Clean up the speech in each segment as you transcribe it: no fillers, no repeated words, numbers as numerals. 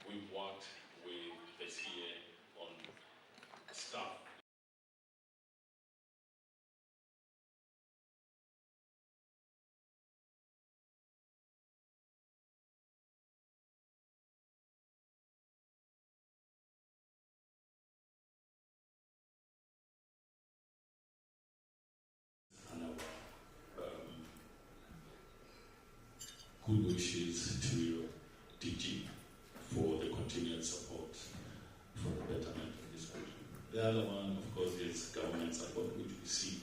we've worked with the CA on stuff. And our good wishes to DG for the continued support for the betterment of this country. The other one, of course, is government support, which we see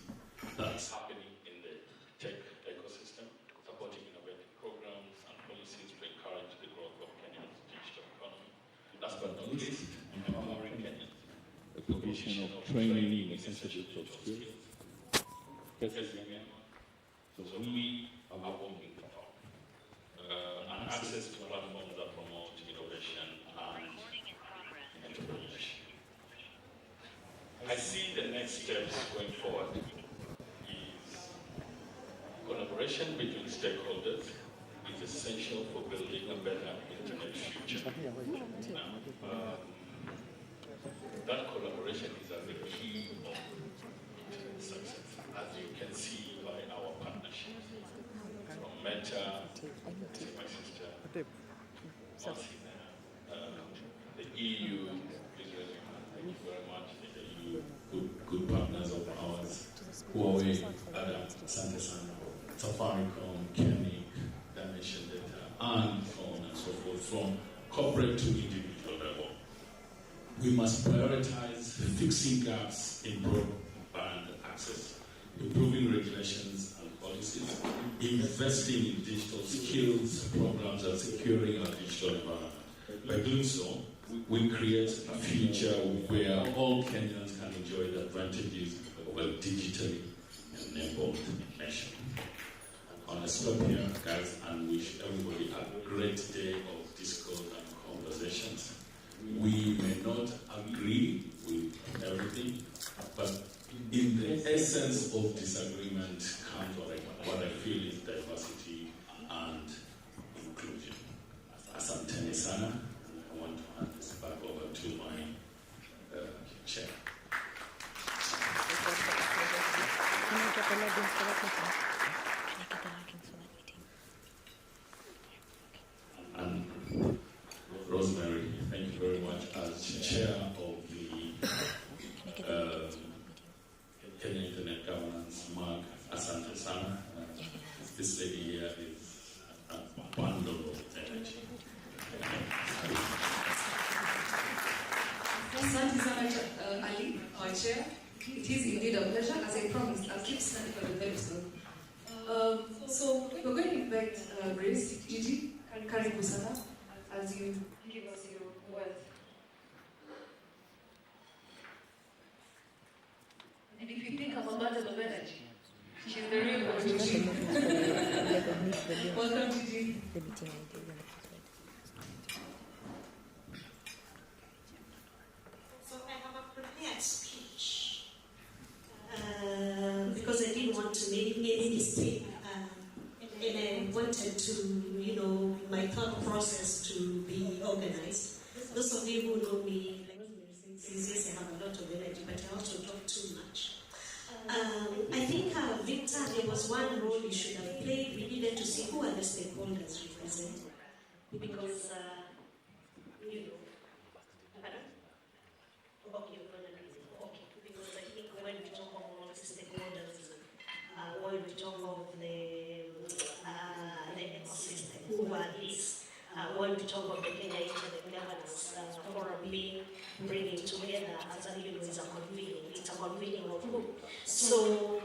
that's happening in the tech ecosystem, supporting innovative programs and policies to encourage the growth of Kenya's digital economy. Last but not least, empowering Kenyans. The provision of training in essential digital skills. So we are working to talk. And access to platforms that promote innovation and entrepreneurship. I see the next steps going forward is collaboration between stakeholders is essential for building a better internet future. Now, that collaboration is at the key of success, as you can see by our partnerships. From Meta, my sister, the EU, Israel, thank you very much, the EU, good partners of ours, Huawei, Adam, Santasan, Safaricom, Kenik, Dimension Data, and so on and so forth, from corporate to individual level. We must prioritize fixing gaps in broadband access, improving regulations and policies, investing in digital skills, programs, and securing our digital environment. By doing so, we create a future where all Kenyans can enjoy the advantages of a digitally enabled nation. I want to stop here, guys, and wish everybody a great day of discourse and conversations. We may not agree with everything, but in the essence of disagreement comes what I feel is diversity and inclusion. Asanteni sana. I want to hand this back over to my chair. And Rosemary, thank you very much as chair of the Kenya Internet Governance, Mark Asante Sana. This lady here is a bundle of energy. Asante Sana, Ali, our chair. It is indeed a pleasure. As I promised, I'll keep standing for the very soon. So we're going to invite Grace, Gigi, Karibu Sana, as you give us your wealth. And if you think I'm a bundle of energy, she's the real one, Gigi. Welcome, Gigi. So I have a prepared speech because I didn't want to make any mistake, and I wanted to, my thought process to be organized. Those of you who know me, like yes, I have a lot of energy, but I also talk too much. I think, Victor, there was one role you should have played. We needed to see who are the stakeholders represented. Because, pardon? Okay, we're going to do it. Okay, because I think when we talk about stakeholders, when we talk of the ecosystem, who are these? When we talk of the Kenya Internet Governance Forum bringing together as a leader is a convening. It's a convening of who? So,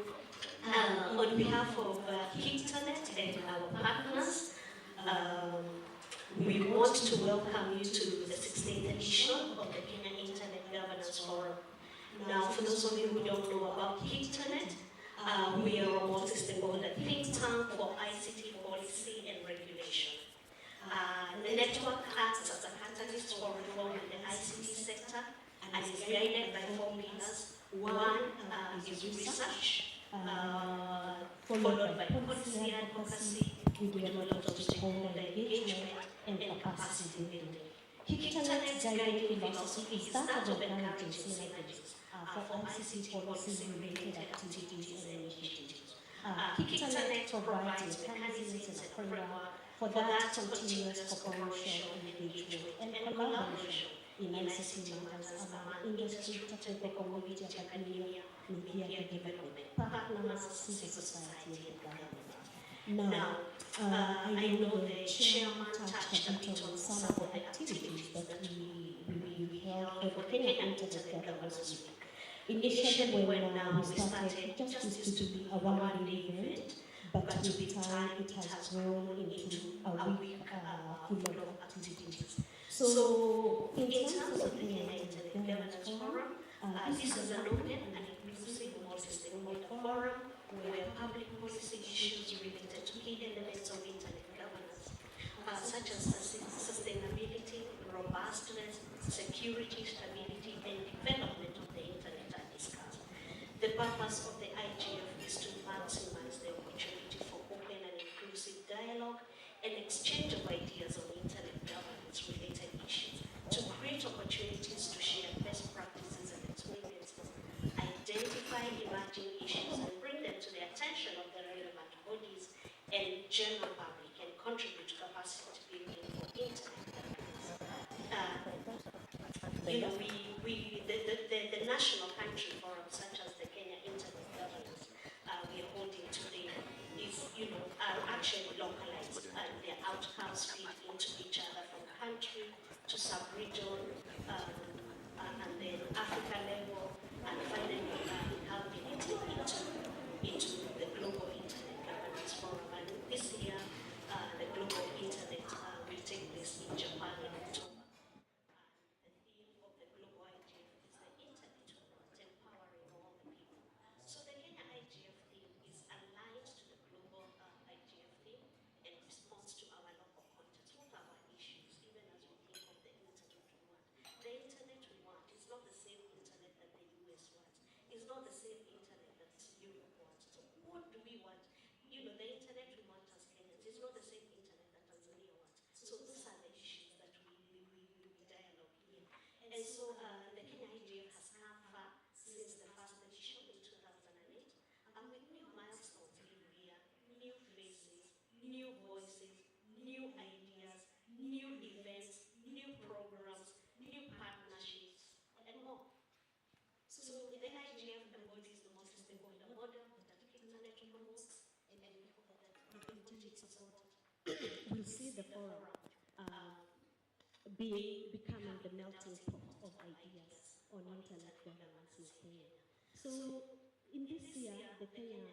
on behalf of Internet and our partners, we want to welcome you to the 16th edition of the Kenya Internet Governance Forum. Now, for those of you who don't know about Internet, we are a multi-stakeholder think tank for ICT policy and regulation. The network acts as a catalyst for reform in the ICT sector and is guided by 4 pillars. One is research, followed by policy advocacy, we do a lot of stakeholder engagement and capacity building. guiding philosophy is that of encouraging synergies for ICT policy-related activities and initiatives. Internet provides mechanisms and a framework for that continuous cooperation, engagement, and collaboration in ICT matters among industry, technical community, academia, media development, partners, civil society, and the government. Now, I know the chairman touched a bit on some of the activities that we held for the Kenya Internet Governance Week. Initially, when we started, it just used to be a one-day event, but with time it has grown into a week full of activities. So, in terms of the Kenya Internet Governance Forum, this is an open and inclusive multi-stakeholder forum where public policy issues related to key elements of internet governance, such as sustainability, robustness, security, stability, and development of the internet are discussed. The purpose of the IGF is to maximize the opportunity for open and inclusive dialogue and exchange of ideas on internet governance-related issues, to create opportunities to share best practices and experiences, identify emerging issues and bring them to the attention of the relevant bodies and general public, and contribute to capacity building for internet governance. The national country forum, such as the Kenya Internet Governance we are holding today, are actually localized, and their outcomes feed into each other from country to sub-region, and then Africa level, and finally culminating into the Global Internet Governance Forum. And this year, the Global Internet will take place in Japan in October. The theme of the Global IGF is the Internet Movement, empowering all the people. So the Kenya IGF theme is aligned to the Global IGF theme and responds to our local context. What are our issues, even as we think of the Internet we want? The Internet we want is not the same Internet that the US wants. It's not the same Internet that Europe wants. So what do we want? The Internet we want as Kenyans is not the same Internet that Tanzania wants. So those are the issues that we will be dialoguing in. And so the Kenya IGF has come far since the first edition in 2008, and with new milestones every year, new faces, new voices, new ideas, new events, new programs, new partnerships, and more. So the IGF embodies the multi-stakeholder model that Internet promotes, and we hope that we continue to support it. We'll see the forum becoming the melting pot of ideas on internet governance in Kenya. So in this year, the Kenya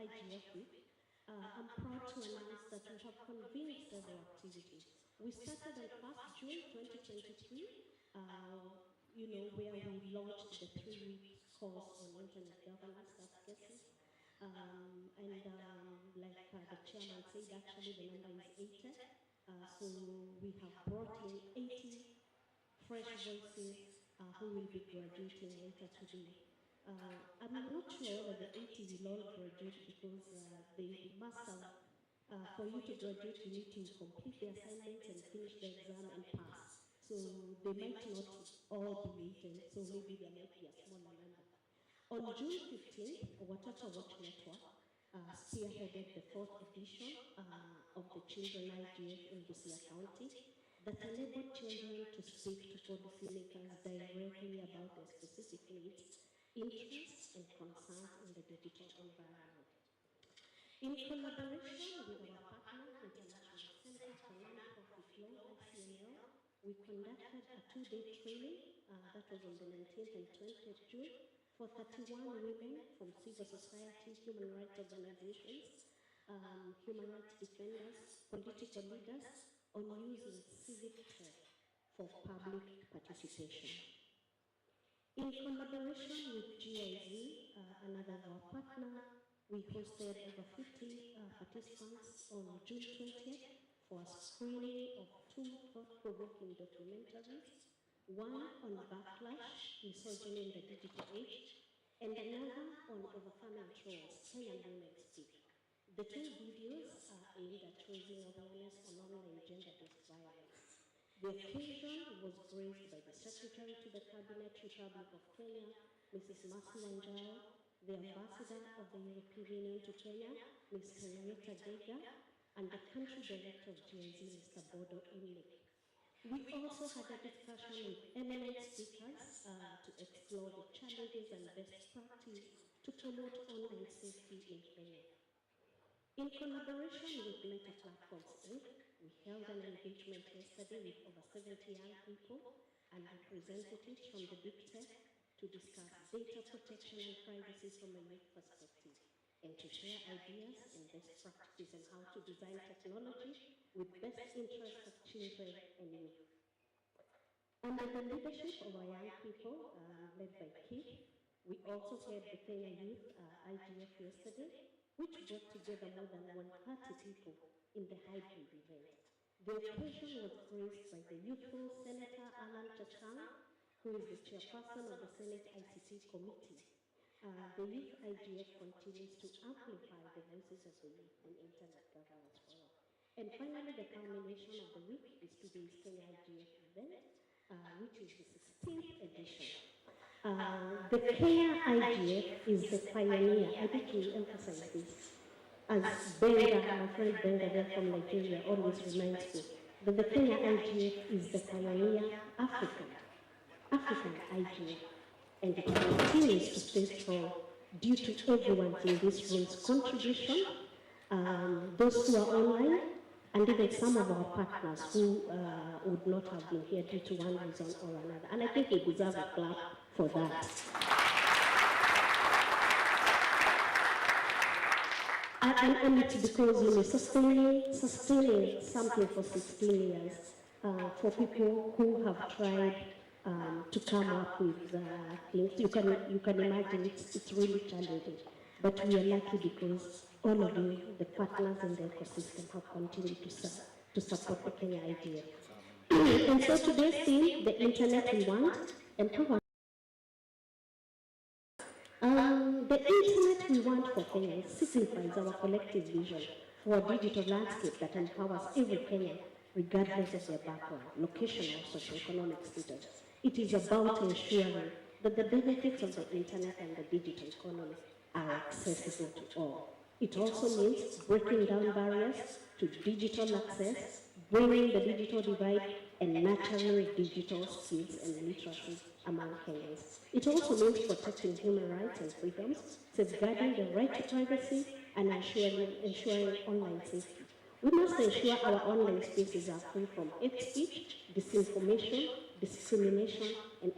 IGF Week, I'm proud to announce that we have convened several activities. We started on 1st June 2023, where we launched the 3-week course on internet governance cases. Like the chairman said, actually the number is 80. So we have brought in 80 fresh voices who will be graduating later today. I'm not sure that the 80 will all graduate because they must have, for you to graduate, you need to complete the assignments and finish the exam and pass. So they might not all be 80, so maybe there might be a smaller number. On June 15th, Watoto Watch Network spearheaded the 4th edition of the Children IGF in Busia County that enabled children to speak to policymakers directly about their specific needs, interests, and concerns in the digital environment. In collaboration with our partner, International Center for Non-Profit Law, ICNL, we conducted a 2-day training that was on the 19th and 20th June for 31 women from civil society, human rights organizations, human rights defenders, political leaders, on using civic tech for public participation. In collaboration with GIZ, another of our partner, we hosted over 50 participants on June 20th for a screening of 2 thought-provoking documentaries, one on backlash, misogyny in the digital age, and another on overcoming trolls, Kenyan Women Speak. The 2 videos are aimed at raising awareness on online gender-based violence. The occasion was graced by the Secretary to the Cabinet Republic of Kenya, Mrs. Mercy Wanjao, the Ambassador of the European Union to Kenya, Ms. Henrietta Geiger, and the Country Director of GIZ, Mr. Bodo Emlich. We also had a discussion with eminent speakers to explore the challenges and best practice to promote online safety in Kenya. In collaboration with Meta Platforms Inc., we held an engagement yesterday with over 70 young people and representatives from the big tech to discuss data protection and privacy from a youth perspective and to share ideas and best practices on how to design technology with best interests of children and youth. Under the leadership of our young people, led by Keith, we also had the Kenya Youth IGF yesterday, which brought together more than 130 people in the hybrid event. The occasion was graced by the youthful Senator Alan Chachang, who is the chairperson of the Senate ICT Committee. The Youth IGF continues to amplify the voices of the youth in Internet Governance Forum. And finally, the culmination of the week is today's Kenya IGF event, which is the 16th edition. The Kenya IGF is the pioneer. I think we emphasize this. As Benga, my friend Benga there from Nigeria, always reminds me that the Kenya IGF is the pioneer African IGF, and it continues to stay strong due to everyone in this room's contribution, those who are online, and even some of our partners who would not have been here due to one reason or another. And I think we deserve a clap for that. And it's because sustaining something for 16 years for people who have tried to come up with things, you can imagine it's really challenging. But we are lucky because all of you, the partners in the ecosystem, have continued to support the Kenya idea. And so today's theme, the internet we want, empower. The internet we want for Kenya signifies our collective vision for a digital landscape that empowers every Kenyan, regardless of their background, location, or socioeconomic status. It is about ensuring that the benefits of the internet and the digital economy are accessible to all. It also means breaking down barriers to digital access, bringing the digital divide, and nurturing digital skills and literacy among Kenyans. It also means protecting human rights and freedoms, safeguarding the right to privacy, and ensuring online safety. We must ensure our online spaces are free from hate speech, disinformation, discrimination, and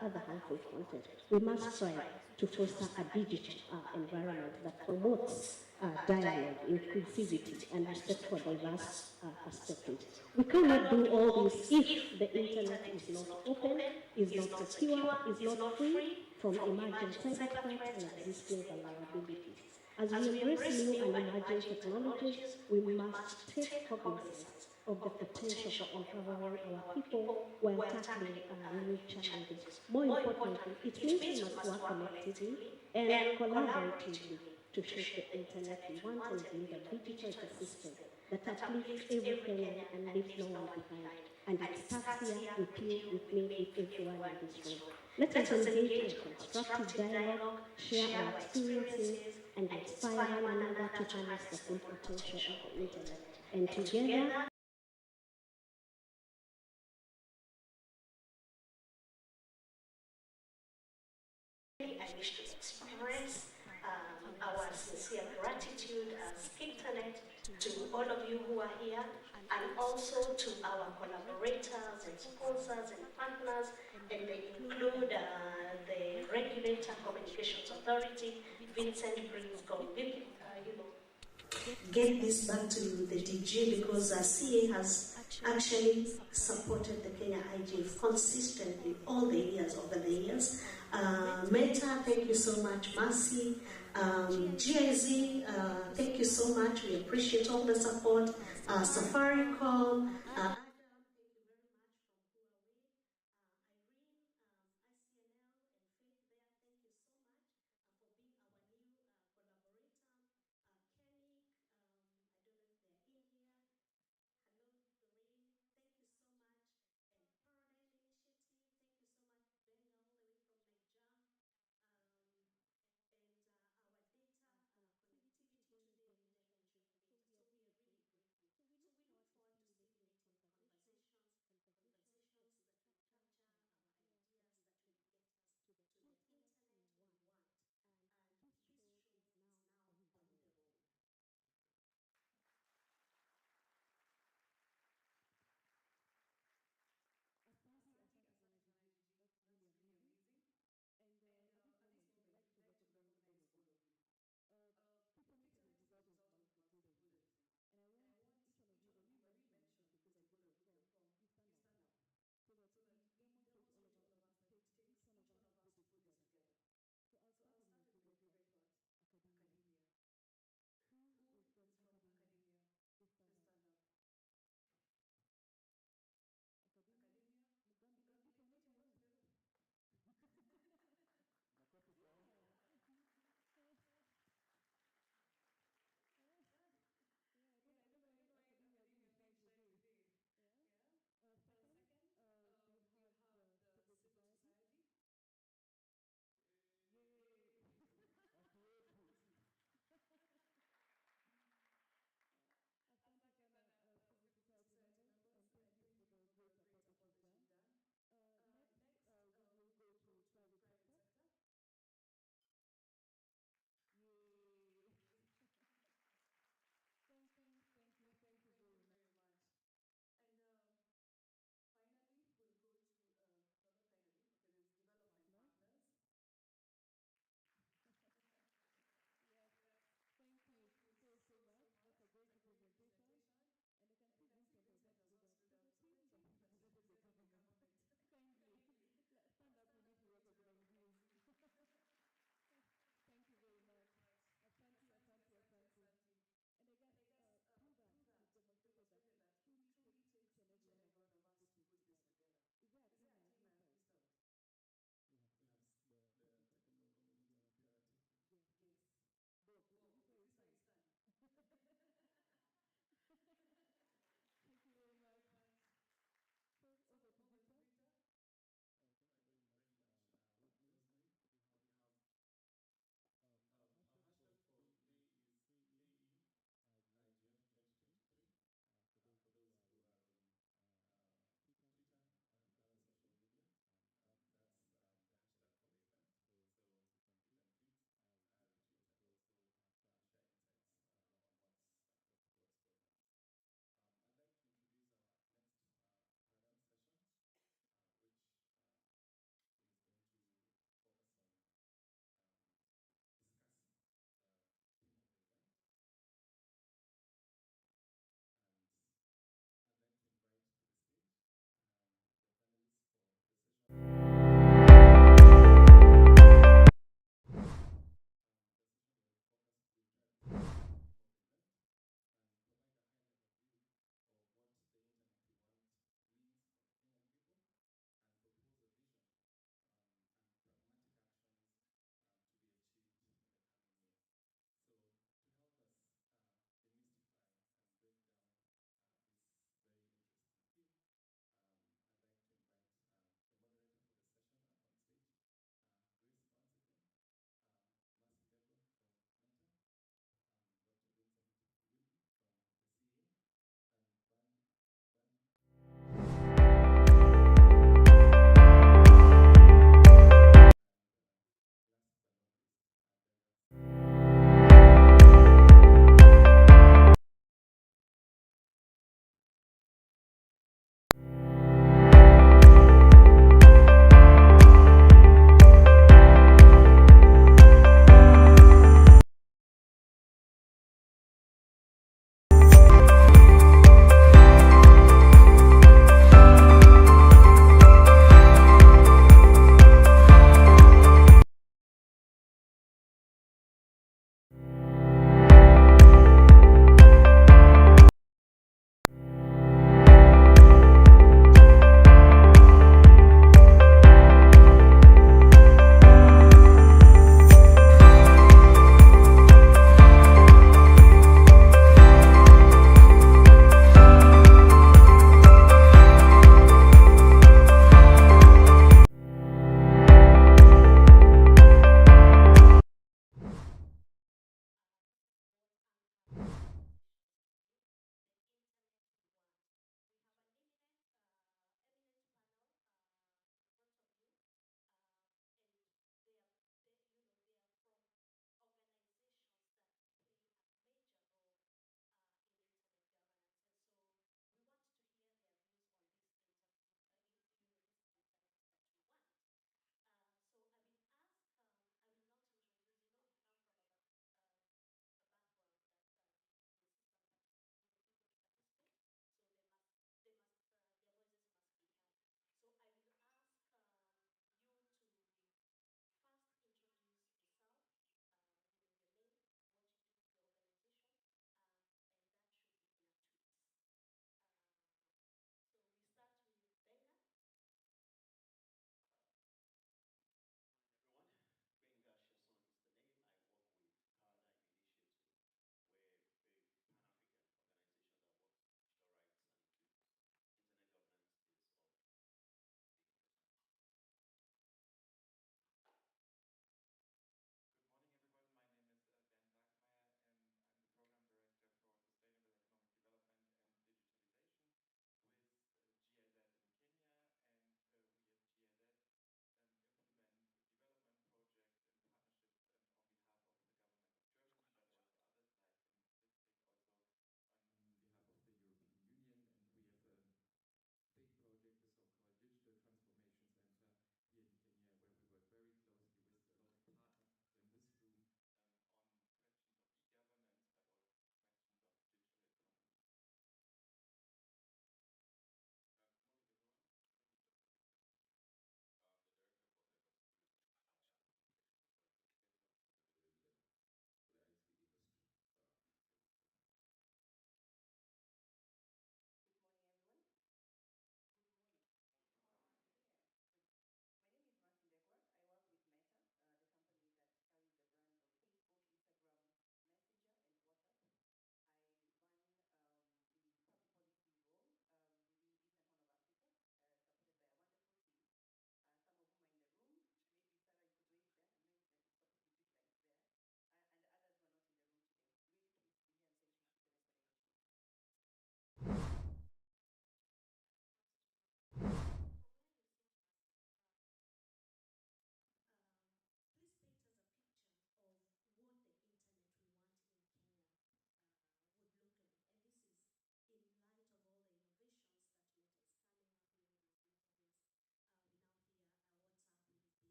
other harmful content. We must strive to foster a digital environment that promotes dialogue, inclusivity, and respect for diverse perspectives. We cannot do all this if the internet is not open, is not secure, is not free from emerging cyber threats and existing vulnerabilities. As we embrace new and emerging technologies, we must take cognizance of the potential for empowering our people while tackling new challenges. More importantly, it means we must work collectively and collaboratively to shape the internet we want and build a digital ecosystem that uplifts every Kenyan and leaves no one behind. And it starts here with you, with me, with everyone in this room. Let us engage in constructive dialogue, share our experiences, and inspire one another to harness the full potential of the internet. And together, I wish to express our sincere gratitude as Internet to all of you who are here, and also to our collaborators and sponsors and partners, and they include the Regulator Communications Authority, Vincent Greensgold. Get this back to the DG because CA has actually supported the Kenya IGF consistently all the years, over the years. Meta, thank you so much. Mercy, GIZ, thank you so much. We appreciate all the support. Safaricom, Adam, thank you very much from Huawei. Irene, ICNL, and Faith there, thank you so much for being our new collaborator. Kenny, I don't know if they're in here. Hello, Doreen. Thank you so much.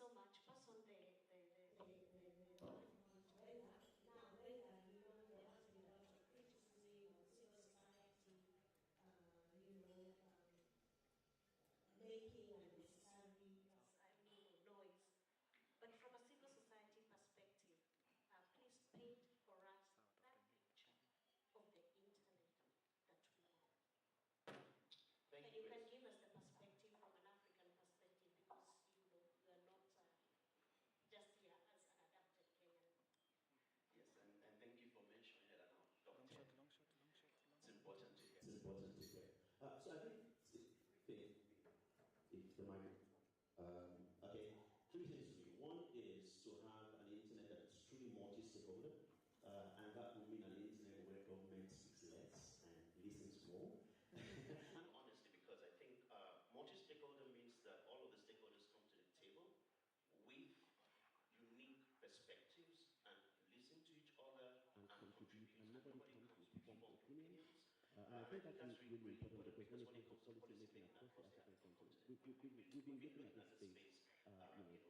so much. Pass on the now, lately, you know, there has been a lot of criticism of civil society, making unnecessary noise. But from a civil society perspective, please paint for us that picture of the internet that we have. And you can give us the perspective from an African perspective, because you are not just here as an adapted Kenyan. Yes, and thank you for mentioning it. Long shot. It's important to hear. It's important to hear. So I think if the mic. Okay, three things to me. One is to have an internet that is truly multi-stakeholder, and that would mean an internet where government speaks less and listens more. And honestly, because I think multi-stakeholder means that all of the stakeholders come to the table with unique perspectives and listen to each other and contribute, and nobody comes with formal opinions. And I think that's really important, because when it comes to policy making across the African continent, we've been looking at this space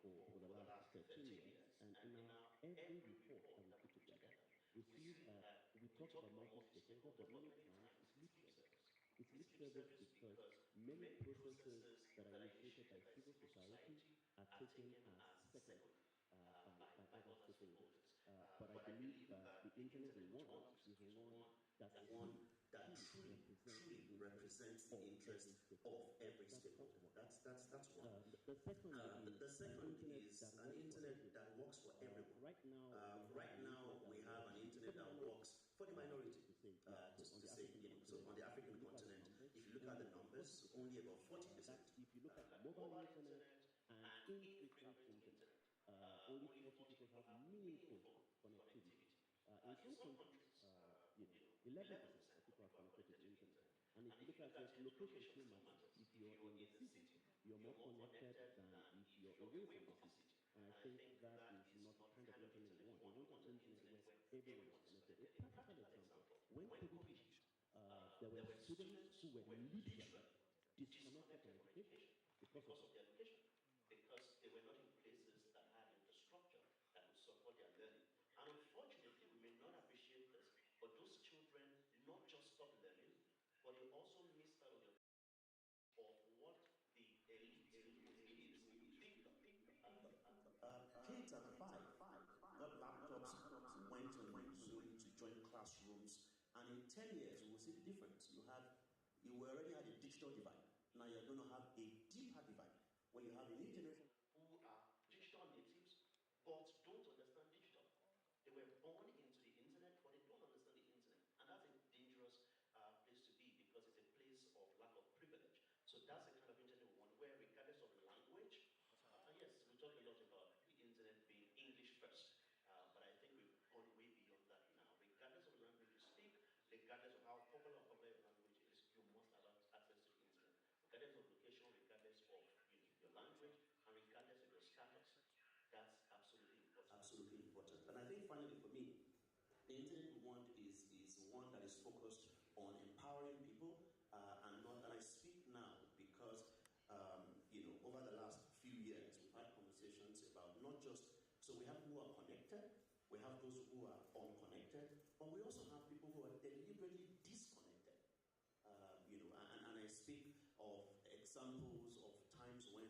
for the last 13 years, and in our every report that we put together, we see that we talk about multi-stakeholder, but many times it's lip service. It's lip service because many processes that are initiated by civil society are taken as second by other stakeholders. But I believe that the internet we want is one that truly represents the interest of every stakeholder. That's one. The second is an internet that works for everyone. Right now we have an internet that works for the minority. Just to say, so on the African continent, if you look at the numbers, only about 40%. If you look at mobile internet and infrequent internet, only 40 people have meaningful connectivity. In some countries, 11% of people are connected to the internet. And if you look at this, location still matters. If you're in the city, you're more connected than if you're away from the city. And I think that is not the kind of internet we want. We want an internet where everyone is connected. A practical example, when COVID hit, there were students who were literally disconnected from education because of their education. Because they were not in places that had infrastructure that would support their learning. And unfortunately, we may not appreciate this, but those children not just stopped learning, but they also missed out on of what the elite is. Kids at 5 got laptops, went on Zoom to join classrooms, and in 10 years, we will see the difference. You already had a digital divide. Now you're going to have a deeper divide, where you have a new generation who are digital natives, but don't understand digital. They were born into the internet, but they don't understand the internet. And that's a dangerous place to be, because it's a place of lack of privilege. So that's the kind of internet we want, where regardless of the language, yes, we talk a lot about the internet being English first, but I think we've gone way beyond that now. Regardless of the language you speak, regardless of how popular your language is, you must have access to the internet. Regardless of location, regardless of your language, and regardless of your status. That's absolutely important. Absolutely important. And I think finally for me, the internet we want is one that is focused on empowering people, and I speak now because over the last few years we've had conversations about not just, so we have people who are connected, we have those who are unconnected, but we also have people who are deliberately disconnected. And I speak of examples of times when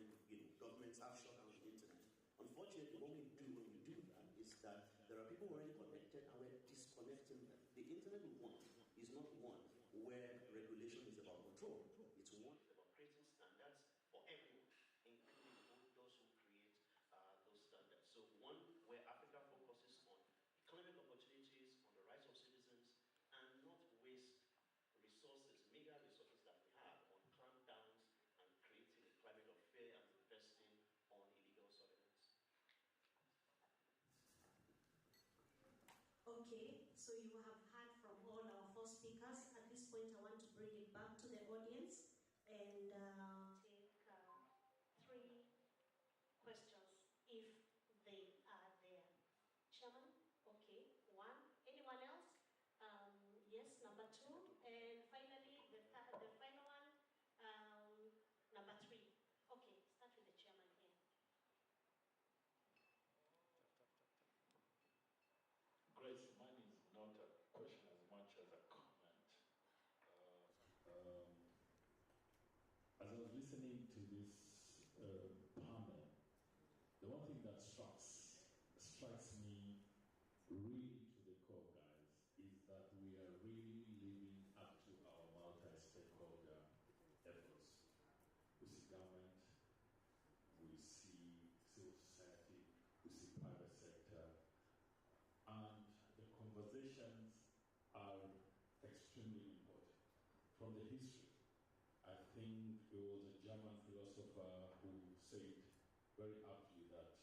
governments have shut down the internet. Unfortunately, what we do when we do that is that there are people already connected and we're disconnecting them. The internet we want is not one where regulation is about control. It's one about creating standards for everyone, including those who create those standards. So one where Africa focuses on economic opportunities, on the rights of citizens, and not waste resources, meager resources that we have on clampdowns and creating a climate of fear and investing on illegal surveillance. Okay, so you have heard from all our 4 speakers. At this point, I want to bring it back to the audience and take 3 questions if they are there. Chairman? Okay, 1. Anyone else? Yes, number 2. And finally, the final one, number 3. Okay, start with the chairman here. listening to this panel, the one thing that strikes me really to the core, guys, is that we are really living up to our multi-stakeholder efforts. We see government, we see civil society, we see private sector, and the conversations are extremely important. From the history, I think it was a German philosopher who said very aptly that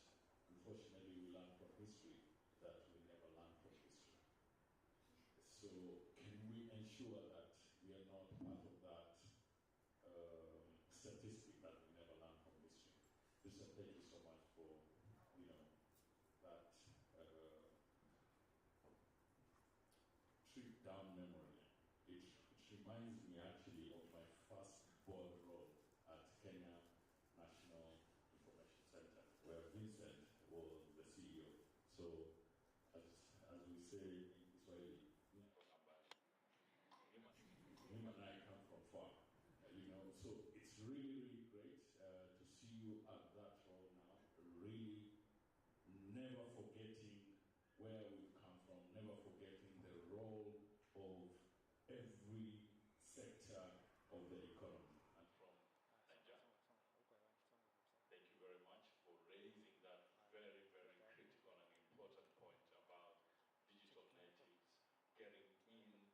unfortunately we learn from history that we never learn from history. So can we ensure that we are not part of that statistic that we never learn from history? Bishop, thank you so much for, that trip down memory lane. It reminds me actually of my first board role at Kenya National Information Center, where Vincent was the CEO. So, as we say in Swahili, him and I come from far, so it's really, really great to see you at that role now, really never forgetting where we've come from, never forgetting the role of every sector of the economy. And from Nigeria, thank you very much for raising that very, very critical and important point about digital natives getting in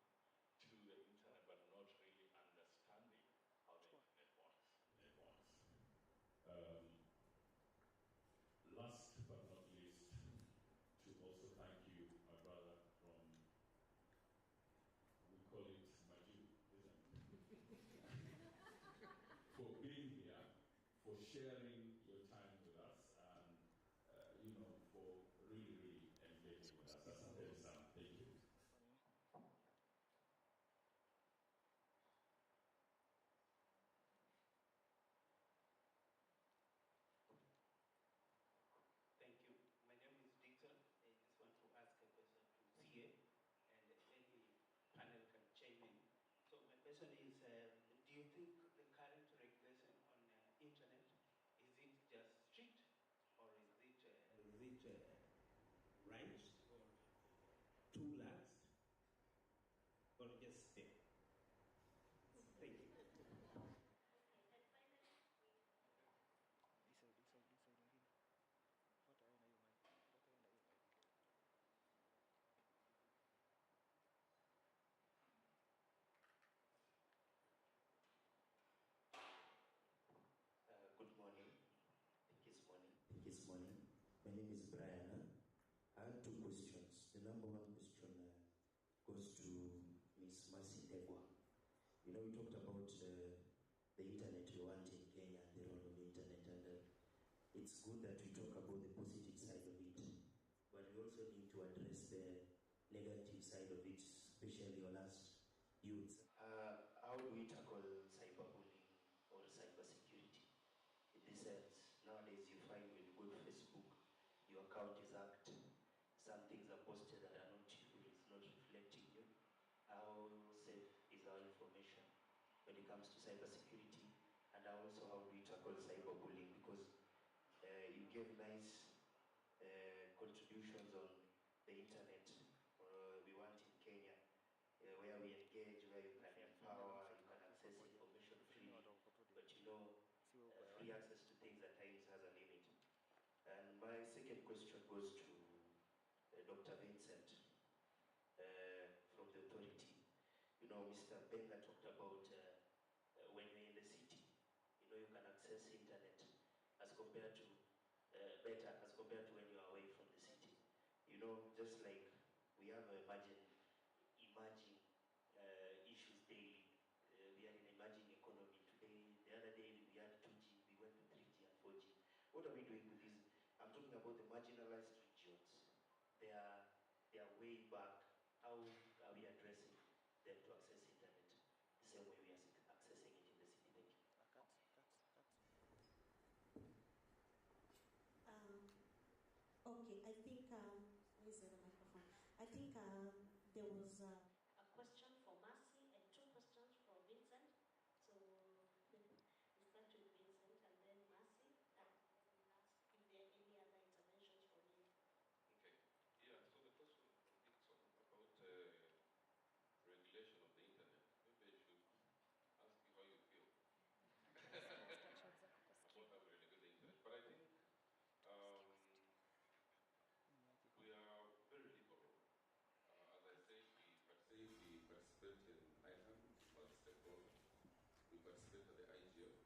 to the internet but not really understanding how the internet works. Last but not least, to also thank you, my brother from, we call it Maju, isn't it? For being here, for sharing your time with us, and for really, really engaging with us. Thank you. Thank you. My name is Dixon. I just want to ask a question to CA, and any panel can chime in. So my question is, do you think the current regulation on internet, is it just strict, or is it right, or too lax, or just fair? Thank you. Good morning. This morning. My name is Brian. I have two questions. The number one question goes to Ms. Mercy Egwa. We talked about the internet we want in Kenya and the role of the internet, and it's good that we talk about the positive side of it, but we also need to address the negative side of it, especially on us youths. How do we tackle cyberbullying or cybersecurity? In this sense, nowadays you find when you go to Facebook, your account is hacked, some things are posted that are not you, it's not reflecting you. How safe is our information when it comes to cybersecurity? And also how do we tackle cyberbullying? Because you gave nice contributions on the internet we want in Kenya, where we engage, where you can empower, you can access information freely, but free access to things at times has a limit. And my second question goes to Dr. Vincent from the authority. Mr. Benga talked about when you're in the city, you can access internet as compared to better as compared to when you are away from the city. Just like we have emerging issues daily. We are in an emerging economy today. The other day we had 2G, we went to 3G and 4G. What are we doing with this? I'm talking about the marginalized regions. They are way back. How are we addressing them to access internet the same way we are accessing it in the city? Thank you. Okay, I think, where's the microphone? I think there was a question for Mercy and two questions for Vincent. So we start with participate at the IGF,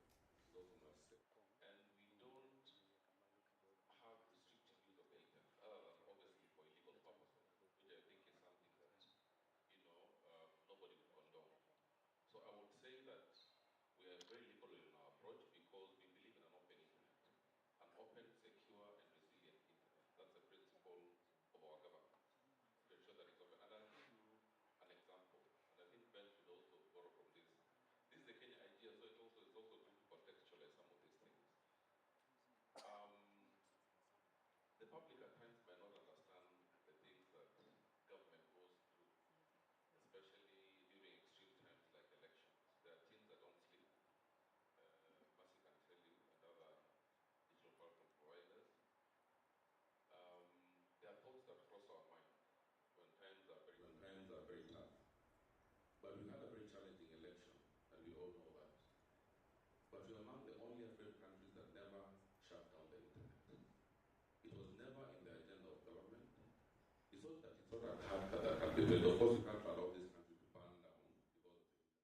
which is also multi-state, and we don't have restrictive use of the internet, other than obviously for illegal purposes, which I think is something that, nobody would condone. So I would say that we are very liberal in our approach because we believe in an open internet, an open, secure, and resilient internet. That's the principle of our government, to ensure that it's open. And I'll give you an example, and I think Ben should also borrow from this. This is the Kenya idea, so it's also good to contextualize some of these things. The public at times may not understand the things that government goes through, especially during extreme times like elections. There are teams that don't sleep, Mercy can tell you, and other digital platform providers. There are thoughts that cross our mind when times are very tough. But we had a very challenging election, and we all know that. But we are among the only African countries that never shut down the internet. It was never in the agenda of government. It's not that that can be built. Of course, you can't allow this country to burn down because of the internet.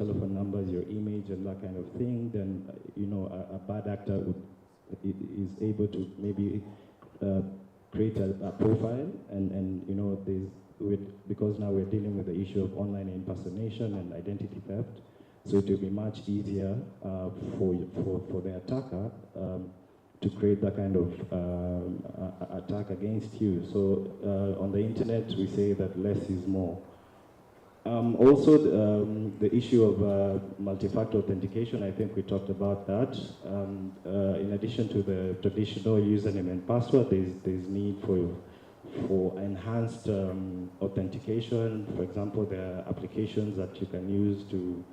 telephone numbers, your image, and that kind of thing, then a bad actor is able to maybe create a profile, and because now we're dealing with the issue of online impersonation and identity theft, so it will be much easier for the attacker to create that kind of attack against you. So on the internet, we say that less is more. Also, the issue of multi-factor authentication, I think we talked about that. In addition to the traditional username and password, there's need for enhanced authentication. For example, there are applications that you can use to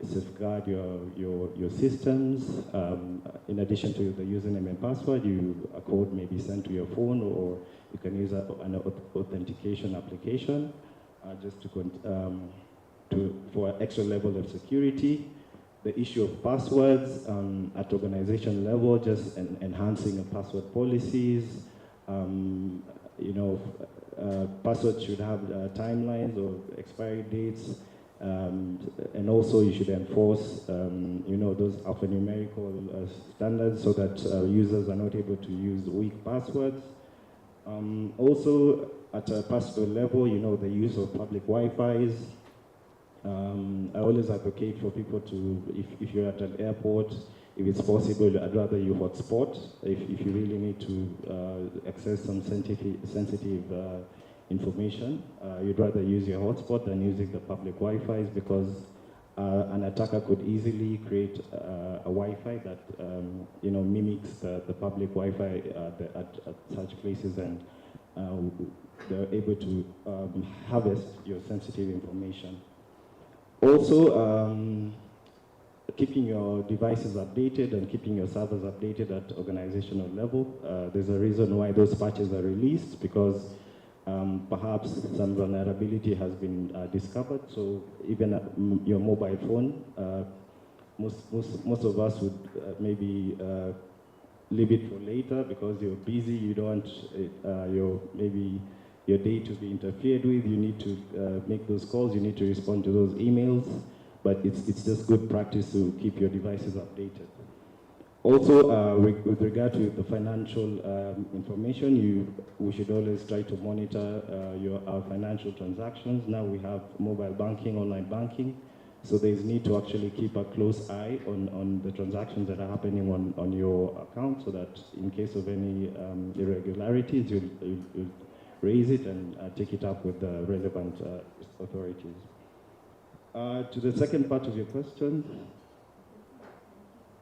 safeguard your systems. In addition to the username and password, a code may be sent to your phone, or you can use an authentication application just for extra level of security. The issue of passwords at organization level, just enhancing the password policies. Passwords should have timelines or expiry dates. And also you should enforce, those alphanumerical standards so that users are not able to use weak passwords. Also, at a personal level, the use of public Wi-Fis. I always advocate for people to, if you're at an airport, if it's possible, I'd rather you hotspot. If you really need to access some sensitive information, you'd rather use your hotspot than using the public Wi-Fis, because an attacker could easily create a Wi-Fi that mimics the public Wi-Fi at such places, and they're able to harvest your sensitive information. Also, keeping your devices updated and keeping your servers updated at organizational level. There's a reason why those patches are released, because perhaps some vulnerability has been discovered. So even your mobile phone, most of us would maybe leave it for later because you're busy. You don't maybe your day to be interfered with. You need to make those calls. You need to respond to those emails. But it's just good practice to keep your devices updated. Also, with regard to the financial information, we should always try to monitor our financial transactions. Now we have mobile banking, online banking, so there's need to actually keep a close eye on the transactions that are happening on your account, so that in case of any irregularities, you'll raise it and take it up with the relevant authorities. To the second part of your question,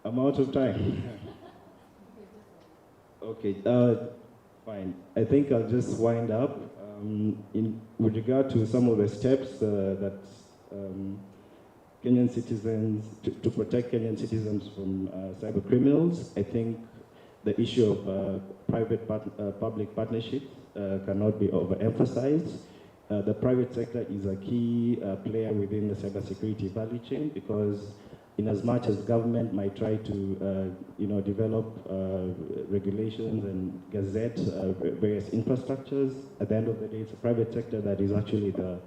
I'm out of time. Okay, fine. I think I'll just wind up. With regard to some of the steps that Kenyan citizens, to protect Kenyan citizens from cyber criminals, I think the issue of public partnerships cannot be overemphasized. The private sector is a key player within the cybersecurity value chain, because in as much as government might try to develop regulations and gazette various infrastructures, at the end of the day, it's the private sector that is actually the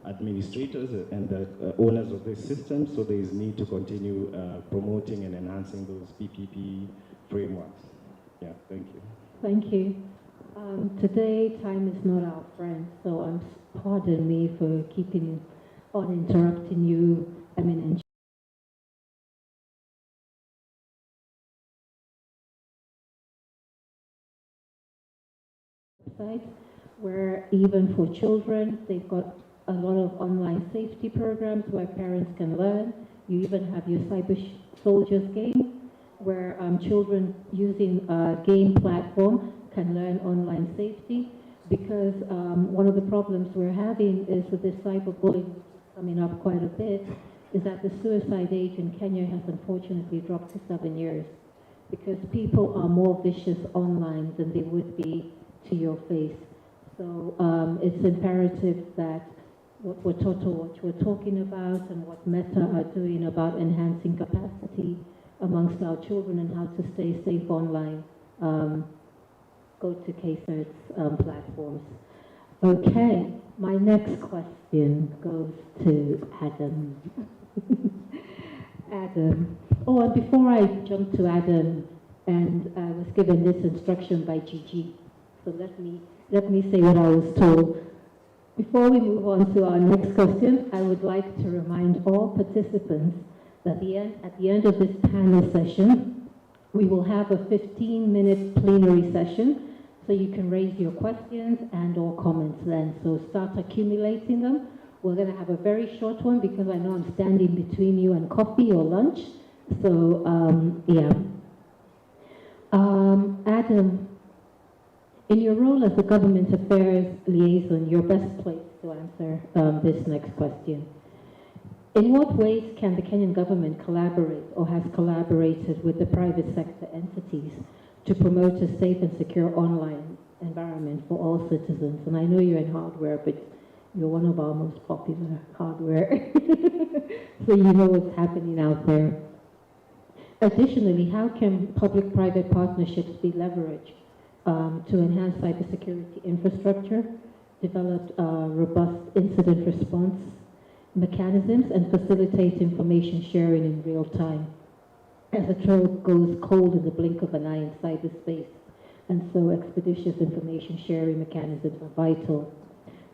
administrators and the owners of this system, so there is need to continue promoting and enhancing those PPP frameworks. Yeah, thank you. Thank you. Today, time is not our friend, so pardon me for keeping on interrupting you. Where even for children, they've got a lot of online safety programs where parents can learn. You even have your Cyber Soldiers game, where children using a game platform can learn online safety, because one of the problems we're having is with this cyberbullying, which is coming up quite a bit, is that the suicide age in Kenya has unfortunately dropped to 7 years, because people are more vicious online than they would be to your face. So it's imperative that what we're talking about and what Meta are doing about enhancing capacity amongst our children and how to stay safe online, go to KCERT's platforms. Okay, My next question goes to Adam. Adam. Oh, and before I jump to Adam, and I was given this instruction by Gigi, so let me say what I was told. Before we move on to our next question, I would like to remind all participants that at the end of this panel session, we will have a 15-minute plenary session, so you can raise your questions and or comments then. So start accumulating them. We're going to have a very short one because I know I'm standing between you and coffee or lunch. So, yeah. Adam, in your role as the government affairs liaison, you're best placed to answer this next question. In what ways can the Kenyan government collaborate or has collaborated with the private sector entities to promote a safe and secure online environment for all citizens? And I know you're in hardware, but you're one of our most popular hardware, so you know what's happening out there. Additionally, how can public-private partnerships be leveraged to enhance cybersecurity infrastructure, develop robust incident response mechanisms, and facilitate information sharing in real time? As a trove goes cold in the blink of an eye in cyberspace, and so expeditious information sharing mechanisms are vital.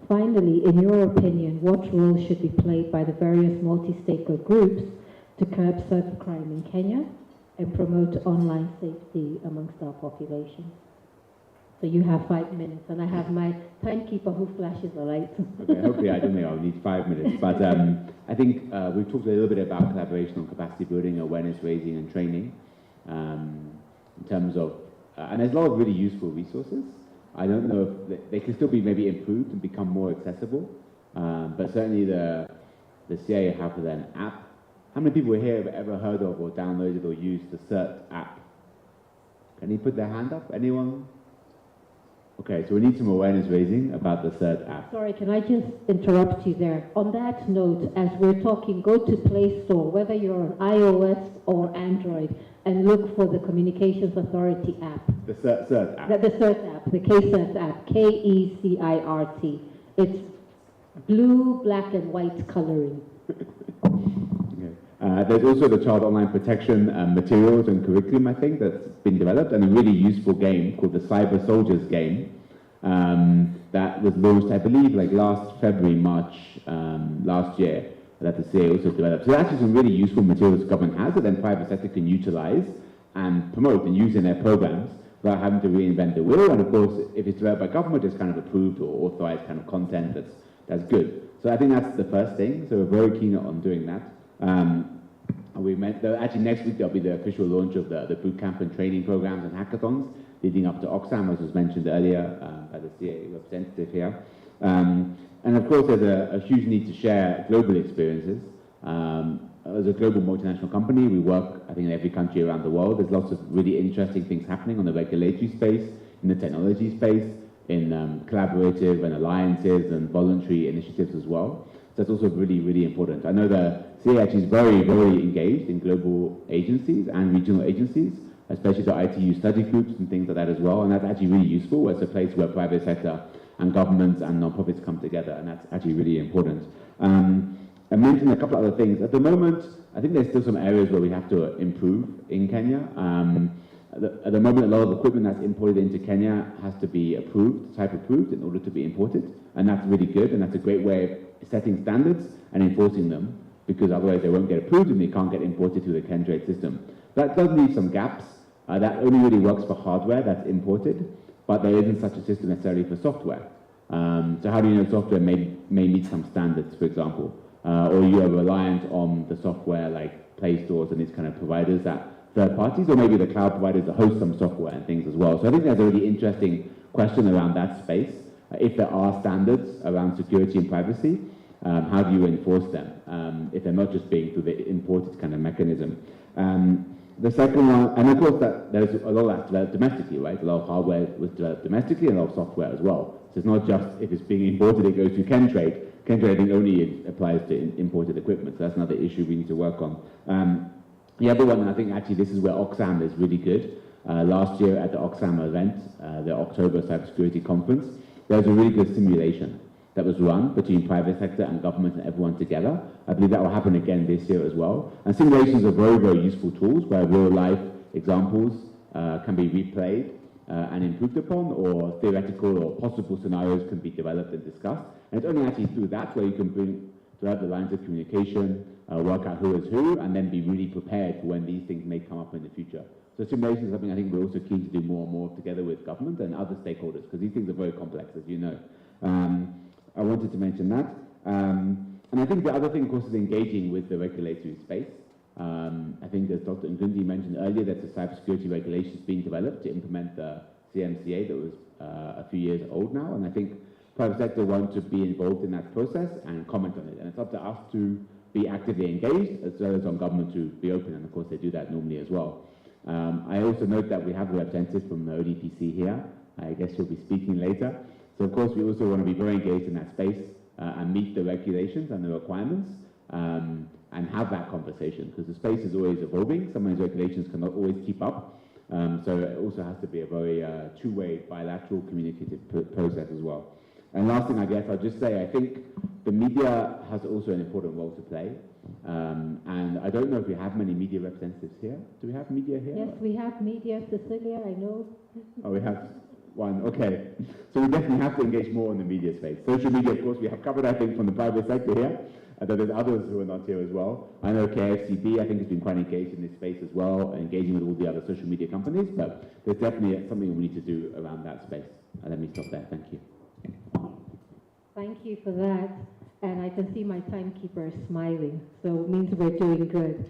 Finally, in your opinion, what role should be played by the various multi-stakeholder groups to curb cybercrime in Kenya and promote online safety amongst our population? So you have 5 minutes, and I have my timekeeper who flashes the lights. Okay, hopefully I don't think I'll need 5 minutes, but I think we've talked a little bit about collaboration on capacity building, awareness raising and training in terms of, and there's a lot of really useful resources. I don't know if they could still be maybe improved and become more accessible, but certainly the CIA have an app. How many people here have ever heard of or downloaded or used the CERT app? Can you put their hand up? Anyone? Okay, so we need some awareness raising about the CERT app. Sorry, can I just interrupt you there? On that note, as we're talking, go to Play Store, whether you're on iOS or Android, and look for the Communications Authority app. The CERT app. The CERT app, the KCIRT app, KECIRT. It's blue, black, and white coloring. There's also the Child Online Protection materials and curriculum, I think, that's been developed, and a really useful game called the Cyber Soldiers game that was launched, I believe, like last February, March last year, that the CIA also developed. So that's actually some really useful materials the government has that then private sector can utilize and promote and use in their programs without having to reinvent the wheel. And of course, if it's developed by government, it's kind of approved or authorized kind of content that's good. So I think that's the first thing. So we're very keen on doing that. Actually next week there'll be the official launch of the boot camp and training programs and hackathons leading up to Oxfam, as was mentioned earlier by the CIA representative here. And of course there's a huge need to share global experiences. As a global multinational company, we work, I think, in every country around the world. There's lots of really interesting things happening on the regulatory space, in the technology space, in collaborative and alliances and voluntary initiatives as well. So that's also really, really important. I know the CIA actually is very, very engaged in global agencies and regional agencies, especially the ITU study groups and things like that as well. And that's actually really useful. It's a place where private sector and governments and non-profits come together, and that's actually really important. I mentioned a couple of other things. At the moment, I think there's still some areas where we have to improve in Kenya. At the moment, a lot of equipment that's imported into Kenya has to be approved, type approved, in order to be imported. And that's really good, and that's a great way of setting standards and enforcing them, because otherwise they won't get approved and they can't get imported through the Kentrade system. That does leave some gaps. That only really works for hardware that's imported, but there isn't such a system necessarily for software. So how do you know software may meet some standards, for example? Or you are reliant on the software like Play Stores and these kind of providers that third parties, or maybe the cloud providers that host some software and things as well. So I think there's a really interesting question around that space. If there are standards around security and privacy, how do you enforce them if they're not just being through the imported kind of mechanism? The second one, and of course there's a lot of that's developed domestically, right? A lot of hardware was developed domestically and a lot of software as well. So it's not just if it's being imported, it goes through Kentrade. Kentrade only applies to imported equipment, so that's another issue we need to work on. The other one, and I think actually this is where Oxfam is really good. Last year at the Oxfam event, the October Cybersecurity Conference, there was a really good simulation that was run between private sector and government and everyone together. I believe that will happen again this year as well. And simulations are very, very useful tools where real-life examples can be replayed and improved upon, or theoretical or possible scenarios can be developed and discussed. And it's only actually through that where you can bring throughout the lines of communication, work out who is who, and then be really prepared for when these things may come up in the future. So simulation is something I think we're also keen to do more and more together with government and other stakeholders, because these things are very complex, as you know. I wanted to mention that. And I think the other thing, of course, is engaging with the regulatory space. I think, as Dr. Ngundi mentioned earlier, that the cybersecurity regulations being developed to implement the CMCA that was a few years old now, and I think private sector want to be involved in that process and comment on it. And it's up to us to be actively engaged, as well as on government to be open, and of course they do that normally as well. I also note that we have a representative from the ODPC here. I guess she'll be speaking later. So of course we also want to be very engaged in that space and meet the regulations and the requirements and have that conversation, because the space is always evolving. Some of these regulations cannot always keep up. So it also has to be a very two-way bilateral communicative process as well. And last thing, I guess I'll just say, I think the media has also an important role to play. And I don't know if we have many media representatives here. Do we have media here? Yes, we have media, Cecilia, I know. Oh, we have one, okay. So we definitely have to engage more in the media space. Social media, of course, we have covered, I think, from the private sector here. Though there's others who are not here as well. I know KFCB, I think, has been quite engaged in this space as well, engaging with all the other social media companies, but there's definitely something we need to do around that space. Let me stop there, thank you. Thank you for that. And I can see my timekeeper smiling, so it means we're doing good.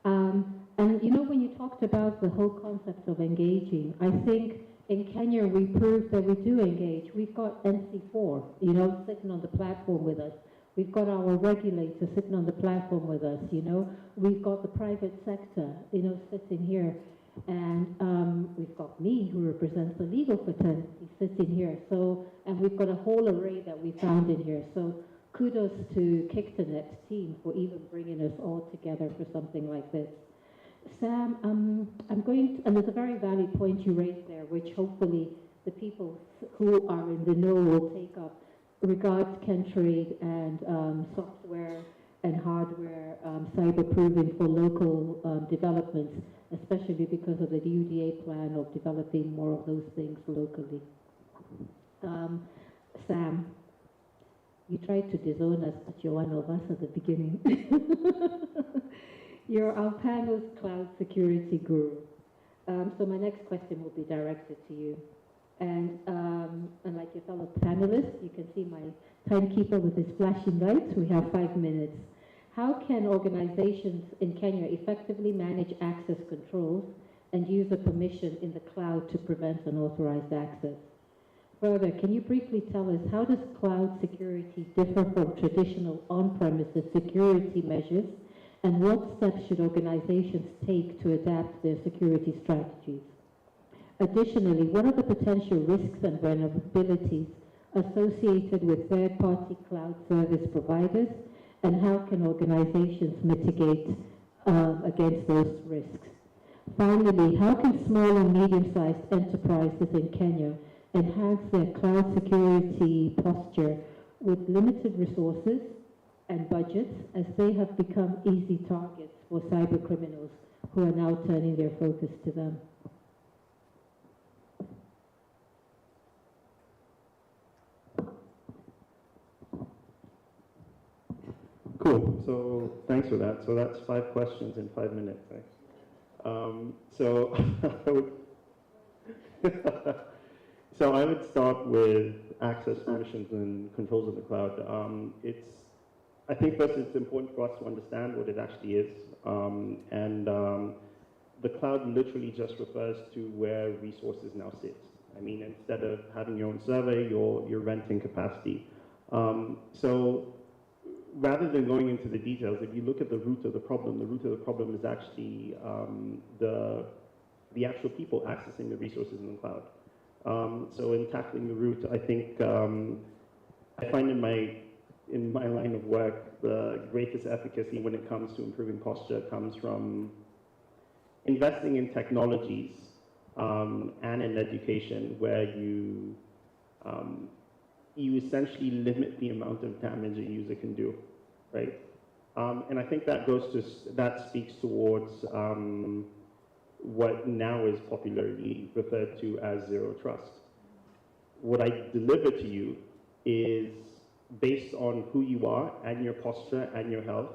And you know, when you talked about the whole concept of engaging, I think in Kenya we proved that we do engage. We've got NC4, you know, sitting on the platform with us. We've got our regulator sitting on the platform with us, you know. We've got the private sector, you know, sitting here. And we've got me, who represents the legal fraternity, sitting here. So, and we've got a whole array that we found in here. So kudos to KicToNet team for even bringing us all together for something like this. Sam, I'm going to, and there's a very valid point you raised there, which hopefully the people who are in the know will take up, regards Kentrade and software and hardware cyber-proofing for local developments, especially because of the UDA plan of developing more of those things locally. Sam, you tried to disown us, but you're one of us at the beginning. You're our panel's cloud security guru. So my next question will be directed to you. And like your fellow panelists, you can see my timekeeper with his flashing lights. We have 5 minutes. How can organizations in Kenya effectively manage access controls and user permission in the cloud to prevent unauthorized access? Further, can you briefly tell us, how does cloud security differ from traditional on-premises security measures, and what steps should organizations take to adapt their security strategies? Additionally, what are the potential risks and vulnerabilities associated with third-party cloud service providers, and how can organizations mitigate against those risks? Finally, how can small and medium-sized enterprises in Kenya enhance their cloud security posture with limited resources and budgets, as they have become easy targets for cyber criminals who are now turning their focus to them? Cool. So thanks for that. So that's 5 questions in 5 minutes. Thanks. So I would start with access, permissions, and controls of the cloud. I think first it's important for us to understand what it actually is. The cloud literally just refers to where resources now sit. I mean, instead of having your own server, you're renting capacity. So rather than going into the details, if you look at the root of the problem is actually the actual people accessing the resources in the cloud. So in tackling the root, I think I find in my line of work, the greatest efficacy when it comes to improving posture comes from investing in technologies and in education where you you essentially limit the amount of damage a user can do, right? And I think that that speaks towards what now is popularly referred to as zero trust. What I deliver to you is based on who you are and your posture and your health,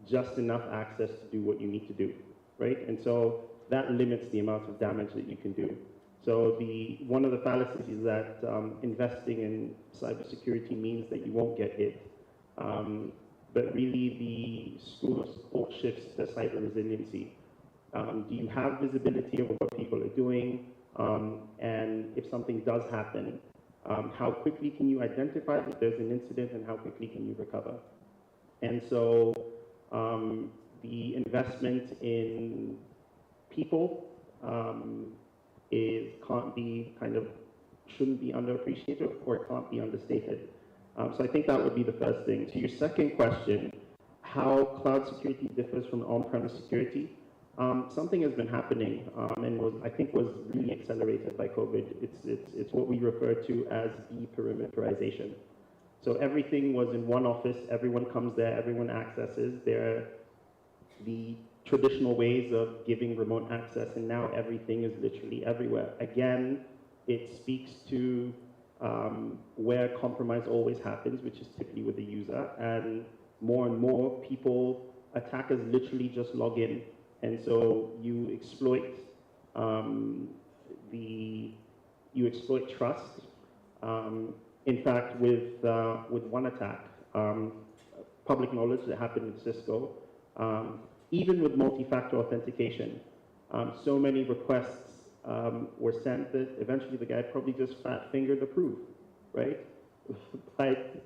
just enough access to do what you need to do, right? And so that limits the amount of damage that you can do. So one of the fallacies is that investing in cybersecurity means that you won't get hit. But really the school of thought shifts to cyber resiliency. Do you have visibility over what people are doing? And if something does happen, how quickly can you identify that there's an incident and how quickly can you recover? And so the investment in people shouldn't be underappreciated, or it can't be understated. So I think that would be the first thing. To your second question, how cloud security differs from on-premise security, something has been happening and I think was really accelerated by COVID. It's what we refer to as deperimeterization. So everything was in one office, everyone comes there, everyone accesses. There are the traditional ways of giving remote access, and now everything is literally everywhere. Again, it speaks to where compromise always happens, which is typically with the user, and more attackers literally just log in, and so you exploit trust. In fact, with one attack, public knowledge that happened with Cisco, even with multi-factor authentication, so many requests were sent that eventually the guy probably just fat-fingered approve, right? But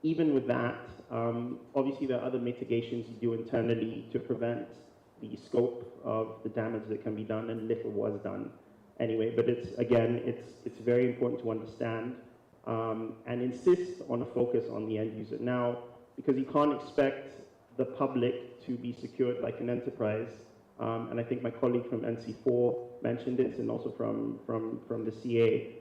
even with that, obviously there are other mitigations you do internally to prevent the scope of the damage that can be done, and little was done anyway. But it's very important to understand and insist on a focus on the end user. Now, because you can't expect the public to be secured like an enterprise, and I think my colleague from NC4 mentioned this, and also from the CA,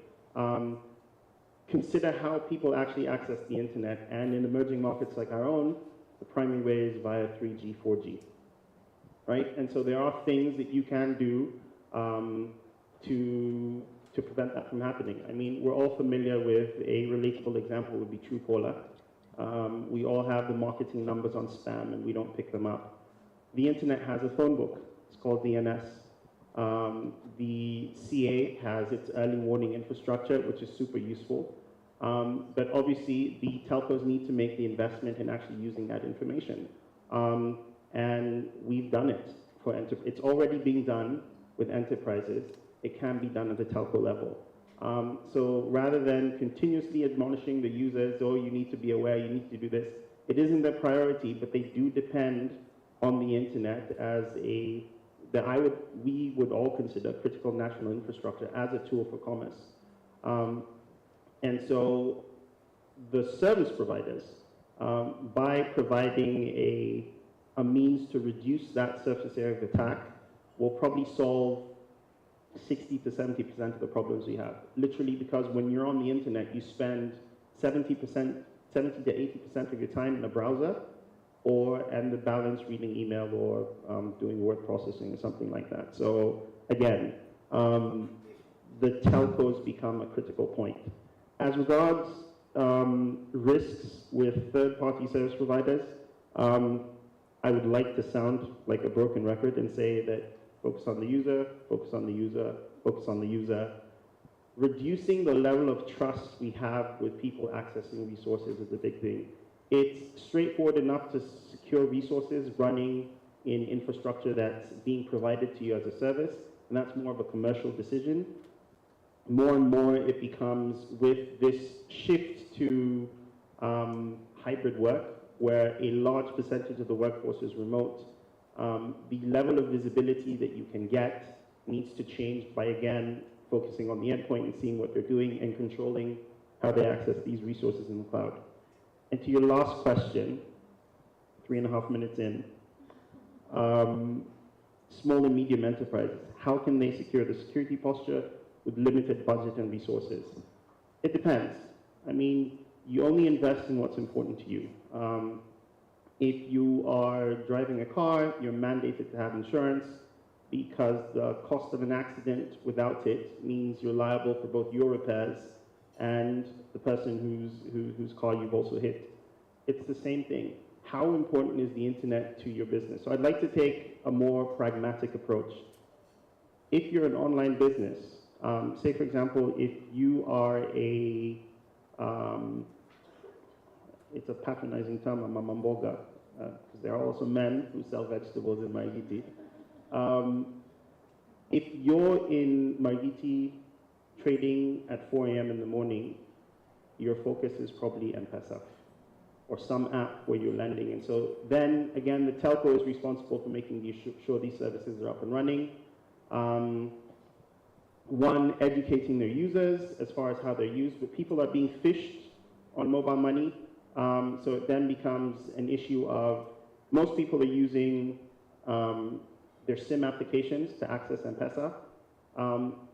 consider how people actually access the internet, and in emerging markets like our own, the primary way is via 3G, 4G, right? And so there are things that you can do to prevent that from happening. I mean, we're all familiar with a relatable example would be Truecaller. We all have the marketing numbers on spam and we don't pick them up. The internet has a phone book. It's called DNS. The CA has its early warning infrastructure, which is super useful. But obviously, the telcos need to make the investment in actually using that information. And we've done it for it's already being done with enterprises. It can be done at the telco level. So rather than continuously admonishing the users, oh, you need to be aware, you need to do this, it isn't their priority, but they do depend on the internet as we would all consider critical national infrastructure as a tool for commerce. And so the service providers, by providing a means to reduce that surface area of attack, will probably solve 60 to 70% of the problems we have. Literally, because when you're on the internet, you spend 70 to 80% of your time in a browser, and the balance reading email or doing word processing or something like that. So again, the telcos become a critical point. As regards risks with third-party service providers, I would like to sound like a broken record and say that focus on the user, focus on the user, focus on the user. Reducing the level of trust we have with people accessing resources is a big thing. It's straightforward enough to secure resources running in infrastructure that's being provided to you as a service, and that's more of a commercial decision. More and more it becomes, with this shift to hybrid work, where a large percentage of the workforce is remote, the level of visibility that you can get needs to change by, again, focusing on the endpoint and seeing what they're doing and controlling how they access these resources in the cloud. And to your last question, 3.5 minutes in, small and medium enterprises, how can they secure the security posture? with limited budget and resources? It depends. I mean, you only invest in what's important to you. If you are driving a car, you're mandated to have insurance because the cost of an accident without it means you're liable for both your repairs and the person whose car you've also hit. It's the same thing. How important is the internet to your business? So I'd like to take a more pragmatic approach. If you're an online business, say for example, if you are it's a patronizing term, a mamamboga, because there are also men who sell vegetables in Margiti. If you're in Margiti trading at 4 a.m. in the morning, your focus is probably M-Pesa or some app where you're lending. And so then, again, the telco is responsible for making sure these services are up and running. One, educating their users as far as how they're used, but people are being phished on mobile money. So it then becomes an issue of most people are using their SIM applications to access M-Pesa.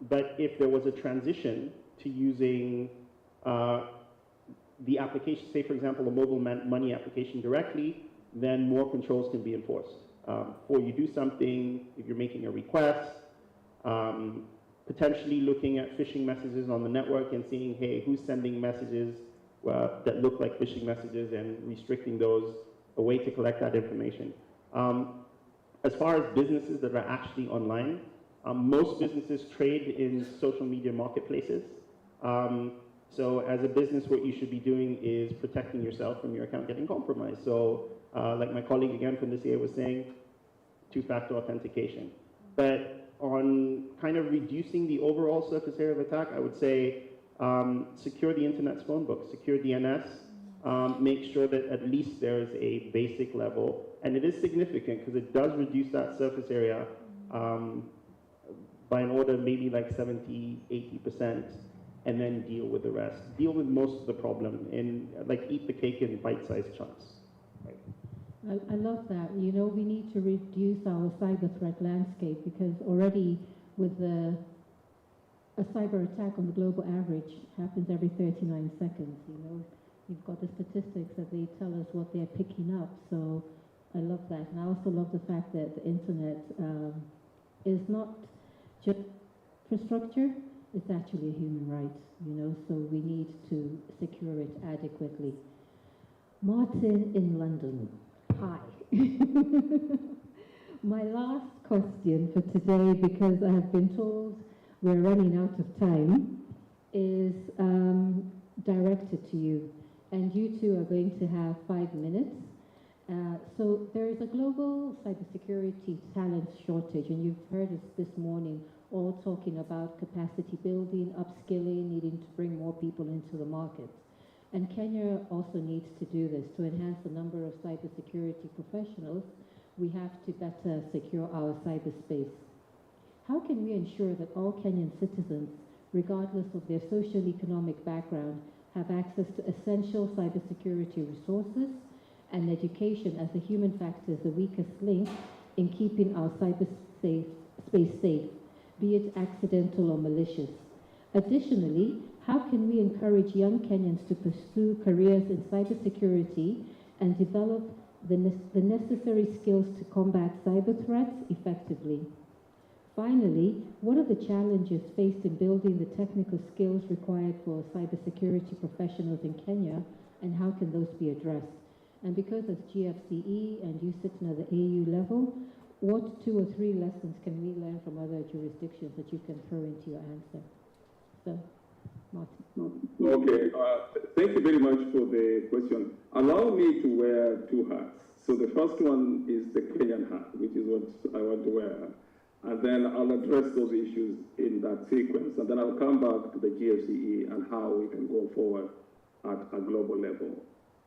But if there was a transition to using the application, say for example, a mobile money application directly, then more controls can be enforced. Before you do something, if you're making a request, potentially looking at phishing messages on the network and seeing, hey, who's sending messages that look like phishing messages and restricting those, a way to collect that information. As far as businesses that are actually online, most businesses trade in social media marketplaces. So as a business, what you should be doing is protecting yourself from your account getting compromised. So like my colleague again from the CA was saying, two-factor authentication. But on kind of reducing the overall surface area of attack, I would say secure the internet's phone book, secure DNS, make sure that at least there's a basic level. And it is significant because it does reduce that surface area by an order maybe like 70, 80%, and then deal with the rest. Deal with most of the problem and like eat the cake in bite-sized chunks. Right? I love that. You know, we need to reduce our cyber threat landscape because already with a cyber attack on the global average happens every 39 seconds, you know. You've got the statistics that they tell us what they're picking up, so I love that. And I also love the fact that the internet is not just infrastructure, it's actually a human right, you know, so we need to secure it adequately. Martin in London, hi. My last question for today, because I have been told we're running out of time, is directed to you. And you two are going to have 5 minutes. So there is a global cybersecurity talent shortage, and you've heard us this morning all talking about capacity building, upskilling, needing to bring more people into the market. And Kenya also needs to do this to enhance the number of cybersecurity professionals. We have to better secure our cyberspace. How can we ensure that all Kenyan citizens, regardless of their social-economic background, have access to essential cybersecurity resources and education, as the human factor is the weakest link in keeping our cyberspace safe, be it accidental or malicious? Additionally, how can we encourage young Kenyans to pursue careers in cybersecurity and develop the necessary skills to combat cyber threats effectively? Finally, what are the challenges faced in building the technical skills required for cybersecurity professionals in Kenya, and how can those be addressed? And because as GFCE and you sitting at the AU level, what 2 or 3 lessons can we learn from other jurisdictions that you can throw into your answer? So, Martin. Okay, thank you very much for the question. Allow me to wear 2 hats. So the first one is the Kenyan hat, which is what I want to wear. And then I'll address those issues in that sequence. And then I'll come back to the GFCE and how we can go forward at a global level.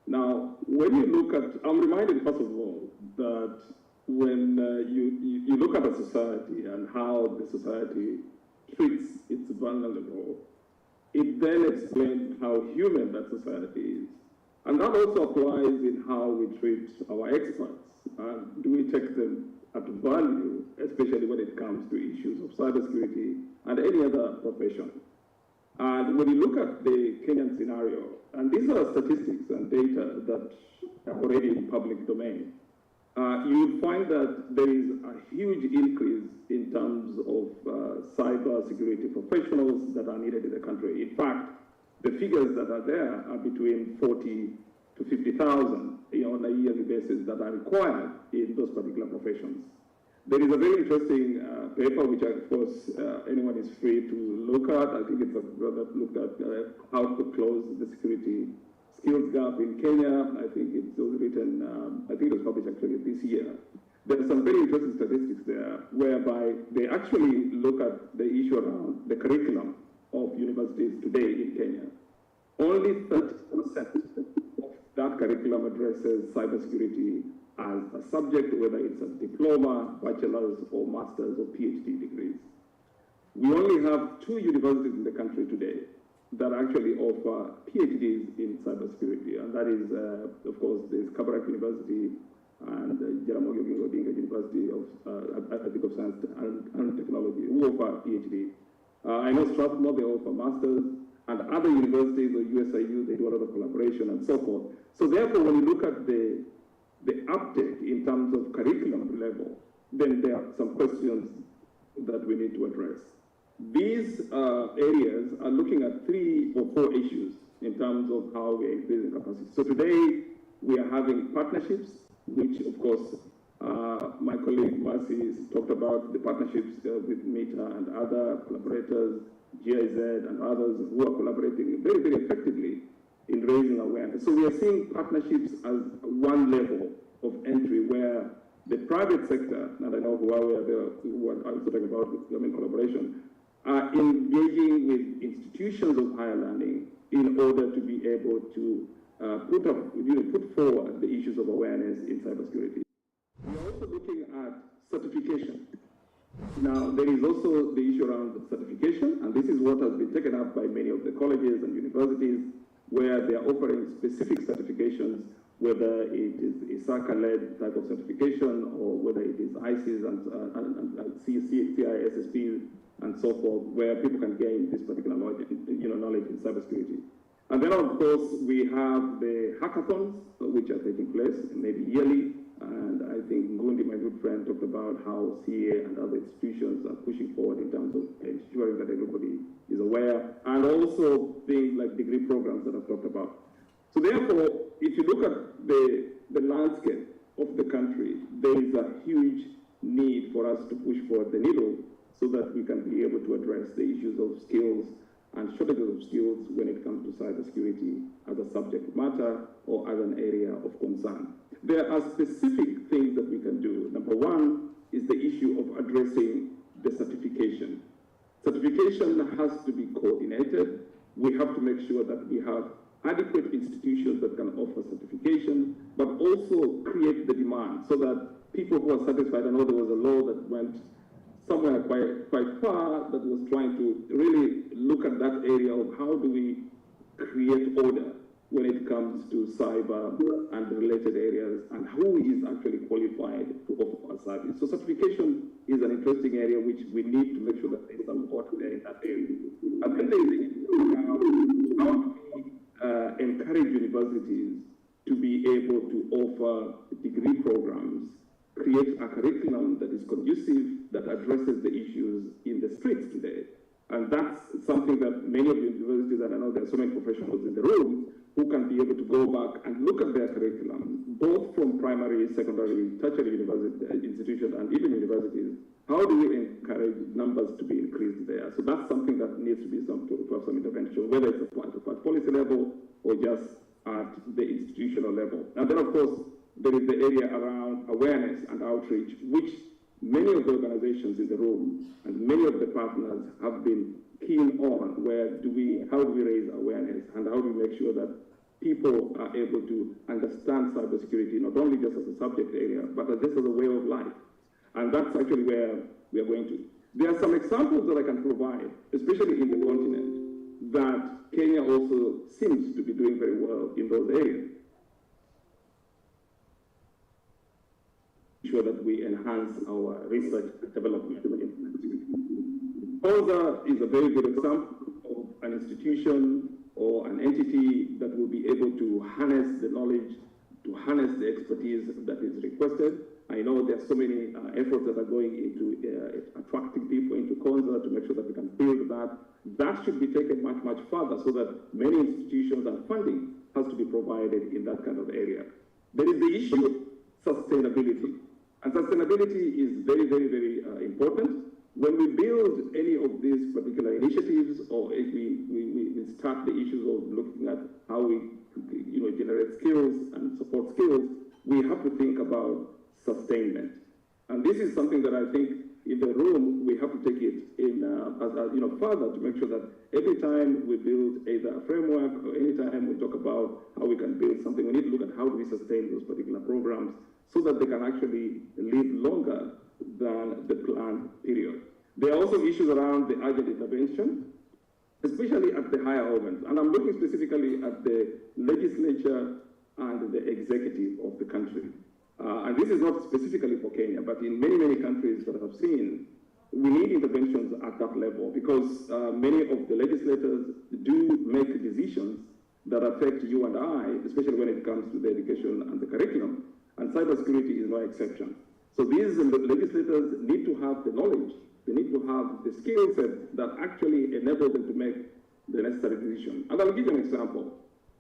Now, when you look at, I'm reminded first of all that when you look at a society and how the society treats its vulnerable, it then explains how human that society is. And that also applies in how we treat our experts. Do we take them at value, especially when it comes to issues of cybersecurity and any other profession. And when you look at the Kenyan scenario, and these are statistics and data that are already in public domain, you'll find that there is a huge increase in terms of cyber security professionals that are needed in the country. In fact, the figures that are there are between 40 to 50,000 on a yearly basis that are required in those particular professions. There is a very interesting paper, which of course anyone is free to look at. I think it's looked at how to close the security skills gap in Kenya. I think it was written, I think it was published actually this year. There are some very interesting statistics there, whereby they actually look at the issue around the curriculum of universities today in Kenya. Only 30% of that curriculum addresses cybersecurity as a subject, whether it's a diploma, bachelor's, or master's, or PhD degrees. We only have 2 universities in the country today that actually offer PhDs in cybersecurity, and that is, of course, there's Kabarak University and Jaramogi Oginga Odinga University of Science and Technology, who offer PhD. I know Strathmore, they offer masters, and other universities, or USIU, they do a lot of collaboration and so forth. So therefore, when you look at the uptake in terms of curriculum level, then there are some questions that we need to address. These areas are looking at 3 or 4 issues in terms of how we are increasing capacity. So today, we are having partnerships, which of course, my colleague Marcy talked about the partnerships with META and other collaborators, GIZ and others who are collaborating very, very effectively in raising awareness. So we are seeing partnerships as one level of entry where the private sector, and I know Huawei I was talking about with government collaboration, are engaging with institutions of higher learning in order to be able to put forward the issues of awareness in cybersecurity. We are also looking at certification. Now, there is also the issue around certification, and this is what has been taken up by many of the colleges and universities, where they are offering specific certifications, whether it is a SACA-led type of certification, or whether it is ICs and CISSPs and so forth, where people can gain this particular knowledge in cybersecurity. And then, of course, we have the hackathons, which are taking place maybe yearly. And I think Ngundi, my good friend, talked about how CA and other institutions are pushing forward in terms of ensuring that everybody is aware, and also things like degree programs that I've talked about. So therefore, if you look at the landscape of the country, there is a huge need for us to push forward the needle so that we can be able to address the issues of skills and shortages of skills when it comes to cybersecurity as a subject matter or as an area of concern. There are specific things that we can do. Number one is the issue of addressing the certification. Certification has to be coordinated. We have to make sure that we have adequate institutions that can offer certification, but also create the demand so that people who are satisfied. I know there was a law that went somewhere quite far that was trying to really look at that area of how do we create order when it comes to cyber and related areas, and who is actually qualified to offer a service. So certification is an interesting area which we need to make sure that there is some support there in that area. And then there is the issue of how do we encourage universities to be able to offer degree programs, create a curriculum that is conducive, that addresses the issues in the streets today. And that's something that many of the universities, and I know there are so many professionals in the room, who can be able to go back and look at their curriculum, both from primary, secondary, tertiary university institutions, and even universities. How do we encourage numbers to be increased there? So that's something that needs to be to have some intervention, whether it's at policy level or just at the institutional level. And then, of course, there is the area around awareness and outreach, which many of the organizations in the room and many of the partners have been keen on. How do we raise awareness, and how do we make sure that people are able to understand cybersecurity, not only just as a subject area, but just as a way of life. And that's actually where we are going to. There are some examples that I can provide, especially in the continent, that Kenya also seems to be doing very well in those areas. Sure that we enhance our research development. COSA is a very good example of an institution or an entity that will be able to harness the knowledge, to harness the expertise that is requested. I know there are so many efforts that are going into attracting people into COSA to make sure that we can build that. That should be taken much, much further so that many institutions and funding has to be provided in that kind of area. There is the issue of sustainability. And sustainability is very, very, very important. When we build any of these particular initiatives, or if we start the issues of looking at how we generate skills and support skills, we have to think about sustainment. And this is something that I think in the room we have to take it in further to make sure that every time we build either a framework or any time we talk about how we can build something, we need to look at how do we sustain those particular programs so that they can actually live longer than the planned period. There are also issues around the urgent intervention, especially at the higher organs. And I'm looking specifically at the legislature and the executive of the country. And this is not specifically for Kenya, but in many, many countries that I've seen, we need interventions at that level because many of the legislators do make decisions that affect you and I, especially when it comes to the education and the curriculum. And cybersecurity is no exception. So these legislators need to have the knowledge, they need to have the skill set that actually enable them to make the necessary decision. And I'll give you an example.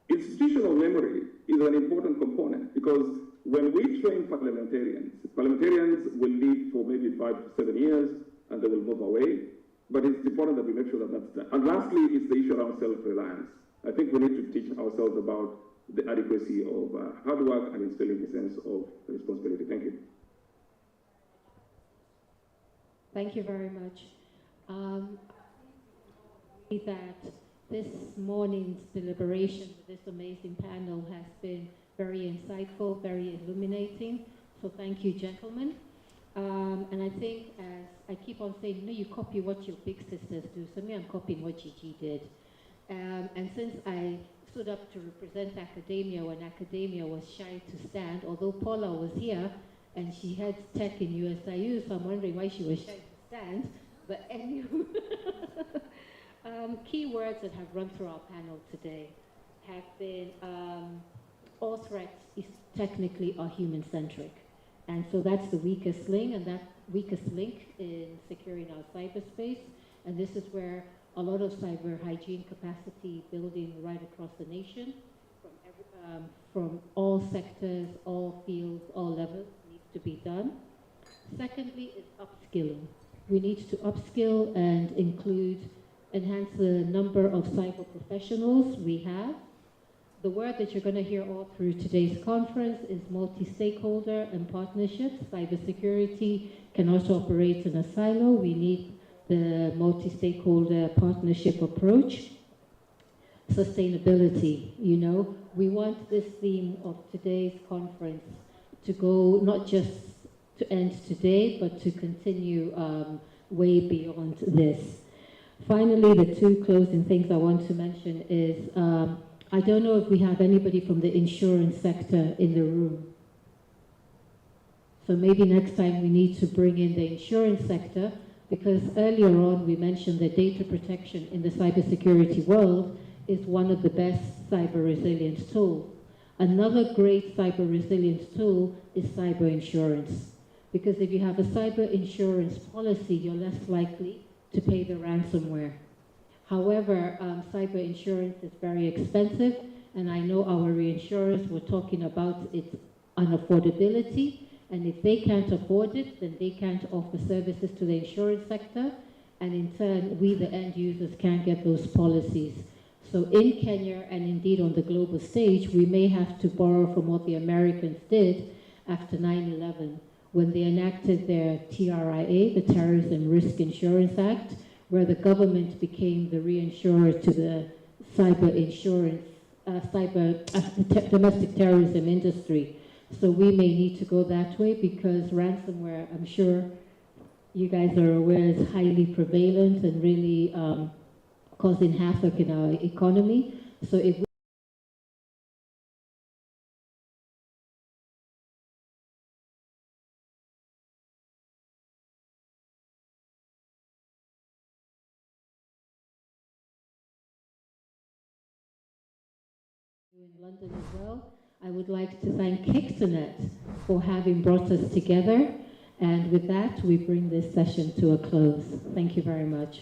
Institutional memory is an important component because when we train parliamentarians will live for maybe 5 to 7 years and they will move away. But it's important that we make sure that that's done. And lastly, is the issue around self-reliance. I think we need to teach ourselves about the adequacy of hard work and instilling a sense of responsibility. Thank you. Thank you very much. That this morning's deliberation with this amazing panel has been very insightful, very illuminating. So thank you, gentlemen. And I think, as I keep on saying, you copy what your big sisters do. So me, I'm copying what Gigi did. And since I stood up to represent academia when academia was shy to stand, although Paula was here and she heads tech in USIU, so I'm wondering why she was shy to stand. But anyway, key words that have run through our panel today have been all threats technically are human-centric. And so that's the weakest link, and that weakest link in securing our cyberspace. And this is where a lot of cyber hygiene capacity building right across the nation, from all sectors, all fields, all levels, needs to be done. Secondly is upskilling. We need to upskill and enhance the number of cyber professionals we have. The word that you're going to hear all through today's conference is multi-stakeholder and partnerships. Cybersecurity cannot operate in a silo. We need the multi-stakeholder partnership approach. Sustainability, we want this theme of today's conference to go not just to end today, but to continue way beyond this. Finally, the two closing things I want to mention is, I don't know if we have anybody from the insurance sector in the room. So maybe next time we need to bring in the insurance sector, because earlier on we mentioned that data protection in the cybersecurity world is one of the best cyber resilience tools. Another great cyber resilience tool is cyber insurance. Because if you have a cyber insurance policy, you're less likely to pay the ransomware. However, cyber insurance is very expensive, and I know our reinsurers were talking about its unaffordability, and if they can't afford it, then they can't offer services to the insurance sector, and in turn, we, the end users, can't get those policies. So in Kenya, and indeed on the global stage, we may have to borrow from what the Americans did after 9/11, when they enacted their TRIA, the Terrorism Risk Insurance Act, where the government became the reinsurer to the cyber insurance, domestic terrorism industry. So we may need to go that way because ransomware, I'm sure you guys are aware, is highly prevalent and really causing havoc in our economy. So if In London as well. I would like to thank Kictonet for having brought us together. And with that, we bring this session to a close. Thank you very much.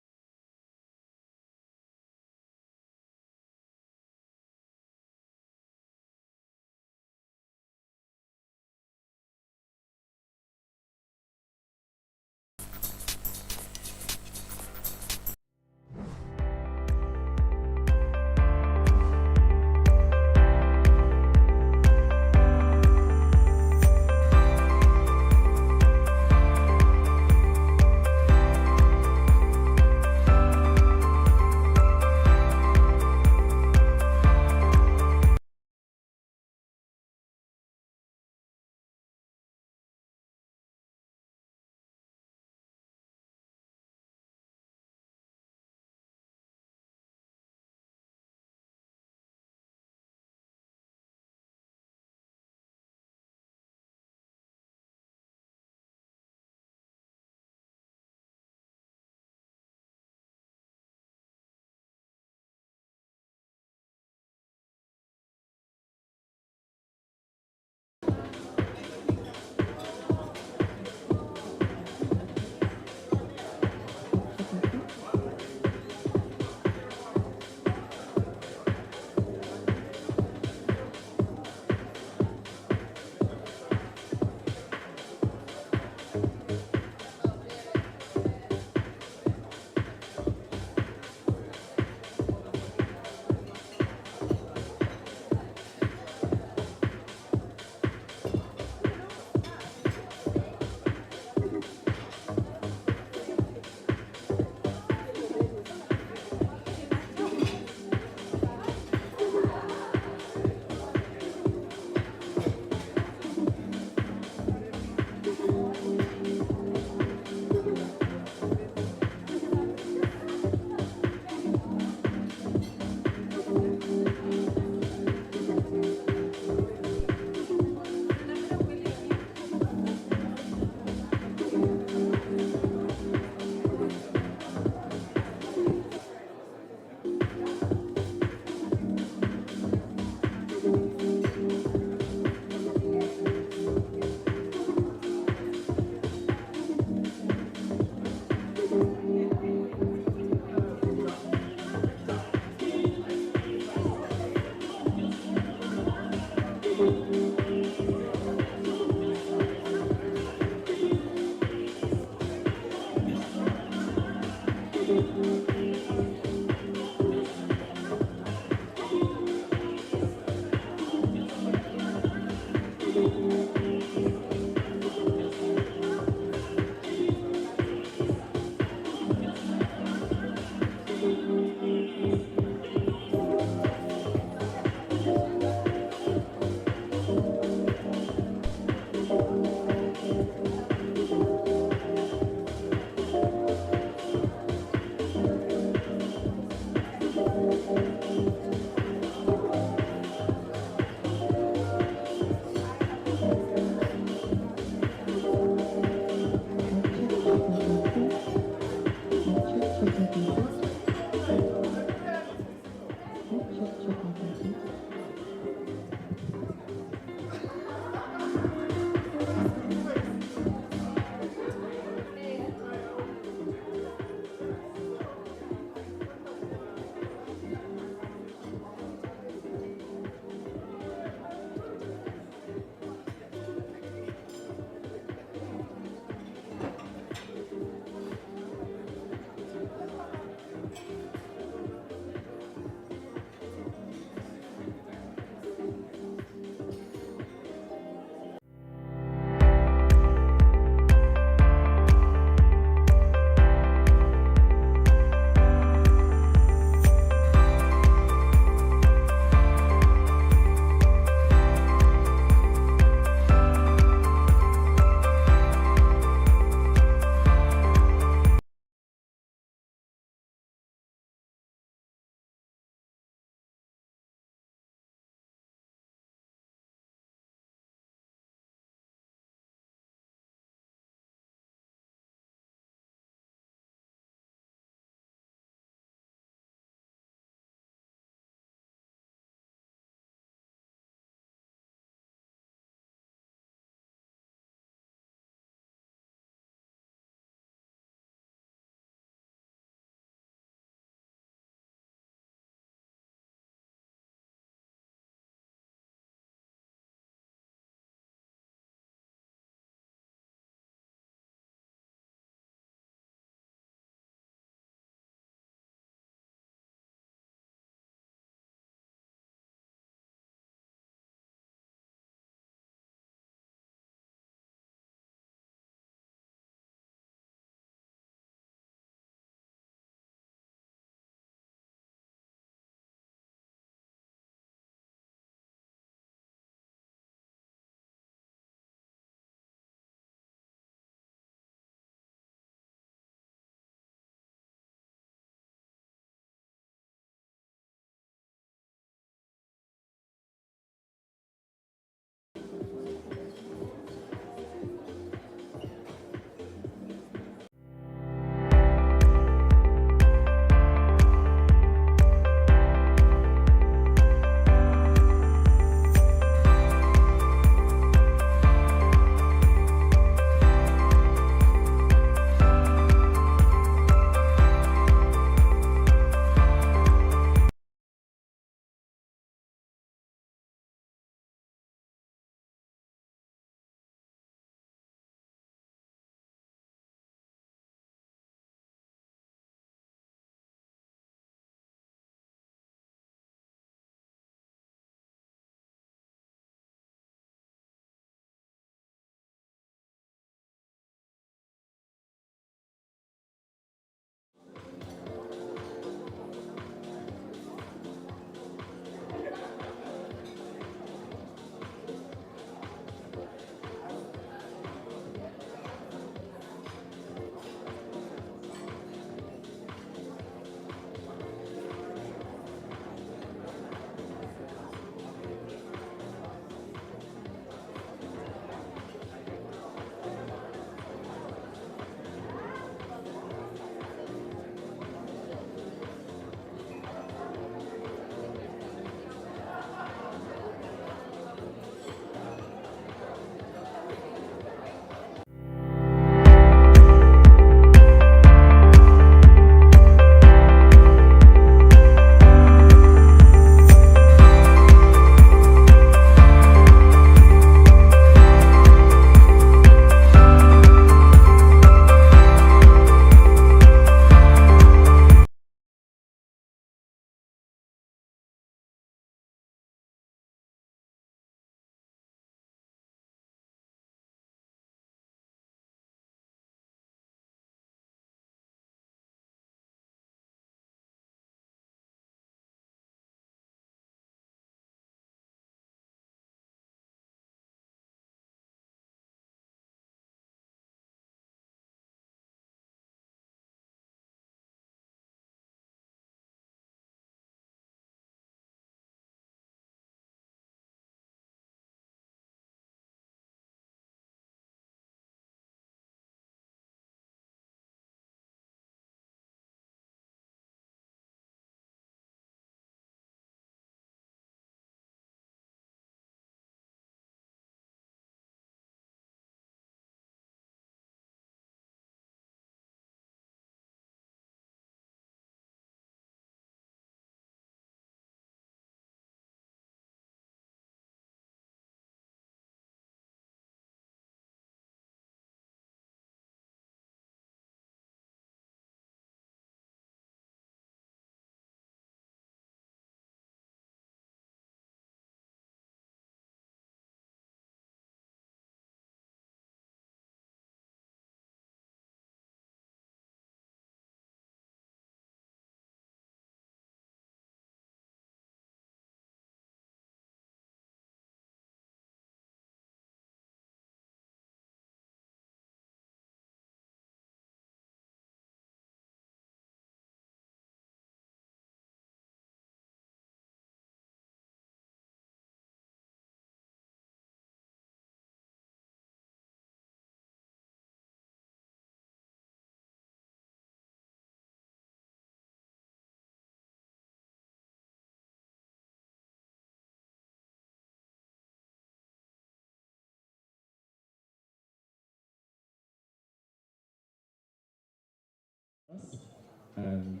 and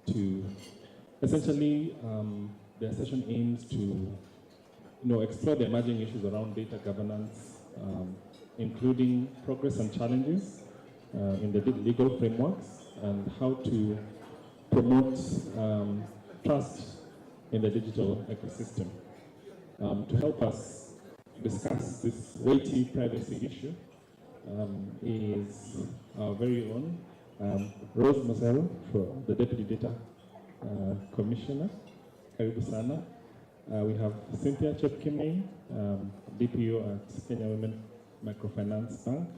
to essentially their session aims to explore the emerging issues around data governance, including progress and challenges in the legal frameworks and how to promote trust in the digital ecosystem. To help us discuss this weighty privacy issue is our very own Rose Mosero, the Deputy Data Commissioner. Karibu sana. We have Cynthia Chepkemei, DPO at Kenya Women Microfinance Bank.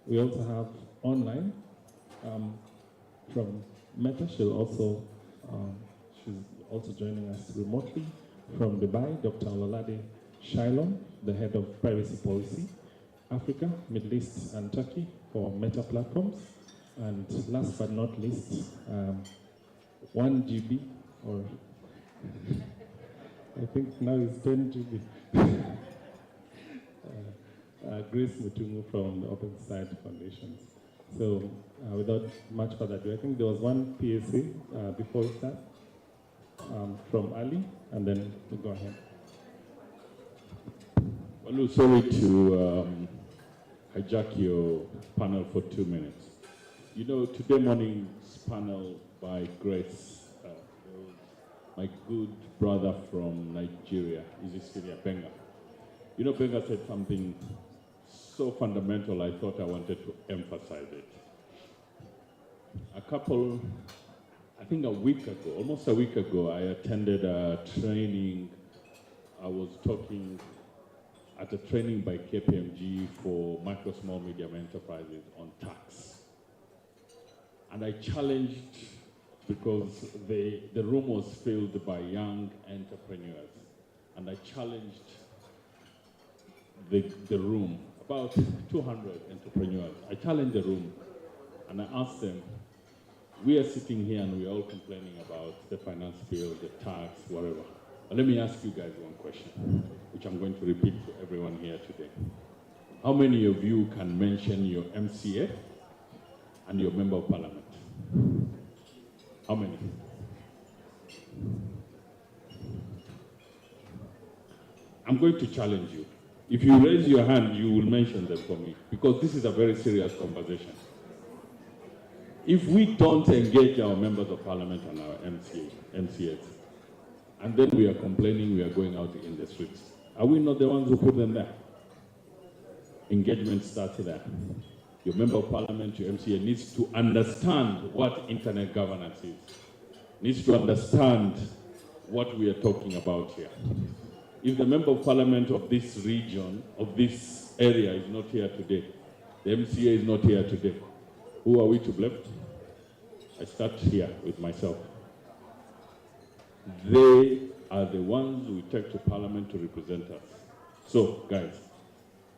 We also have online from Meta. She's also joining us remotely from Dubai, Dr. Ololade Shylon, the head of privacy policy, Africa, Middle East, and Turkey for Meta platforms. And last but not least, 1 GB, or I think now it's 10 GB. Grace Mutungu from the Open Society Foundation. So without much further ado, I think there was one PSA before we start from Ali, and then we go ahead. Well, sorry to hijack your panel for 2 minutes. Today morning's panel by Grace, my good brother from Nigeria, Isiskiria Benga. Benga said something so fundamental, I thought I wanted to emphasize it. Almost a week ago, I attended a training. I was talking at a training by KPMG for micro, small, medium enterprises on tax. And I challenged, because the room was filled by young entrepreneurs, and I challenged the room, about 200 entrepreneurs. I challenged the room, and I asked them, we are sitting here and we're all complaining about the finance bill, the tax, whatever. But let me ask you guys one question, which I'm going to repeat to everyone here today. How many of you can mention your MCA and your member of parliament? How many? I'm going to challenge you. If you raise your hand, you will mention them for me, because this is a very serious conversation. If we don't engage our members of parliament and our MCAs, and then we are complaining, we are going out in the streets, are we not the ones who put them there? Engagement starts there. Your member of parliament, your MCA, needs to understand what internet governance is, needs to understand what we are talking about here. If the member of parliament of this region, of this area is not here today, the MCA is not here today, who are we to blame? I start here with myself. They are the ones we take to parliament to represent us. So, guys,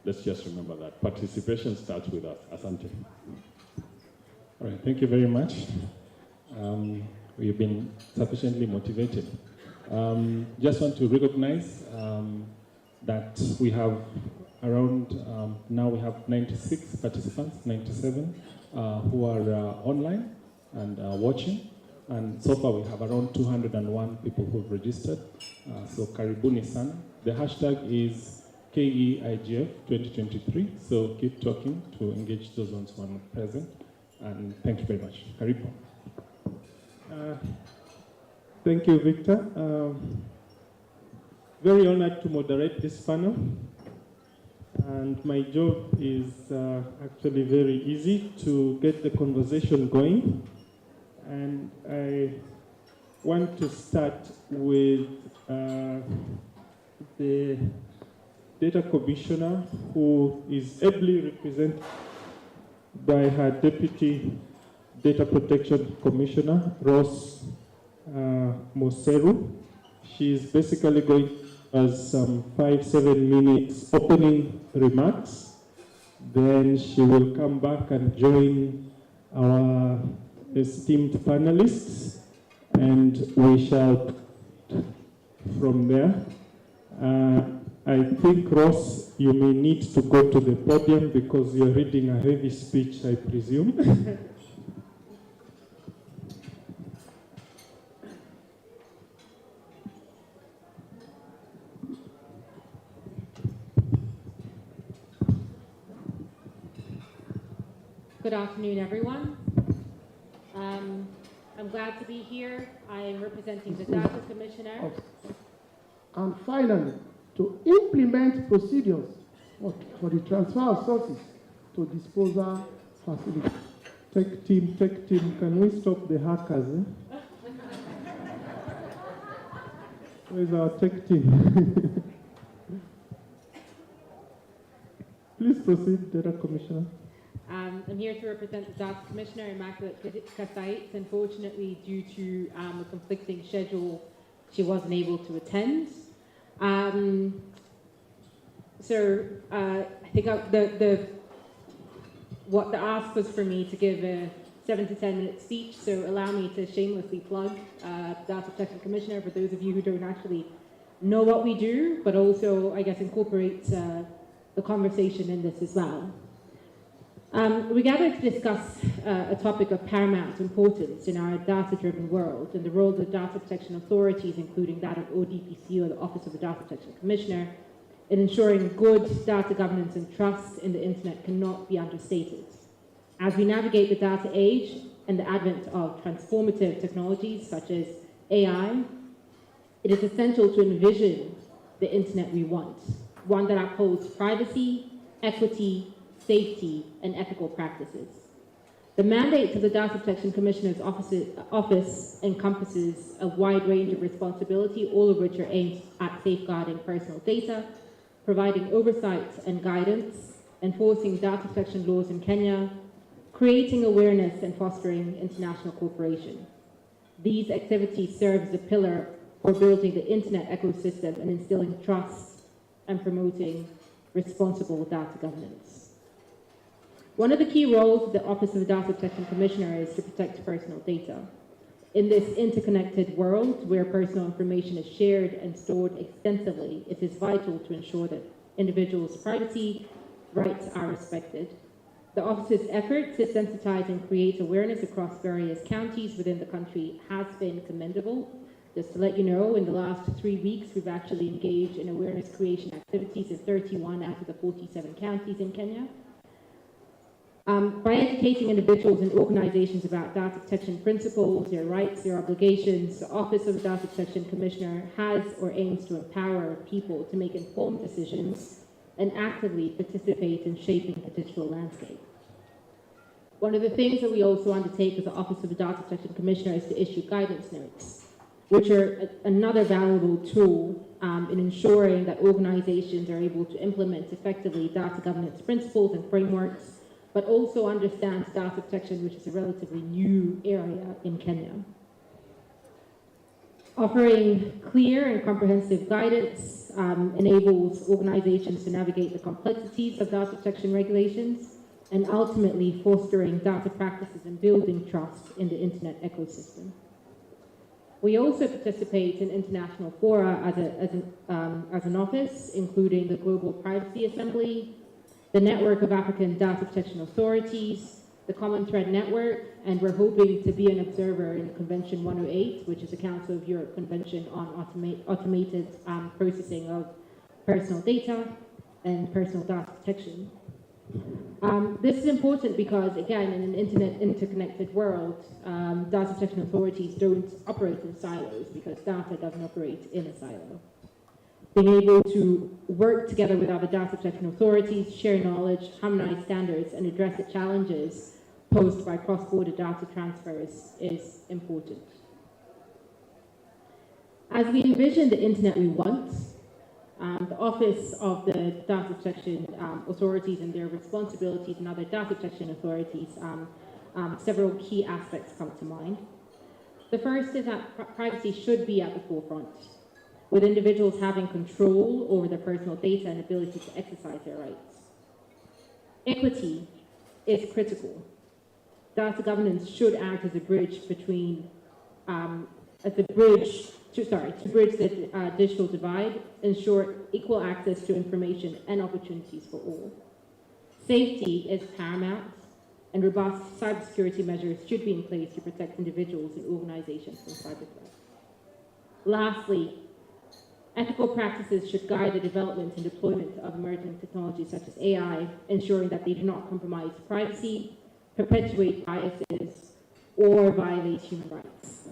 let's just remember that. Participation starts with us. Asante. All right, thank you very much. We've been sufficiently motivated. Just want to recognize that we have around, now we have 96 participants, 97, who are online and watching. And so far we have around 201 people who have registered. So karibuni sana. The hashtag is KEIGF 2023. So keep talking to engage those ones who are not present. And thank you very much. Karibu. Thank you, Victor. Very honored to moderate this panel. And my job is actually very easy, to get the conversation going. And I want to start with the Data Commissioner, who is ably represented by her Deputy Data Protection Commissioner, Rose Mosero. She is basically going as some 5-7 minutes opening remarks. Then she will come back and join our esteemed panelists, and we shall from there. I think, Ross, you may need to go to the podium because you're reading a heavy speech, I presume. Good afternoon, everyone. I'm glad to be here. I am representing the Data Commissioner. And finally, to implement procedures for the transfer of sources to disposal facilities. Tech team, can we stop the hackers? Eh? Where's our tech team? Please proceed, Data Commissioner. I'm here to represent the Data Commissioner, Immaculate Kasait. Unfortunately, due to a conflicting schedule, she wasn't able to attend. I think what the ask was for me to give a 7 to 10 minute speech, so allow me to shamelessly plug Data Protection Commissioner for those of you who don't actually know what we do, but also, I guess, incorporate the conversation in this as well. We gathered to discuss a topic of paramount importance in our data-driven world and the role of data protection authorities, including that of ODPC, or the Office of the Data Protection Commissioner, in ensuring good data governance and trust in the internet cannot be understated. As we navigate the data age and the advent of transformative technologies such as AI, it is essential to envision the internet we want, one that upholds privacy, equity, safety, and ethical practices. The mandate of the Data Protection Commissioner's office encompasses a wide range of responsibility, all of which are aimed at safeguarding personal data, providing oversight and guidance, enforcing data protection laws in Kenya, creating awareness and fostering international cooperation. These activities serve as a pillar for building the internet ecosystem and instilling trust and promoting responsible data governance. One of the key roles of the Office of the Data Protection Commissioner is to protect personal data. In this interconnected world where personal information is shared and stored extensively, it is vital to ensure that individuals' privacy rights are respected. The Office's effort to sensitize and create awareness across various counties within the country has been commendable. Just to let you know, in the last 3 weeks, we've actually engaged in awareness creation activities in 31 out of the 47 counties in Kenya. By educating individuals and organizations about data protection principles, their rights, their obligations, the Office of the Data Protection Commissioner has or aims to empower people to make informed decisions and actively participate in shaping the digital landscape. One of the things that we also undertake as the Office of the Data Protection Commissioner is to issue guidance notes, which are another valuable tool in ensuring that organizations are able to implement effectively data governance principles and frameworks, but also understands data protection, which is a relatively new area in Kenya. Offering clear and comprehensive guidance enables organizations to navigate the complexities of data protection regulations and ultimately fostering data practices and building trust in the internet ecosystem. We also participate in international fora as an office, including the Global Privacy Assembly, the Network of African Data Protection Authorities, the Common Thread Network, and we're hoping to be an observer in Convention 108, which is the Council of Europe Convention on automated processing of personal data and personal data protection. This is important because, again, in an interconnected world, data protection authorities don't operate in silos because data doesn't operate in a silo. Being able to work together with other data protection authorities, share knowledge, harmonize standards, and address the challenges posed by cross-border data transfers is important. As we envision the internet we want, the Office of the Data Protection Authorities and their responsibilities and other data protection authorities, several key aspects come to mind. The first is that privacy should be at the forefront, with individuals having control over their personal data and ability to exercise their rights. Equity is critical. Data governance should act as a bridge between, to bridge the digital divide, ensure equal access to information and opportunities for all. Safety is paramount, and robust cybersecurity measures should be in place to protect individuals and organizations from cyber threats. Lastly, ethical practices should guide the development and deployment of emerging technologies such as AI, ensuring that they do not compromise privacy, perpetuate biases, or violate human rights.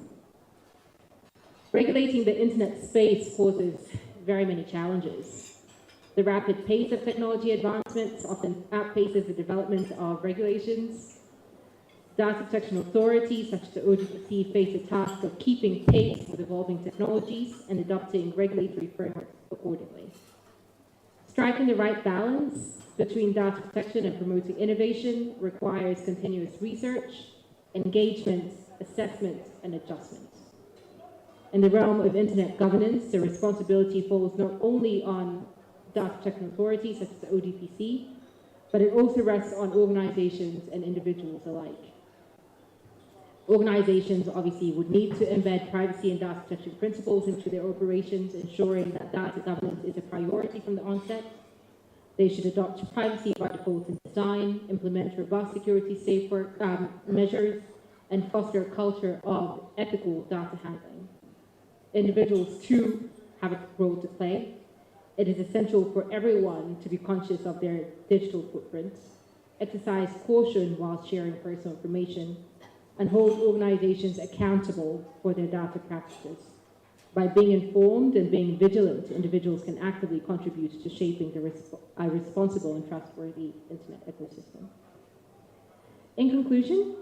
Regulating the internet space poses very many challenges. The rapid pace of technology advancements often outpaces the development of regulations. Data protection authorities, such as the ODPC, face the task of keeping pace with evolving technologies and adopting regulatory frameworks accordingly. Striking the right balance between data protection and promoting innovation requires continuous research, engagement, assessment, and adjustment. In the realm of internet governance, the responsibility falls not only on data protection authorities, such as the ODPC, but it also rests on organizations and individuals alike. Organizations obviously would need to embed privacy and data protection principles into their operations, ensuring that data governance is a priority from the onset. They should adopt privacy by default in design, implement robust security measures, and foster a culture of ethical data handling. Individuals, too, have a role to play. It is essential for everyone to be conscious of their digital footprints, exercise caution while sharing personal information, and hold organizations accountable for their data practices. By being informed and being vigilant, individuals can actively contribute to shaping a responsible and trustworthy internet ecosystem. In conclusion,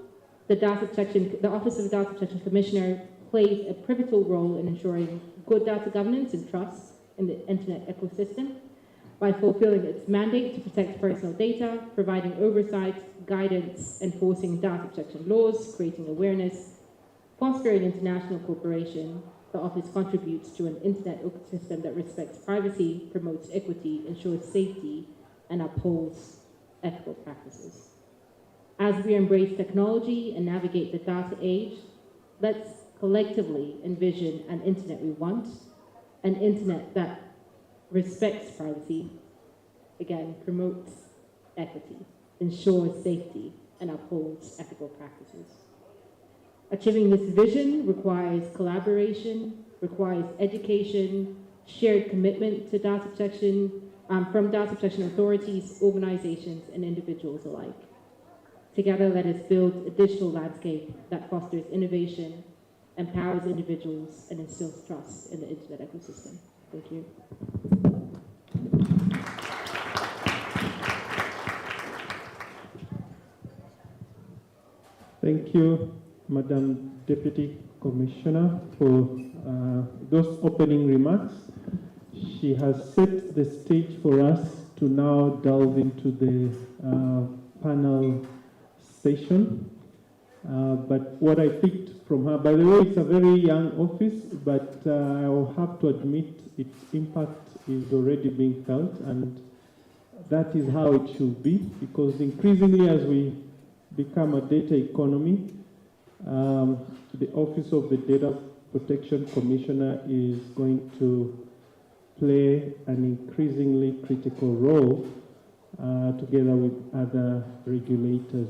the Office of the Data Protection Commissioner plays a pivotal role in ensuring good data governance and trust in the internet ecosystem by fulfilling its mandate to protect personal data, providing oversight, guidance, enforcing data protection laws, creating awareness, fostering international cooperation. The office contributes to an internet ecosystem that respects privacy, promotes equity, ensures safety, and upholds ethical practices. As we embrace technology and navigate the data age, let's collectively envision an internet we want, an internet that respects privacy, again, promotes equity, ensures safety, and upholds ethical practices. Achieving this vision requires collaboration, requires education, shared commitment to data protection from data protection authorities, organizations, and individuals alike. Together, let us build a digital landscape that fosters innovation, empowers individuals, and instills trust in the internet ecosystem. Thank you. Thank you, Madam Deputy Commissioner, for those opening remarks. She has set the stage for us to now delve into the panel session. But what I picked from her, by the way, it's a very young office, but I will have to admit its impact is already being felt, and that is how it should be, because increasingly as we become a data economy, the Office of the Data Protection Commissioner is going to play an increasingly critical role together with other regulators.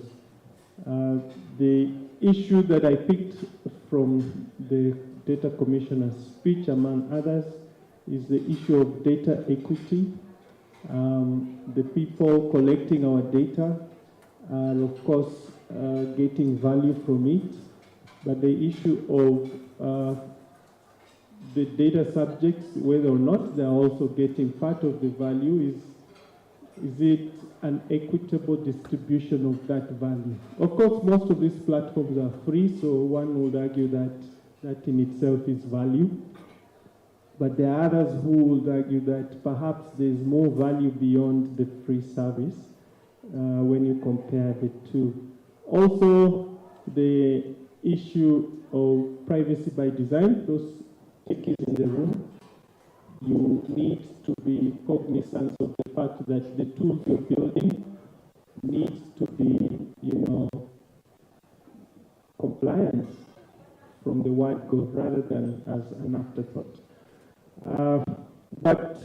The issue that I picked from the Data Commissioner's speech, among others, is the issue of data equity. The people collecting our data are, of course, getting value from it, but the issue of the data subjects, whether or not they're also getting part of the value, is it an equitable distribution of that value? Of course, most of these platforms are free, so one would argue that that in itself is value. But there are others who would argue that perhaps there's more value beyond the free service when you compare the two. Also, the issue of privacy by design, those techies in the room, you need to be cognizant of the fact that the tools you're building need to be, compliant from the word go rather than as an afterthought. But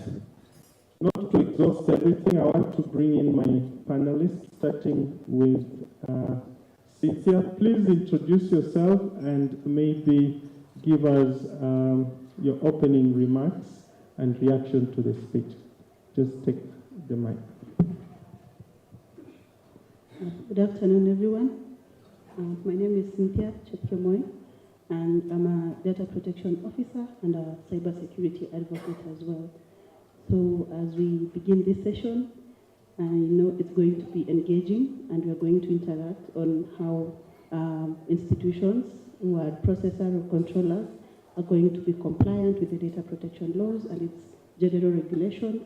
not to exhaust everything, I want to bring in my panelists, starting with Cynthia. Please introduce yourself and maybe give us your opening remarks and reaction to the speech. Just take the mic. Good afternoon, everyone. My name is Cynthia Chepkemoy, and I'm a data protection officer and a cybersecurity advocate as well. So as we begin this session, I know it's going to be engaging, and we're going to interact on how institutions who are processor or controllers are going to be compliant with the data protection laws and its general regulations.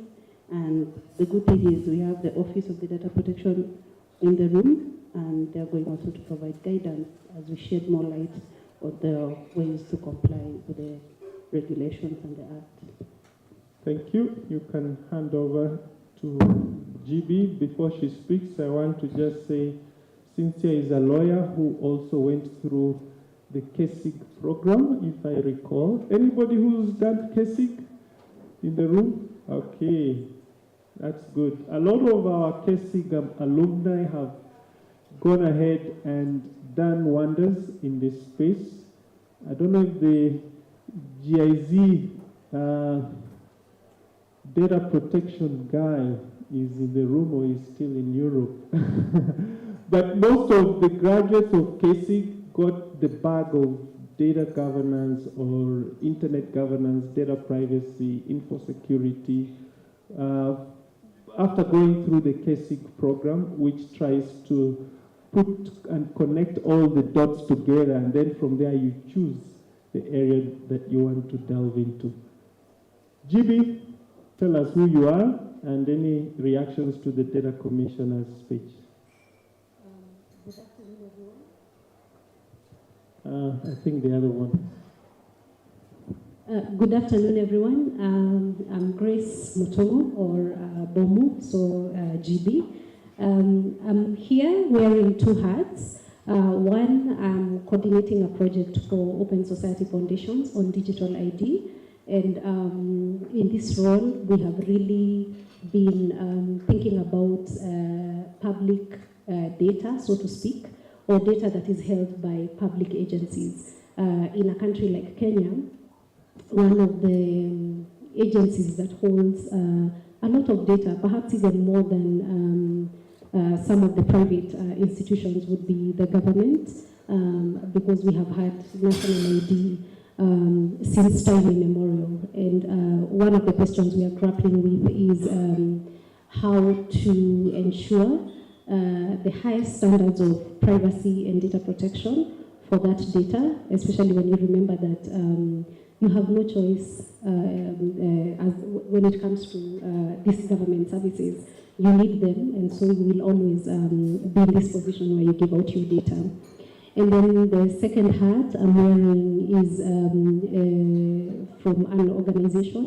And the good thing is we have the Office of the Data Protection in the room, and they're going also to provide guidance as we shed more light on the ways to comply with the regulations and the Act. Thank you. You can hand over to GB. Before she speaks, I want to just say Cynthia is a lawyer who also went through the KESIG program, if I recall. Anybody who's done KESIG in the room? Okay, that's good. A lot of our KESIG alumni have gone ahead and done wonders in this space. I don't know if the GIZ data protection guy is in the room or is still in Europe. But most of the graduates of KESIG got the bag of data governance or internet governance, data privacy, info security, after going through the KESIG program, which tries to put and connect all the dots together, and then from there you choose the area that you want to delve into. GB, tell us who you are and any reactions to the Data Commissioner's speech. Good afternoon, everyone. I think the other one. Good afternoon, everyone. I'm Grace Mutomo, or Bomu, so GB. I'm here wearing two hats. One, I'm coordinating a project for Open Society Foundations on digital ID. And in this role, we have really been thinking about public data, so to speak, or data that is held by public agencies. In a country like Kenya, one of the agencies that holds a lot of data, perhaps even more than some of the private institutions, would be the government, because we have had national ID since time immemorial. And one of the questions we are grappling with is how to ensure the highest standards of privacy and data protection for that data, especially when you remember that you have no choice when it comes to these government services. You need them, and so you will always be in this position where you give out your data. And then the second hat I'm wearing is from an organization,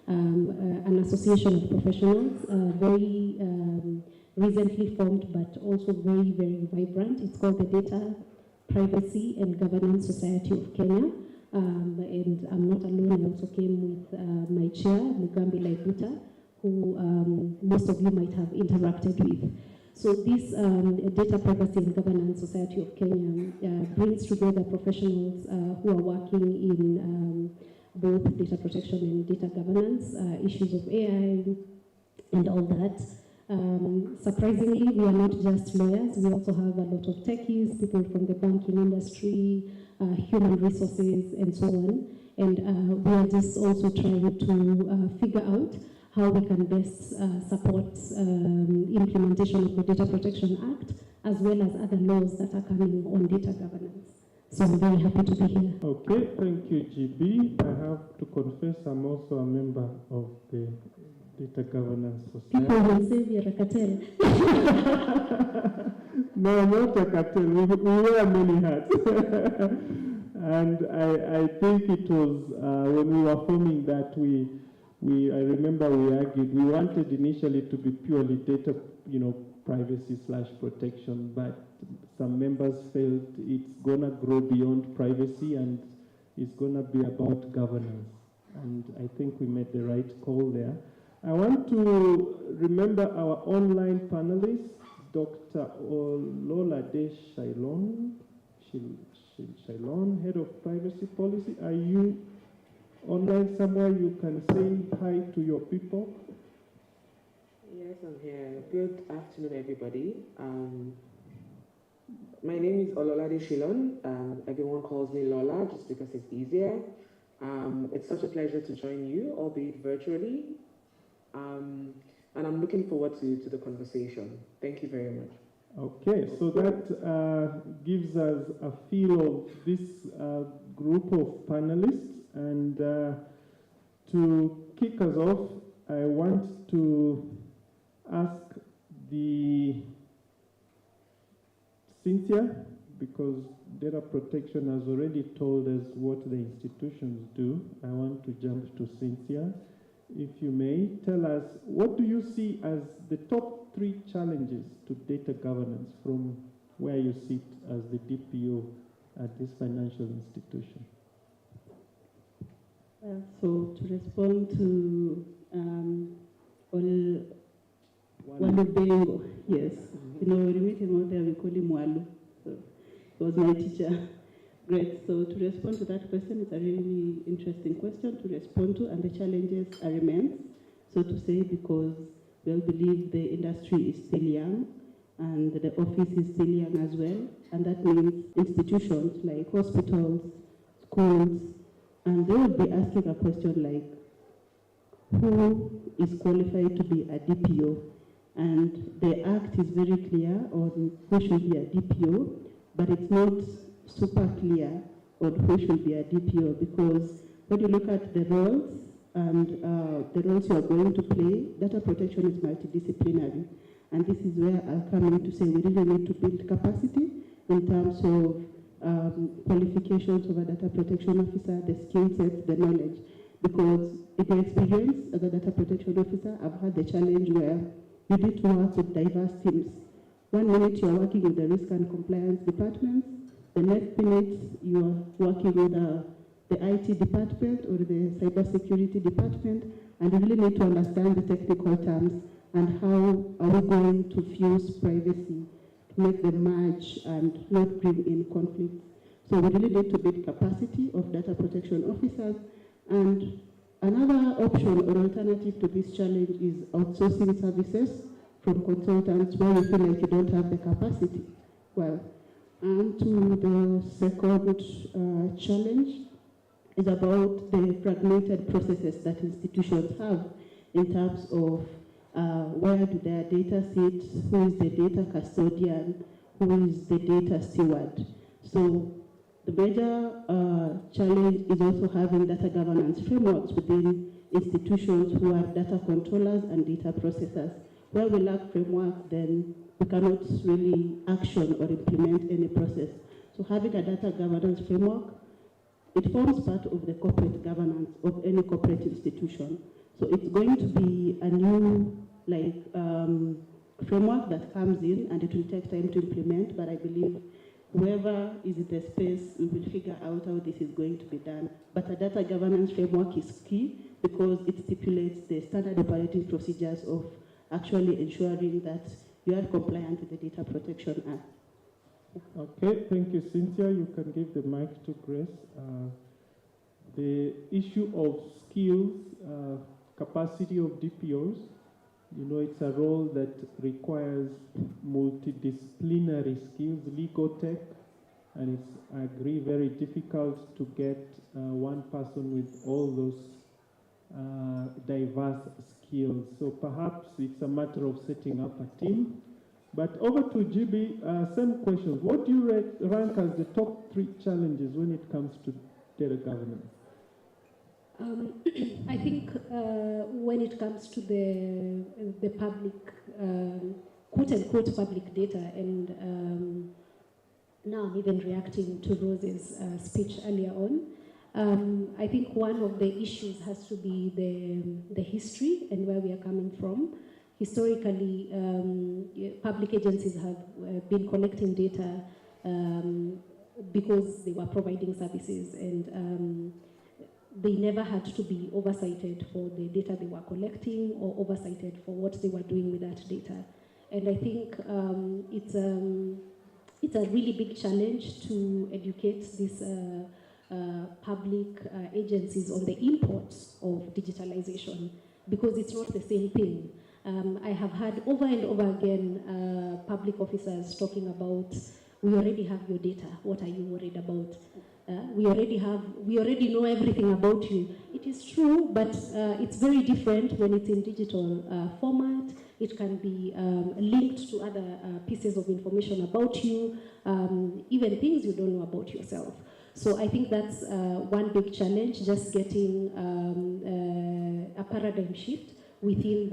an association of professionals, very recently formed, but also very, very vibrant. It's called the Data Privacy and Governance Society of Kenya. And I'm not alone, I also came with my chair, Mugambi Laibuta, who most of you might have interacted with. So this Data Privacy and Governance Society of Kenya brings together professionals who are working in both data protection and data governance, issues of AI and all that. Surprisingly, we are not just lawyers, we also have a lot of techies, people from the banking industry, human resources, and so on. And we are just also trying to figure out how we can best support implementation of the Data Protection Act, as well as other laws that are coming on data governance. So I'm very happy to be here. Okay, thank you, GB. I have to confess I'm also a member of the Data Governance Society. People will say we are a cartel. No, not a cartel. We wear many hats. And I think it was when we were forming that I remember we argued, we wanted initially to be purely data, privacy / protection, but some members felt it's gonna grow beyond privacy and it's gonna be about governance. And I think we made the right call there. I want to remember our online panelists, Dr. Ololade Shailon, Head of Privacy Policy. Are you online somewhere? You can say hi to your people. Yes, I'm here. Good afternoon, everybody. My name is Ololade Shilon. Everyone calls me Lola just because it's easier. It's such a pleasure to join you, albeit virtually. And I'm looking forward to the conversation. Thank you very much. Okay, so that gives us a feel of this group of panelists. And to kick us off, I want to ask Cynthia, because data protection has already told us what the institutions do. I want to jump to Cynthia. If you may, tell us, what do you see as the top 3 challenges to data governance from where you sit as the DPO at this financial institution? So to respond to Walu, yes, you know, we meet him out there, we call him Walu. So he was my teacher. Great. So to respond to that question, it's a really interesting question to respond to, and the challenges are immense, so to say, because we all believe the industry is still young, and the office is still young as well, and that means institutions like hospitals, schools, and they will be asking a question like, who is qualified to be a DPO? And the Act is very clear on who should be a DPO, but it's not super clear on who should be a DPO, because when you look at the roles and the roles you are going to play, data protection is multidisciplinary. And this is where I'll come in to say we really need to build capacity in terms of qualifications of a data protection officer, the skill sets, the knowledge. Because in my experience as a data protection officer, I've had the challenge where you need to work with diverse teams. 1 minute you're working with the risk and compliance departments, the next minute you're working with the IT department or the cybersecurity department, and you really need to understand the technical terms and how are we going to fuse privacy, to make them merge and not bring in conflicts. So we really need to build capacity of data protection officers. And another option or alternative to this challenge is outsourcing services from consultants where you feel like you don't have the capacity. Well, and to the second challenge is about the fragmented processes that institutions have in terms of where do their data sit, who is the data custodian, who is the data steward. So the major challenge is also having data governance frameworks within institutions who are data controllers and data processors. Where we lack framework, then we cannot really action or implement any process. So having a data governance framework, it forms part of the corporate governance of any corporate institution. So it's going to be a new framework that comes in, and it will take time to implement, but I believe whoever is in the space, we will figure out how this is going to be done. But a data governance framework is key because it stipulates the standard operating procedures of actually ensuring that you are compliant with the Data Protection Act. Okay, thank you, Cynthia. You can give the mic to Grace. The issue of skills, capacity of DPOs, you know, it's a role that requires multidisciplinary skills, legal tech, and it's, I agree, very difficult to get one person with all those diverse skills. So perhaps it's a matter of setting up a team. But over to GB, same questions. What do you rank as the top 3 challenges when it comes to data governance? I think when it comes to the public, quote-unquote public data, and now I'm even reacting to Rose's speech earlier on, I think one of the issues has to be the history and where we are coming from. Historically, public agencies have been collecting data because they were providing services, and they never had to be oversighted for the data they were collecting or oversighted for what they were doing with that data. And I think it's a really big challenge to educate these public agencies on the imports of digitalization, because it's not the same thing. I have heard over and over again public officers talking about We already have your data. What are you worried about? We already know everything about you. It is true, but it's very different when it's in digital format. It can be linked to other pieces of information about you, even things you don't know about yourself. So I think that's one big challenge, just getting a paradigm shift within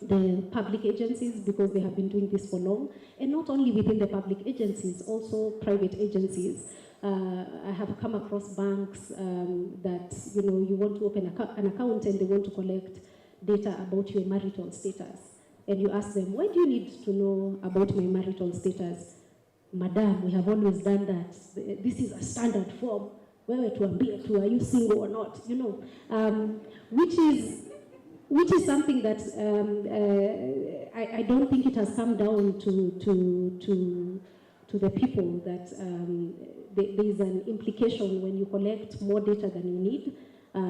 the public agencies, because they have been doing this for long, and not only within the public agencies, also private agencies. I have come across banks that, you know, you want to open an account and they want to collect data about your marital status. And you ask them, why do you need to know about my marital status? Madam, we have always done that. This is a standard form. Where to ambia to, are you single or not? You know, which is something that I don't think it has come down to the people, that there is an implication when you collect more data than you need.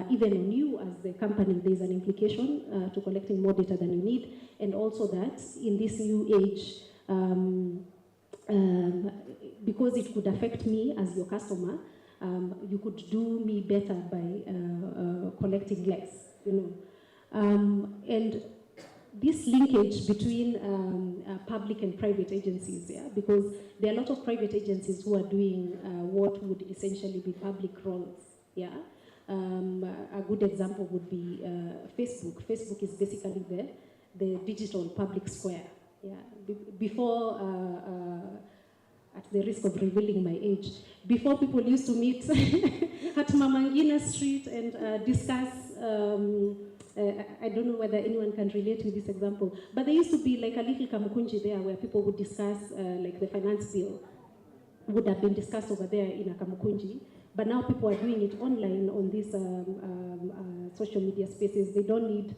Even on you as the company, there is an implication to collecting more data than you need, and also that in this new age, because it could affect me as your customer, you could do me better by collecting less, you know. And this linkage between public and private agencies, yeah, because there are a lot of private agencies who are doing what would essentially be public roles, yeah. A good example would be Facebook. Facebook is basically the digital public square. Yeah. Before, at the risk of revealing my age, before people used to meet at Mamangina Street and discuss. I don't know whether anyone can relate with this example, but there used to be like a little kamukunji there where people would discuss like the finance bill would have been discussed over there in a kamukunji. But now people are doing it online on these social media spaces. They don't need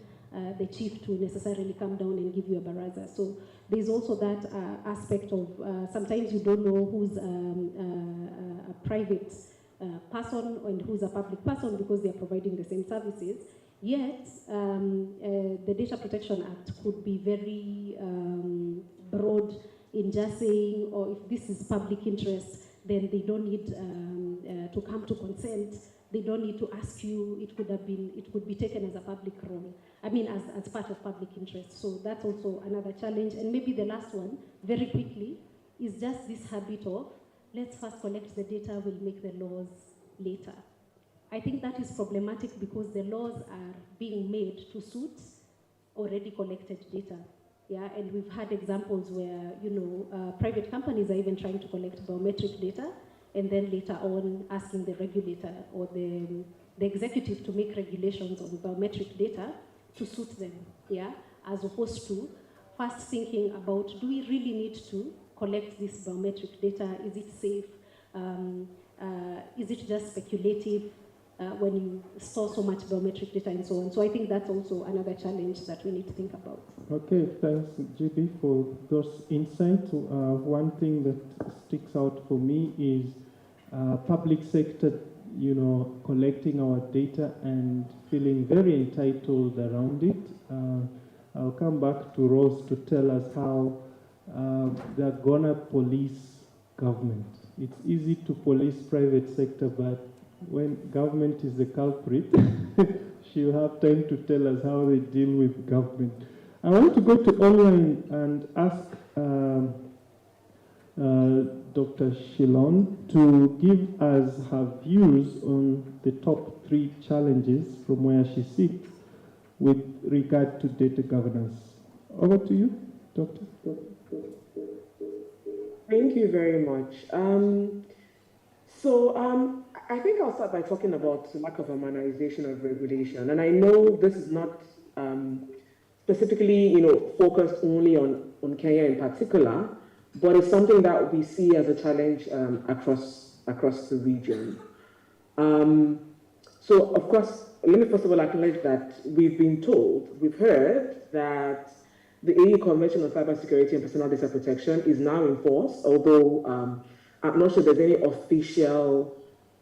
the chief to necessarily come down and give you a baraza. So there's also that aspect of sometimes you don't know who's a private person and who's a public person because they're providing the same services. Yet, the Data Protection Act could be very broad in just saying, or if this is public interest, then they don't need to come to consent. They don't need to ask you. It could be taken as a public role. I mean, as part of public interest. So that's also another challenge. And maybe the last one, very quickly, is just this habit of, let's first collect the data, we'll make the laws later. I think that is problematic because the laws are being made to suit already collected data. Yeah, and we've had examples where, you know, private companies are even trying to collect biometric data and then later on asking the regulator or the executive to make regulations on biometric data to suit them, yeah, as opposed to first thinking about, do we really need to collect this biometric data? Is it safe? Is it just speculative? When you store so much biometric data and so on. So I think that's also another challenge that we need to think about. Okay, thanks, GB, for those insights. One thing that sticks out for me is public sector, you know, collecting our data and feeling very entitled around it. I'll come back to Rose to tell us how they're gonna police government. It's easy to police private sector, but when government is the culprit, she'll have time to tell us how they deal with government. I want to go to online and ask Dr. Shillon to give us her views on the top 3 challenges from where she sits with regard to data governance. Over to you, Doctor. Thank you very much. I think I'll start by talking about the lack of harmonization of regulation. And I know this is not specifically, you know, focused only on Kenya in particular, but it's something that we see as a challenge across the region. So, of course, let me first of all acknowledge that we've heard that the AU Convention on Cybersecurity and Personal Data Protection is now in force, although I'm not sure there's any official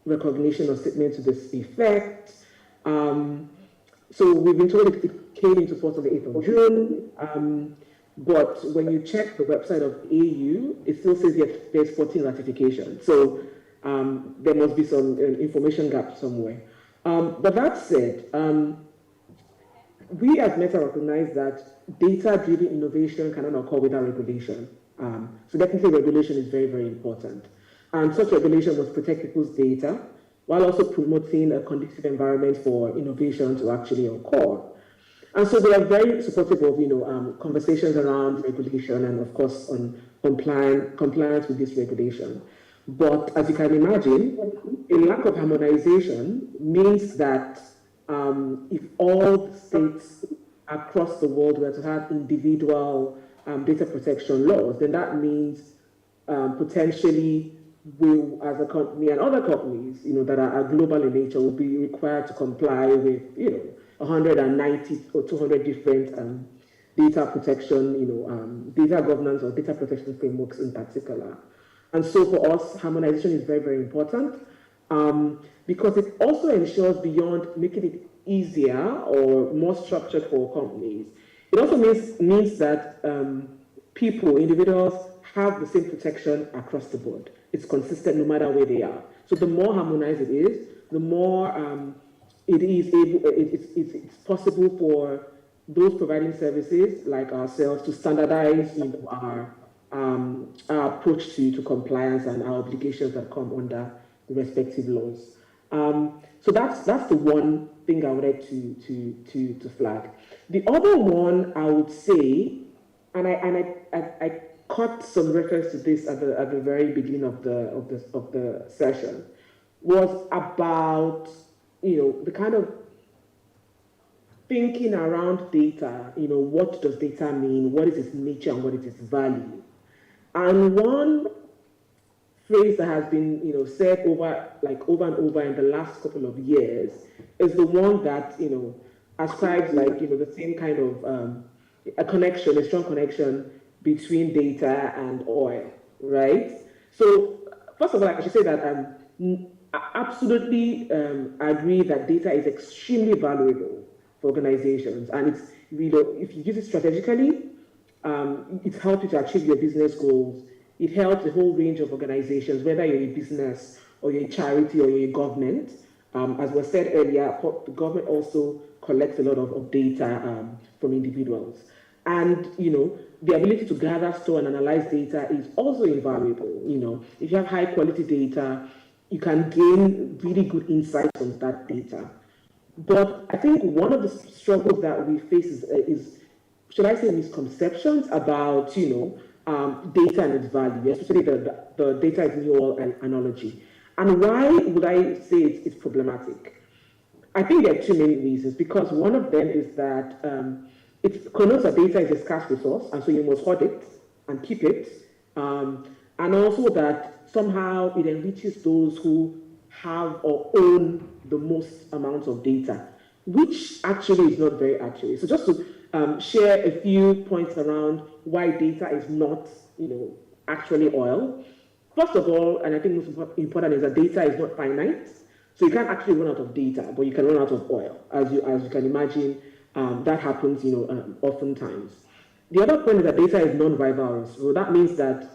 recognition or statement to this effect. So we've been told it came into force on the 8th of June. But when you check the website of AU, it still says there's 14 ratifications. So there must be some information gap somewhere. But that said, we as Meta recognize that data-driven innovation cannot occur without regulation. So definitely regulation is very, very important. And such regulation must protect people's data while also promoting a conducive environment for innovation to actually occur. And so we are very supportive of conversations around regulation and of course on compliance with this regulation. But as you can imagine, a lack of harmonization means that if all states across the world were to have individual data protection laws, then that means potentially we, as a company and other companies, that are global in nature, will be required to comply with, 190 or 200 different data protection, data governance or data protection frameworks in particular. And so for us, harmonization is very, very important because it also ensures beyond making it easier or more structured for companies, it also means that people, individuals, have the same protection across the board. It's consistent no matter where they are. So the more harmonized it is, the more it's possible for those providing services like ourselves to standardize our approach to compliance and our obligations that come under the respective laws. So that's the one thing I wanted to flag. The other one I would say, and I caught some reference to this at the very beginning of the session, was about the kind of thinking around data. What does data mean? What is its nature and what is its value? And one phrase that has been said over and over in the last couple of years is the one that ascribes the same kind of a strong connection between data and oil, right? So first of all, I should say that I absolutely agree that data is extremely valuable for organizations, and it's if you use it strategically, it helps you to achieve your business goals. It helps a whole range of organizations, whether you're a business or you're a charity or you're a government. As was said earlier, the government also collects a lot of data from individuals. And, the ability to gather, store, and analyze data is also invaluable. If you have high quality data, you can gain really good insights from that data. But I think one of the struggles that we face is should I say, misconceptions about, data and its value, especially the data is new oil analogy. And why would I say it's problematic? I think there are two main reasons, because one of them is that it connotes that data is a scarce resource, and so you must hoard it and keep it. And also that somehow it enriches those who have or own the most amounts of data, which actually is not very accurate. So just to share a few points around why data is not, actually oil. First of all, and I think most important, is that data is not finite. So you can't actually run out of data, but you can run out of oil. As you can imagine, that happens, oftentimes. The other point is that data is non-rivalrous. So that means that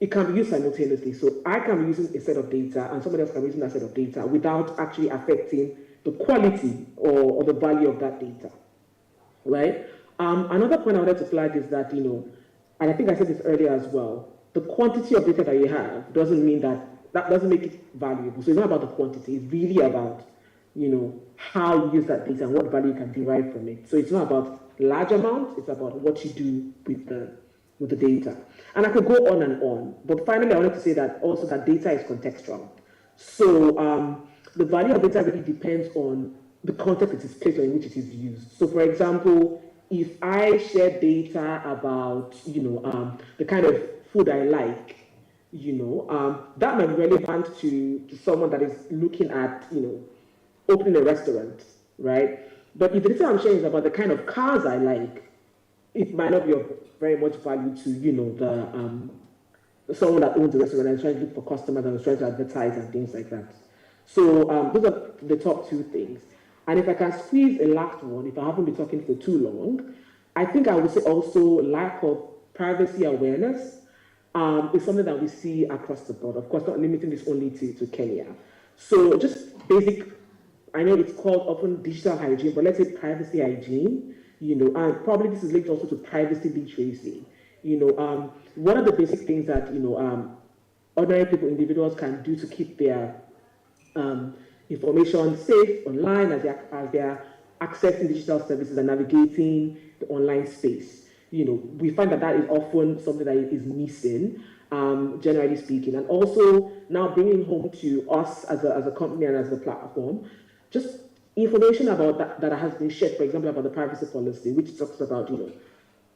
it can be used simultaneously. So I can be using a set of data and somebody else can be using that set of data without actually affecting the quality or the value of that data, right? Another point I wanted to flag is that, and I think I said this earlier as well, the quantity of data that you have doesn't mean that doesn't make it valuable. So it's not about the quantity, it's really about, how you use that data and what value you can derive from it. So it's not about large amounts, it's about what you do with the data. And I could go on and on, but finally I wanted to say that also that data is contextual. So the value of data really depends on the context it is placed or in which it is used. So for example, if I share data about, the kind of food I like, that might be relevant to someone that is looking at, opening a restaurant, right? But if the data I'm sharing is about the kind of cars I like, it might not be of very much value to, someone that owns the restaurant and is trying to look for customers and is trying to advertise and things like that. So those are the top two things. And if I can squeeze a last one, if I haven't been talking for too long, I think I would say also lack of privacy awareness is something that we see across the board. Of course, not limiting this only to Kenya. So just basic, I know it's called often digital hygiene, but let's say privacy hygiene, and probably this is linked also to privacy literacy. What are the basic things that, ordinary people, individuals can do to keep their information safe online as they're accessing digital services and navigating the online space. We find that is often something that is missing, generally speaking. And also now bringing home to us as a company and as a platform, just information about that has been shared, for example, about the privacy policy, which talks about,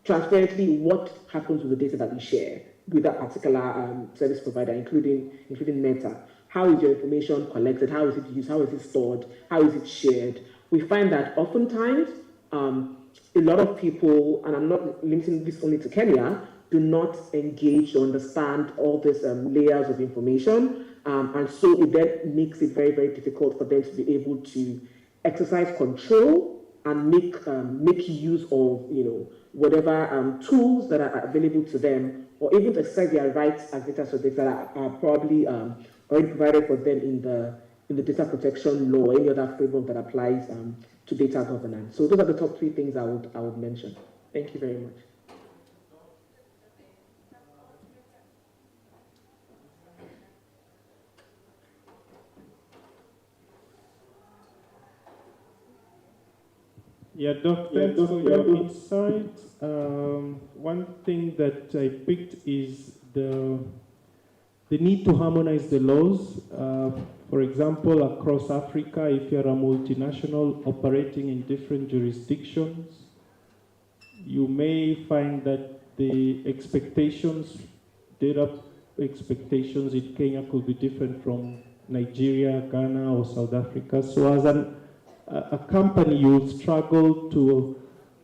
transparently what happens with the data that we share with that particular service provider, including Meta. How is your information collected? How is it used? How is it stored? How is it shared? We find that oftentimes a lot of people, and I'm not limiting this only to Kenya, do not engage or understand all these layers of information. And so it then makes it very, very difficult for them to be able to exercise control and make use of whatever tools that are available to them, or even to exercise their rights as data subjects that are probably already provided for them in the data protection law or any other framework that applies to data governance. So those are the top 3 things I would mention. Thank you very much. Yeah, Doc, thanks for your insight. One thing that I picked is the need to harmonize the laws. For example, across Africa, if you're a multinational operating in different jurisdictions, you may find that the data expectations in Kenya could be different from Nigeria, Ghana, or South Africa. So as a company, you will struggle to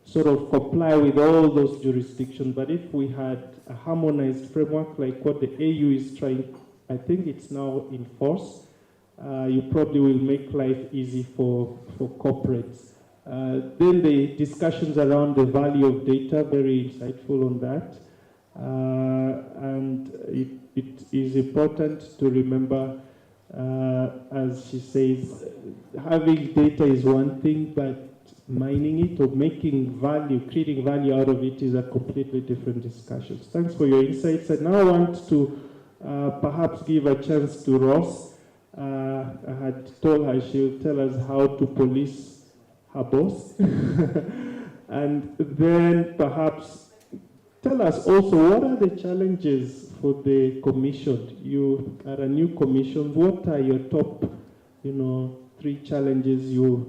sort of comply with all those jurisdictions. But if we had a harmonized framework like what the AU is trying, I think it's now in force, you probably will make life easy for corporates. Then the discussions around the value of data, very insightful on that. And it is important to remember, as she says, having data is one thing, but mining it or making value, creating value out of it is a completely different discussion. Thanks for your insights. And now I want to perhaps give a chance to Ross. I had told her she'll tell us how to police her boss. And then perhaps tell us also, what are the challenges for the commission? You are a new commission. What are your top, 3 challenges you're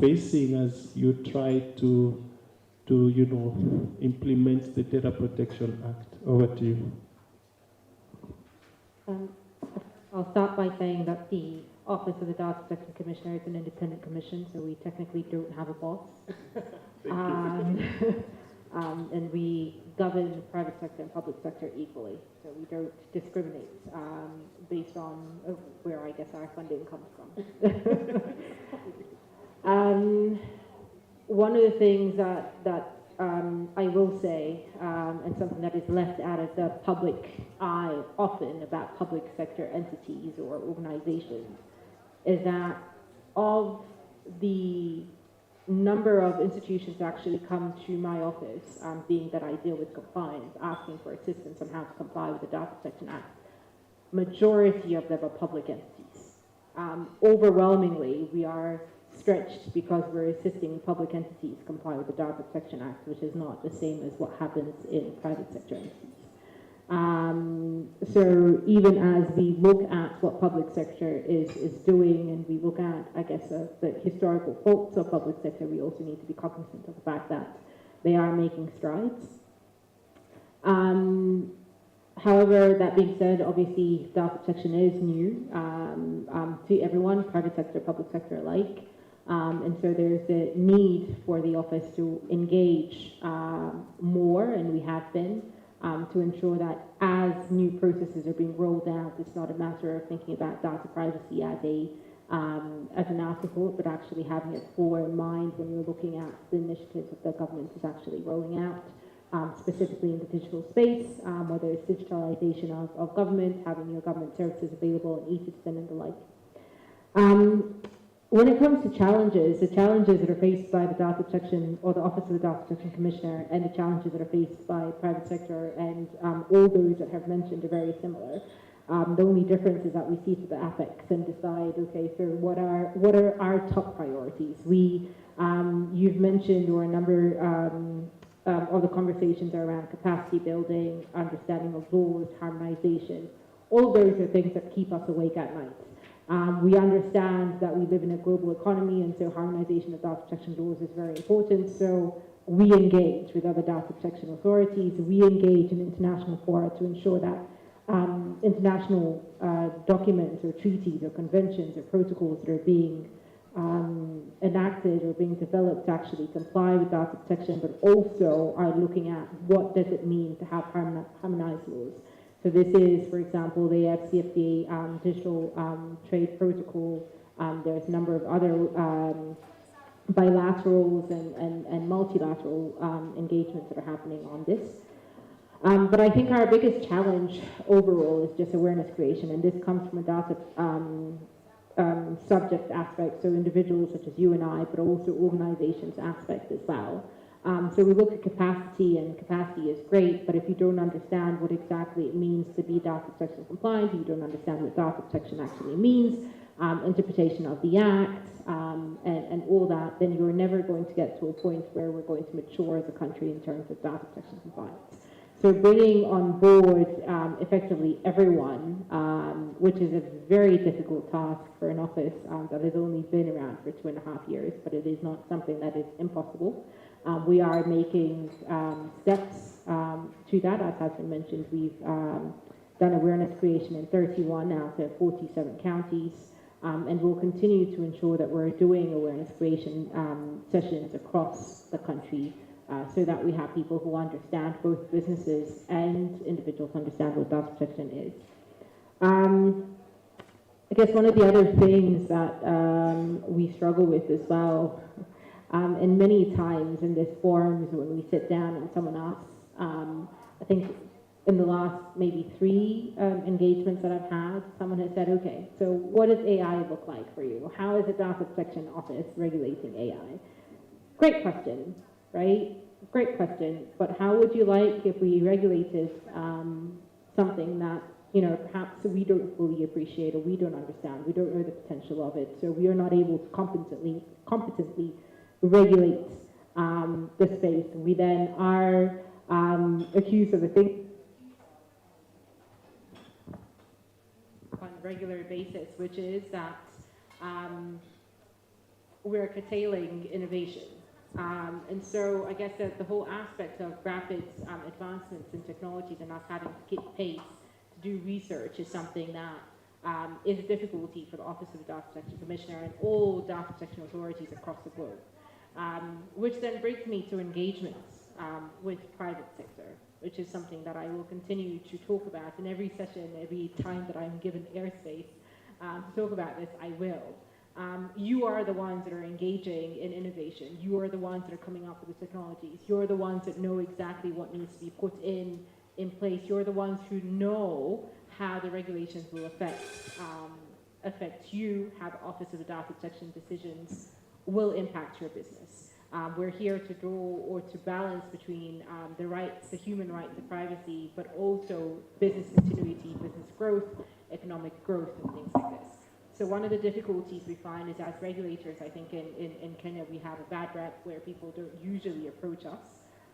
facing as you try to implement the Data Protection Act? Over to you. I'll start by saying that the Office of the Data Protection Commissioner is an independent commission, so we technically don't have a boss. And we govern the private sector and public sector equally, so we don't discriminate based on where I guess our funding comes from. One of the things that I will say, and something that is left out of the public eye often about public sector entities or organizations, is that of the number of institutions actually come to my office, being that I deal with compliance, asking for assistance on how to comply with the Data Protection Act, majority of them are public entities. Overwhelmingly, we are stretched because we're assisting public entities comply with the Data Protection Act, which is not the same as what happens in private sector entities. So even as we look at what public sector is doing, and we look at, I guess, the historical faults of public sector, we also need to be cognizant of the fact that they are making strides. However, that being said, obviously data protection is new to everyone, private sector, public sector alike. And so there's the need for the office to engage more, and we have been, to ensure that as new processes are being rolled out, it's not a matter of thinking about data privacy as as an afterthought, but actually having it fore in mind when you're looking at the initiatives that the government is actually rolling out, specifically in the digital space, whether it's digitalization of government, having your government services available in e-citizen and the like. When it comes to challenges, the challenges that are faced by the Data Protection or the Office of the Data Protection Commissioner and the challenges that are faced by private sector and all those that have mentioned are very similar. The only difference is that we see to the apex and decide, okay, so what are our top priorities? You've mentioned, or a number of the conversations are around capacity building, understanding of laws, harmonization. All those are things that keep us awake at night. We understand that we live in a global economy, and so harmonization of data protection laws is very important. So we engage with other data protection authorities. We engage in international fora to ensure that international documents or treaties or conventions or protocols that are being enacted or being developed to actually comply with data protection, but also are looking at what does it mean to have harmonized laws. So this is, for example, the FCFTA digital trade protocol. There's a number of other bilaterals and multilateral engagements that are happening on this. But I think our biggest challenge overall is just awareness creation, and this comes from a data subject aspect, so individuals such as you and I, but also organizations aspect as well. So we look at capacity, and capacity is great, but if you don't understand what exactly it means to be data protection compliant, you don't understand what data protection actually means, interpretation of the Act, and all that, then you're never going to get to a point where we're going to mature as a country in terms of data protection compliance. So bringing on board effectively everyone, which is a very difficult task for an office that has only been around for 2.5 years, but it is not something that is impossible. We are making steps to that. As has been mentioned, we've done awareness creation in 31 out of 47 counties, and we'll continue to ensure that we're doing awareness creation sessions across the country so that we have people who understand, both businesses and individuals understand what data protection is. I guess one of the other things that we struggle with as well, and many times in this forums when we sit down and someone asks, I think in the last maybe 3 engagements that I've had, someone has said, okay, so what does AI look like for you? How is the Data Protection Office regulating AI? Great question, right? Great question, but how would you like if we regulated something that, you know, perhaps we don't fully appreciate or we don't understand, we don't know the potential of it, so we are not able to competently regulate the space. We then are accused of a thing on a regular basis, which is that we're curtailing innovation. And so I guess that the whole aspect of rapid advancements in technology and us having to keep pace to do research is something that is a difficulty for the Office of the Data Protection Commissioner and all data protection authorities across the globe. Which then brings me to engagements with private sector, which is something that I will continue to talk about in every session, every time that I'm given airspace to talk about this, I will. You are the ones that are engaging in innovation. You are the ones that are coming up with the technologies. You're the ones that know exactly what needs to be put in place. You're the ones who know how the regulations will affect you, how the Office of the Data Protection decisions will impact your business. We're here to draw or to balance between the rights, the human right to privacy, but also business continuity, business growth, economic growth, and things like this. So one of the difficulties we find is as regulators, I think in Kenya we have a bad rep where people don't usually approach us.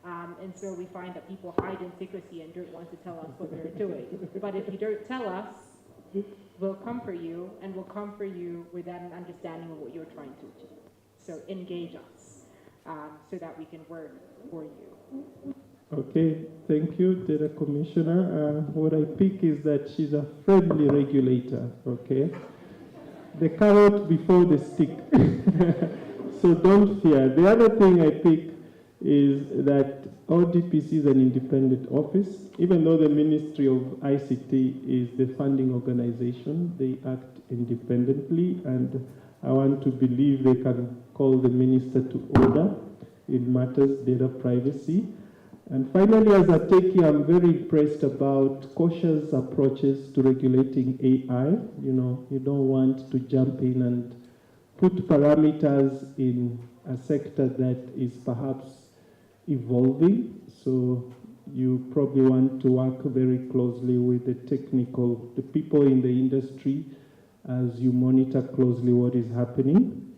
And so we find that people hide in secrecy and don't want to tell us what they're doing. But if you don't tell us, we'll come for you, and we'll come for you with an understanding of what you're trying to achieve. So engage us so that we can work for you. Okay, thank you, Data Commissioner. What I pick is that she's a friendly regulator, okay? The carrot before the stick. So don't fear. The other thing I pick is that ODPC is an independent office. Even though the Ministry of ICT is the funding organization, they act independently, and I want to believe they can call the minister to order in matters data privacy. And finally, as a techie, I'm very impressed about cautious approaches to regulating AI. You know, you don't want to jump in and put parameters in a sector that is perhaps evolving. So you probably want to work very closely with the people in the industry as you monitor closely what is happening.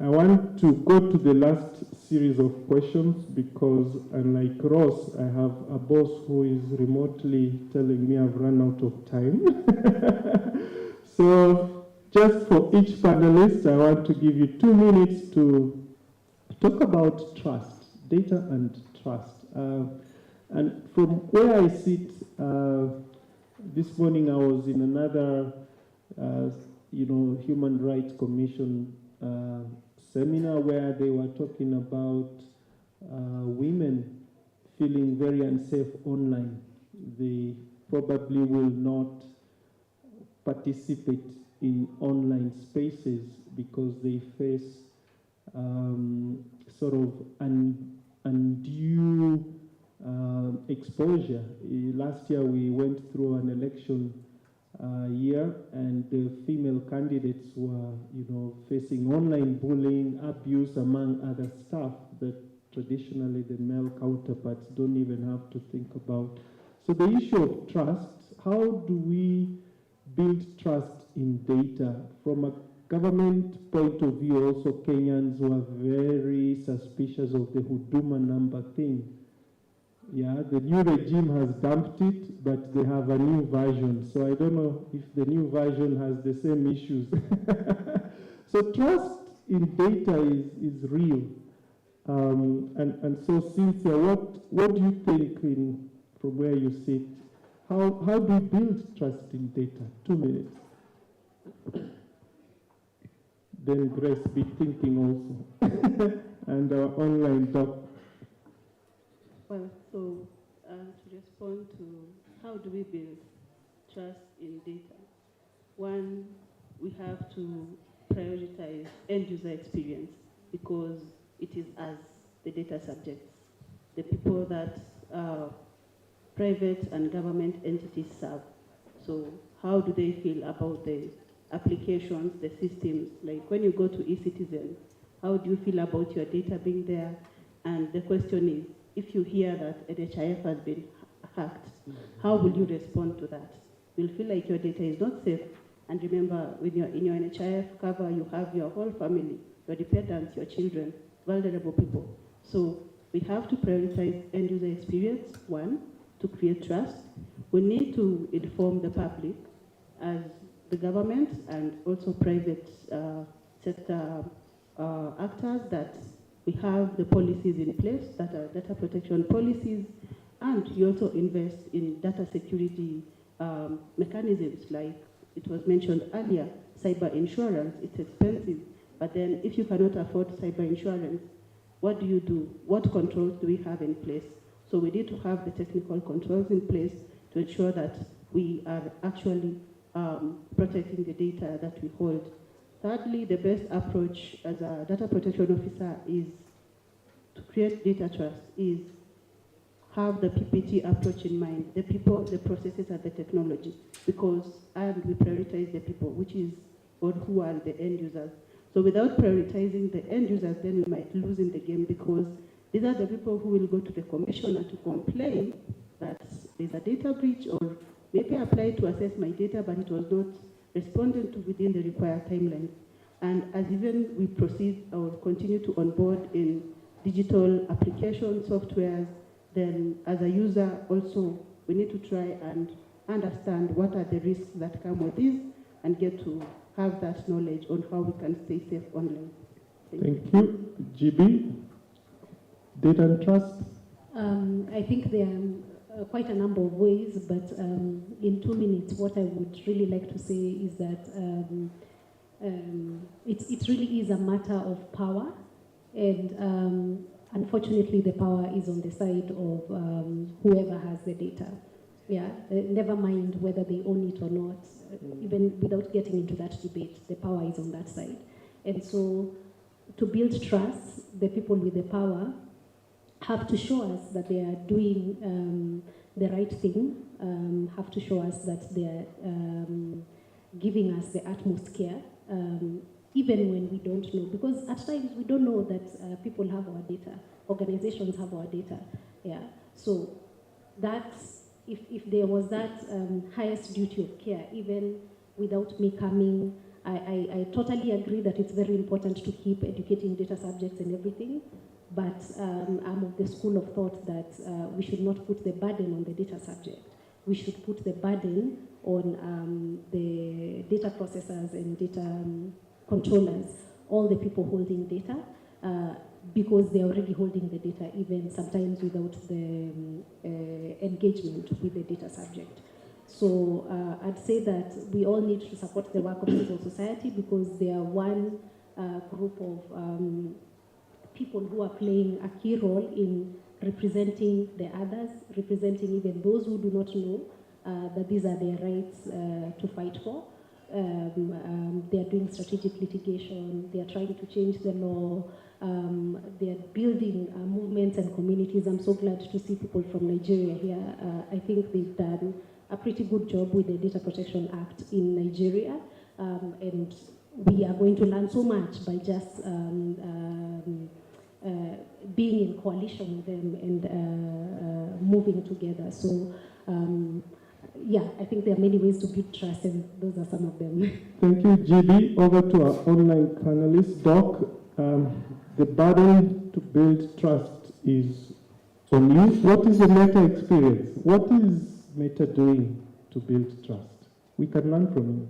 I want to go to the last series of questions because, unlike Ross, I have a boss who is remotely telling me I've run out of time. So just for each panelist, I want to give you 2 minutes to talk about trust, data and trust. And from where I sit, this morning I was in another, Human Rights Commission seminar where they were talking about women feeling very unsafe online. They probably will not participate in online spaces because they face sort of undue exposure. Last year we went through an election year, and the female candidates were, facing online bullying, abuse, among other stuff that traditionally the male counterparts don't even have to think about. So the issue of trust, how do we build trust in data? From a government point of view, also Kenyans were very suspicious of the Huduma number thing. Yeah, the new regime has dumped it, but they have a new version. So I don't know if the new version has the same issues. So trust in data is real. And so Cynthia, what do you think from where you sit? How do we build trust in data? 2 minutes. Then Grace, be thinking also. And our online doc. Well, so to respond to how do we build trust in data, one, we have to prioritize end-user experience because it is as the data subjects, the people that private and government entities serve. So how do they feel about the applications, the systems? Like when you go to eCitizen, how do you feel about your data being there? And the question is, if you hear that NHIF has been hacked, how will you respond to that? You'll feel like your data is not safe. And remember, when you're in your NHIF cover, you have your whole family, your dependents, your children, vulnerable people. So we have to prioritize end-user experience, one, to create trust. We need to inform the public as the government and also private sector actors that we have the policies in place that are data protection policies, and you also invest in data security mechanisms, like it was mentioned earlier, cyber insurance. It's expensive, but then if you cannot afford cyber insurance, what do you do? What controls do we have in place? So we need to have the technical controls in place to ensure that we are actually protecting the data that we hold. Thirdly, the best approach as a data protection officer is to create data trust, is have the PPT approach in mind, the people, the processes, and the technology, and we prioritize the people, which is, or who are the end users. So without prioritizing the end users, then we might lose in the game, because these are the people who will go to the commissioner to complain that there's a data breach, or maybe I applied to assess my data, but it was not responded to within the required timeline. And as even we proceed or continue to onboard in digital application softwares, then as a user also, we need to try and understand what are the risks that come with this and get to have that knowledge on how we can stay safe online. Thank you. GB, data and trust? I think there are quite a number of ways, but in 2 minutes, what I would really like to say is that it really is a matter of power. And unfortunately, the power is on the side of whoever has the data. Yeah, never mind whether they own it or not. Even without getting into that debate, the power is on that side. And so, to build trust, the people with the power have to show us that they are doing the right thing, have to show us that they are giving us the utmost care, even when we don't know. Because at times we don't know that people have our data, organizations have our data. Yeah. So that's, if there was that highest duty of care, even without me coming, I totally agree that it's very important to keep educating data subjects and everything, but I'm of the school of thought that we should not put the burden on the data subject. We should put the burden on the data processors and data controllers, all the people holding data, because they're already holding the data, even sometimes without the engagement with the data subject. So I'd say that we all need to support the work of civil society, because they are one group of people who are playing a key role in representing the others, representing even those who do not know that these are their rights to fight for. They are doing strategic litigation, they are trying to change the law, they are building movements and communities. I'm so glad to see people from Nigeria here. I think they've done a pretty good job with the Data Protection Act in Nigeria, and we are going to learn so much by just being in coalition with them and moving together. So yeah, I think there are many ways to build trust, and those are some of them. Thank you, GB. Over to our online panelist, Doc. The burden to build trust is on you. What is the Meta experience? What is Meta doing to build trust? We can learn from you.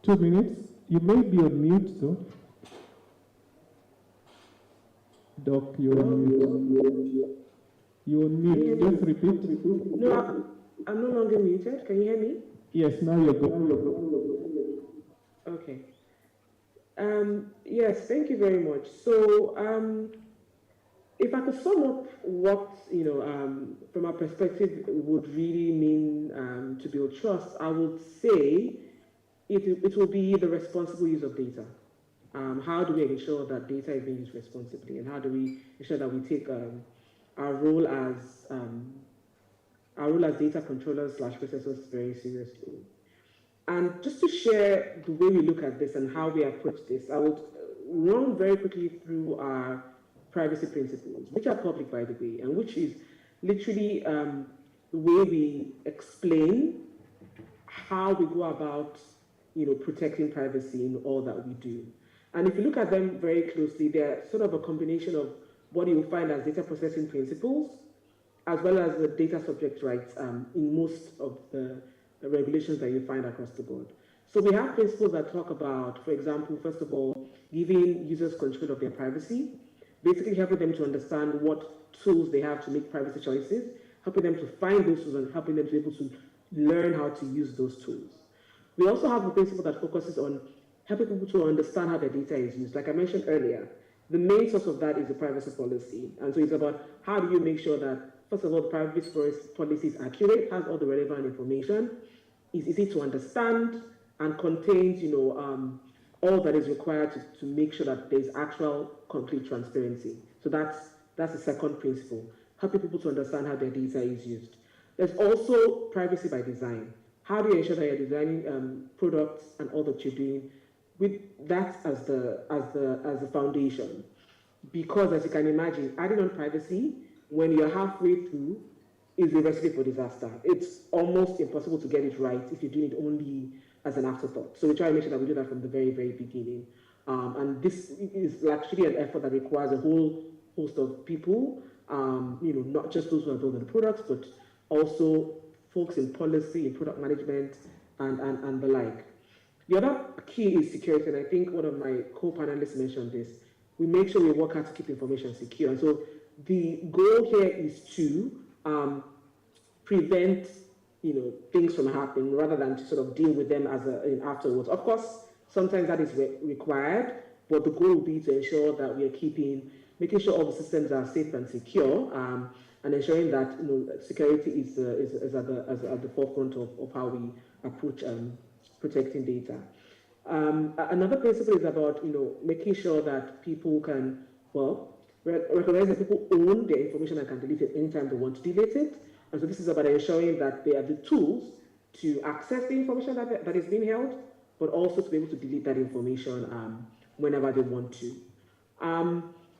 2 minutes. You may be on mute, though. Doc, you're on mute. You're on mute. Just repeat. No, I'm no longer muted. Can you hear me? Yes, now you're good. Okay. Yes, thank you very much. So, if I could sum up what, from our perspective, would really mean to build trust, I would say it will be the responsible use of data. How do we ensure that data is being used responsibly, and how do we ensure that we take our role as data controllers / processors very seriously? And just to share the way we look at this and how we approach this, I would run very quickly through our privacy principles, which are public, by the way, and which is literally the way we explain how we go about, protecting privacy in all that we do. And if you look at them very closely, they're sort of a combination of what you will find as data processing principles, as well as the data subject rights in most of the regulations that you find across the board. So we have principles that talk about, for example, first of all, giving users control of their privacy, basically helping them to understand what tools they have to make privacy choices, helping them to find those tools, and helping them to be able to learn how to use those tools. We also have a principle that focuses on helping people to understand how their data is used. Like I mentioned earlier, the main source of that is the privacy policy. And so it's about how do you make sure that, first of all, the privacy policy is accurate, has all the relevant information, is easy to understand, and contains, all that is required to make sure that there's actual, complete transparency. So that's the second principle, helping people to understand how their data is used. There's also privacy by design. How do you ensure that you're designing products and all that you're doing with that as the foundation? Because as you can imagine, adding on privacy when you're halfway through is a recipe for disaster. It's almost impossible to get it right if you're doing it only as an afterthought. So we try to make sure that we do that from the very, very beginning. And this is actually an effort that requires a whole host of people, not just those who are building the products, but also folks in policy, in product management, and the like. The other key is security, and I think one of my co-panelists mentioned this. We make sure we work hard to keep information secure. And so the goal here is to prevent things from happening rather than to sort of deal with them afterwards. Of course, Sometimes that is required, but the goal will be to ensure that we are making sure all the systems are safe and secure, and ensuring that security is at the forefront of how we approach protecting data. Another principle is about making sure that people can recognize that people own their information and can delete it anytime they want to delete it. And so this is about ensuring that they have the tools to access the information that is being held, but also to be able to delete that information whenever they want to.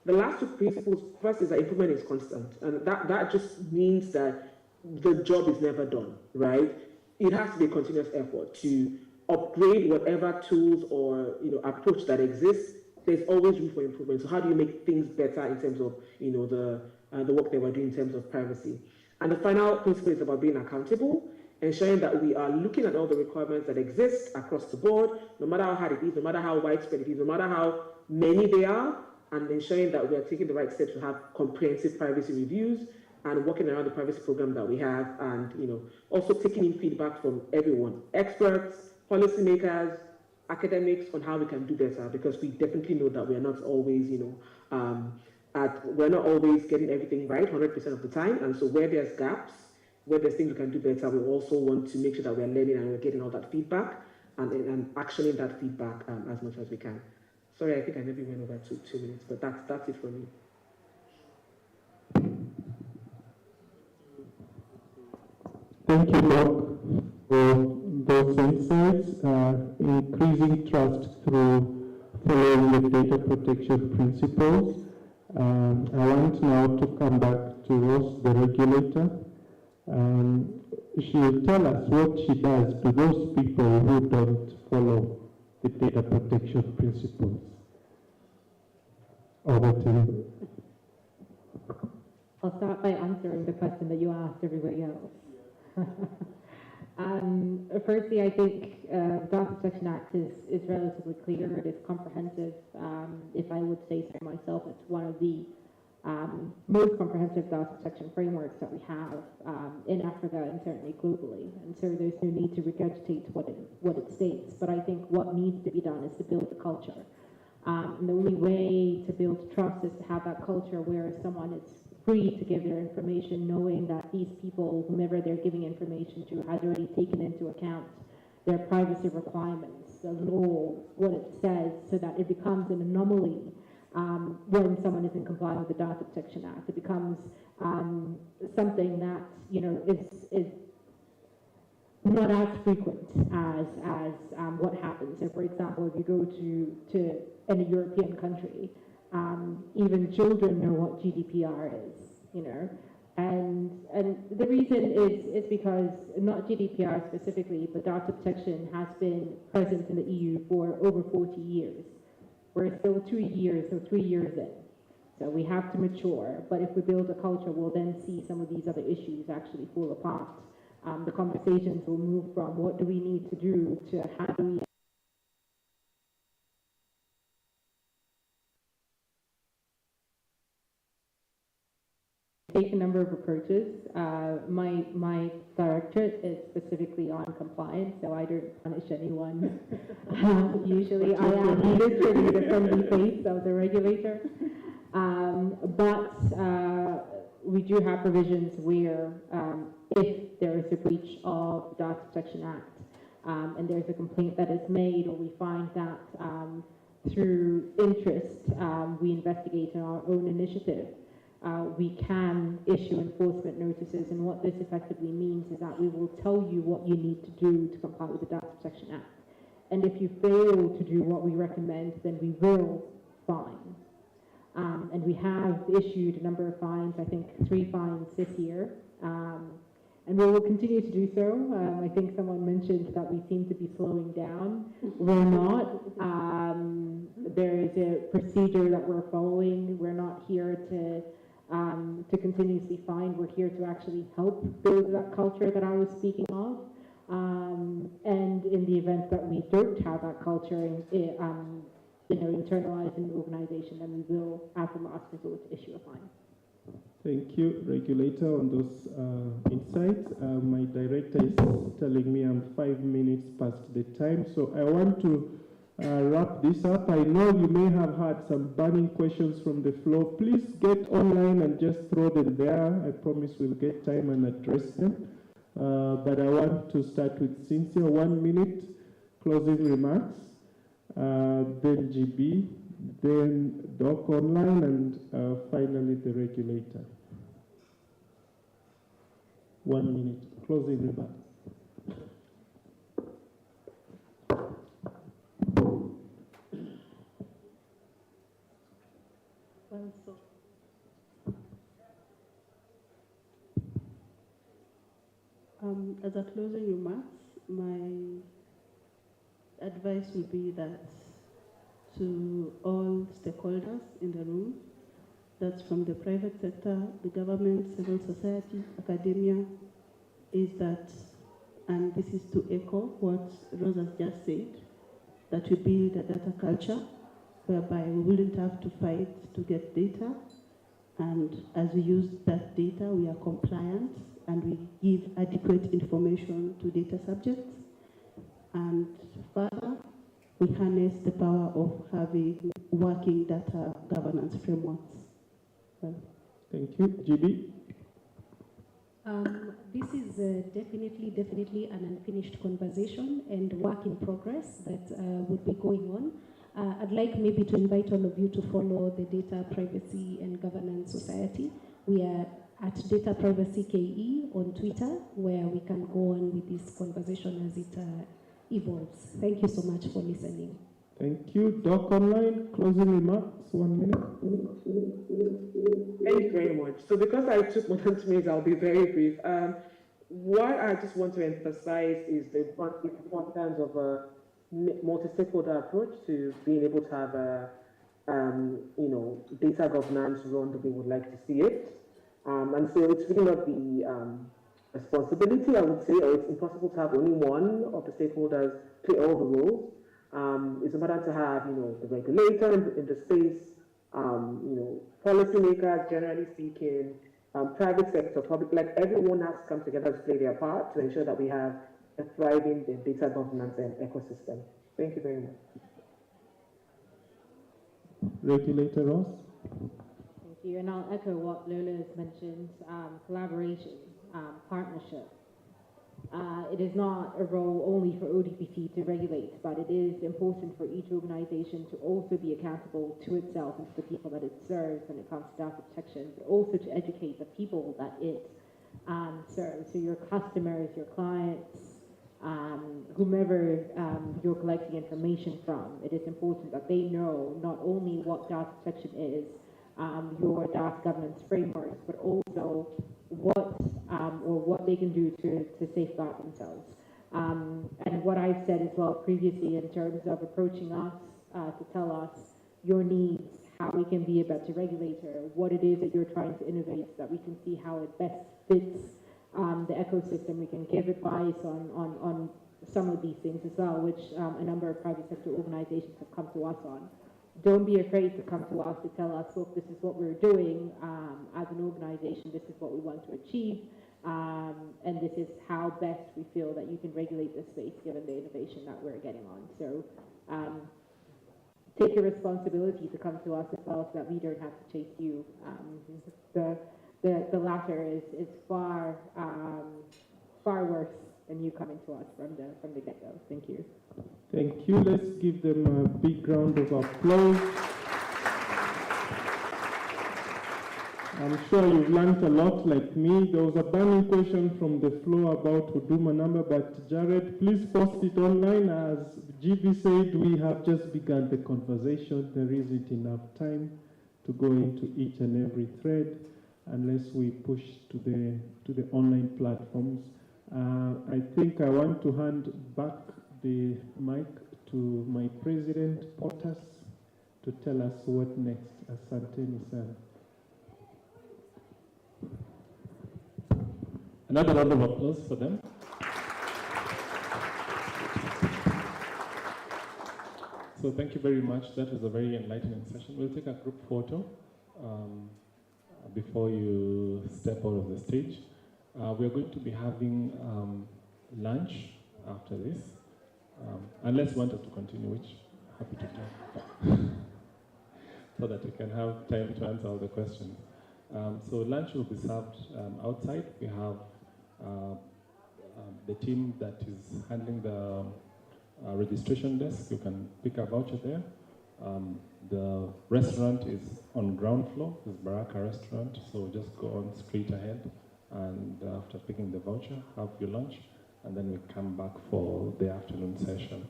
The last two principles, first is that improvement is constant. And that just means that the job is never done, right? It has to be a continuous effort to upgrade whatever tools or approach that exists. There's always room for improvement. So how do you make things better in terms of the work that we're doing in terms of privacy? And the final principle is about being accountable, ensuring that we are looking at all the requirements that exist across the board, no matter how hard it is, no matter how widespread it is, no matter how many they are, and ensuring that we are taking the right steps to have comprehensive privacy reviews and working around the privacy program that we have, and also taking in feedback from everyone, experts, policymakers, academics, on how we can do better, because we definitely know that we are not always, we're not always getting everything right 100% of the time, and so where there's gaps, where there's things we can do better, we also want to make sure that we're learning and we're getting all that feedback and actioning that feedback as much as we can. Sorry, I think I maybe went over 2 minutes, but that's it for me. Thank you, Doc, for those insights. Increasing trust through following the data protection principles. I want now to come back to Rose, the regulator. She will tell us what she does to those people who don't follow the data protection principles. Over to you. I'll start by answering the question that you asked everybody else. Firstly, I think the Data Protection Act is relatively clear. It is comprehensive. If I would say so myself, it's one of the most comprehensive data protection frameworks that we have in Africa and certainly globally. And so there's no need to regurgitate what it states. But I think what needs to be done is to build a culture. And the only way to build trust is to have that culture where someone is free to give their information, knowing that these people, whomever they're giving information to, has already taken into account their privacy requirements, the law, what it says, so that it becomes an anomaly when someone isn't complying with the Data Protection Act. It becomes something that is not as frequent as what happens. So, for example, if you go to any European country, even children know what GDPR is, and the reason is because not GDPR specifically, but data protection has been present in the EU for over 40 years. We're still 2 years, so 3 years in. So we have to mature, but if we build a culture, we'll then see some of these other issues actually fall apart. The conversations will move from what do we need to do to how do we take a number of approaches. My directorate is specifically on compliance, so I don't punish anyone. Usually I am literally the friendly face of the regulator. But we do have provisions where if there is a breach of the Data Protection Act and there's a complaint that is made, or we find that through interest we investigate on our own initiative, we can issue enforcement notices, and what this effectively means is that we will tell you what you need to do to comply with the Data Protection Act. And if you fail to do what we recommend, then we will fine. And we have issued a number of fines, I think 3 fines this year, and we will continue to do so. I think someone mentioned that we seem to be slowing down. We're not. There is a procedure that we're following. We're not here to continuously fine. We're here to actually help build that culture that I was speaking of. And in the event that we don't have that culture internalized in the organization, then we will, as a last resort, issue a fine. Thank you, regulator, on those insights. My director is telling me I'm 5 minutes past the time, so I want to wrap this up. I know you may have had some burning questions from the floor. Please get online and just throw them there. I promise we'll get time and address them. But I want to start with Cynthia, 1 minute, closing remarks, then GB, then Doc Online, and finally the regulator. 1 minute, closing remarks. As a closing remarks, my advice will be that to all stakeholders in the room, that's from the private sector, the government, civil society, academia, is that, and this is to echo what Rose has just said, that we build a data culture whereby we wouldn't have to fight to get data, and as we use that data, we are compliant and we give adequate information to data subjects. And further, we harness the power of having working data governance frameworks. Well, thank you. GB? This is definitely an unfinished conversation and work in progress that would be going on. I'd like maybe to invite all of you to follow the Data Privacy and Governance Society. We are at Data Privacy KE on Twitter, where we can go on with this conversation as it evolves. Thank you so much for listening. Thank you. Doc Online, closing remarks, 1 minute. Thank you very much. So because I took more than 2 minutes, I'll be very brief. What I just want to emphasize is the importance of a multi-stakeholder approach to being able to have a data governance run the way we would like to see it. And so it's really not the responsibility, I would say, or it's impossible to have only one of the stakeholders play all the roles. It's important to have, the regulator in the space, policymakers, generally speaking, private sector, public, like everyone has to come together to play their part to ensure that we have a thriving data governance and ecosystem. Thank you very much. Regulator Ross? Thank you, and I'll echo what Lola has mentioned, collaboration, partnership. It is not a role only for ODPC to regulate, but it is important for each organization to also be accountable to itself and to the people that it serves when it comes to data protection, but also to educate the people that it serves. So your customers, your clients, whomever you're collecting information from, it is important that they know not only what data protection is, your data governance frameworks, but also what they can do to safeguard themselves. And what I've said as well previously in terms of approaching us to tell us your needs, how we can be a better regulator, what it is that you're trying to innovate so that we can see how it best fits the ecosystem. We can give advice on some of these things as well, which a number of private sector organizations have come to us on. Don't be afraid to come to us to tell us, look, this is what we're doing as an organization, this is what we want to achieve, and this is how best we feel that you can regulate this space given the innovation that we're getting on. So take a responsibility to come to us as well so that we don't have to chase you. The latter is far worse than you coming to us from the get-go. Thank you. Thank you. Let's give them a big round of applause. I'm sure you've learned a lot like me. There was a burning question from the floor about Huduma number, but Jared, please post it online. As GB said, we have just begun the conversation. There isn't enough time to go into each and every thread unless we push to the online platforms. I think I want to hand back the mic to my president, Potas, to tell us what next. Asante sana. Another round of applause for them. So thank you very much. That was a very enlightening session. We'll take a group photo before you step out of the stage. We're going to be having lunch after this. Unless you want us to continue, which happy to talk. So that we can have time to answer all the questions. So lunch will be served outside. We have the team that is handling the registration desk. You can pick a voucher there. The restaurant is on ground floor. It's Baraka Restaurant. So just go on straight ahead, and after picking the voucher, have your lunch, and then we come back for the afternoon session.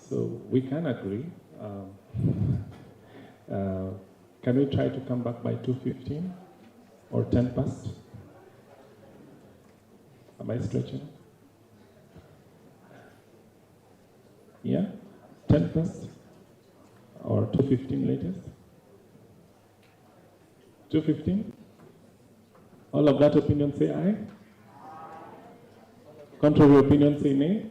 So we can agree. Can we try to come back by 2:15 or 10 past? Am I stretching? Yeah? 10 past? Or 2:15 latest? 2:15? All of that opinion say aye? Contrary opinion say nay?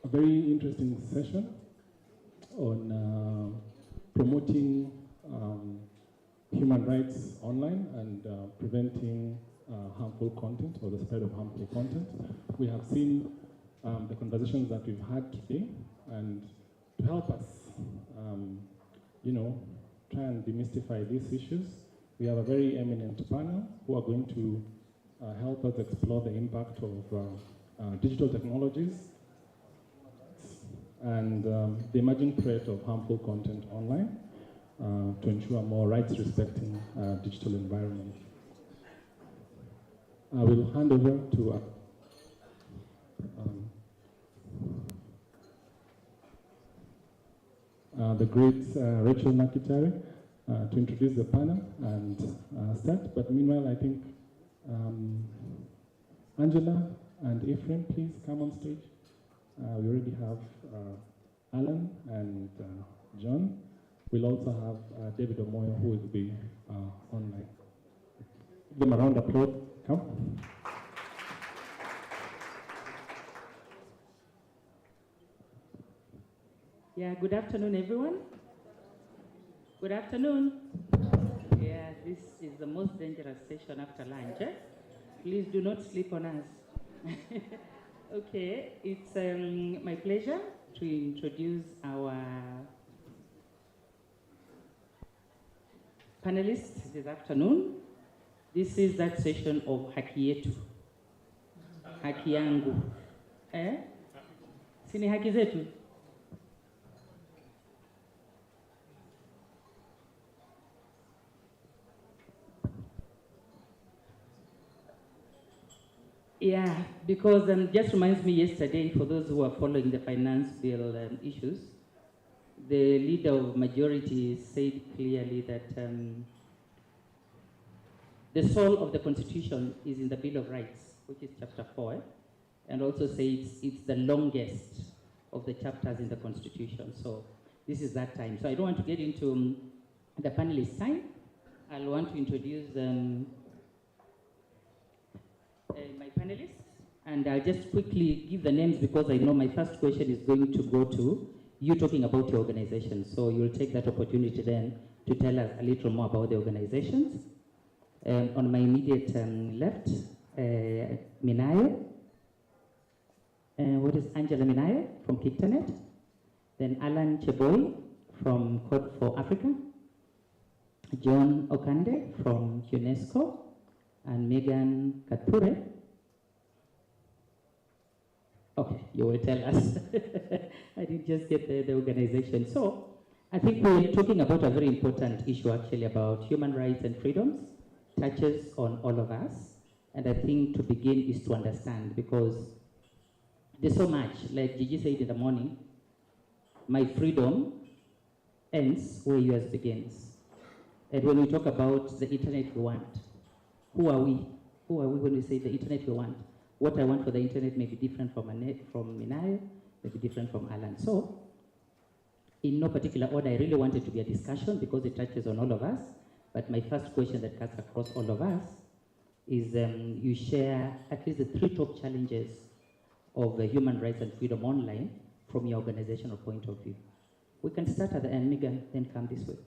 a very interesting session on promoting human rights online and preventing harmful content or the spread of harmful content. We have seen the conversations that we've had today, and to help us, try and demystify these issues, we have a very eminent panel who are going to help us explore the impact of digital technologies and the emerging threat of harmful content online to ensure a more rights-respecting digital environment. I will hand over to the great Rachel Nakitare to introduce the panel and start. But meanwhile, I think Angela and Ephraim, please come on stage. We already have Alan and John. We'll also have David Omoyo, who will be online. Give them a round of applause. Come. Yeah, good afternoon, everyone. Good afternoon. Yeah, this is the most dangerous session after lunch. Eh? Please do not sleep on us. Okay, it's my pleasure to introduce our panelists this afternoon. This is that session of haki yetu, haki yangu. Sini haki zetu? Yeah, because just reminds me yesterday, for those who are following the finance bill issues, the leader of majority said clearly that the soul of the Constitution is in the Bill of Rights, which is chapter 4, and also says it's the longest of the chapters in the Constitution. So this is that time. So I don't want to get into the panelists' time. I'll want to introduce my panelists, and I'll just quickly give the names because I know my first question is going to go to you talking about your organization. So you'll take that opportunity then to tell us a little more about the organizations. On my immediate left, Minayo. What is Angela Minayo from Kictanet? Then Alan Cheboy from Code for Africa. John Okande from UNESCO. And Megan Kature. Okay, you will tell us. I didn't just get the organization. So I think we're talking about a very important issue actually about human rights and freedoms, touches on all of us. And I think to begin is to understand, because there's so much, like Gigi said in the morning, my freedom ends where yours begins. And when we talk about the internet we want, who are we? Who are we when we say the internet we want? What I want for the internet may be different from Minayo, may be different from Alan. So, in no particular order, I really wanted to be a discussion because it touches on all of us. But my first question that cuts across all of us is you share at least the 3 top challenges of human rights and freedom online from your organizational point of view. We can start at the end, Megan, then come this way.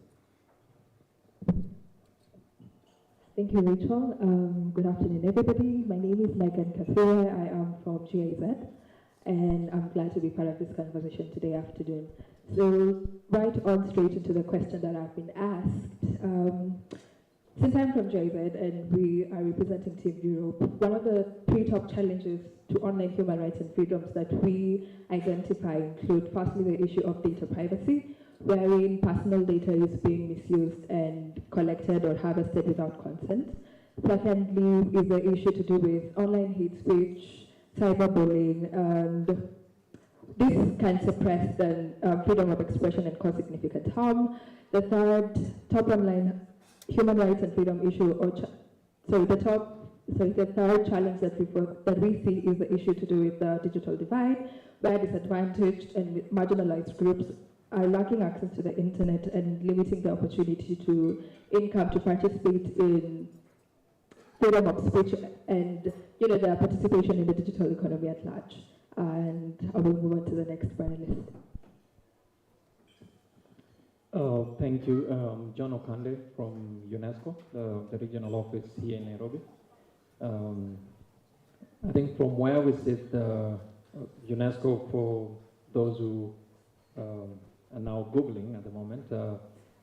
Thank you, Rachel. Good afternoon, everybody. My name is Megan Kathura. I am from GIZ, and I'm glad to be part of this conversation today afternoon. So, right on straight into the question that I've been asked. Since I'm from GIZ and we are representing Team Europe, one of the 3 top challenges to online human rights and freedoms that we identify include firstly the issue of data privacy, wherein personal data is being misused and collected or harvested without consent. Secondly is the issue to do with online hate speech, cyberbullying, and this can suppress the freedom of expression and cause significant harm. The third top online human rights and freedom issue, the third challenge that we see is the issue to do with the digital divide, where disadvantaged and marginalized groups are lacking access to the internet and limiting the opportunity to income to participate in freedom of speech and their participation in the digital economy at large. And I will move on to the next panelist. Thank you. John Okande from UNESCO, the regional office here in Nairobi. I think from where we sit, UNESCO, for those who are now Googling at the moment,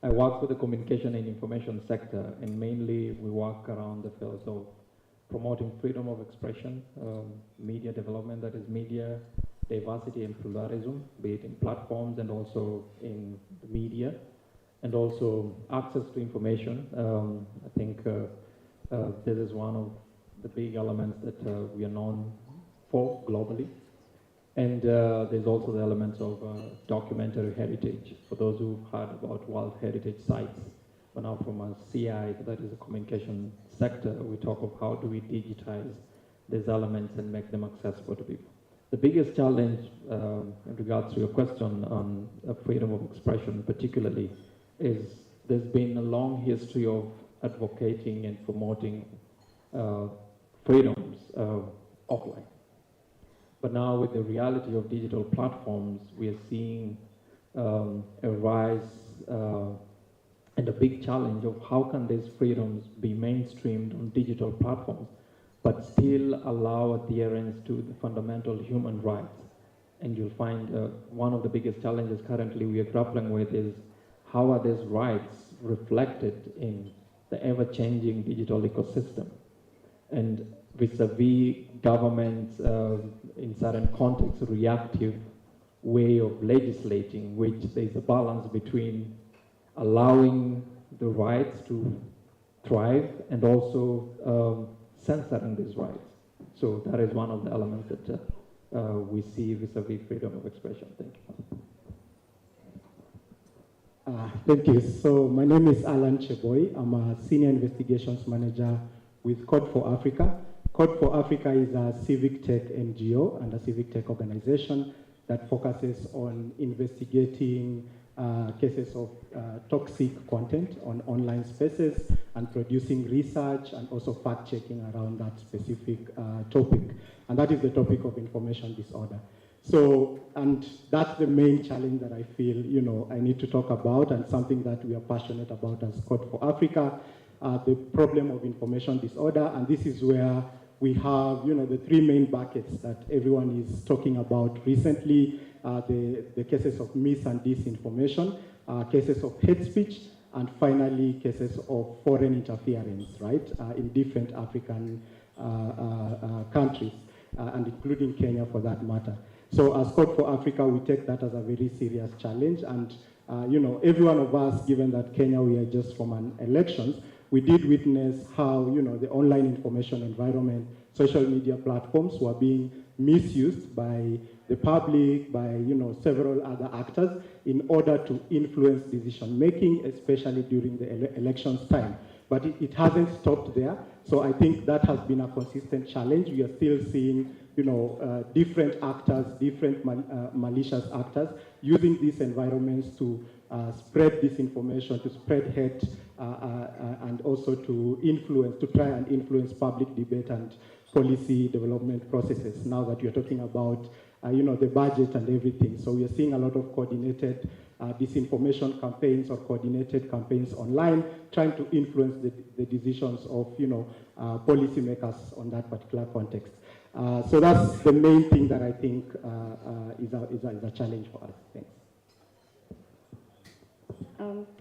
I work for the communication and information sector, and mainly we work around the fields of promoting freedom of expression, media development, that is media diversity and pluralism, be it in platforms and also in the media, and also access to information. I think this is one of the big elements that we are known for globally. And there's also the elements of documentary heritage. For those who've heard about World Heritage Sites, but now from a CI, that is a communication sector, we talk of how do we digitize these elements and make them accessible to people. The biggest challenge in regards to your question on freedom of expression particularly is there's been a long history of advocating and promoting freedoms offline. But now with the reality of digital platforms, we are seeing a rise and a big challenge of how can these freedoms be mainstreamed on digital platforms, but still allow adherence to the fundamental human rights. And you'll find one of the biggest challenges currently we are grappling with is how are these rights reflected in the ever-changing digital ecosystem? And vis-a-vis governments in certain contexts, reactive way of legislating, which there's a balance between allowing the rights to thrive and also censoring these rights. So that is one of the elements that we see vis-a-vis freedom of expression. Thank you. Thank you. So my name is Alan Cheboy. I'm a Senior Investigations Manager with Code for Africa. Code for Africa is a civic tech NGO and a civic tech organization that focuses on investigating cases of toxic content on online spaces and producing research and also fact-checking around that specific topic. And that is the topic of information disorder. So, and that's the main challenge that I feel, I need to talk about, and something that we are passionate about as Code for Africa, the problem of information disorder. And this is where we have, the three main buckets that everyone is talking about recently, the cases of mis and disinformation, cases of hate speech, and finally cases of foreign interference, right, in different African countries, and including Kenya for that matter. So as Code for Africa, we take that as a very serious challenge. And, every one of us, given that Kenya, we are just from an elections, we did witness how, the online information environment, social media platforms were being misused by the public, by, several other actors in order to influence decision making, especially during the elections time. But it hasn't stopped there. So I think that has been a consistent challenge. We are still seeing, different actors, different malicious actors using these environments to spread disinformation, to spread hate, and also to try and influence public debate and policy development processes. Now that you're talking about, the budget and everything. So we are seeing a lot of coordinated disinformation campaigns or coordinated campaigns online, trying to influence the decisions of, policymakers on that particular context. So that's the main thing that I think is a challenge for us. Thanks.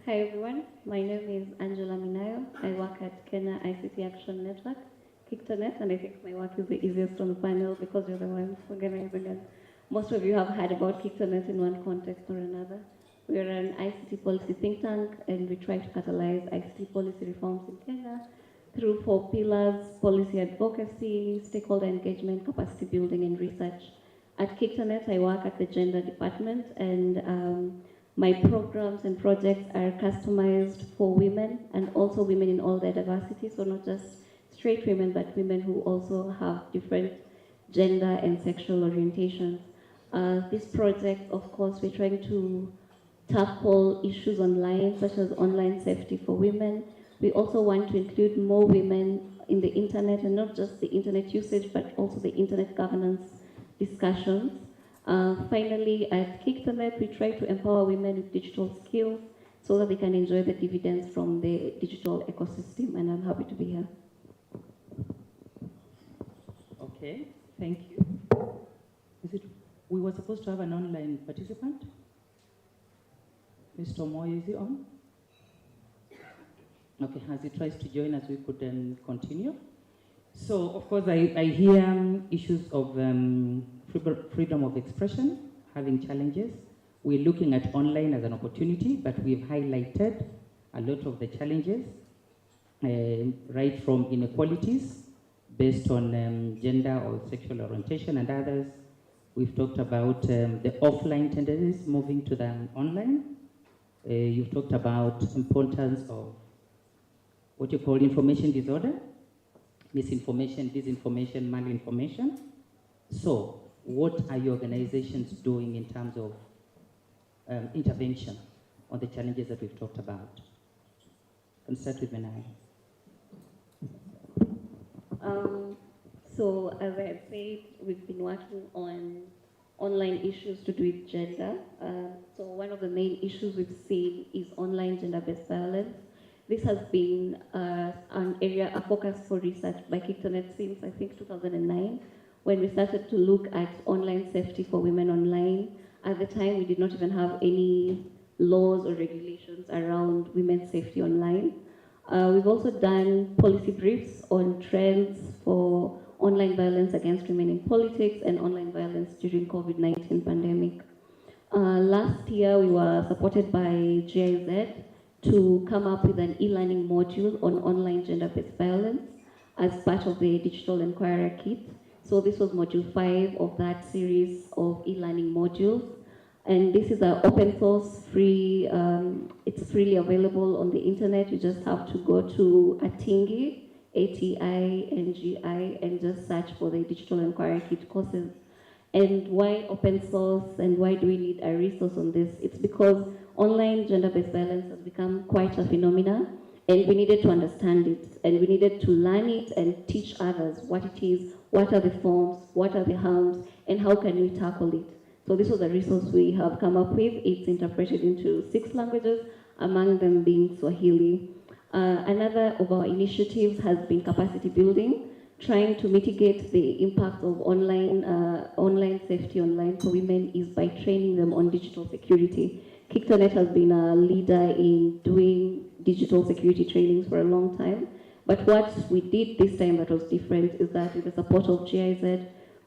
Hi everyone, my name is Angela Minayo. I work at Kenya ICT Action Network, KICTONET, and I think my work is the easiest on the panel because you're the ones organizing it. Most of you have heard about KICTONET in one context or another. We are an ICT policy think tank, and we try to catalyze ICT policy reforms in Kenya through 4 pillars: policy advocacy, stakeholder engagement, capacity building, and research. At KICTONET, I work at the gender department, and my programs and projects are customized for women, and also women in all their diversity, so not just straight women, but women who also have different gender and sexual orientations. This project, of course, we're trying to tackle issues online, such as online safety for women. We also want to include more women in the internet, and not just the internet usage, but also the internet governance discussions. Finally, at Kicternet, we try to empower women with digital skills so that they can enjoy the dividends from the digital ecosystem, and I'm happy to be here. Okay, thank you. We were supposed to have an online participant? Mr. Moy, is he on? Okay, as he tries to join us, we could then continue. So, of course, I hear issues of freedom of expression having challenges. We're looking at online as an opportunity, but we've highlighted a lot of the challenges, right from inequalities based on gender or sexual orientation and others. We've talked about the offline tendencies moving to the online. You've talked about importance of what you call information disorder, misinformation, disinformation, malinformation. So, what are your organizations doing in terms of intervention on the challenges that we've talked about? Can start with Benai. So, as I had said, we've been working on online issues to do with gender. So one of the main issues we've seen is online gender-based violence. This has been an area, a focus for research by Kicternet since, I think, 2009, when we started to look at online safety for women online. At the time, we did not even have any laws or regulations around women's safety online. We've also done policy briefs on trends for online violence against women in politics and online violence during COVID-19 pandemic. Last year, we were supported by GIZ to come up with an e-learning module on online gender-based violence as part of the Digital Inquirer Kit. So this was module 5 of that series of e-learning modules. And this is an open source, free, it's freely available on the internet. You just have to go to Atingi, ATINGI, and just search for the Digital Inquiry Kit courses. And why open source and why do we need a resource on this? It's because online gender-based violence has become quite a phenomenon, and we needed to understand it, and we needed to learn it and teach others what it is, what are the forms, what are the harms, and how can we tackle it. So this was a resource we have come up with. It's interpreted into 6 languages, among them being Swahili. Another of our initiatives has been capacity building, trying to mitigate the impact of online safety online for women is by training them on digital security. Kicternet has been a leader in doing digital security trainings for a long time, but what we did this time that was different is that with the support of GIZ,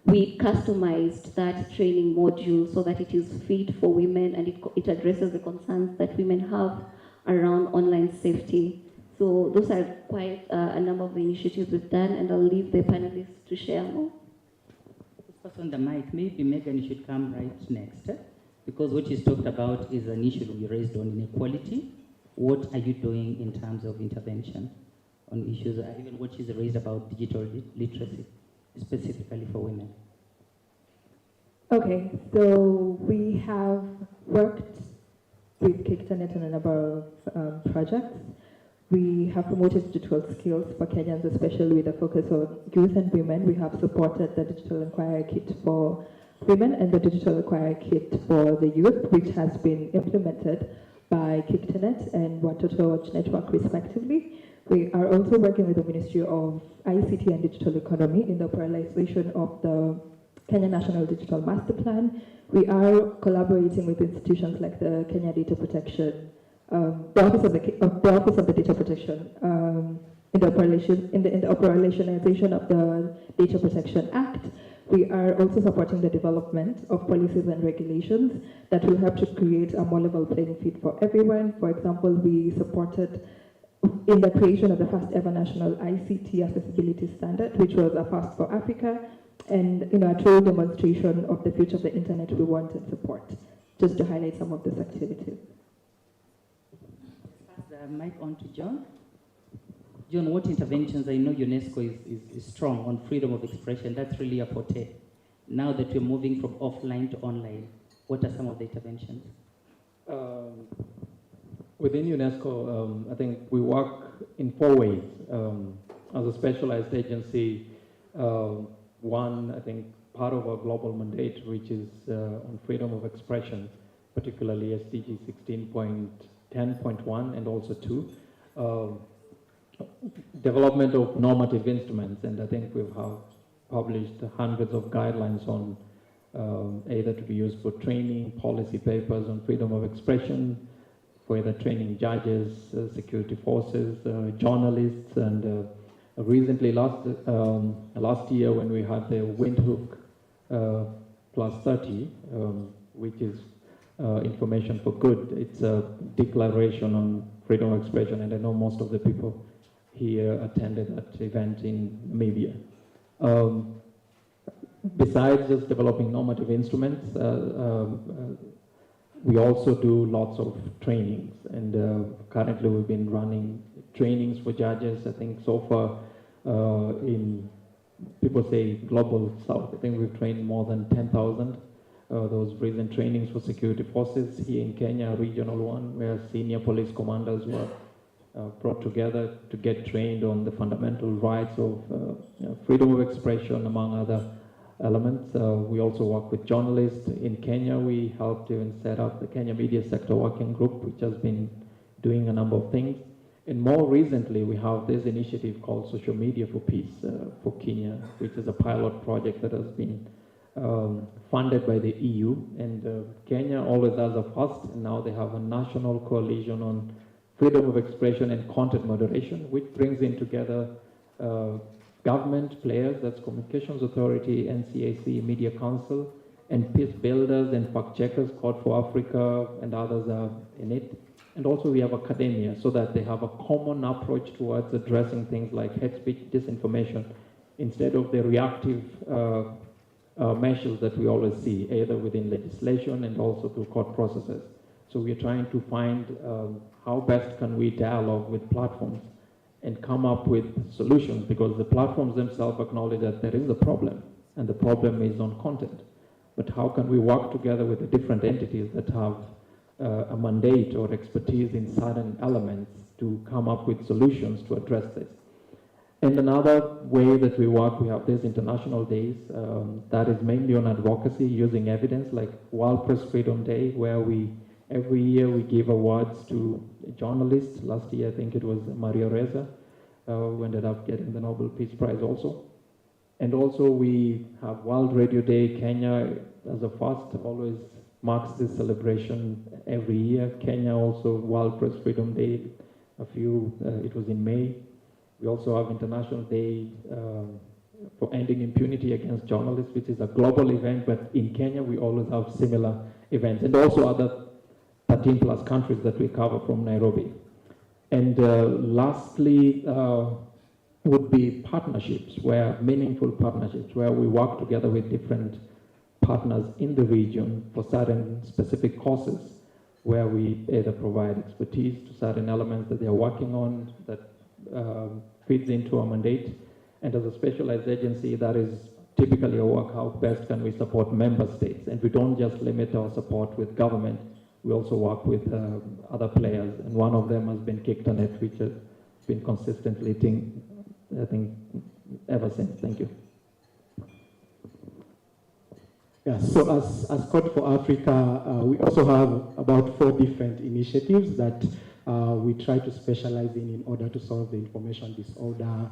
we customized that training module so that it is fit for women and it addresses the concerns that women have around online safety. So those are quite a number of the initiatives we've done, and I'll leave the panelists to share more. First on the mic, maybe Megan, you should come right next, because what she's talked about is an issue we raised on inequality. What are you doing in terms of intervention on issues, even what she's raised about digital literacy, specifically for women? Okay, so we have worked with Kicternet on a number of projects. We have promoted digital skills for Kenyans, especially with a focus on youth and women. We have supported the Digital Inquiry Kit for women and the Digital Inquiry Kit for the youth, which has been implemented by Kicternet and Watoto Watch Network, respectively. We are also working with the Ministry of ICT and Digital Economy in the operationalization of the Kenya National Digital Master Plan. We are collaborating with institutions like the Kenya Data Protection, the Office of the Data Protection, in the operationalization of the Data Protection Act. We are also supporting the development of policies and regulations that will help to create a more level playing field for everyone. For example, we supported in the creation of the first ever national ICT accessibility standard, which was a first for Africa, and a true demonstration of the future of the internet we want and support, just to highlight some of these activities. Pass the mic on to John. John, what interventions? I know UNESCO is strong on freedom of expression. That's really a forte. Now that we're moving from offline to online, what are some of the interventions? Within UNESCO, I think we work in 4 ways. As a specialized agency, one, I think, part of our global mandate, which is on freedom of expression, particularly SDG 16.10.1 and also 2. Development of normative instruments, and I think we've published hundreds of guidelines on either to be used for training, policy papers on freedom of expression, for either training judges, security forces, journalists, and recently last year when we had the Windhoek plus 30, which is information for good. It's a declaration on freedom of expression, and I know most of the people here attended that event in Namibia. Besides just developing normative instruments, we also do lots of trainings, and currently we've been running trainings for judges. I think so far in, people say global south, I think we've trained more than 10,000. Those recent trainings for security forces here in Kenya, regional one, where senior police commanders were brought together to get trained on the fundamental rights of freedom of expression, among other elements. We also work with journalists. In Kenya, we helped even set up the Kenya Media Sector Working Group, which has been doing a number of things. And more recently, we have this initiative called Social Media for Peace for Kenya, which is a pilot project that has been funded by the EU. And Kenya always has a first, and now they have a national coalition on freedom of expression and content moderation, which brings in together government players, that's Communications Authority, NCAC, Media Council, and peace builders and fact checkers, Code for Africa, and others are in it. And also we have academia, so that they have a common approach towards addressing things like hate speech, disinformation, instead of the reactive measures that we always see, either within legislation and also through court processes. So we're trying to find how best can we dialogue with platforms and come up with solutions, because the platforms themselves acknowledge that there is a problem, and the problem is on content. But how can we work together with the different entities that have a mandate or expertise in certain elements to come up with solutions to address this? And another way that we work, we have these international days that is mainly on advocacy, using evidence, like World Press Freedom Day, where every year we give awards to journalists. Last year, I think it was Maria Reza, who ended up getting the Nobel Peace Prize also. And also we have World Radio Day. Kenya, as a first, always marks this celebration every year. Kenya also, World Press Freedom Day, it was in May. We also have International Day for Ending Impunity Against Journalists, which is a global event, but in Kenya we always have similar events, and also other 13 plus countries that we cover from Nairobi. And lastly would be partnerships, meaningful partnerships, where we work together with different partners in the region for certain specific causes, where we either provide expertise to certain elements that they are working on that feeds into our mandate. And as a specialized agency, that is typically a work, how best can we support member states? And we don't just limit our support with government, we also work with other players. And one of them has been Kictanet, which has been consistently, I think, ever since. Thank you. Yeah, so as Code for Africa, we also have about 4 different initiatives that we try to specialize in order to solve the information disorder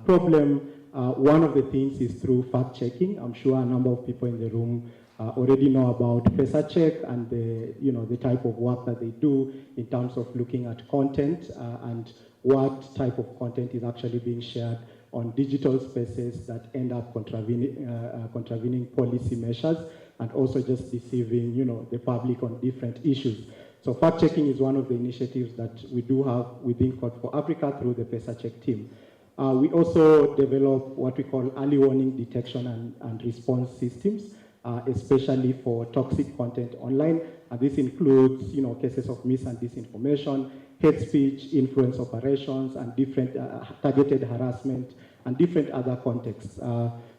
problem. One of the things is through fact-checking. I'm sure a number of people in the room already know about PesaCheck and the type of work that they do in terms of looking at content and what type of content is actually being shared on digital spaces that end up contravening policy measures and also just deceiving the public on different issues. So fact-checking is one of the initiatives that we do have within Code for Africa through the PesaCheck team. We also develop what we call early warning detection and response systems, especially for toxic content online. And this includes cases of mis and disinformation, hate speech, influence operations, and different targeted harassment, and different other contexts.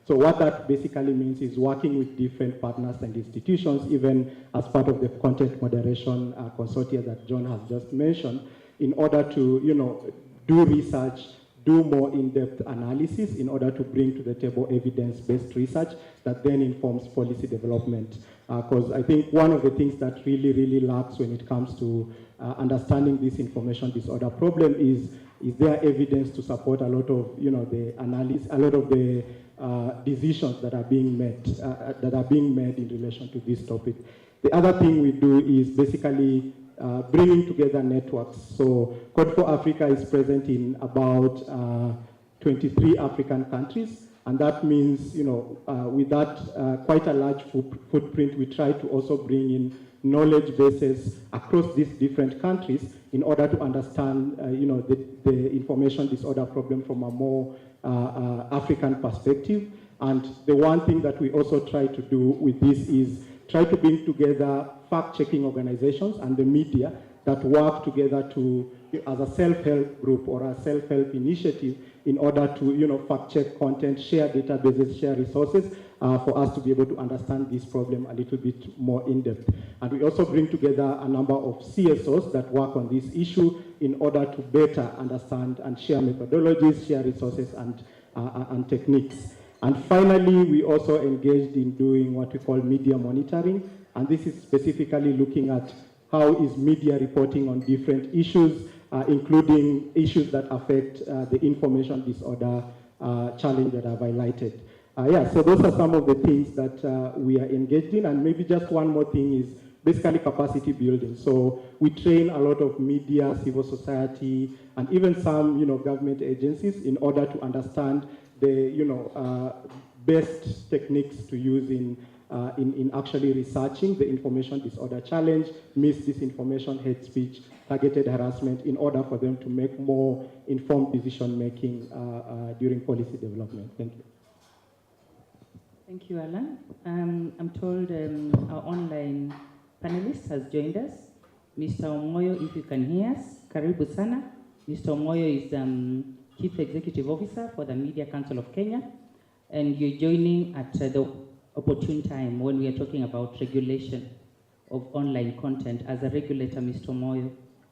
So what that basically means is working with different partners and institutions, even as part of the content moderation consortia that John has just mentioned, in order to do research, do more in-depth analysis in order to bring to the table evidence-based research that then informs policy development. Because I think one of the things that really, really lacks when it comes to understanding this information disorder problem is there evidence to support a lot of, the analysis, a lot of the decisions that are being made in relation to this topic. The other thing we do is basically bringing together networks. So Code for Africa is present in about 23 African countries, and that means, with that quite a large footprint, we try to also bring in knowledge bases across these different countries in order to understand, the information disorder problem from a more African perspective. And the one thing that we also try to do with this is try to bring together fact-checking organizations and the media that work together to, as a self-help group or a self-help initiative, in order to, fact-check content, share databases, share resources, for us to be able to understand this problem a little bit more in depth. And we also bring together a number of CSOs that work on this issue in order to better understand and share methodologies, share resources, and techniques. And finally, we also engaged in doing what we call media monitoring, and this is specifically looking at how is media reporting on different issues, including issues that affect the information disorder challenge that I've highlighted. So those are some of the things that we are engaged in, and maybe just one more thing is basically capacity building. So we train a lot of media, civil society, and even some government agencies in order to understand the best techniques to use in actually researching the information disorder challenge, misinformation, hate speech, targeted harassment, in order for them to make more informed decision making during policy development. Thank you. Thank you, Alan. I'm told our online panelist has joined us. Mr. Omoyo, if you can hear us, karibu sana. Mr. Omoyo is Chief Executive Officer for the Media Council of Kenya, and you're joining at the opportune time when we are talking about regulation of online content. As a regulator, Mr. Omoyo,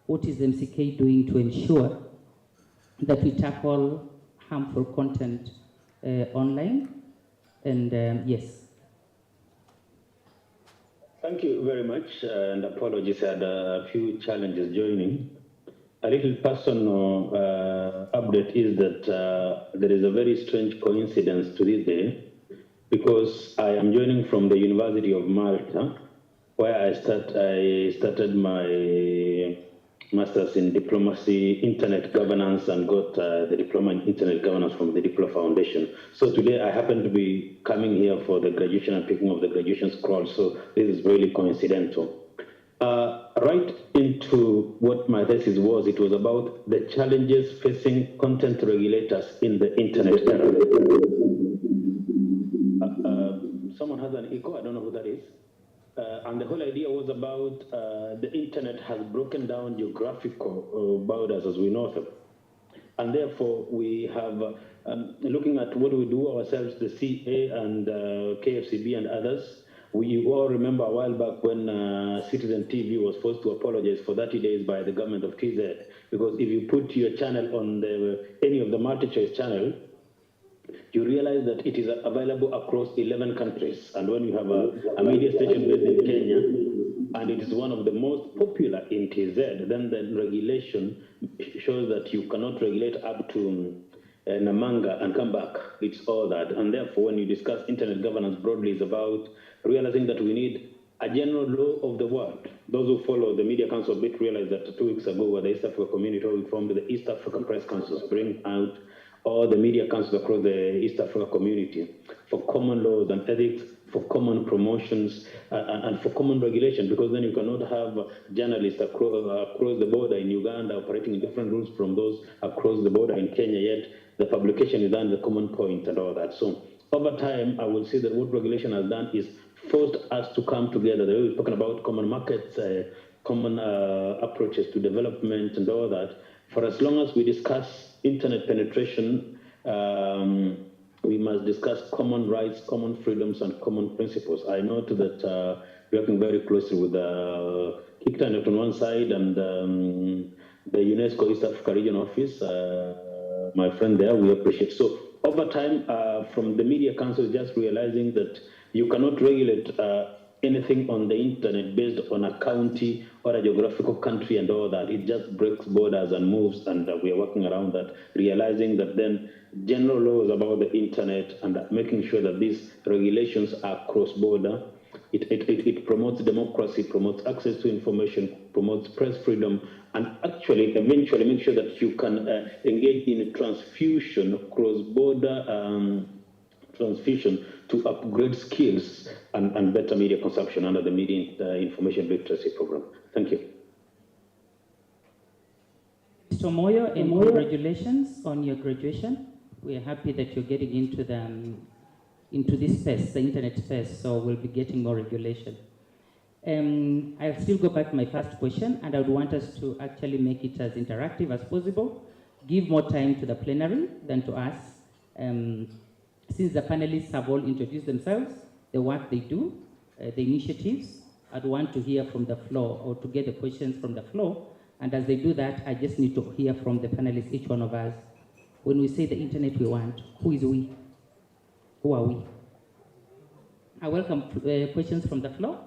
what is MCK doing to ensure that we tackle harmful content online? And yes. Thank you very much, and apologies, I had a few challenges joining. A little personal update is that there is a very strange coincidence to this day, because I am joining from the University of Malta, where I started my master's in diplomacy, internet governance, and got the diploma in internet governance from the Diplo Foundation. So today I happen to be coming here for the graduation and picking up the graduation scroll, so this is really coincidental. Right into what my thesis was, it was about the challenges facing content regulators in the internet era. Someone has an echo, I don't know who that is. And the whole idea was about the internet has broken down geographical borders as we know them. And therefore, we have, looking at what we do ourselves, the CA and KFCB and others, we all remember a while back when Citizen TV was forced to apologize for 30 days by the government of TZ, because if you put your channel on any of the multi-choice channel, you realize that it is available across 11 countries. And when you have a media station based in Kenya, and it is one of the most popular in TZ, then the regulation shows that you cannot regulate up to Namanga and come back. It's all that. And therefore, when you discuss internet governance broadly, it's about realizing that we need a general law of the world. Those who follow the Media Council a bit realized that 2 weeks ago, where the East Africa community we formed the East Africa Press Councils, bring out all the media councils across the East Africa community for common laws and ethics, for common promotions, and for common regulation, because then you cannot have journalists across the border in Uganda operating in different rules from those across the border in Kenya, yet the publication is done the common point and all that. So over time, I will say that what regulation has done is forced us to come together. They were talking about common markets, common approaches to development and all that. For as long as we discuss internet penetration, we must discuss common rights, common freedoms, and common principles. I note that we're working very closely with KICTANET on one side and the UNESCO East Africa Region Office, my friend there, we appreciate. So over time, from the Media Council, just realizing that you cannot regulate anything on the internet based on a county or a geographical country and all that. It just breaks borders and moves, and we are working around that, realizing that then general laws about the internet and making sure that these regulations are cross-border. It promotes democracy, promotes access to information, promotes press freedom, and actually eventually make sure that you can engage in transfusion, cross-border transfusion to upgrade skills and better media consumption under the Media Information Literacy Program. Thank you. Mr. Moyo, and congratulations on your graduation. We are happy that you're getting into this space, the internet space, so we'll be getting more regulation. I'll still go back to my first question, and I would want us to actually make it as interactive as possible, give more time to the plenary than to us. Since the panelists have all introduced themselves, the work they do, the initiatives, I'd want to hear from the floor or to get the questions from the floor. And as they do that, I just need to hear from the panelists, each one of us. When we say the internet we want, who is we? Who are we? I welcome questions from the floor.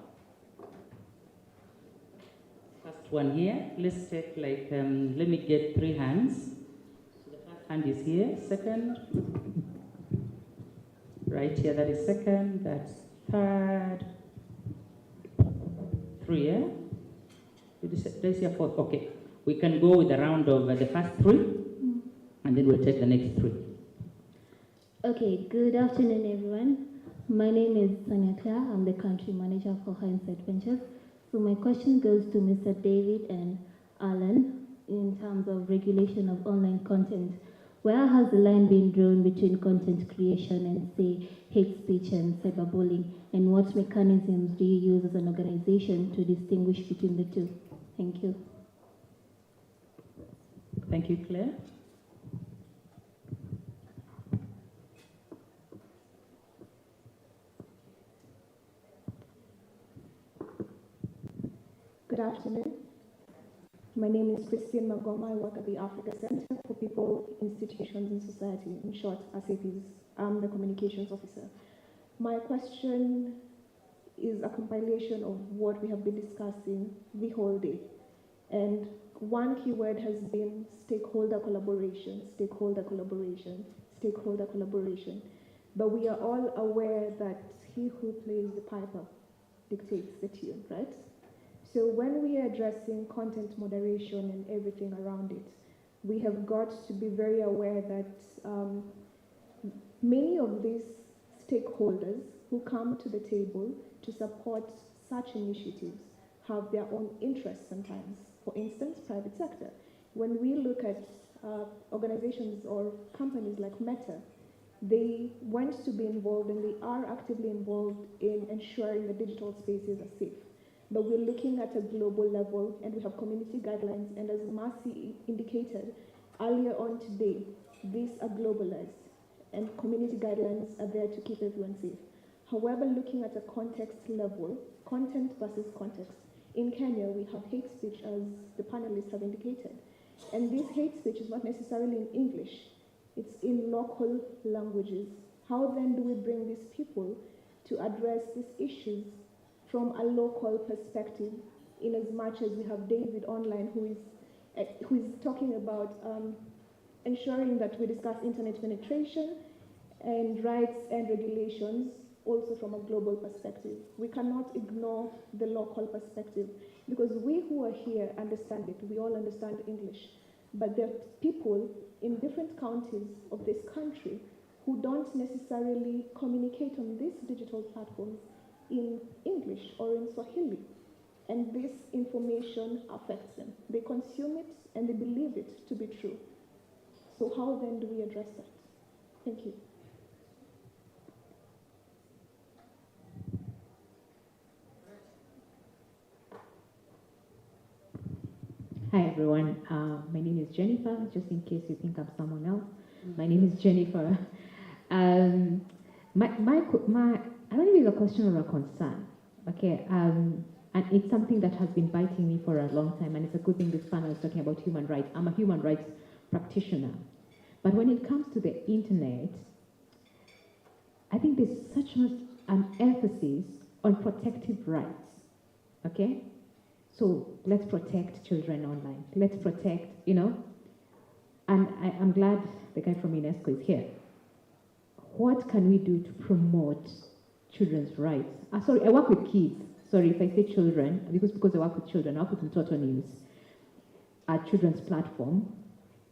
First one here. Let's take like, let me get 3 hands. So the first hand is here. Second. Right here, that is second. That's third. 3, yeah? There's your fourth. Okay. We can go with a round of the first 3, and then we'll take the next 3. Okay, good afternoon, everyone. My name is Sonia Claire. I'm the country manager for Hindsight Ventures. So my question goes to Mr. David and Alan in terms of regulation of online content. Where has the line been drawn between content creation and, say, hate speech and cyberbullying? And what mechanisms do you use as an organization to distinguish between the two? Thank you. Thank you, Claire. Good afternoon. My name is Christine Magoma. I work at the Africa Center for People, Institutions, and Society. In short, ASAPIS. I'm the communications officer. My question is a compilation of what we have been discussing the whole day. And one keyword has been stakeholder collaboration, stakeholder collaboration, stakeholder collaboration. But we are all aware that he who plays the piper dictates the tune, right? So when we are addressing content moderation and everything around it, we have got to be very aware that many of these stakeholders who come to the table to support such initiatives have their own interests sometimes. For instance, private sector. When we look at organizations or companies like Meta, they want to be involved and they are actively involved in ensuring the digital spaces are safe. But we're looking at a global level and we have community guidelines, and as Marcy indicated earlier on today, these are globalized and community guidelines are there to keep everyone safe. However, looking at a context level, content versus context, in Kenya we have hate speech as the panelists have indicated, and this hate speech is not necessarily in English, it's in local languages. How then do we bring these people to address these issues from a local perspective, in as much as we have David online who is talking about ensuring that we discuss internet penetration and rights and regulations also from a global perspective. We cannot ignore the local perspective because we who are here understand it. We all understand English. But there are people in different counties of this country who don't necessarily communicate on these digital platforms in English or in Swahili, and this information affects them. They consume it and they believe it to be true. So how then do we address that? Thank you. Hi everyone, my name is Jennifer, just in case you think I'm someone else. My name is Jennifer. I don't know if it's a question or a concern, okay? And it's something that has been biting me for a long time, and it's a good thing this panel is talking about human rights. I'm a human rights practitioner. But when it comes to the internet, I think there's such an emphasis on protective rights, okay? So let's protect children online. Let's protect, and I'm glad the guy from UNESCO is here. What can we do to promote children's rights? Sorry, I work with kids. Sorry if I say children, because I work with children, I work with Total News, our children's platform.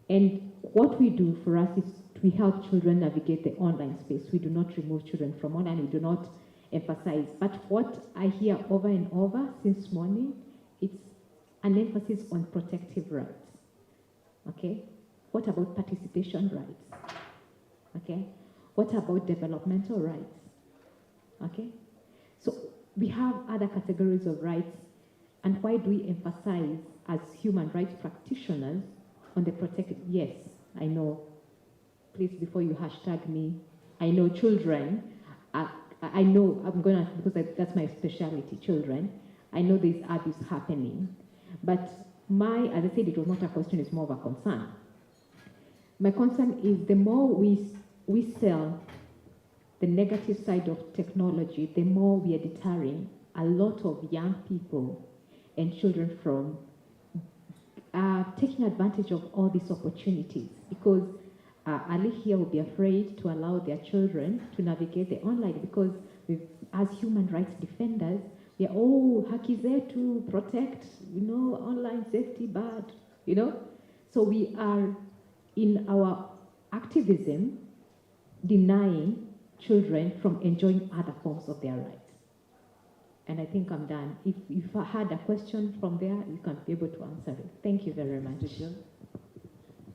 And what we do for us is we help children navigate the online space. We do not remove children from online. We do not emphasize. But what I hear over and over since morning, it's an emphasis on protective rights. Okay? What about participation rights? Okay? What about developmental rights? Okay? So we have other categories of rights. And why do we emphasize as human rights practitioners on the protected? Yes, I know. Please, before you hashtag me, I know children. I know, because that's my specialty, children. I know there's abuse happening. But as I said, it was not a question, it's more of a concern. My concern is the more we sell the negative side of technology, the more we are deterring a lot of young people and children from taking advantage of all these opportunities, because Ali here will be afraid to allow their children to navigate the online, because as human rights defenders, we are, haki zetu, protect, online safety, bad, So we are, in our activism, denying children from enjoying other forms of their rights. And I think I'm done. If I had a question from there, you can be able to answer it. Thank you very much.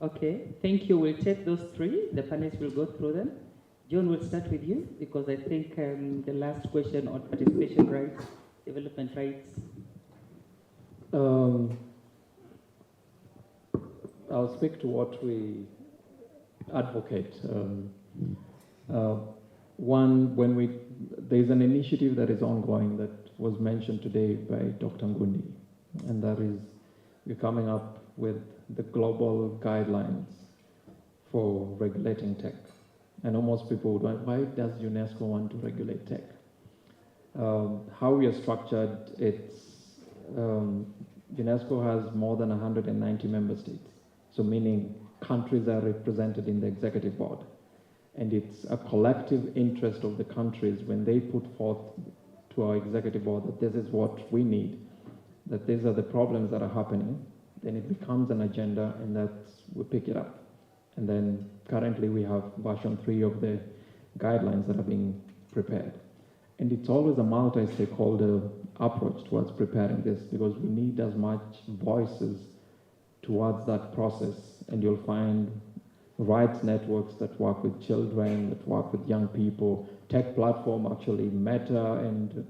Okay, thank you. We'll take those three. The panelists will go through them. John, we'll start with you, because I think the last question on participation rights, development rights. I'll speak to what we advocate. One, there's an initiative that is ongoing that was mentioned today by Dr. Ngundi, and that is we're coming up with the global guidelines for regulating tech. I know most people would wonder, why does UNESCO want to regulate tech? How we are structured, UNESCO has more than 190 member states, so meaning countries are represented in the executive board. And it's a collective interest of the countries when they put forth to our executive board that this is what we need, that these are the problems that are happening, then it becomes an agenda, and we pick it up. And then currently we have version 3 of the guidelines that are being prepared. And it's always a multi-stakeholder approach towards preparing this, because we need as much voices towards that process. And you'll find rights networks that work with children, that work with young people, tech platform, actually Meta and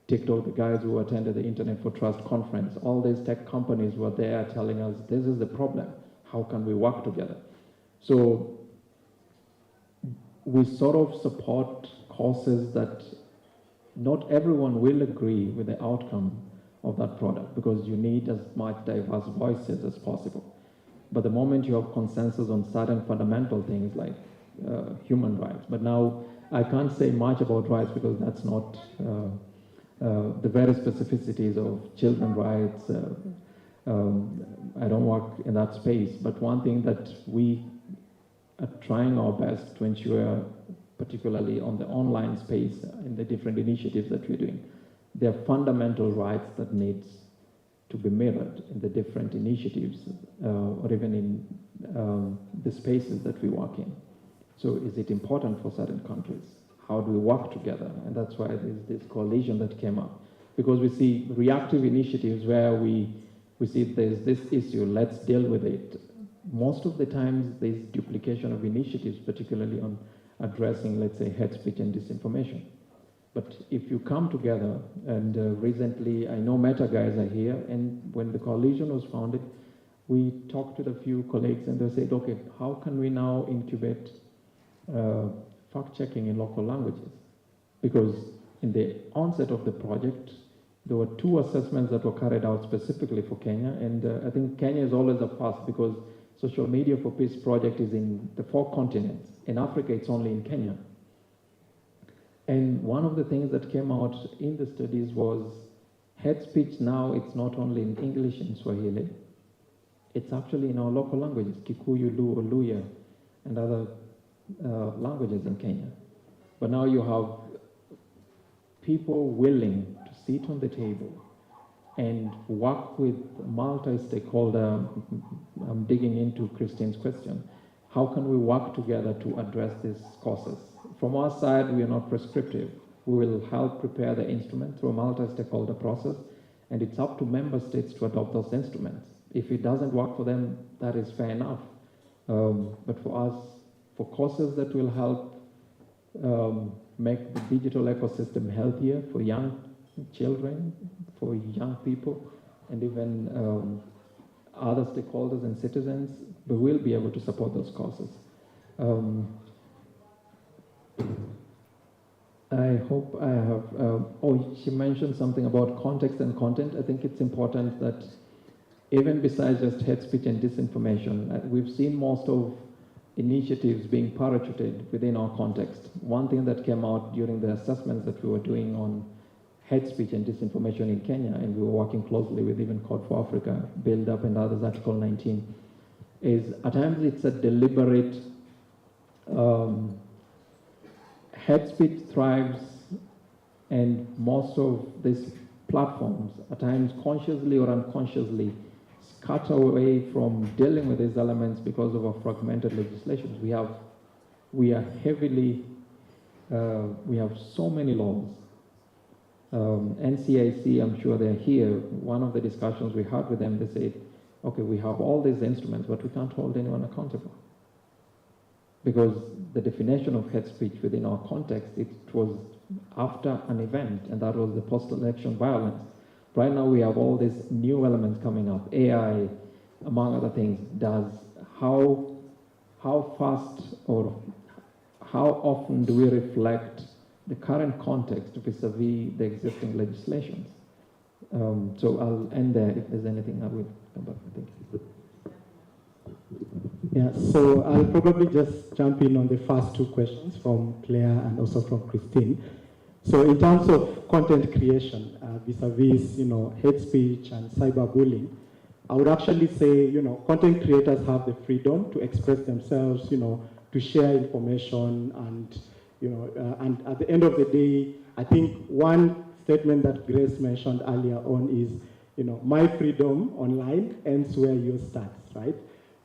TikTok, the guys who attended the Internet for Trust conference, all these tech companies were there telling us, this is the problem, how can we work together? So we sort of support causes that not everyone will agree with the outcome of that product, because you need as much diverse voices as possible. But the moment you have consensus on certain fundamental things like human rights, but now I can't say much about rights because that's not the very specificities of children's rights. I don't work in that space, but one thing that we are trying our best to ensure, particularly on the online space in the different initiatives that we're doing, there are fundamental rights that needs to be mirrored in the different initiatives or even in the spaces that we work in. So is it important for certain countries? How do we work together? And that's why there's this coalition that came up. Because we see reactive initiatives where we see there's this issue, let's deal with it. Most of the times there's duplication of initiatives, particularly on addressing, let's say, hate speech and disinformation. But if you come together, and recently, I know Meta guys are here, and when the coalition was founded, we talked to a few colleagues and they said, okay, how can we now incubate fact-checking in local languages? Because in the onset of the project, there were 2 assessments that were carried out specifically for Kenya, and I think Kenya is always a first because Social Media for Peace project is in the 4 continents. In Africa, it's only in Kenya. And one of the things that came out in the studies was hate speech now, it's not only in English and Swahili, it's actually in our local languages, Kikuyu, Luo, Luya, and other languages in Kenya. But now you have people willing to sit on the table and work with multi-stakeholder. I'm digging into Christine's question. How can we work together to address these causes? From our side, we are not prescriptive. We will help prepare the instrument through a multi-stakeholder process, and it's up to member states to adopt those instruments. If it doesn't work for them, that is fair enough. But for us, for causes that will help make the digital ecosystem healthier for young children, for young people, and even other stakeholders and citizens, we will be able to support those causes. I hope I have, she mentioned something about context and content. I think it's important that even besides just hate speech and disinformation, we've seen most of initiatives being parachuted within our context. One thing that came out during the assessments that we were doing on hate speech and disinformation in Kenya, and we were working closely with even Code for Africa, Build Up and others, Article 19, is at times it's a deliberate, hate speech thrives, and most of these platforms, at times consciously or unconsciously, scatter away from dealing with these elements because of our fragmented legislations. We are heavily, we have so many laws. NCIC, I'm sure they're here. One of the discussions we had with them, they said, okay, we have all these instruments, but we can't hold anyone accountable. Because the definition of hate speech within our context, it was after an event, and that was the post-election violence. Right now we have all these new elements coming up, AI, among other things. How fast or how often do we reflect the current context vis-a-vis the existing legislations? So I'll end there. If there's anything, I will come back. Thank you. Yeah, so I'll probably just jump in on the first 2 questions from Claire and also from Christine. So in terms of content creation, vis-a-vis, hate speech and cyberbullying, I would actually say, content creators have the freedom to express themselves, to share information, and, and at the end of the day, I think one statement that Grace mentioned earlier on is, my freedom online ends where yours starts, right?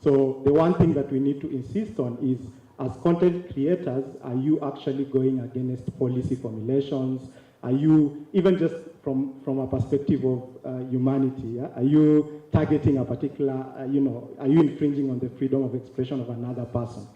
So the one thing that we need to insist on is, as content creators, are you actually going against policy formulations? Are you, even just from a perspective of humanity, are you targeting a particular, are you infringing on the freedom of expression of another person?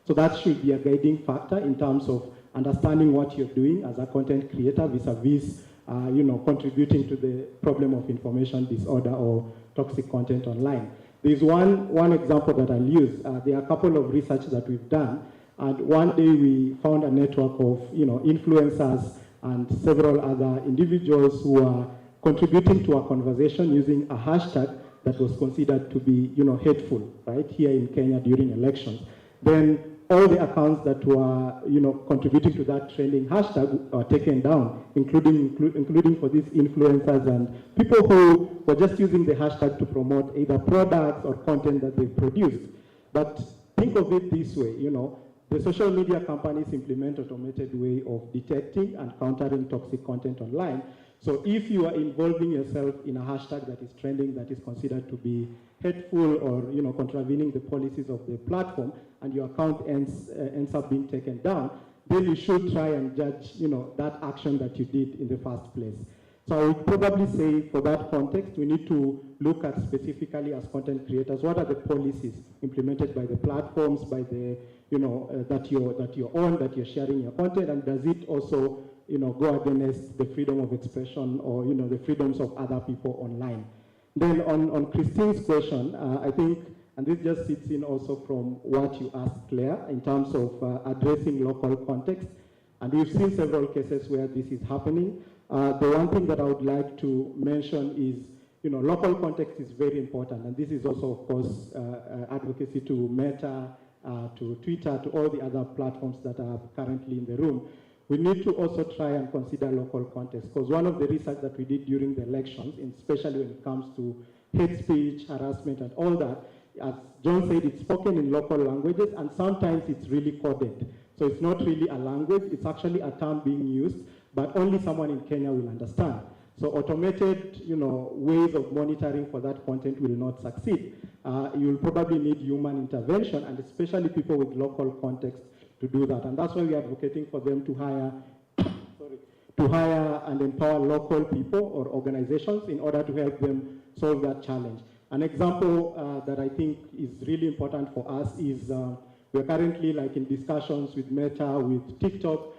So that should be a guiding factor in terms of understanding what you're doing as a content creator vis-a-vis, contributing to the problem of information disorder or toxic content online. There's one example that I'll use. There are a couple of research that we've done, and one day we found a network of influencers and several other individuals who are contributing to a conversation using a hashtag that was considered to be hateful, right, here in Kenya during elections. Then all the accounts that were contributing to that trending hashtag are taken down, including for these influencers and people who were just using the hashtag to promote either products or content that they produced. But think of it this way, the social media companies implement automated way of detecting and countering toxic content online. So if you are involving yourself in a hashtag that is trending, that is considered to be hateful or contravening the policies of the platform, and your account ends up being taken down, then you should try and judge that action that you did in the first place. So I would probably say, for that context, we need to look at specifically as content creators, what are the policies implemented by the platforms, by the that you're on, that you're sharing your content, and does it also go against the freedom of expression or the freedoms of other people online. Then on Christine's question, I think, and this just sits in also from what you asked, Claire, in terms of addressing local context, and we've seen several cases where this is happening. The one thing that I would like to mention is, local context is very important, and this is also, of course, advocacy to Meta, to Twitter, to all the other platforms that are currently in the room. We need to also try and consider local context, because one of the research that we did during the elections, especially when it comes to hate speech, harassment, and all that, as John said, it's spoken in local languages, and sometimes it's really coded. So it's not really a language, it's actually a term being used, but only someone in Kenya will understand. So automated, ways of monitoring for that content will not succeed. You'll probably need human intervention, and especially people with local context to do that. And that's why we are advocating for them to hire and empower local people or organizations in order to help them solve that challenge. An example that I think is really important for us is we're currently in discussions with Meta, with TikTok,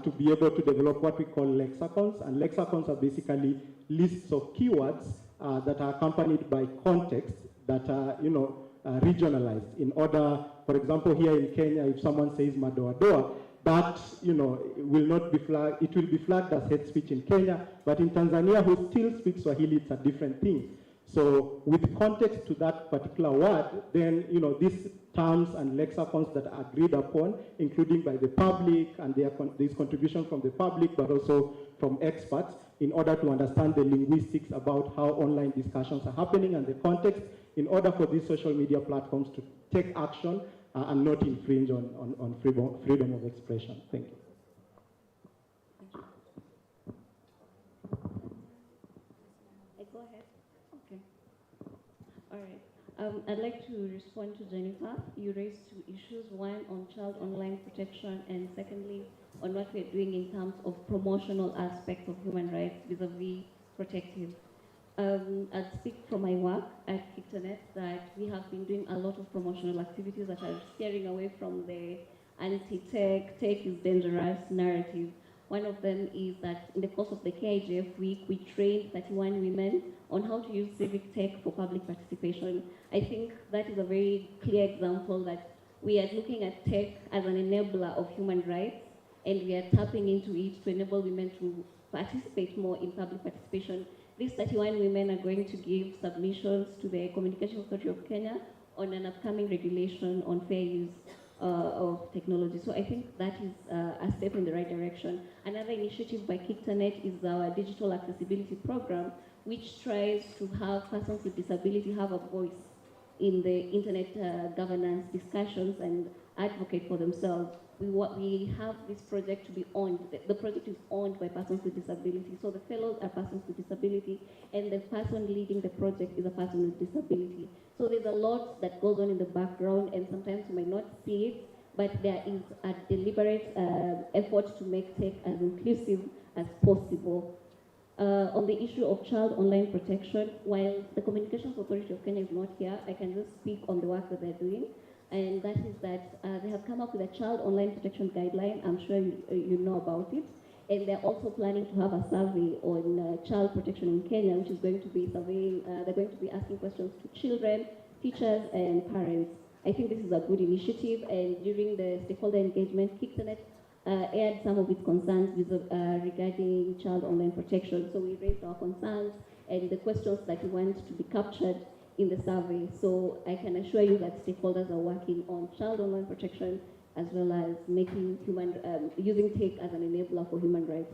to be able to develop what we call lexicons. And lexicons are basically lists of keywords that are accompanied by context that are, regionalized in order, for example, here in Kenya, if someone says madoadoa, that, will not be flagged, it will be flagged as hate speech in Kenya, but in Tanzania, who still speaks Swahili, it's a different thing. So with context to that particular word, then, these terms and lexicons that are agreed upon, including by the public, and there's contribution from the public, but also from experts, in order to understand the linguistics about how online discussions are happening and the context, in order for these social media platforms to take action and not infringe on freedom of expression. Thank you. Go ahead. Okay. All right. I'd like to respond to Jennifer. You raised two issues, one on child online protection, and secondly, on what we're doing in terms of promotional aspects of human rights vis-a-vis protective. I'll speak from my work at Kictonet that we have been doing a lot of promotional activities that are steering away from the anti-tech, tech is dangerous narrative. One of them is that in the course of the KIGF week, we trained 31 women on how to use civic tech for public participation. I think that is a very clear example that we are looking at tech as an enabler of human rights, and we are tapping into it to enable women to participate more in public participation. These 31 women are going to give submissions to the Communication Authority of Kenya on an upcoming regulation on fair use of technology. So I think that is a step in the right direction. Another initiative by Kictonet is our digital accessibility program, which tries to have persons with disability have a voice in the internet governance discussions and advocate for themselves. We have this project to be owned. The project is owned by persons with disability. So the fellows are persons with disability, and the person leading the project is a person with disability. So there's a lot that goes on in the background, and sometimes you might not see it, but there is a deliberate effort to make tech as inclusive as possible. On the issue of child online protection, while the Communications Authority of Kenya is not here, I can just speak on the work that they're doing. And that is that they have come up with a child online protection guideline. I'm sure you know about it. And they're also planning to have a survey on child protection in Kenya, which is going to be surveying, they're going to be asking questions to children, teachers, and parents. I think this is a good initiative, and during the stakeholder engagement, Kictonet aired some of its concerns regarding child online protection. So we raised our concerns and the questions that we want to be captured in the survey. So I can assure you that stakeholders are working on child online protection as well as making using tech as an enabler for human rights.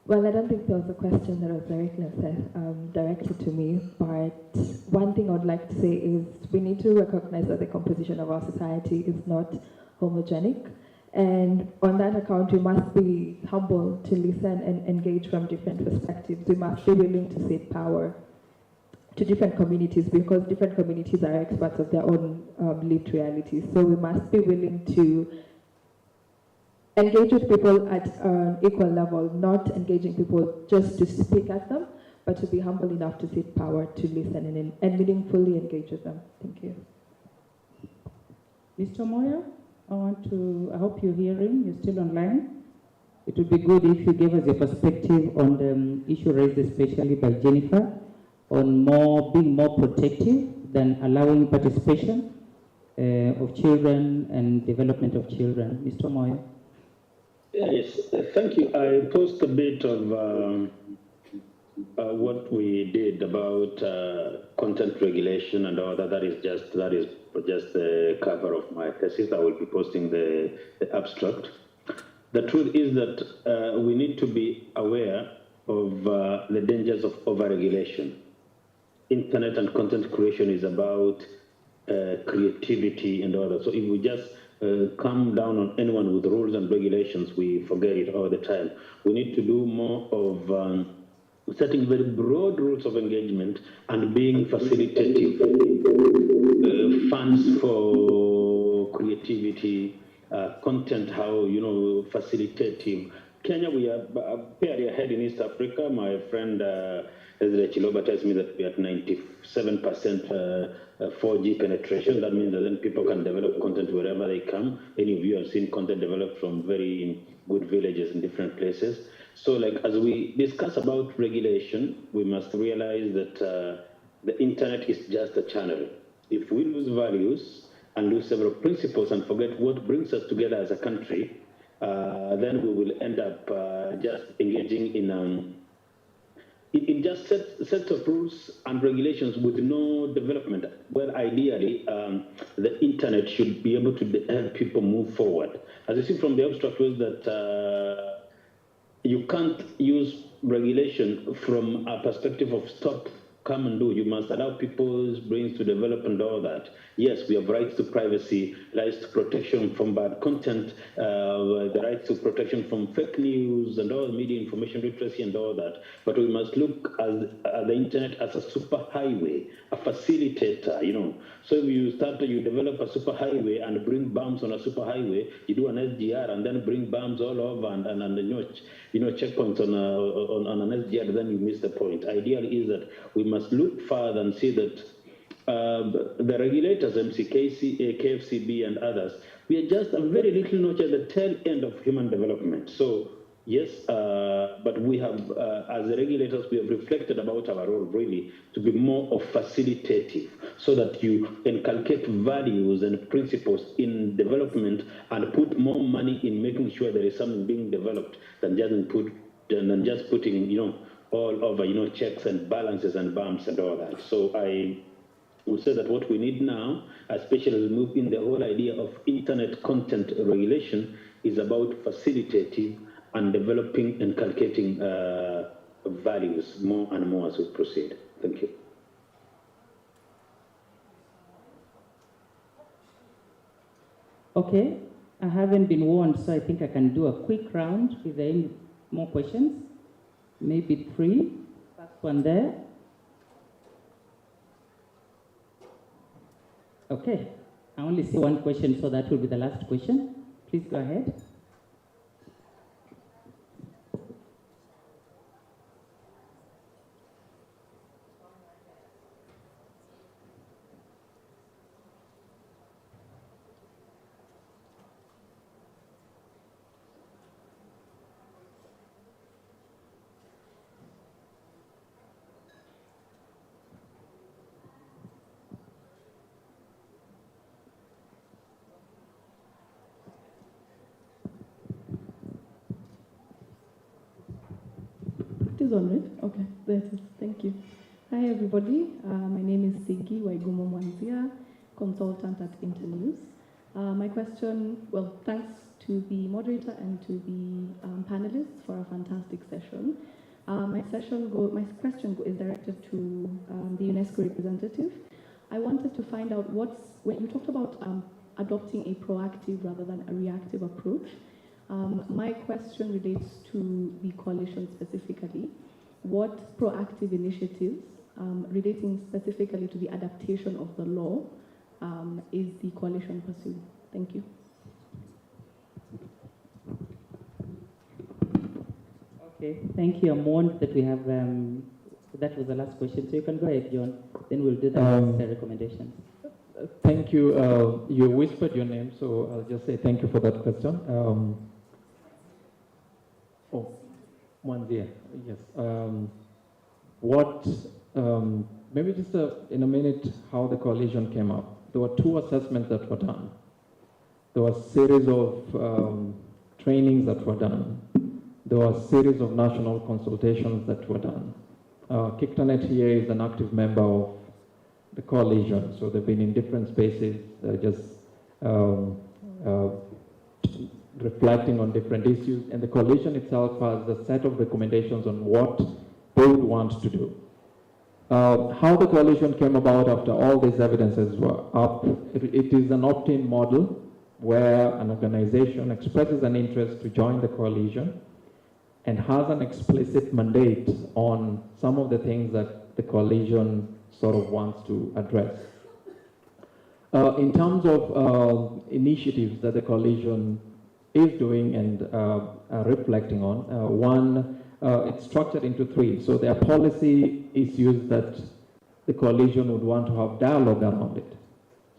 Well, I don't think there was a question that was directed to me, but one thing I would like to say is we need to recognize that the composition of our society is not homogenic. And on that account, we must be humble to listen and engage from different perspectives. We must be willing to cede power to different communities, because different communities are experts of their own lived realities. So we must be willing to engage with people at an equal level, not engaging people just to speak at them, but to be humble enough to cede power, to listen and meaningfully engage with them. Thank you. Mr. Moya? I hope you're hearing, you're still online. It would be good if you gave us your perspective on the issue raised especially by Jennifer on being more protective than allowing participation of children and development of children. Mr. Moya. Yes, thank you. I posed a bit of what we did about content regulation and all that. That is just the cover of my thesis. I will be posting the abstract. The truth is that we need to be aware of the dangers of overregulation. Internet and content creation is about creativity and all that. So if we just come down on anyone with rules and regulations, we forget it all the time. We need to do more of setting very broad rules of engagement and being facilitative. Funds for creativity, content, how, facilitative. Kenya, we are fairly ahead in East Africa. My friend Ezra Chiloba tells me that we are at 97% 4G penetration. That means that then people can develop content wherever they come. Any of you have seen content developed from very good villages in different places. So like as we discuss about regulation, we must realize that the internet is just a channel. If we lose values and lose several principles and forget what brings us together as a country, then we will end up just engaging in just sets of rules and regulations with no development. Well, ideally, the internet should be able to help people move forward. As you see from the abstract was that you can't use regulation from a perspective of stop, come and do. You must allow people's brains to develop and all that. Yes, we have rights to privacy, rights to protection from bad content, the rights to protection from fake news and all media information literacy and all that. But we must look at the internet as a super highway, a facilitator, So if you develop a super highway and bring bombs on a super highway, you do an SDR and then bring bombs all over and checkpoints on an SDR, then you miss the point. Ideal is that we must look further and see that the regulators, MCKC, KFCB, and others, we are just a very little notch at the tail end of human development. So yes, but we have, as the regulators, we have reflected about our role really to be more of facilitative, so that you inculcate values and principles in development and put more money in making sure there is something being developed than just putting, all over, checks and balances and bumps and all that. So I would say that what we need now, especially as we move in the whole idea of internet content regulation, is about facilitative and developing, inculcating values more and more as we proceed. Thank you. Okay, I haven't been warned, so I think I can do a quick round. Is there any more questions? Maybe 3. First one there. Okay, I only see one question, so that will be the last question. Please go ahead. It is on it? Okay, there it is. Thank you. Hi, everybody. My name is Sigi Waigumo Mwanzia, consultant at Internews. My question, well, thanks to the moderator and to the panelists for a fantastic session. My question is directed to the UNESCO representative. I wanted to find out when you talked about adopting a proactive rather than a reactive approach. My question relates to the coalition specifically. What proactive initiatives relating specifically to the adaptation of the law is the coalition pursuing? Thank you. Okay, thank you. I'm warned that we have, that was the last question, so you can go ahead, John. Then we'll do the recommendations. Thank you. You whispered your name, so I'll just say thank you for that question. Mwanzia, yes. Maybe just in a minute, how the coalition came up. There were 2 assessments that were done. There was a series of trainings that were done. There were a series of national consultations that were done. Kictanet here is an active member of the coalition, so they've been in different spaces, reflecting on different issues, and the coalition itself has a set of recommendations on what they would want to do. How the coalition came about after all these evidences were up, it is an opt-in model where an organization expresses an interest to join the coalition and has an explicit mandate on some of the things that the coalition sort of wants to address. In terms of initiatives that the coalition is doing and reflecting on, one, it's structured into three. So there are policy issues that the coalition would want to have dialogue around it.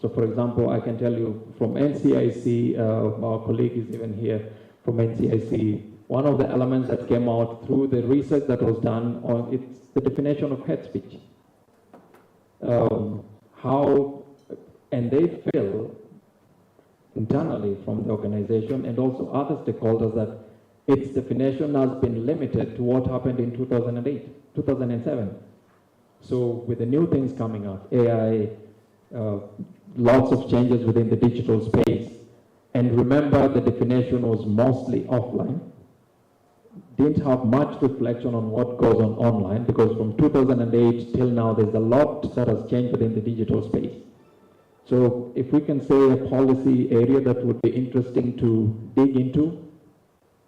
So for example, I can tell you from NCIC, our colleague is even here from NCIC, one of the elements that came out through the research that was done on it's the definition of hate speech. And they feel internally from the organization and also other stakeholders that its definition has been limited to what happened in 2008, 2007. So with the new things coming up, AI, lots of changes within the digital space, and remember the definition was mostly offline, didn't have much reflection on what goes on online, because from 2008 till now there's a lot that has changed within the digital space. So if we can say a policy area that would be interesting to dig into,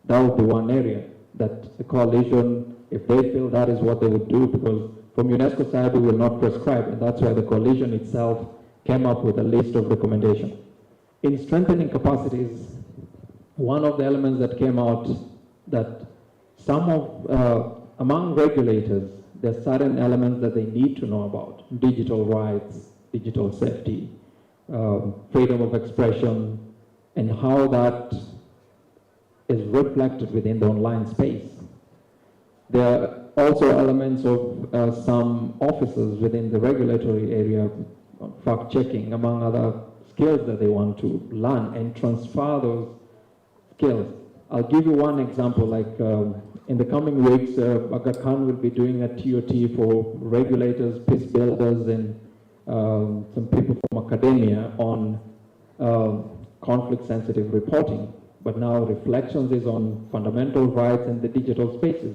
that would be one area that the coalition, if they feel that is what they would do, because from UNESCO side we will not prescribe, and that's why the coalition itself came up with a list of recommendations. In strengthening capacities, one of the elements that came out that some of, among regulators, there are certain elements that they need to know about: digital rights, digital safety, freedom of expression, and how that is reflected within the online space. There are also elements of some officers within the regulatory area, fact-checking, among other skills that they want to learn and transfer those skills. I'll give you one example, like in the coming weeks, Aga Khan will be doing a TOT for regulators, peace builders, and some people from academia on conflict-sensitive reporting. But now reflections is on fundamental rights and the digital spaces.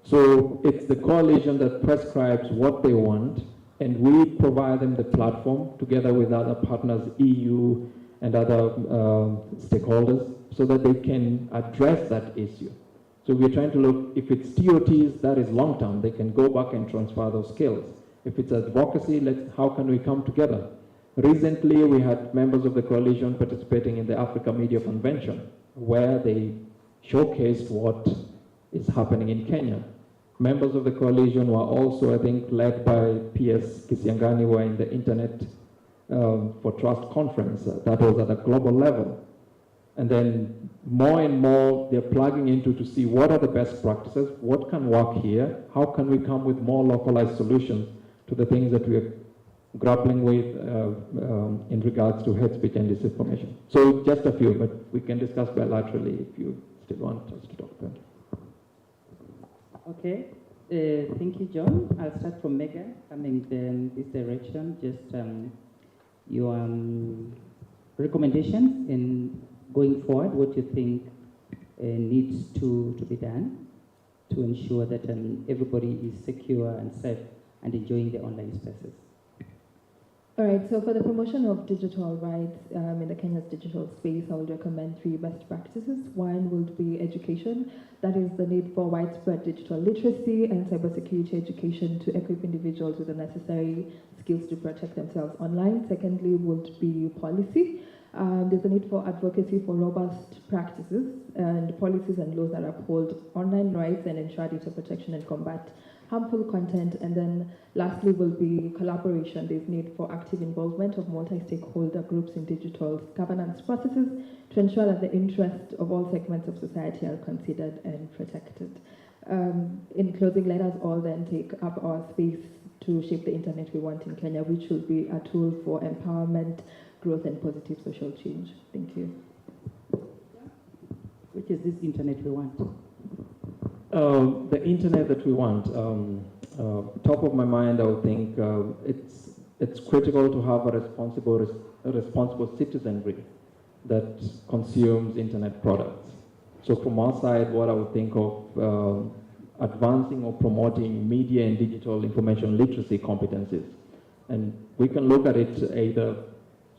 So it's the coalition that prescribes what they want, and we provide them the platform together with other partners, EU and other stakeholders, so that they can address that issue. So we're trying to look, if it's TOTs, that is long-term, they can go back and transfer those skills. If it's advocacy, how can we come together? Recently, we had members of the coalition participating in the Africa Media Convention, where they showcased what is happening in Kenya. Members of the coalition were also, I think, led by PS Kisiangani, were in the Internet for Trust conference. That was at a global level. And then more and more, they're plugging into to see what are the best practices, what can work here, how can we come with more localized solutions to the things that we're grappling with in regards to hate speech and disinformation. So just a few, but we can discuss bilaterally if you still want us to talk about it. Okay, thank you, John. I'll start from Megan, coming in this direction. Just your recommendations in going forward, what you think needs to be done to ensure that everybody is secure and safe and enjoying the online spaces. All right, so for the promotion of digital rights in the Kenya's digital space, I would recommend 3 best practices. One would be education. That is the need for widespread digital literacy and cybersecurity education to equip individuals with the necessary skills to protect themselves online. Secondly would be policy. There's a need for advocacy for robust practices and policies and laws that uphold online rights and ensure data protection and combat harmful content. And then lastly will be collaboration. There's need for active involvement of multi-stakeholder groups in digital governance processes to ensure that the interests of all segments of society are considered and protected. In closing, let us all then take up our space to shape the internet we want in Kenya, which will be a tool for empowerment, growth, and positive social change. Thank you. is this internet we want? The internet that we want, top of my mind, I would think it's critical to have a responsible citizenry that consumes internet products. So from our side, what I would think of advancing or promoting media and digital information literacy competencies. And we can look at it either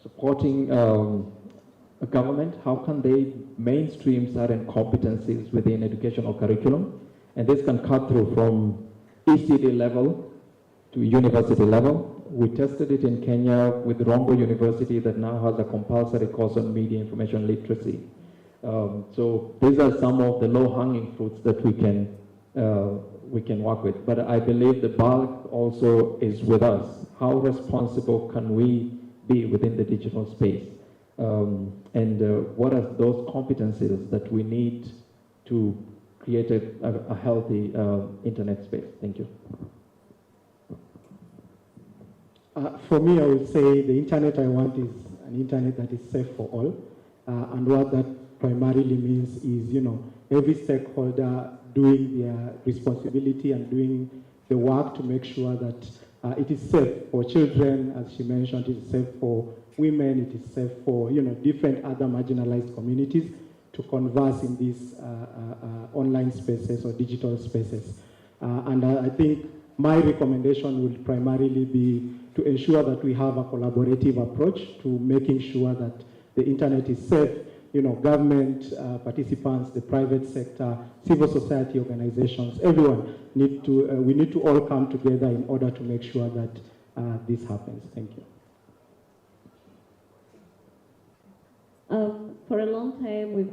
supporting a government, how can they mainstream certain competencies within educational curriculum? And this can cut through from ECD level to university level. We tested it in Kenya with Rongo University that now has a compulsory course on media information literacy. So these are some of the low-hanging fruits that we can work with. But I believe the bulk also is with us. How responsible can we be within the digital space? And what are those competencies that we need to create a healthy internet space? Thank you. For me, I would say the internet I want is an internet that is safe for all. And what that primarily means is, every stakeholder doing their responsibility and doing the work to make sure that it is safe for children, as she mentioned, it is safe for women, it is safe for different other marginalized communities to converse in these online spaces or digital spaces. And I think my recommendation would primarily be to ensure that we have a collaborative approach to making sure that the internet is safe. Government participants, the private sector, civil society organizations, everyone we need to all come together in order to make sure that this happens. Thank you. For a long time, we've,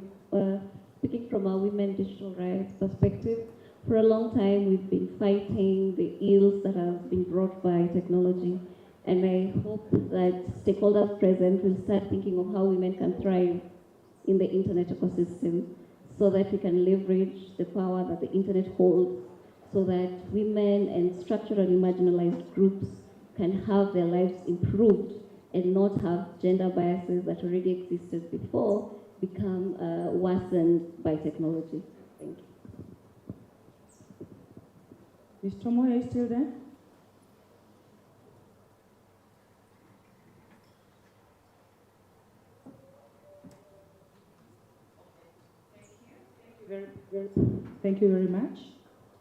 speaking from a women digital rights perspective, for a long time we've been fighting the ills that have been brought by technology. And I hope that stakeholders present will start thinking of how women can thrive in the internet ecosystem so that we can leverage the power that the internet holds so that women and structurally marginalized groups can have their lives improved and not have gender biases that already existed before become worsened by technology. Thank you. Ms. Tomo, are you still there? Thank you very much,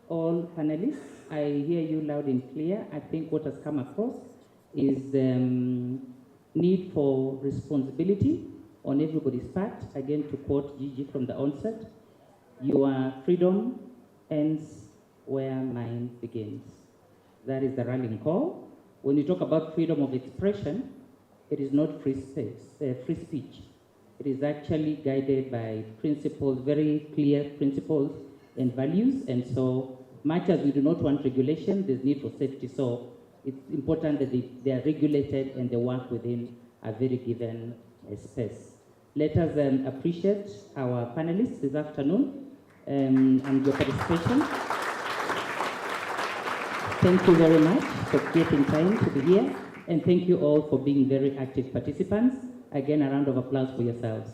all panelists. I hear you loud and clear. I think what has come across is the need for responsibility on everybody's part. Again, to quote Gigi from the onset, your freedom ends where mine begins. That is the rallying call. When you talk about freedom of expression, it is not free speech. It is actually guided by principles, very clear principles and values. And so much as we do not want regulation, there's need for safety. So it's important that they are regulated and they work within a very given space. Let us appreciate our panelists this afternoon and your participation. Thank you very much for taking time to be here. And thank you all for being very active participants. Again, a round of applause for yourselves.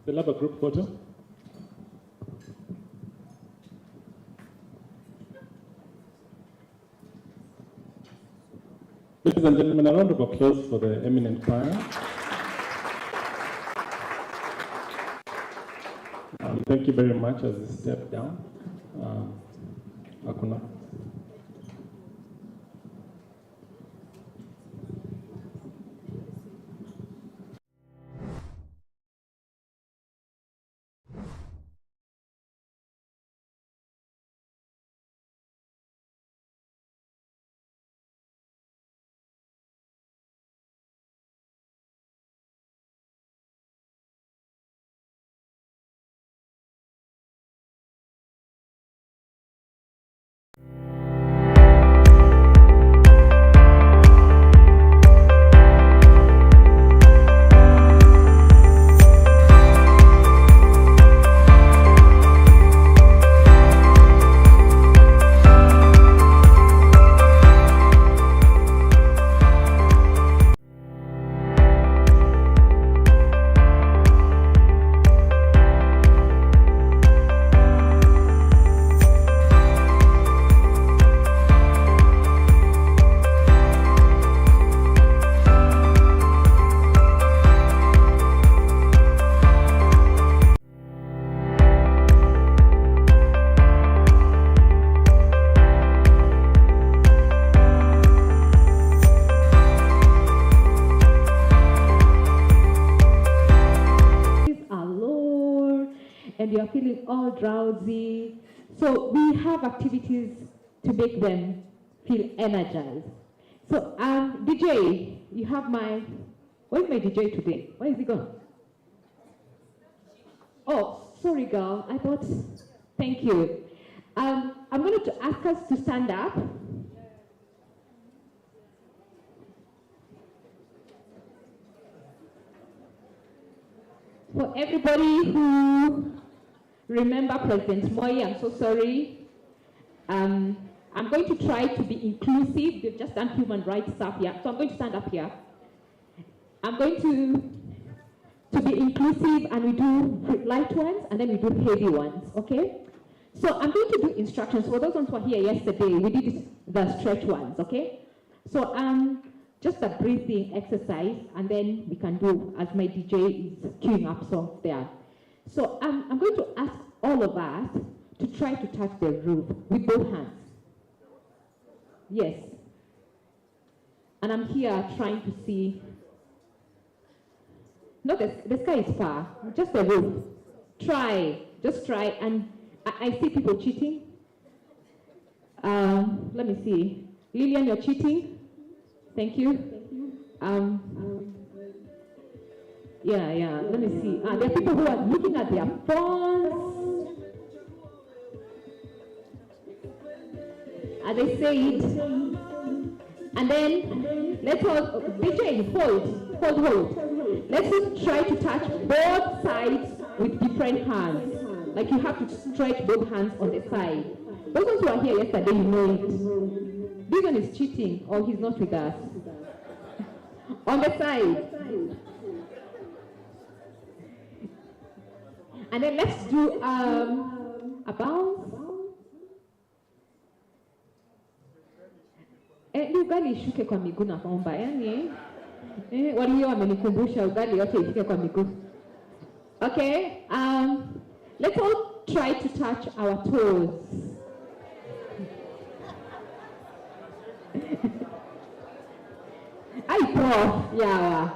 We'll have a group photo. Ladies and gentlemen, a round of applause for the eminent panel. Thank you very much as you step down. Akuna. and you're feeling all drowsy. So we have activities to make them feel energized. So DJ, you have where's my DJ today? Where is he gone? Oh, sorry girl, I thought, thank you. I'm going to ask us to stand up. For everybody who remember President Moi, I'm so sorry. I'm going to try to be inclusive. They've just done human rights stuff here, so I'm going to stand up here. I'm going to be inclusive, and we do light ones, and then we do heavy ones, okay? So I'm going to do instructions. For those ones who were here yesterday, we did the stretch ones, okay? So just a breathing exercise, and then we can do, as my DJ is queuing up songs there. So I'm going to ask all of us to try to touch the roof with both hands. Yes. And I'm here trying to see. No, the sky is far, just the roof. Just try, and I see people cheating. Let me see. Lillian, you're cheating. Thank you. Yeah, let me see. There are people who are looking at their phones. They say it. And then, let's all, DJ, hold. Let's try to touch both sides with different hands. Like you have to stretch both hands on the side. Those ones who are here yesterday, you know it. This one is cheating, or he's not with us. On the side. And then let's do a bounce. Ugali ishuke kwa miguu na kwamba yani walio wamenikumbusha ugali yote ifike kwa miguu. Okay, let's all try to touch our toes. Ay, prof, yeah.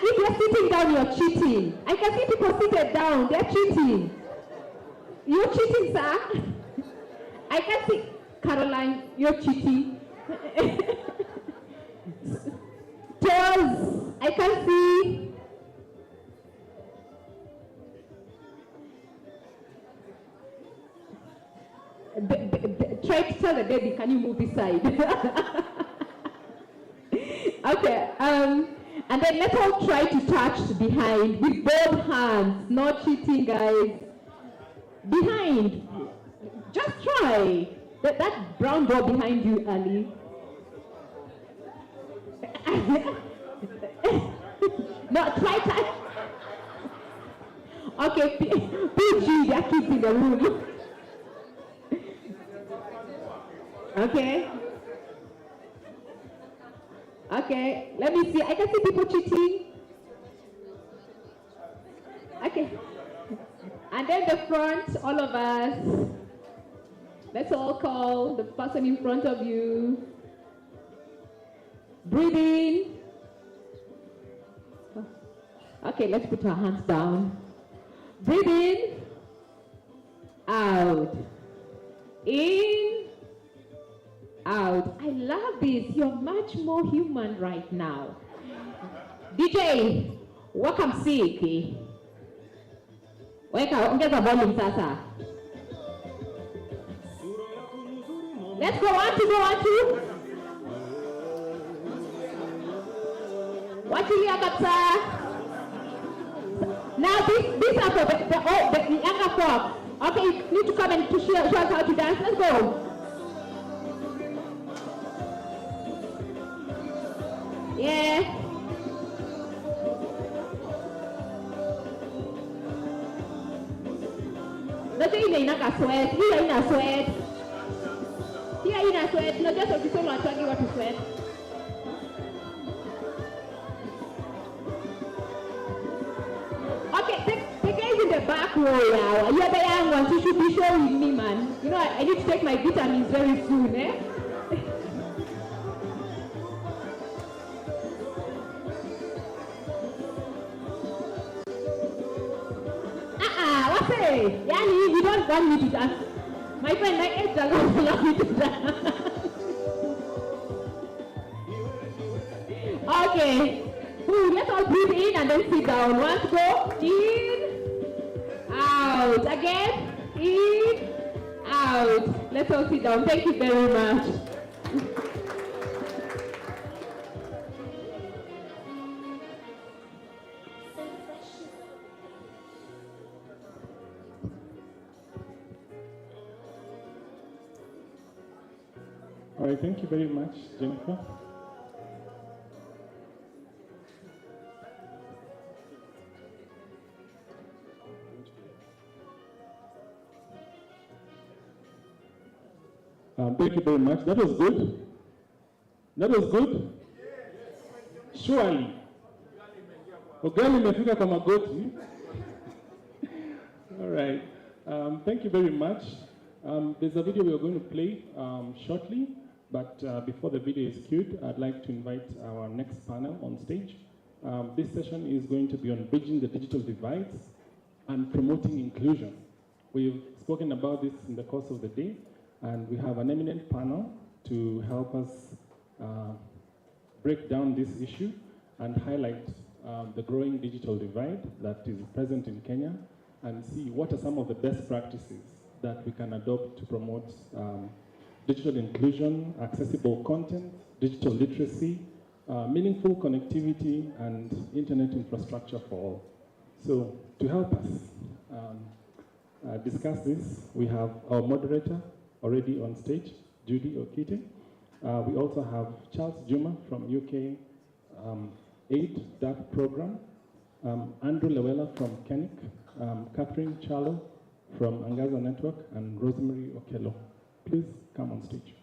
If you're sitting down, you're cheating. I can see people seated down, they're cheating. You're cheating, sir. I can see, Caroline, you're cheating. Toes, I can see. Try to tell the baby, can you move this side? Okay, and then let's all try to touch behind with both hands. No cheating, guys. Behind. Just try. That brown door behind you, Ali. No, try touch. Okay, PG, there are kids in the room. Okay. Okay, let me see. I can see people cheating. Okay. And then the front, all of us. Let's all call the person in front of you. Breathe in. Okay, let's put our hands down. Breathe in. Out. In. Out. I love this. You're much more human right now. DJ, welcome Siki. Weka ongeza volume sasa. Let's go on to. Wachilia kabisa. Now these are for the younger folks. Okay, you need to come and to show us how to dance. Let's go. Yeah. Not ile inaka sweat. Ile ina sweat. Here ina sweat. No, just ukisoma wataki watu sweat. Okay, the guys in the back row now. You're the young ones. You should be showing me, man. You know, I need to take my vitamins very soon, eh? Hey, Yani, you don't want me to dance. My friend, my age doesn't allow me to dance. Okay. Ooh, let's all breathe in and then sit down. Once go in, out. Again, in, out. Let's all sit down. Thank you very much. All right, thank you very much, Jennifer. Thank you very much. That was good. That was good. Surely. Ugali imefika kwa magoti. All right. Thank you very much. There's a video we are going to play shortly, but before the video is cued, I'd like to invite our next panel on stage. This session is going to be on bridging the digital divides and promoting inclusion. We've spoken about this in the course of the day, and we have an eminent panel to help us break down this issue and highlight the growing digital divide that is present in Kenya, and see what are some of the best practices that we can adopt to promote digital inclusion, accessible content, digital literacy, meaningful connectivity, and internet infrastructure for all. So to help us discuss this, we have our moderator already on stage, Judy Okite. We also have Charles Juma from UK Aid DAC program, Andrew Lewella from Kenik, Catherine Charlo from Angaza Network, and Rosemary Okello. Please come on stage.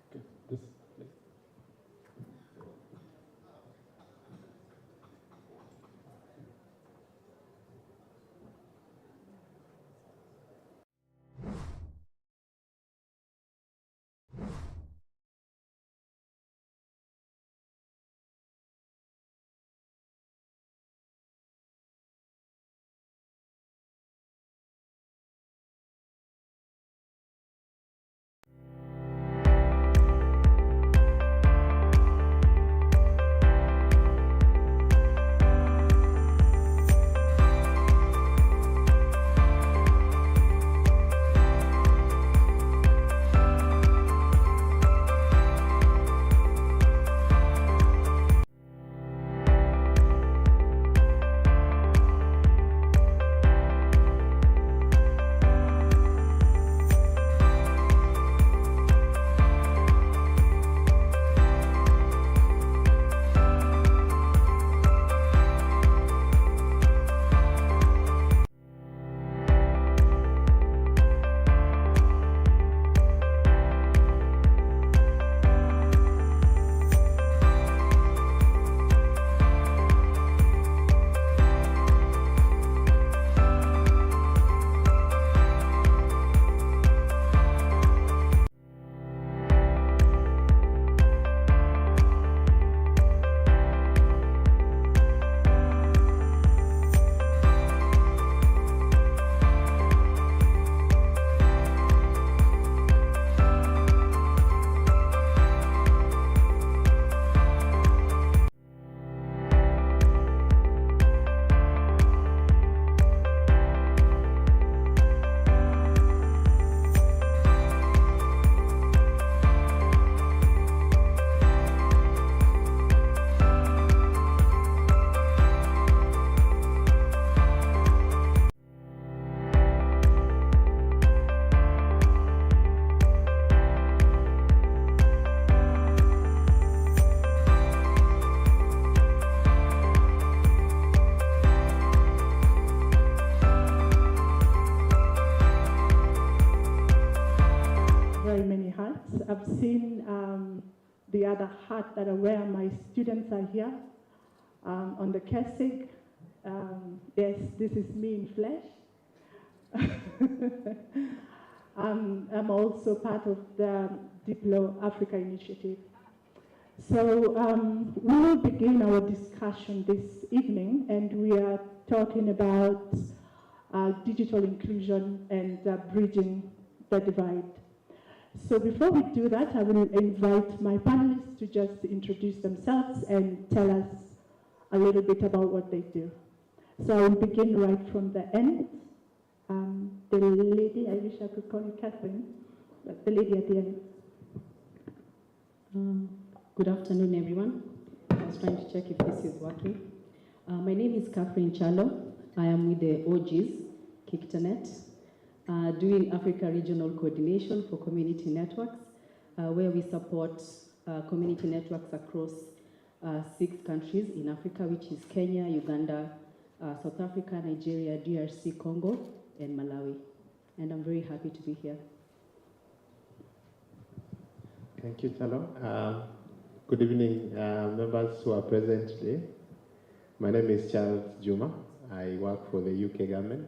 Okay, this, please. I've seen the other hat that I wear. My students are here on the casing. Yes, this is me in flesh. I'm also part of the Diplo Africa initiative. So we will begin our discussion this evening, and we are talking about digital inclusion and bridging the divide. So before we do that, I will invite my panelists to just introduce themselves and tell us a little bit about what they do. So I will begin right from the end. The lady, I wish I could call you Catherine, but the lady at the end. Good afternoon, everyone. I was trying to check if this is working. My name is Catherine Chalo. I am with the OGs, Kiktanet, doing Africa Regional Coordination for Community Networks, where we support community networks across 6 countries in Africa, which is Kenya, Uganda, South Africa, Nigeria, DRC, Congo, and Malawi. And I'm very happy to be here. Thank you, Chalo. Good evening, members who are present today. My name is Charles Juma. I work for the UK government,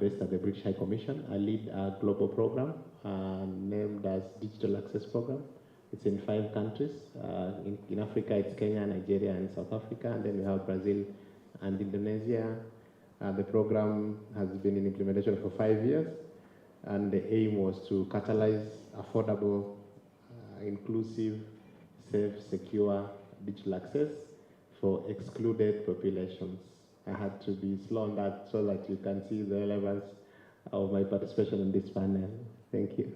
based at the British High Commission. I lead a global program named as Digital Access Program. It's in 5 countries. In Africa, it's Kenya, Nigeria, and South Africa, and then we have Brazil and Indonesia. The program has been in implementation for 5 years, and the aim was to catalyze affordable, inclusive, safe, secure digital access for excluded populations. I had to be slow on that so that you can see the relevance of my participation in this panel. Thank you.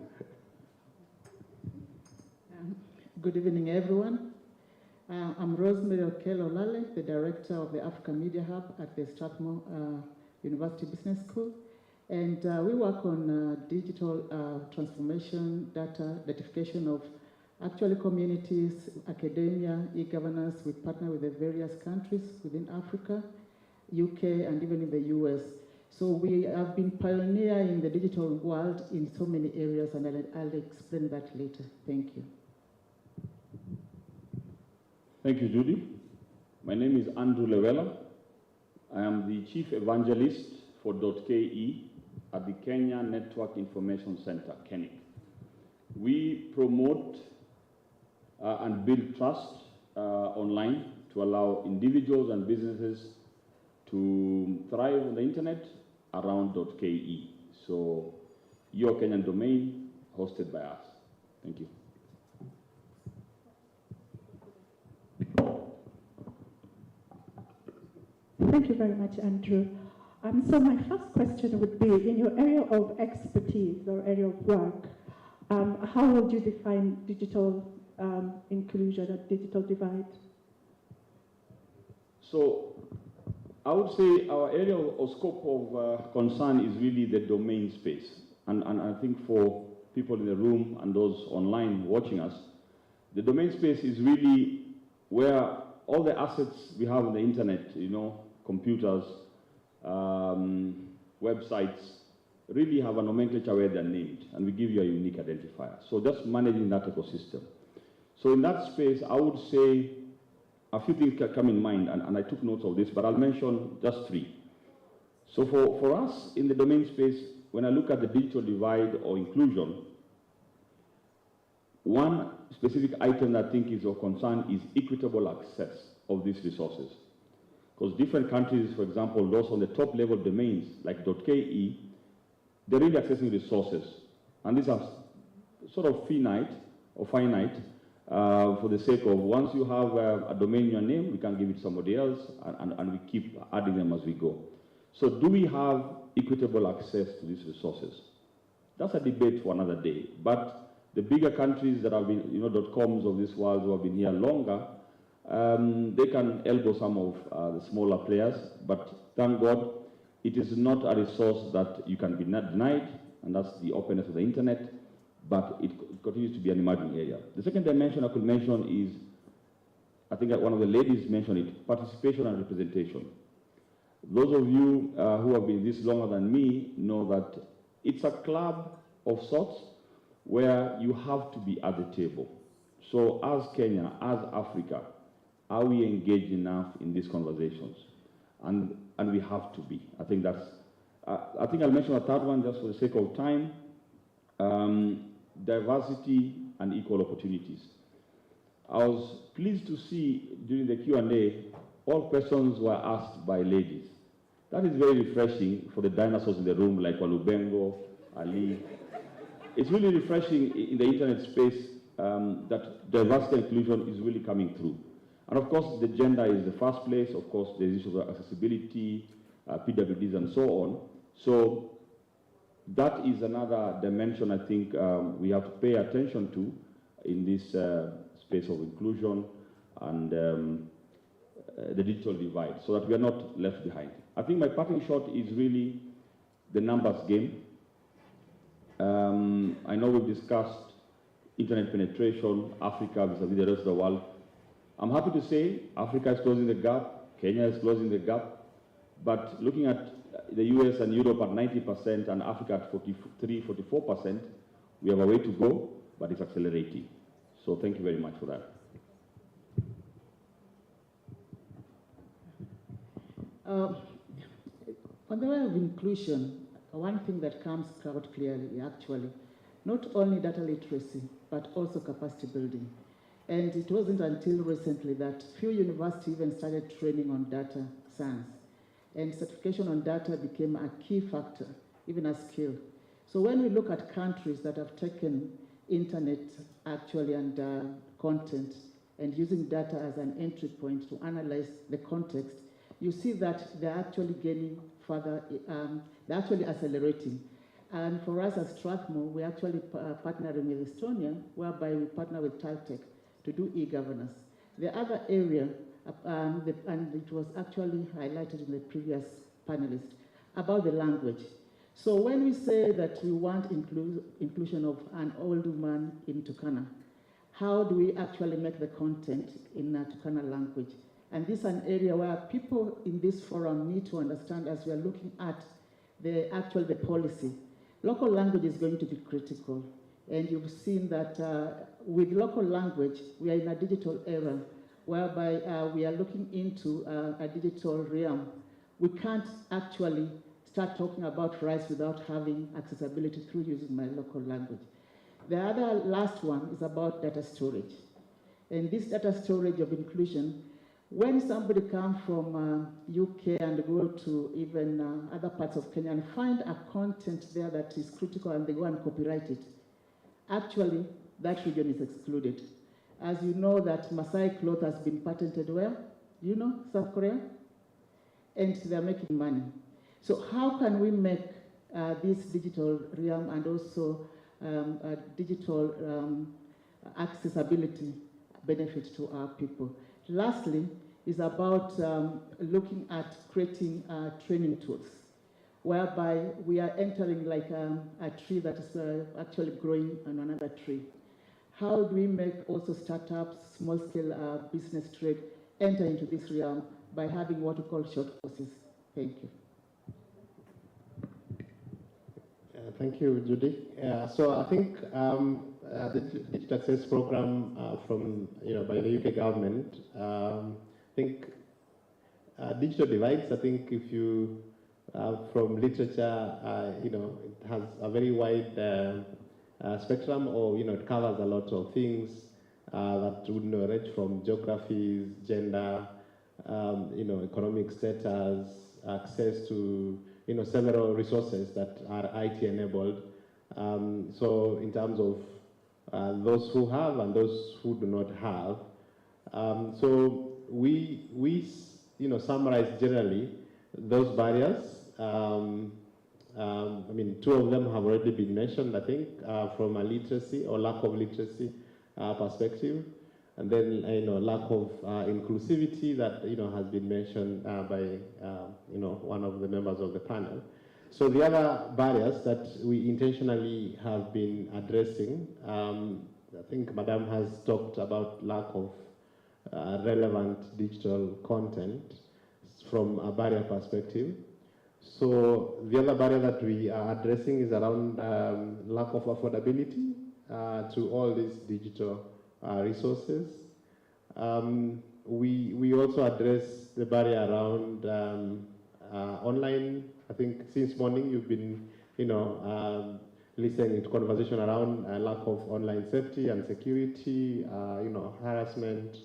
Good evening, everyone. I'm Rosemary Okello-Lale, the director of the Africa Media Hub at the Strathmore University Business School. And we work on digital transformation, datification of actually communities, academia, e-governance. We partner with the various countries within Africa, UK, and even in the US. So we have been pioneer in the digital world in so many areas, and I'll explain that later. Thank you. Thank you, Judy. My name is Andrew Lewela. I am the Chief Evangelist for .ke at the Kenya Network Information Center, KENIC. We promote and build trust online to allow individuals and businesses to thrive on the internet around .ke. So, your Kenyan domain hosted by us. Thank you. Thank you very much, Andrew. So my first question would be, in your area of expertise or area of work, how would you define digital inclusion or digital divide? So I would say our area or scope of concern is really the domain space. And I think for people in the room and those online watching us, the domain space is really where all the assets we have on the internet, computers, websites, really have a nomenclature where they're named, and we give you a unique identifier. So just managing that ecosystem. So in that space, I would say a few things come in mind, and I took notes of this, but I'll mention just 3. So for us in the domain space, when I look at the digital divide or inclusion, one specific item that I think is of concern is equitable access of these resources. Because different countries, for example, those on the top level domains like .ke, they're really accessing resources. And these are sort of finite for the sake of once you have a domain in your name, we can give it to somebody else, and we keep adding them as we go. So do we have equitable access to these resources? That's a debate for another day. But the bigger countries that have been, .coms of this world who have been here longer, they can elbow some of the smaller players, but thank God it is not a resource that you can be denied, and that's the openness of the internet, but it continues to be an emerging area. The second dimension I could mention is, I think one of the ladies mentioned it, participation and representation. Those of you who have been this longer than me know that it's a club of sorts where you have to be at the table. So as Kenya, as Africa, are we engaged enough in these conversations? And we have to be. I think that's, I think I'll mention a third one just for the sake of time. diversity and equal opportunities. I was pleased to see during the Q&A, all questions were asked by ladies. That is very refreshing for the dinosaurs in the room like Walubengo, Ali. It's really refreshing in the internet space that diversity and inclusion is really coming through. And of course, the gender is the first place. Of course, there's issues of accessibility, PWDs, and so on. So that is another dimension I think we have to pay attention to in this space of inclusion and the digital divide, so that we are not left behind. I think my parting shot is really the numbers game. I know we've discussed internet penetration, Africa vis-a-vis the rest of the world. I'm happy to say Africa is closing the gap, Kenya is closing the gap, but looking at the US and Europe at 90% and Africa at 43, 44%, we have a way to go, but it's accelerating. So thank you very much for that. On the way of inclusion, one thing that comes out clearly, actually, not only data literacy, but also capacity building. And it wasn't until recently that few universities even started training on data science. And certification on data became a key factor, even a skill. So when we look at countries that have taken internet actually and content and using data as an entry point to analyze the context, you see that they're actually gaining further, they're actually accelerating. And for us as Strathmore, we're actually partnering with Estonia, whereby we partner with TalTech to do e-governance. The other area, and it was actually highlighted in the previous panelist, about the language. So when we say that we want inclusion of an old woman in Turkana, how do we actually make the content in Turkana language? And this is an area where people in this forum need to understand as we are looking at the policy. Local language is going to be critical. And you've seen that with local language, we are in a digital era whereby we are looking into a digital realm. We can't actually start talking about rights without having accessibility through using my local language. The other last one is about data storage. And this data storage of inclusion, when somebody comes from UK and go to even other parts of Kenya and find a content there that is critical and they go and copyright it, actually that region is excluded. As you know that Maasai cloth has been patented where? You know, South Korea? And they're making money. So how can we make this digital realm and also digital accessibility benefit to our people? Lastly, is about looking at creating training tools, whereby we are entering like a tree that is actually growing on another tree. How do we make also startups, small-scale business trade enter into this realm by having what we call short courses? Thank you. Thank you, Judy. So I think the Digital Access Program by the UK government, I think digital divides, I think if you, from literature, it has a very wide spectrum, or, it covers a lot of things that would range from geographies, gender, economic status, access to, several resources that are IT enabled. So in terms of those who have and those who do not have. So we summarize generally those barriers. I mean, two of them have already been mentioned, I think, from a literacy or lack of literacy perspective. And then, lack of inclusivity that, has been mentioned by, one of the members of the panel. So the other barriers that we intentionally have been addressing, I think Madam has talked about lack of relevant digital content from a barrier perspective. So the other barrier that we are addressing is around lack of affordability to all these digital resources. We also address the barrier around online. I think since morning you've been, listening to conversation around lack of online safety and security, harassment,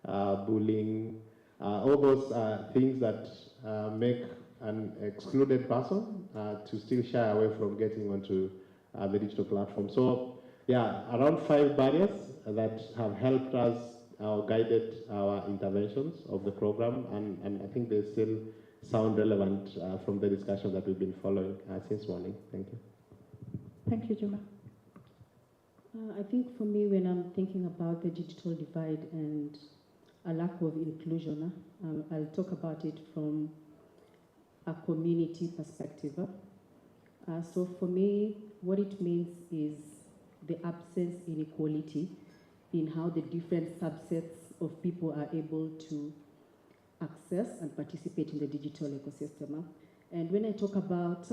bullying, all those things that make an excluded person to still shy away from getting onto the digital platform. So yeah, around 5 barriers that have helped us or guided our interventions of the program, and I think they still sound relevant from the discussion that we've been following since morning. Thank you. Thank you, Juma. I think for me, when I'm thinking about the digital divide and a lack of inclusion, I'll talk about it from a community perspective. So for me, what it means is the absence of inequality in how the different subsets of people are able to access and participate in the digital ecosystem. And when I talk about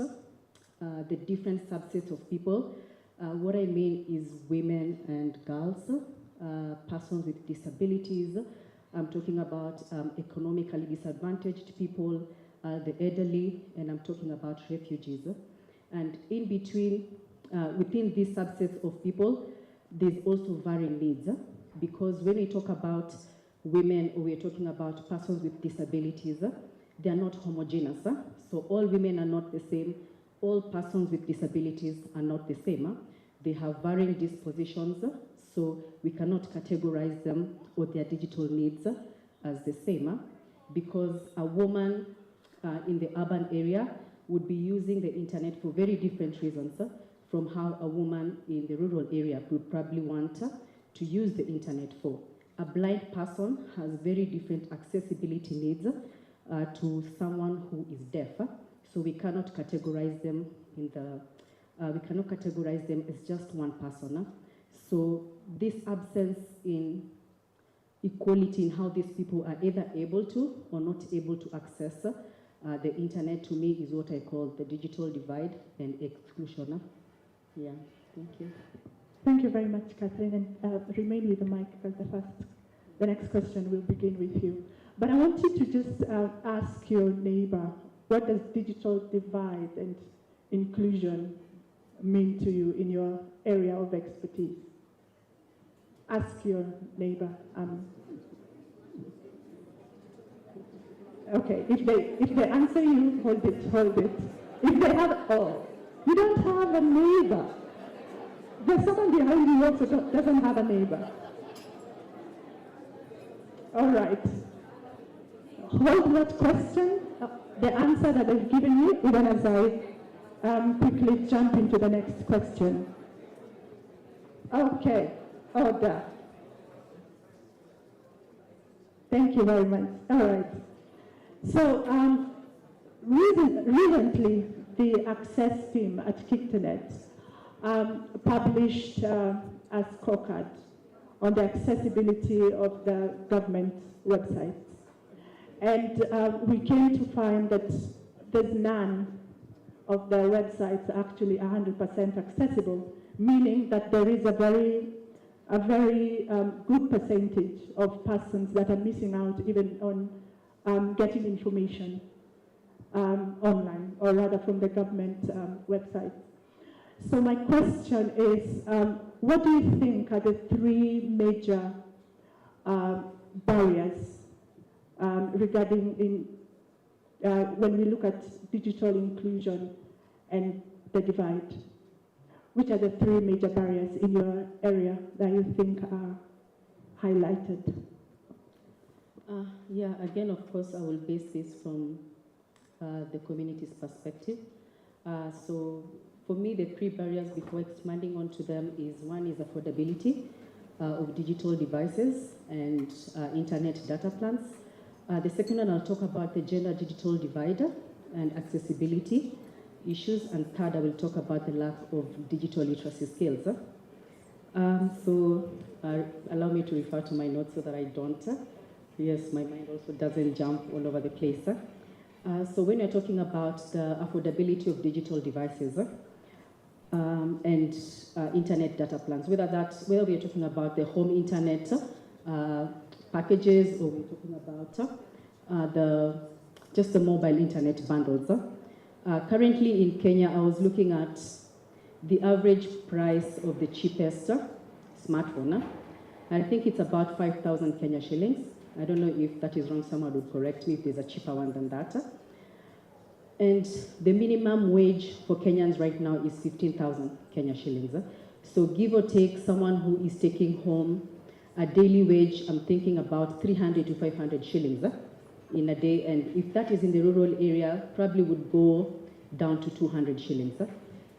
the different subsets of people, what I mean is women and girls, persons with disabilities. I'm talking about economically disadvantaged people, the elderly, and I'm talking about refugees. And in between, within these subsets of people, there's also varying needs, because when we talk about women, or we're talking about persons with disabilities, they are not homogeneous. So all women are not the same. All persons with disabilities are not the same. They have varying dispositions, so we cannot categorize them or their digital needs as the same, because a woman in the urban area would be using the internet for very different reasons from how a woman in the rural area would probably want to use the internet for. A blind person has very different accessibility needs to someone who is deaf, so we cannot categorize them in the as just one person. So this absence in equality in how these people are either able to or not able to access the internet, to me, is what I call the digital divide and exclusion. Yeah, thank you. Thank you very much, Catherine, and remain with the mic, because the next question will begin with you. But I want you to just ask your neighbor, what does digital divide and inclusion mean to you in your area of expertise? Ask your neighbor. Okay, if they answer you, hold it. If they have, you don't have a neighbor. There's someone behind you also doesn't have a neighbor. All right. Hold that question, the answer that I've given you, even as I quickly jump into the next question. Okay, order. Thank you very much. All right. So recently, the Access team at KICTANET published a scorecard on the accessibility of the government websites. And we came to find that there's none of the websites actually 100% accessible, meaning that there is a very good percentage of persons that are missing out even on getting information online, or rather from the government website. So my question is, what do you think are the 3 major barriers regarding when we look at digital inclusion and the divide? Which are the 3 major barriers in your area that you think are highlighted? Yeah, again, of course, I will base this from the community's perspective. So for me, the 3 barriers before expanding onto them is, one is affordability of digital devices and internet data plans. The second one, I'll talk about the gender digital divide and accessibility issues. And third, I will talk about the lack of digital literacy skills. So allow me to refer to my notes so that I don't. Yes, my mind also doesn't jump all over the place. So when you're talking about the affordability of digital devices and internet data plans, whether we're talking about the home internet packages, or we're talking about just the mobile internet bundles. Currently in Kenya, I was looking at the average price of the cheapest smartphone, I think it's about 5,000 Kenya shillings. I don't know if that is wrong, someone would correct me if there's a cheaper one than that. And the minimum wage for Kenyans right now is 15,000 Kenya shillings. So give or take, someone who is taking home a daily wage, I'm thinking about 300 to 500 shillings in a day. And if that is in the rural area, probably would go down to 200 shillings.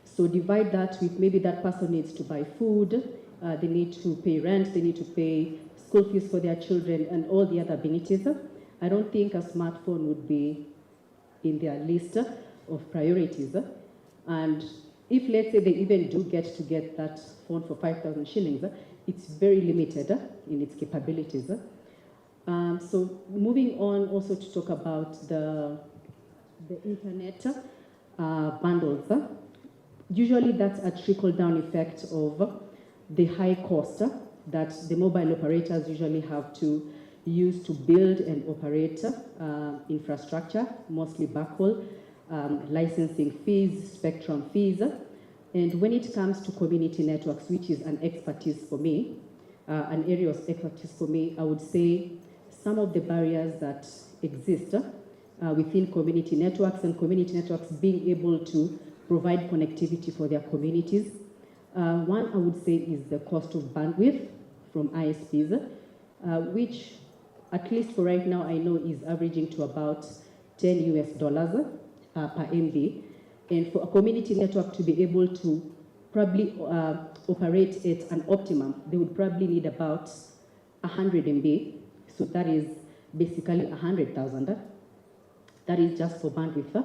So divide that with maybe that person needs to buy food, they need to pay rent, they need to pay school fees for their children, and all the other amenities. I don't think a smartphone would be in their list of priorities. And if, let's say, they even do get that phone for 5,000 shillings, it's very limited in its capabilities. So moving on also to talk about the internet bundles. Usually that's a trickle-down effect of the high cost that the mobile operators usually have to use to build and operate infrastructure, mostly backhaul, licensing fees, spectrum fees. And when it comes to community networks, which is an expertise for me, an area of expertise for me, I would say some of the barriers that exist within community networks, and community networks being able to provide connectivity for their communities. One, I would say, is the cost of bandwidth from ISPs, which, at least for right now, I know is averaging to about $10 US per MB. And for a community network to be able to probably operate at an optimum, they would probably need about 100 MB. So that is basically 100,000. That is just for bandwidth.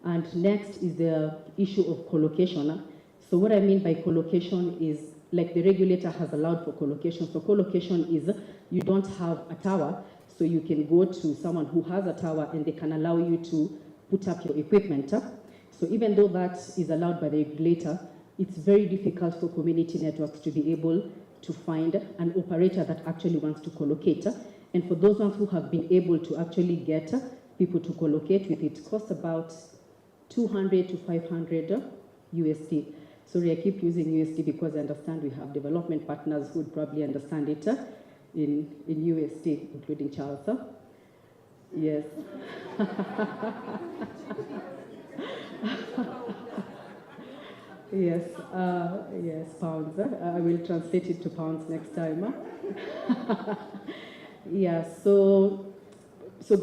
And next is the issue of co-location. So what I mean by co-location is, like, the regulator has allowed for co-location. So co-location is you don't have a tower, so you can go to someone who has a tower and they can allow you to put up your equipment. So even though that is allowed by the regulator, it's very difficult for community networks to be able to find an operator that actually wants to co-locate. And for those ones who have been able to actually get people to co-locate with it, costs about 200 to 500 USD. Sorry, I keep using USD because I understand we have development partners who would probably understand it in USD, including Charles. Yes. Yes, yes, pounds. I will translate it to pounds next time. Yeah, so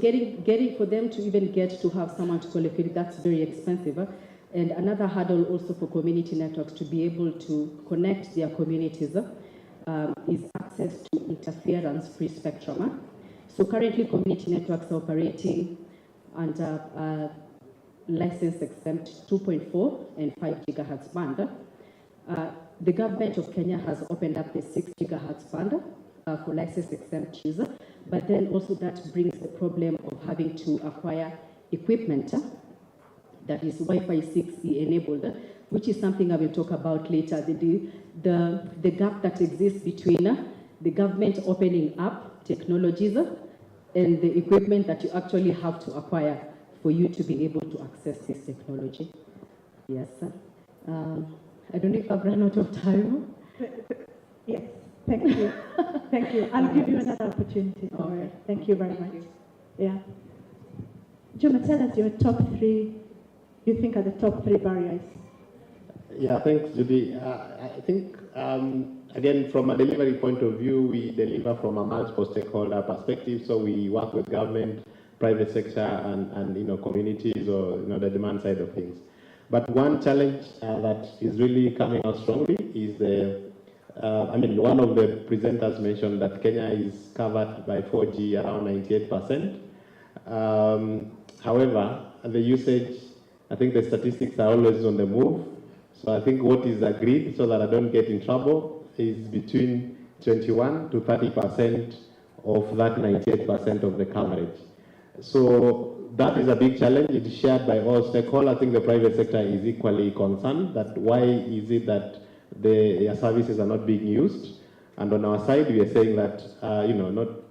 getting for them to even get to have someone to co-locate, that's very expensive. And another hurdle also for community networks to be able to connect their communities is access to interference-free spectrum. So currently community networks are operating under license exempt 2.4 and 5 gigahertz band. The government of Kenya has opened up the 6 gigahertz band for license exempt users, but then also that brings the problem of having to acquire equipment that is Wi-Fi 6E enabled, which is something I will talk about later. The gap that exists between the government opening up technologies and the equipment that you actually have to acquire for you to be able to access this technology. Yes. I don't know if I've run out of time. Yes, thank you. Thank you. I'll give you another opportunity. All right. Thank you very much. Yeah. Juma, tell us your top three, you think are the top three barriers. Yeah, thanks, Judy. I think, again, from a delivery point of view, we deliver from a multiple stakeholder perspective. So we work with government, private sector, and communities, or the demand side of things. But one challenge that is really coming out strongly is one of the presenters mentioned that Kenya is covered by 4G around 98%. However, the usage, I think the statistics are always on the move. So I think what is agreed, so that I don't get in trouble, is between 21 to 30% of that 98% of the coverage. So that is a big challenge. It's shared by all stakeholders. I think the private sector is equally concerned that why is it that the services are not being used. And on our side, we are saying that,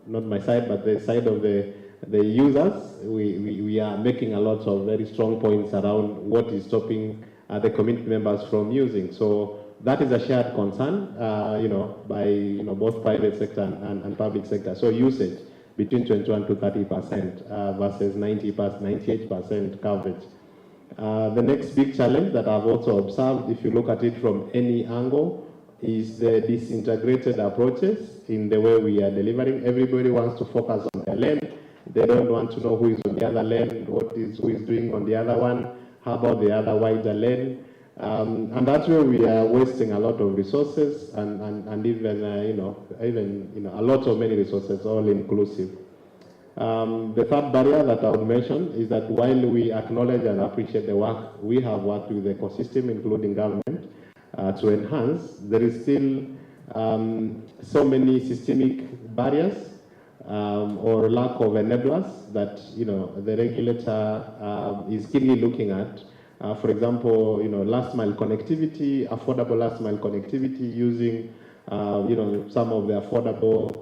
not my side, but the side of the users, we are making a lot of very strong points around what is stopping the community members from using. So that is a shared concern, by both private sector and public sector. So usage between 21 to 30% versus 98% coverage. The next big challenge that I've also observed, if you look at it from any angle, is the disintegrated approaches in the way we are delivering. Everybody wants to focus on their lane. They don't want to know who is on the other lane, who is doing on the other one, how about the other wider lane. And that's where we are wasting a lot of resources and even a lot of many resources, all inclusive. The third barrier that I would mention is that while we acknowledge and appreciate the work, we have worked with the ecosystem, including government, to enhance, there is still so many systemic barriers or lack of enablers that the regulator is keenly looking at. For example, last mile connectivity, affordable last mile connectivity using some of the affordable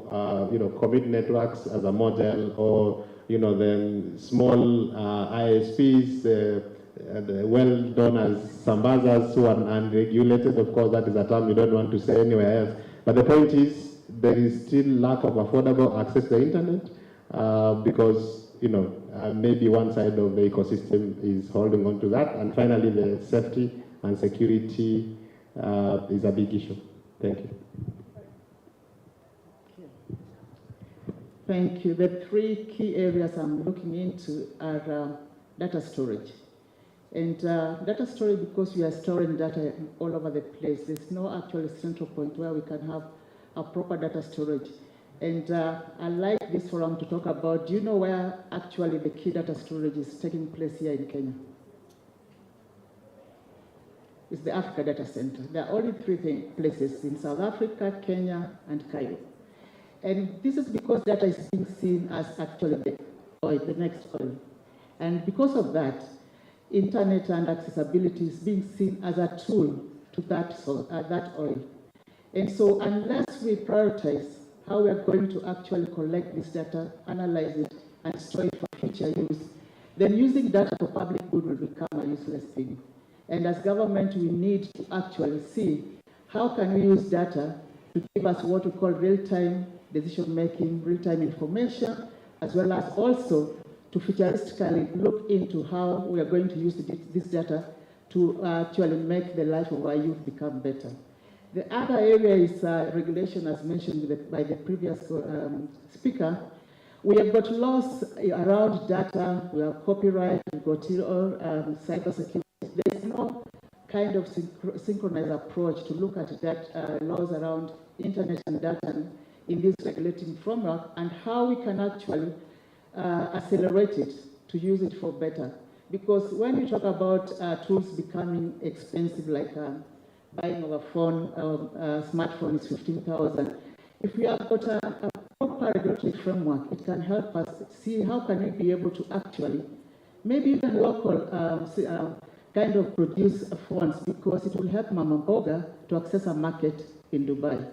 commit networks as a model, or the small ISPs, the well-known as Sambazas, who are unregulated. Of course, that is a term you don't want to say anywhere else. But the point is, there is still lack of affordable access to the internet because maybe one side of the ecosystem is holding on to that. And finally, the safety and security is a big issue. Thank you. Thank you. The three key areas I'm looking into are data storage. And data storage, because we are storing data all over the place, there's no actual central point where we can have a proper data storage. And I'd like this forum to talk about, do you know where actually the key data storage is taking place here in Kenya? It's the Africa Data Center. There are only three places in South Africa, Kenya, and Cairo. And this is because data is being seen as actually the oil, the next oil. And because of that, internet and accessibility is being seen as a tool to that oil. And so unless we prioritize how we are going to actually collect this data, analyze it, and store it for future use, then using data for public good will become a useless thing. And as government, we need to actually see how can we use data to give us what we call real-time decision-making, real-time information, as well as also to futuristically look into how we are going to use this data to actually make the life of our youth become better. The other area is regulation, as mentioned by the previous speaker. We have got laws around data, we have copyright, we've got cybersecurity. There's no kind of synchronized approach to look at that laws around internet and data in this regulating framework, and how we can actually accelerate it to use it for better. Because when we talk about tools becoming expensive, like buying of a phone, smartphone is 15,000. If we have got a proper regulatory framework, it can help us see how can we be able to actually, maybe even local kind of produce phones, because it will help Mama Mboga to access a market in Dubai.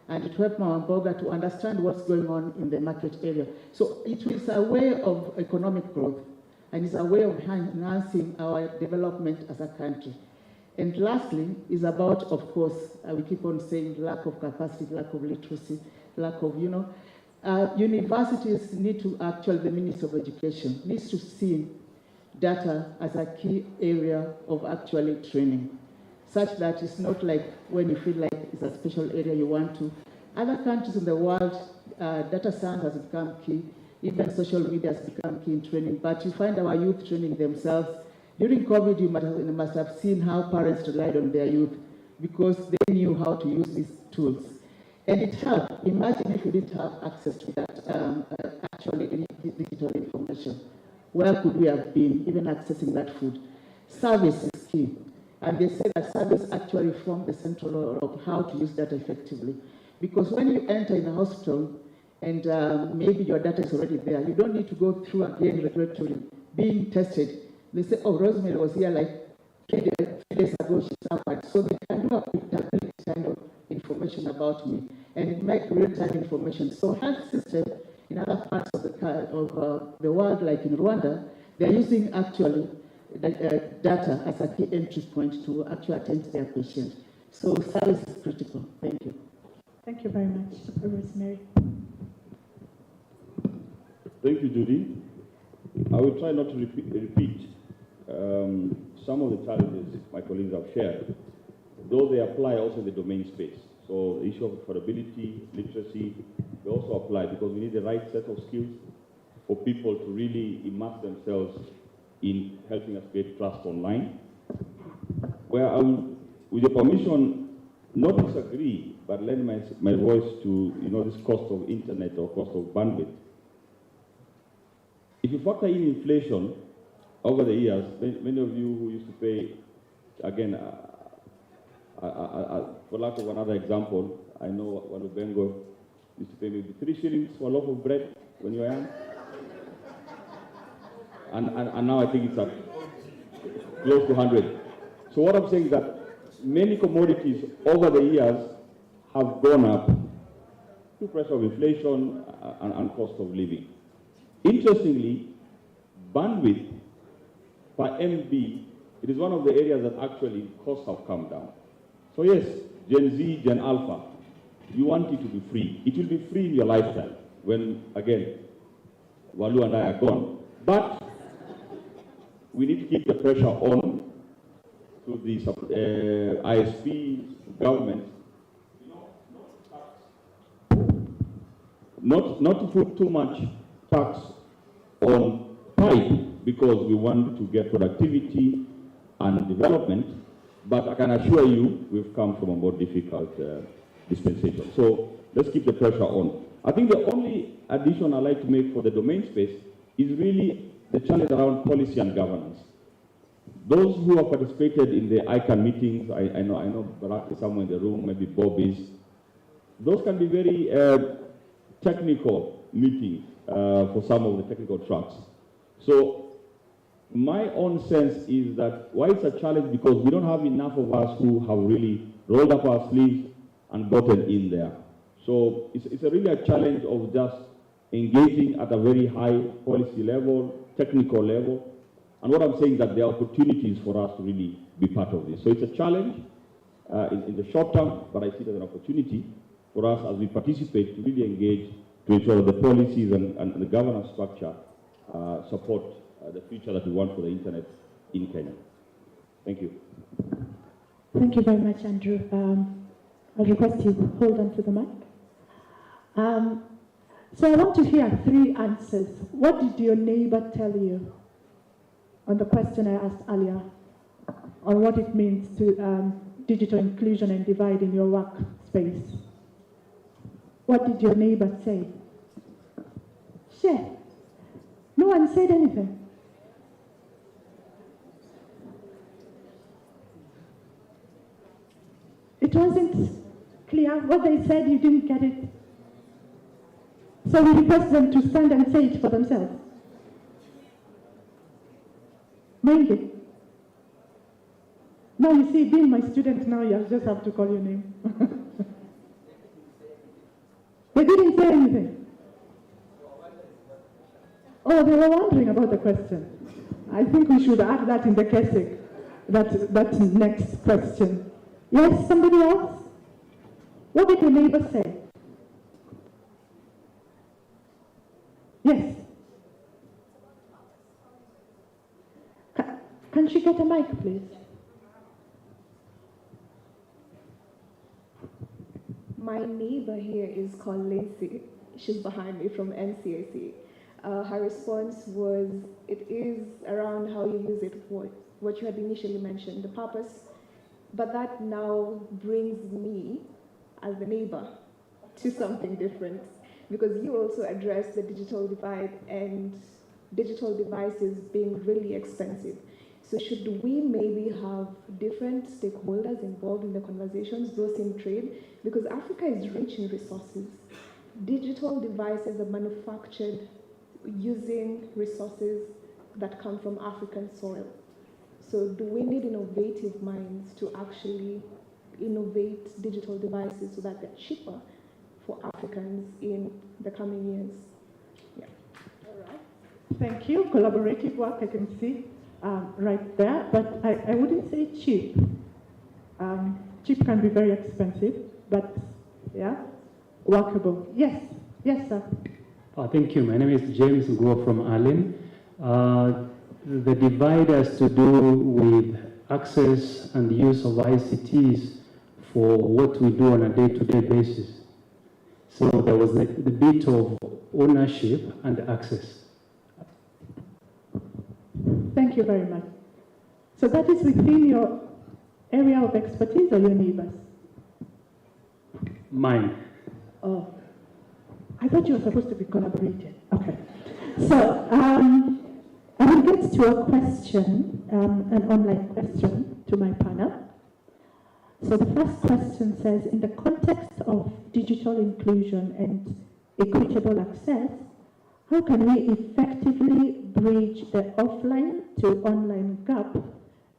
And it will help Mama Mboga to understand what's going on in the market area. So it is a way of economic growth, and it's a way of enhancing our development as a country. And lastly, is about, of course, we keep on saying lack of capacity, lack of literacy, lack of, universities need to actually, the Ministry of Education needs to see data as a key area of actually training, such that it's not like when you feel like it's a special area you want to. Other countries in the world, data science has become key, even social media has become key in training, but you find our youth training themselves. During COVID, you must have seen how parents relied on their youth because they knew how to use these tools. And it helped. Imagine if you didn't have access to that actually digital information. Where could we have been, even accessing that food? Service is key. And they say that service actually forms the central of how to use data effectively. Because when you enter in a hospital and maybe your data is already there, you don't need to go through again regulatory being tested. They say, oh, Rosemary was here like 3 days ago, she suffered. So they can do a predictability kind of information about me and make real-time information. So health system in other parts of the world, like in Rwanda, they're using actually data as a key entry point to actually attend to their questions. So service is critical. Thank you. Thank you very much, Rosemary. Thank you, Judy. I will try not to repeat some of the challenges my colleagues have shared, though they apply also in the domain space. So the issue of affordability, literacy, they also apply because we need the right set of skills for people to really immerse themselves in helping us create trust online. Where I will, with your permission, not disagree, but lend my voice to this cost of internet or cost of bandwidth. If you factor in inflation over the years, many of you who used to pay, again, for lack of another example, I know Walubengo used to pay maybe 3 shillings for a loaf of bread when you were young. And now I think it's at close to 100. So what I'm saying is that many commodities over the years have gone up through pressure of inflation and cost of living. Interestingly, bandwidth per MB, it is one of the areas that actually costs have come down. So yes, Gen Z, Gen Alpha, you want it to be free. It will be free in your lifetime when, again, Walu and I are gone. But we need to keep the pressure on to the ISP, government, not to put too much tax on pipe because we want to get productivity and development, but I can assure you we've come from a more difficult dispensation. So let's keep the pressure on. I think the only addition I'd like to make for the domain space is really the challenge around policy and governance. Those who have participated in the ICANN meetings, I know Barack is somewhere in the room, maybe Bob is, those can be very technical meetings for some of the technical tracks. So my own sense is that why it's a challenge because we don't have enough of us who have really rolled up our sleeves and gotten in there. So it's really a challenge of just engaging at a very high policy level, technical level. And what I'm saying is that there are opportunities for us to really be part of this. So it's a challenge in the short term, but I see it as an opportunity for us as we participate to really engage to ensure that the policies and the governance structure support the future that we want for the internet in Kenya. Thank you. Thank you very much, Andrew. I'll request you hold on to the mic. So I want to hear 3 answers. What did your neighbor tell you on the question I asked earlier on what it means to digital inclusion and divide in your workspace? What did your neighbor say? Share. No one said anything. It wasn't clear what they said, you didn't get it. So we request them to stand and say it for themselves. Mainly. Now you see, being my student now, you just have to call your name. They didn't say anything. Oh, they were wondering about the question. I think we should add that in the KESIC, that next question. Yes, somebody else? What did your neighbor say? Yes. Can she get a mic, please? My neighbor here is called Lacey. She's behind me from NCAC. Her response was, it is around how you use it, what you had initially mentioned, the purpose, but that now brings me, as the neighbor, to something different, because you also address the digital divide and digital devices being really expensive. So should we maybe have different stakeholders involved in the conversations, those in trade? Because Africa is rich in resources. Digital devices are manufactured using resources that come from African soil. So do we need innovative minds to actually innovate digital devices so that they're cheaper for Africans in the coming years? Yeah. All right. Thank you. Collaborative work, I can see. right there, but I wouldn't say cheap. Cheap can be very expensive, but yeah, workable. Yes, yes, sir. Thank you. My name is James Guo from Allen. The divide has to do with access and use of ICTs for what we do on a day-to-day basis. So there was the bit of ownership and access. Thank you very much. So that is within your area of expertise or your neighbors? Mine. Oh, I thought you were supposed to be collaborating. Okay. So I will get to a question, an online question to my panel. So the first question says, in the context of digital inclusion and equitable access, how can we effectively bridge the offline to online gap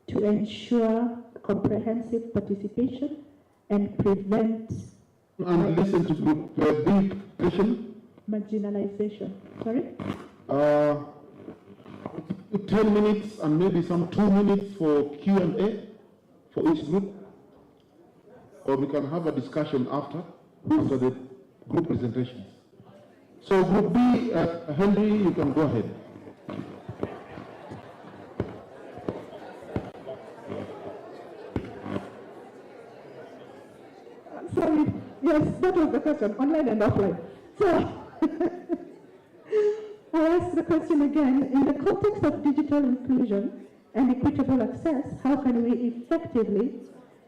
to ensure comprehensive participation and prevent and listen to group B question. Marginalization. Sorry? 10 minutes and maybe some 2 minutes for Q&A for each group. Or we can have a discussion after the group presentations. So group B, Henry, you can go ahead. Sorry, yes, that was the question, online and offline. So, I ask the question again, in the context of digital inclusion and equitable access, how can we effectively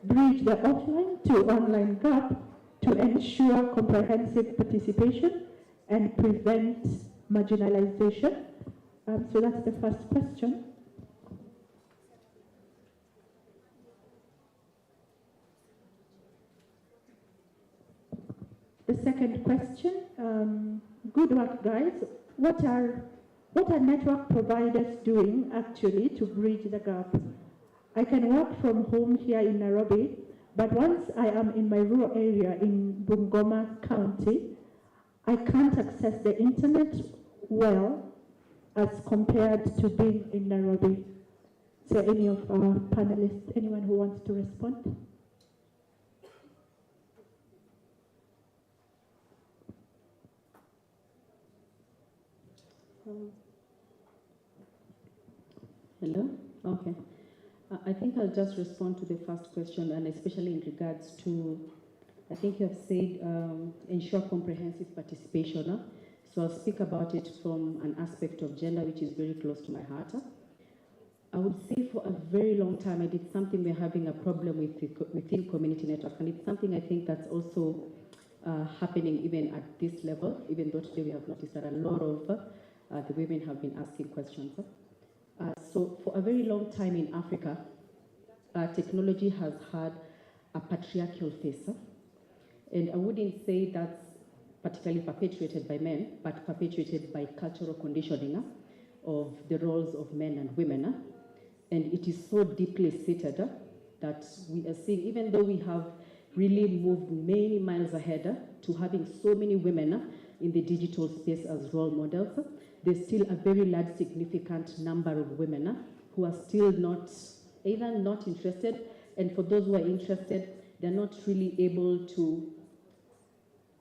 bridge the offline to online gap to ensure comprehensive participation and prevent marginalization? So that's the first question. The second question, good work guys. What are network providers doing actually to bridge the gap? I can work from home here in Nairobi, but once I am in my rural area in Bungoma County, I can't access the internet well as compared to being in Nairobi. So any of our panelists, anyone who wants to respond? Hello? Okay. I think I'll just respond to the first question, and especially in regards to, I think you have said, ensure comprehensive participation. So I'll speak about it from an aspect of gender, which is very close to my heart. I would say for a very long time, I did something we're having a problem with within community network, and it's something I think that's also happening even at this level, even though today we have noticed that a lot of the women have been asking questions. So for a very long time in Africa, technology has had a patriarchal face. And I wouldn't say that's particularly perpetuated by men, but perpetuated by cultural conditioning of the roles of men and women. And it is so deeply seated that we are seeing, even though we have really moved many miles ahead to having so many women in the digital space as role models, there's still a very large, significant number of women who are still either not interested, and for those who are interested, they're not really able to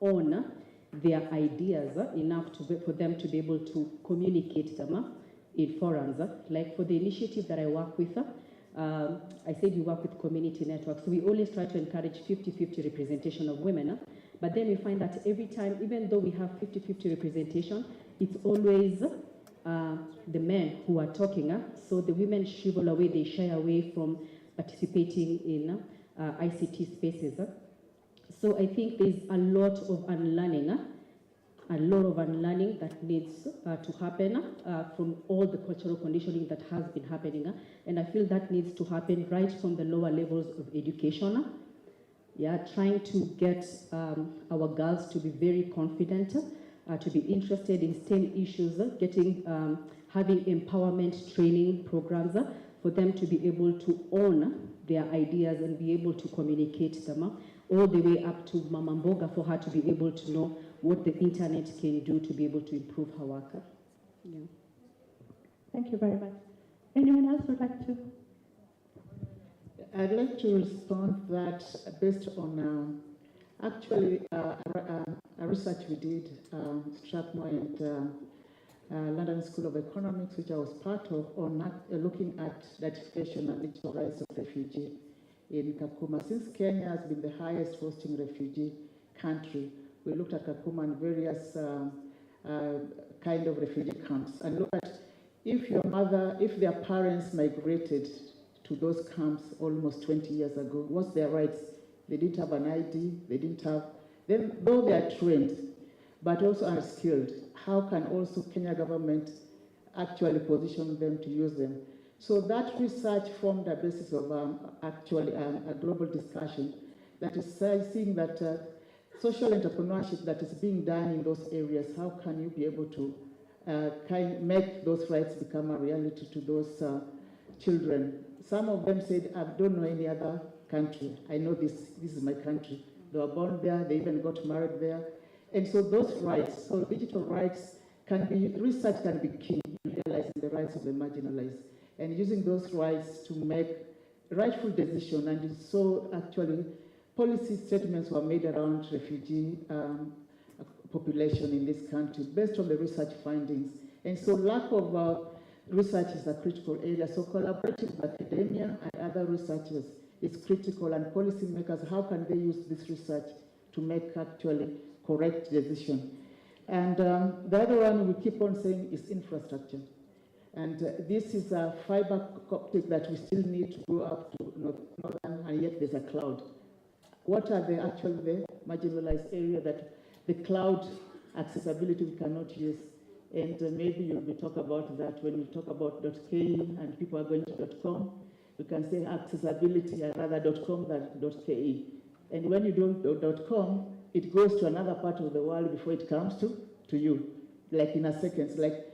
own their ideas enough for them to be able to communicate them in forums. Like for the initiative that I work with, I said we work with community networks, so we always try to encourage 50-50 representation of women, but then we find that every time, even though we have 50-50 representation, it's always the men who are talking, so the women shrivel away, they shy away from participating in ICT spaces. So I think there's a lot of unlearning that needs to happen from all the cultural conditioning that has been happening. And I feel that needs to happen right from the lower levels of education. Yeah, trying to get our girls to be very confident, to be interested in STEM issues, having empowerment training programs for them to be able to own their ideas and be able to communicate them, all the way up to Mama Mboga for her to be able to know what the internet can do to be able to improve her work. Yeah. Thank you very much. Anyone else would like to? I'd like to respond that based on actually a research we did, Strathmore and London School of Economics, which I was part of, on looking at the education and digital rights of refugees in Kakuma. Since Kenya has been the highest hosting refugee country, we looked at Kakuma and various kind of refugee camps and looked at if their parents migrated to those camps almost 20 years ago, what's their rights? They didn't have an ID, they didn't have, then though they are trained, but also unskilled, how can also Kenya government actually position them to use them? So that research formed the basis of actually a global discussion that is seeing that social entrepreneurship that is being done in those areas, how can you be able to make those rights become a reality to those children? Some of them said, I don't know any other country. I know this is my country. They were born there, they even got married there. And so those rights, so digital rights can be, research can be key in realizing the rights of the marginalized and using those rights to make rightful decision. And so actually policy statements were made around refugee population in this country based on the research findings. And so lack of research is a critical area. So collaborating with academia and other researchers is critical, and policymakers, how can they use this research to make actually correct decision? And the other one we keep on saying is infrastructure. And this is a fiber optic that we still need to go up to northern, and yet there's a cloud. What are the marginalized area that the cloud accessibility we cannot use? And maybe you'll be talk about that when you talk about .ke and people are going to .com. You can say accessibility, rather .com than .ke. And when you do .com, it goes to another part of the world before it comes to you, like in a second. Like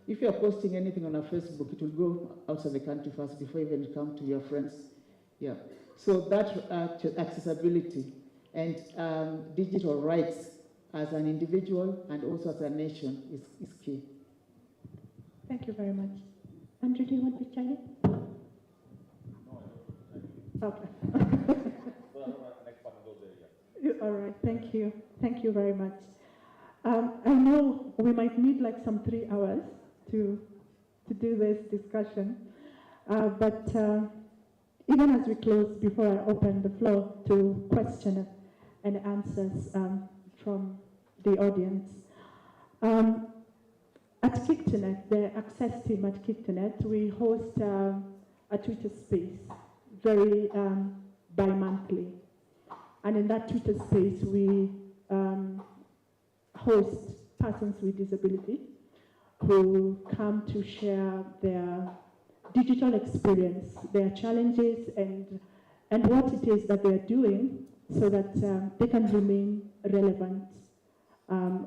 if you're posting anything on a Facebook, it will go outside the country first before even it comes to your friends. Yeah. So that accessibility and digital rights as an individual and also as a nation is key. Thank you very much. Andrew, do you want to chime in? Okay. All right, thank you. Thank you very much. I know we might need like some 3 hours to do this discussion, but even as we close, before I open the floor to question and answers from the audience, at KicToNet, the Access team at KicToNet, we host a Twitter space very bi-monthly. And in that Twitter space, we host persons with disability who come to share their digital experience, their challenges, and what it is that they're doing so that they can remain relevant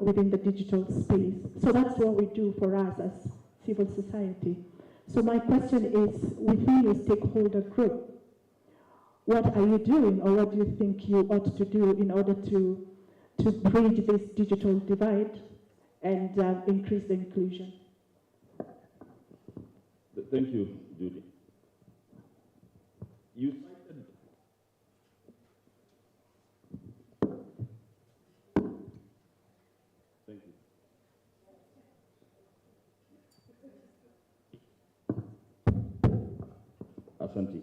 within the digital space. So that's what we do for us as civil society. So my question is, within your stakeholder group, what are you doing, or what do you think you ought to do in order to bridge this digital divide and increase the inclusion? Thank you, Judy. You cited thank you. Asante.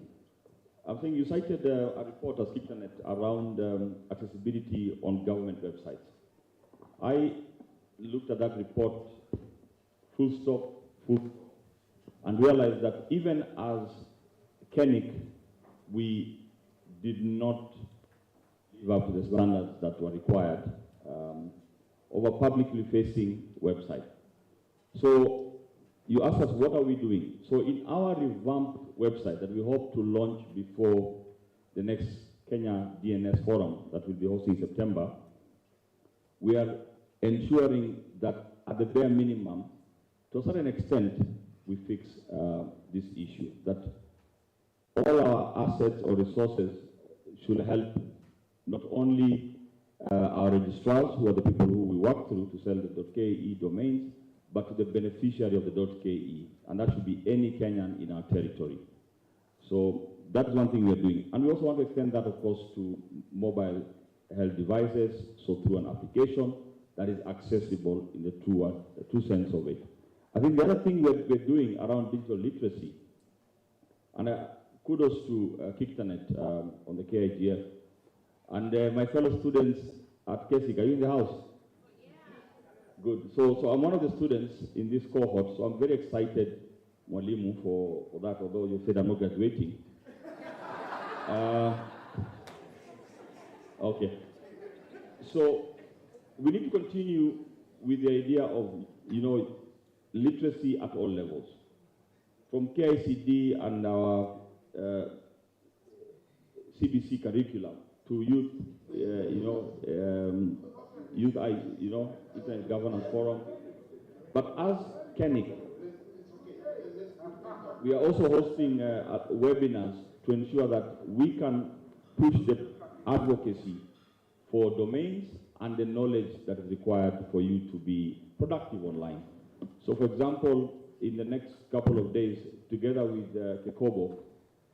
I think you cited a report as KicToNet around accessibility on government websites. I looked at that report full stop, and realized that even as KENIC, we did not live up to the standards that were required of a publicly facing website. So you asked us, what are we doing? So in our revamped website that we hope to launch before the next Kenya DNS forum that we'll be hosting in September, we are ensuring that at the bare minimum, to a certain extent, we fix this issue, that all our assets or resources should help not only our registrars, who are the people who we work through to sell the .ke domains, but to the beneficiary of the .ke, and that should be any Kenyan in our territory. So that's one thing we are doing. And we also want to extend that, of course, to mobile health devices, so through an application that is accessible in the true sense of it. I think the other thing we're doing around digital literacy, and kudos to Kiktanet on the KIGF, and my fellow students at KESIC, are you in the house? Good. So I'm one of the students in this cohort, so I'm very excited, Mwalimu, for that, although you said I'm not graduating. Okay. So we need to continue with the idea of, literacy at all levels. From KICD and our CBC curriculum to youth, Internet Governance Forum. But as KENIC, we are also hosting webinars to ensure that we can push the advocacy for domains and the knowledge that is required for you to be productive online. So, for example, in the next couple of days, together with Kekobo,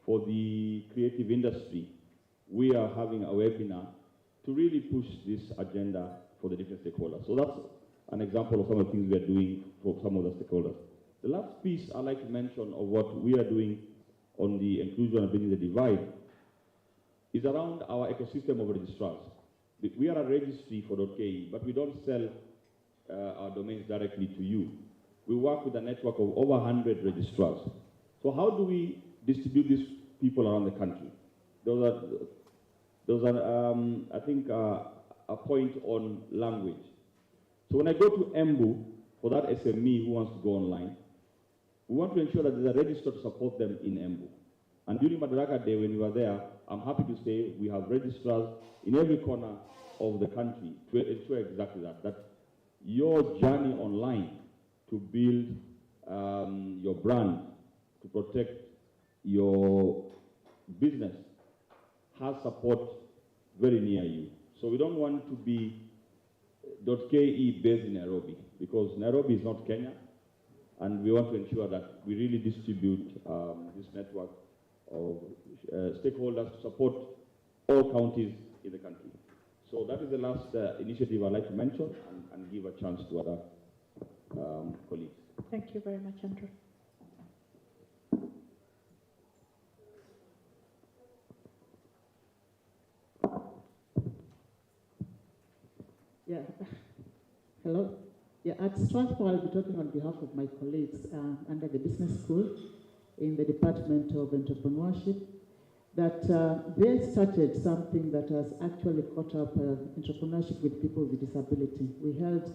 for the creative industry, we are having a webinar to really push this agenda for the different stakeholders. So that's an example of some of the things we are doing for some of the stakeholders. The last piece I'd like to mention of what we are doing on the inclusion and bridging the divide is around our ecosystem of registrars. We are a registry for .ke, but we don't sell our domains directly to you. We work with a network of over 100 registrars. So how do we distribute these people around the country? Those are I think, a point on language. So when I go to Embu, for that SME who wants to go online, we want to ensure that there's a register to support them in Embu. And during Madaraka Day, when we were there, I'm happy to say we have registrars in every corner of the country to ensure exactly that your journey online to build your brand, to protect your business, has support very near you. So we don't want to be .ke based in Nairobi, because Nairobi is not Kenya, and we want to ensure that we really distribute this network of stakeholders to support all counties in the country. So that is the last initiative I'd like to mention and give a chance to other colleagues. Thank you very much, Andrew. Yeah. Hello. Yeah, at Strathmore, I'll be talking on behalf of my colleagues under the business school in the Department of Entrepreneurship, that they started something that has actually caught up entrepreneurship with people with disability. We held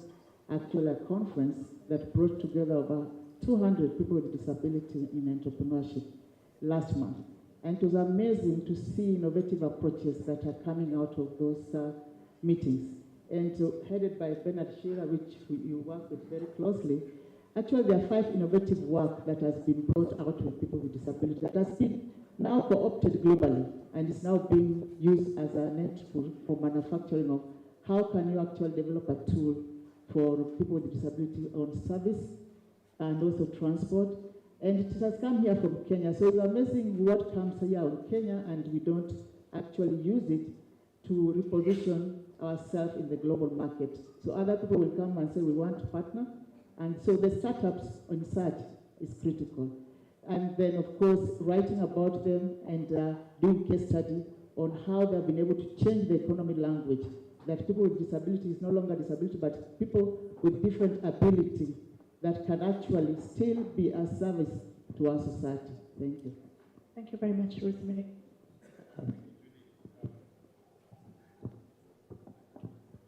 actually a conference that brought together about 200 people with disability in entrepreneurship last month. And it was amazing to see innovative approaches that are coming out of those meetings. And headed by Bernard Shearer, which you work with very closely, actually there are 5 innovative work that has been brought out with people with disability that has been now co-opted globally and is now being used as a net for manufacturing of how can you actually develop a tool for people with disability on service and also transport. And it has come here from Kenya. So it's amazing what comes here on Kenya and we don't actually use it to reposition ourselves in the global market. So other people will come and say, we want to partner. And so the startups on search is critical. And then, of course, writing about them and doing case study on how they've been able to change the economy language, that people with disability is no longer disability, but people with different ability that can actually still be a service to our society. Thank you. Thank you very much, Rosemary.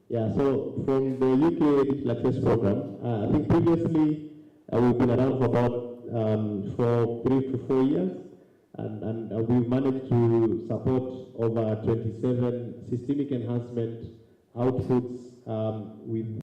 Yeah, so from the UK Digital Access Program, I think previously we've been around for about for 3 to 4 years, and we've managed to support over 27 systemic enhancement outputs with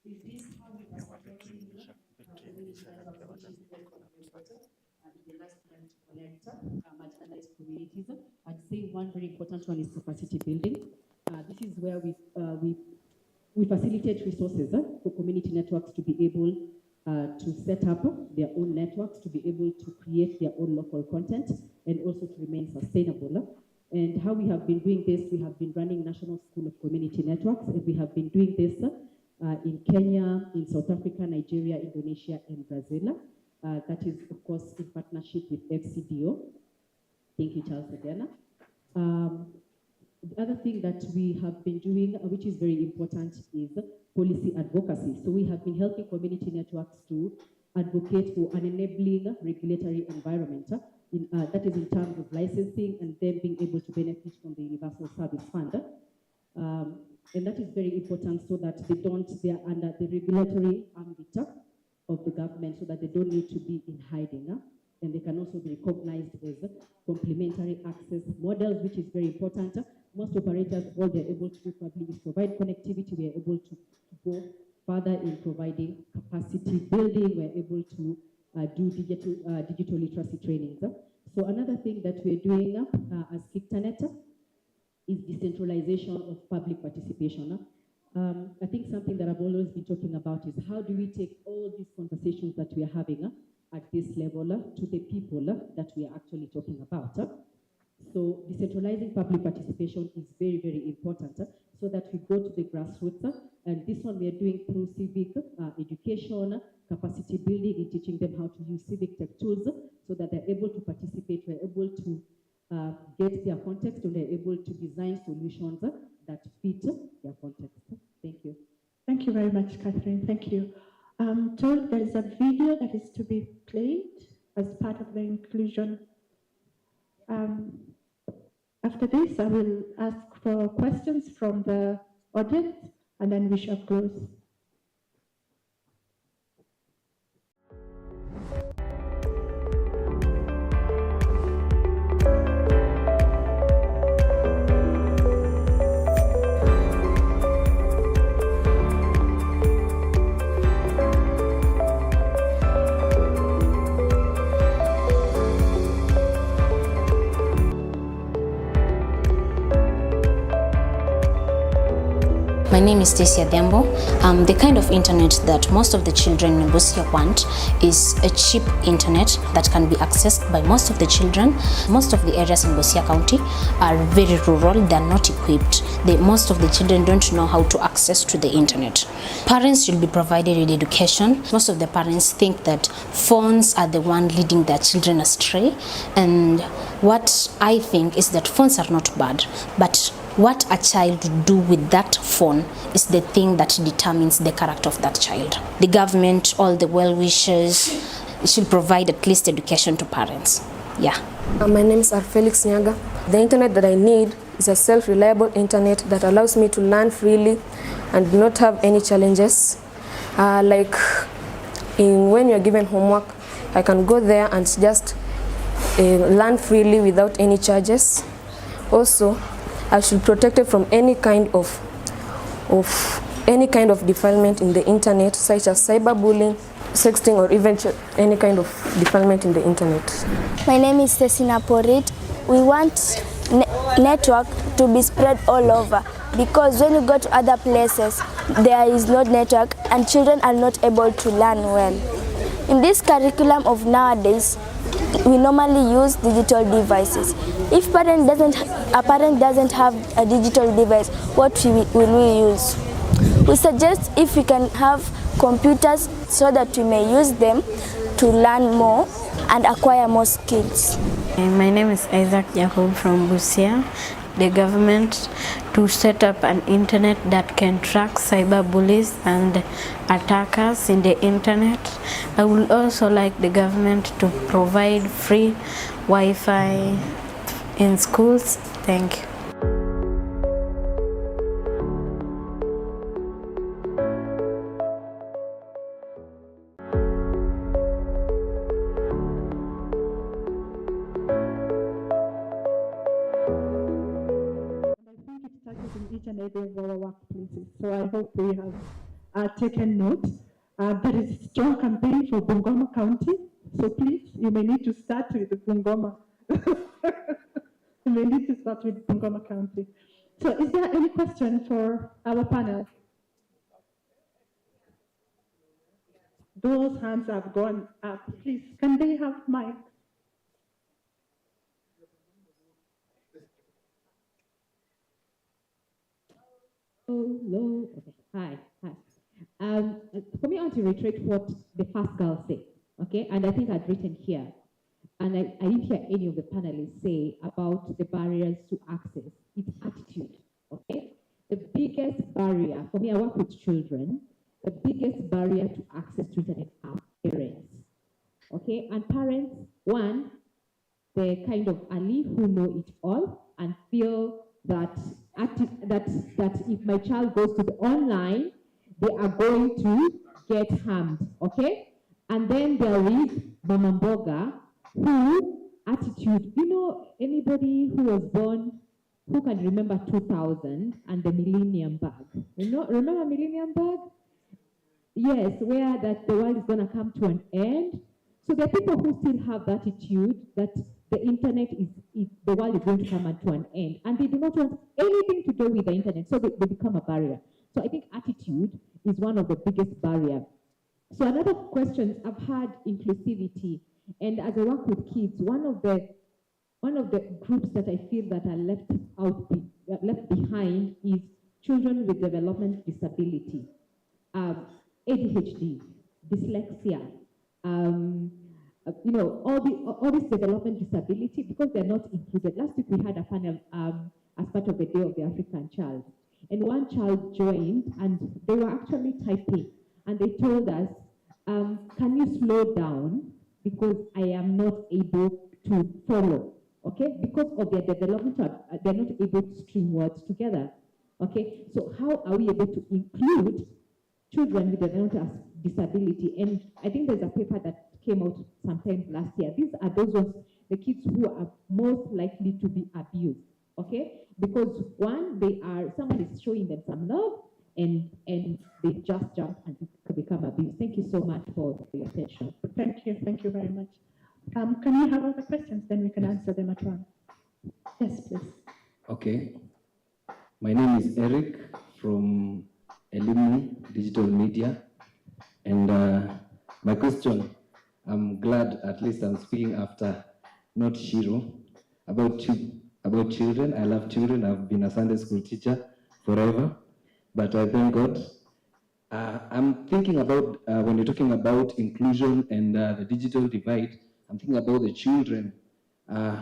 Is this how we are supporting community networks, which is very, very important? It allows them to connect marginalized communities. I'd say one very important one is capacity building. This is where we facilitate resources for community networks to be able to set up their own networks, to be able to create their own local content, and also to remain sustainable. And how we have been doing this, we have been running National School of Community Networks, and we have been doing this in Kenya, in South Africa, Nigeria, Indonesia, and Brazil. That is, of course, in partnership with FCDO. Thank you, Charles, again. The other thing that we have been doing, which is very important, is policy advocacy. So we have been helping community networks to advocate for an enabling regulatory environment. That is in terms of licensing and them being able to benefit from the Universal Service Fund. And that is very important so that they are under the regulatory ambit of the government, so that they don't need to be in hiding. And they can also be recognized as complementary access models, which is very important. Most operators, all they're able to do probably is provide connectivity. We are able to go further in providing capacity building. We're able to do digital literacy trainings. So another thing that we're doing as Kictanet is decentralization of public participation. I think something that I've always been talking about is how do we take all these conversations that we are having at this level to the people that we are actually talking about. So decentralizing public participation is very, very important so that we go to the grassroots. And this one we are doing through civic education, capacity building, and teaching them how to use civic tech tools so that they're able to participate, we're able to get their context, and they're able to design solutions that fit their context. Thank you. Thank you very much, Catherine. Thank you. Told there is a video that is to be played as part of the inclusion. After this, I will ask for questions from the audience, and then we shall close. My name is Stacy Adhiambo. The kind of internet that most of the children in Busia want is a cheap internet that can be accessed by most of the children. Most of the areas in Busia County are very rural, they're not equipped. Most of the children don't know how to access to the internet. Parents should be provided with education. Most of the parents think that phones are the one leading their children astray. And what I think is that phones are not bad, but what a child would do with that phone is the thing that determines the character of that child. The government, all the well-wishers, should provide at least education to parents. Yeah. My name is Felix Nyaga. The internet that I need is a self-reliable internet that allows me to learn freely and do not have any challenges. When you're given homework, I can go there and just learn freely without any charges. Also, I should be protected from any kind of defilement in the internet, such as cyberbullying, sexting, or even any kind of defilement in the internet. My name is Cecina Porit. We want network to be spread all over, because when you go to other places, there is no network and children are not able to learn well. In this curriculum of nowadays, we normally use digital devices. If a parent doesn't have a digital device, what will we use? We suggest if we can have computers so that we may use them to learn more and acquire more skills. My name is Isaac Jacob from Busia. The government to set up an internet that can track cyberbullies and attackers in the internet. I would also like the government to provide free Wi-Fi in schools. Thank you. In each and every of our workplaces. So I hope we have taken note. There is a strong campaign for Bungoma County, so please, you may need to start with Bungoma. You may need to start with Bungoma County. So is there any question for our panel? Those hands have gone up. Please, can they have mic? Oh, hello. Okay. Hi. For me, I want to reiterate what the first girl said, okay? And I think I'd written here, and I didn't hear any of the panelists say about the barriers to access. It's attitude, okay? The biggest barrier, for me, I work with children, the biggest barrier to access to internet are parents, okay? And parents, one, they're kind of early who know it all and feel that if my child goes to the online, they are going to get harmed, okay? And then there is Mama Mboga, who attitude, you know, anybody who was born, who can remember 2000 and the Millennium Bug? You know, remember Millennium Bug? Yes, where that the world is going to come to an end. So there are people who still have that attitude that the internet is the world is going to come to an end, and they do not want anything to do with the internet, so they become a barrier. So I think attitude is one of the biggest barriers. So another question, I've had inclusivity, and as I work with kids, one of the groups that I feel that are left behind is children with development disability, ADHD, dyslexia, you know, all this development disability, because they're not included. Last week we had a panel as part of the Day of the African Child, and one child joined, and they were actually typing, and they told us, can you slow down because I am not able to follow, okay? Because of their development, they're not able to string words together, okay? So how are we able to include children with developmental disability? And I think there's a paper that came out sometime last year. These are those ones, the kids who are most likely to be abused, okay? Because one, someone is showing them some love, and they just jump and become abused. Thank you so much for your attention. Thank you very much. Can we have other questions? Then we can answer them at once. Yes, please. Okay. My name is Eric from Elimu Digital Media. And my question, I'm glad at least I'm speaking after not Shiro, about children. I love children. I've been a Sunday school teacher forever, but I thank God. I'm thinking about, when you're talking about inclusion and the digital divide, I'm thinking about the children.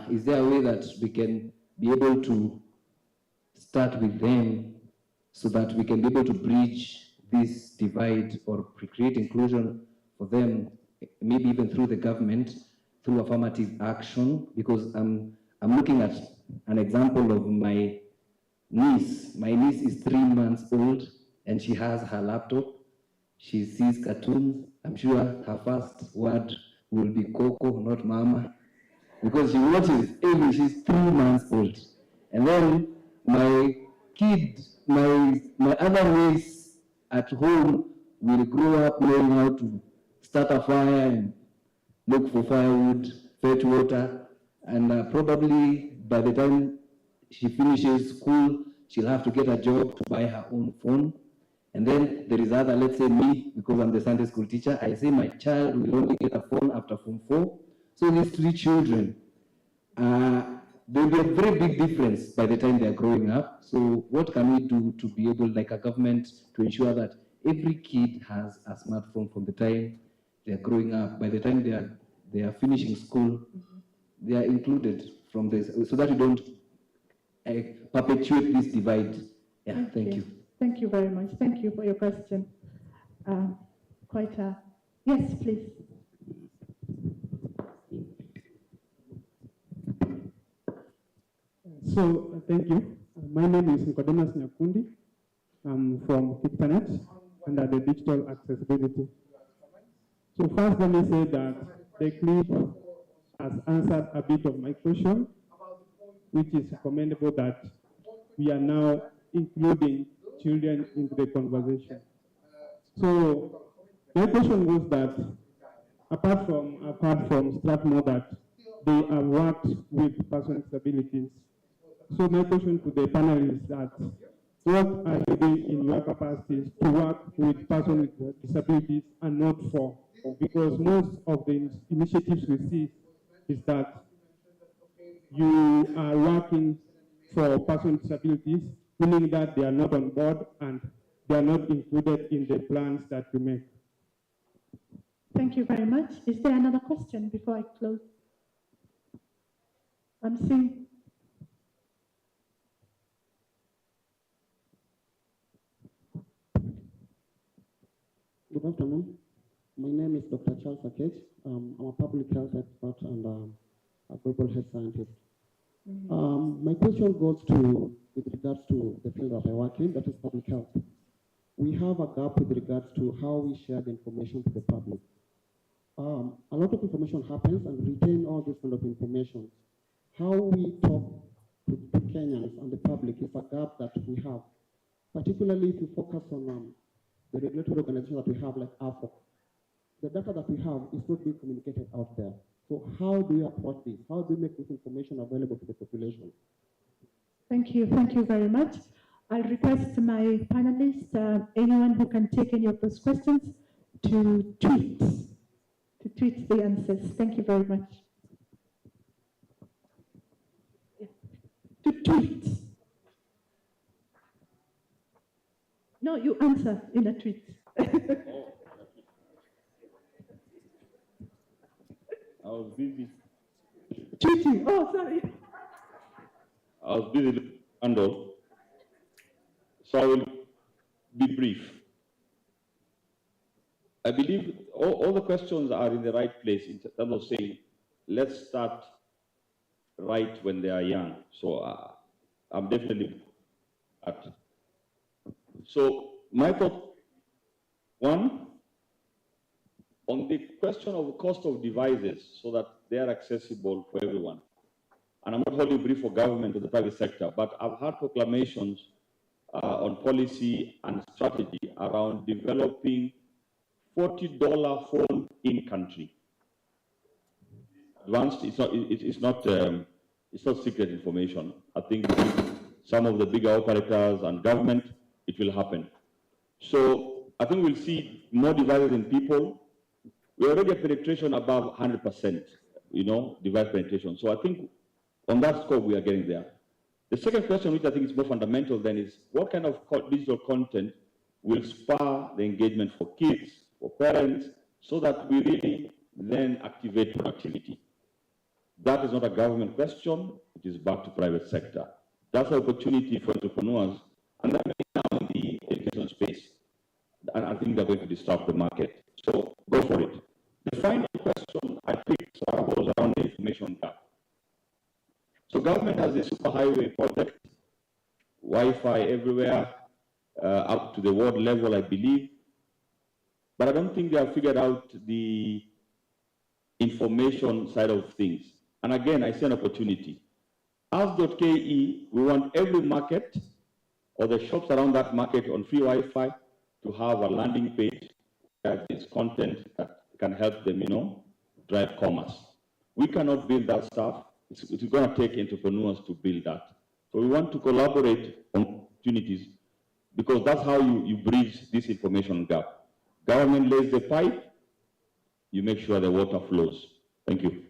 Is there a way that we can be able to start with them so that we can be able to bridge this divide or create inclusion for them, maybe even through the government, through affirmative action? Because I'm looking at an example of my niece. My niece is 3 months old and she has her laptop. She sees cartoons. I'm sure her first word will be Coco, not Mama, because she watches she's 3 months old. And then my kid, my other niece at home will grow up knowing how to start a fire and look for firewood, fetch water, and probably by the time she finishes school, she'll have to get a job to buy her own phone. And then there is other, let's say me, because I'm the Sunday school teacher, I say my child will only get a phone after Form 4. So these 3 children, there'll be a very big difference by the time they're growing up. So what can we do to be able, like a government, to ensure that every kid has a smartphone from the time they're growing up? By the time they are finishing school, they are included from this, so that we don't perpetuate this divide. Yeah, thank you. Thank you very much. Thank you for your question. Yes, please. So, thank you. My name is Nicodemus Nyakundi. I'm from Kiptanet under the digital accessibility. So first, let me say that the clip has answered a bit of my question, which is commendable that we are now including children into the conversation. So my question was that, apart from Strathmore, that they have worked with persons with disabilities. So my question to the panel is that, what are you doing in your capacities to work with persons with disabilities and not for? Because most of the initiatives we see is that you are working for persons with disabilities, meaning that they are not on board and they are not included in the plans that you make. Thank you very much. Is there another question before I close? I'm seeing. Good afternoon. My name is Dr. Charles Akech. I'm a public health expert and a global health scientist. My question goes with regards to the field that I work in, that is public health. We have a gap with regards to how we share the information to the public. A lot of information happens and retain all this kind of information. How we talk to the Kenyans and the public is a gap that we have, particularly if you focus on the regulatory organization that we have, like AFO. The data that we have is not being communicated out there. So how do you approach this? How do you make this information available to the population? Thank you very much. I'll request my panelists, anyone who can take any of those questions, to tweet the answers. Thank you very much. To tweet. No, you answer in a tweet. I was busy. Tweeting. Oh, sorry. I was busy looking at handle, so I will be brief. I believe all the questions are in the right place in terms of saying, let's start right when they are young. So I'm definitely at. So my thought, one, on the question of the cost of devices so that they are accessible for everyone. And I'm not holding brief for government or the private sector, but I've heard proclamations on policy and strategy around developing $40 phone in country. Advanced, it's not secret information. I think some of the bigger operators and government, it will happen. So I think we'll see more devices in people. We already have penetration above 100%, device penetration. So I think on that scope, we are getting there. The second question, which I think is more fundamental then, is what kind of digital content will spur the engagement for kids, for parents, so that we really then activate productivity. That is not a government question, it is back to private sector. That's an opportunity for entrepreneurs, and that may now in the education space. And I think they're going to disrupt the market. So go for it. The final question I picked was around the information gap. So government has a superhighway project, Wi-Fi everywhere, up to the world level, I believe. But I don't think they have figured out the information side of things. And again, I see an opportunity. As.ke, we want every market or the shops around that market on free Wi-Fi to have a landing page that is content that can help them, drive commerce. We cannot build that stuff. It's going to take entrepreneurs to build that. So we want to collaborate on opportunities because that's how you bridge this information gap. Government lays the pipe, you make sure the water flows. Thank you.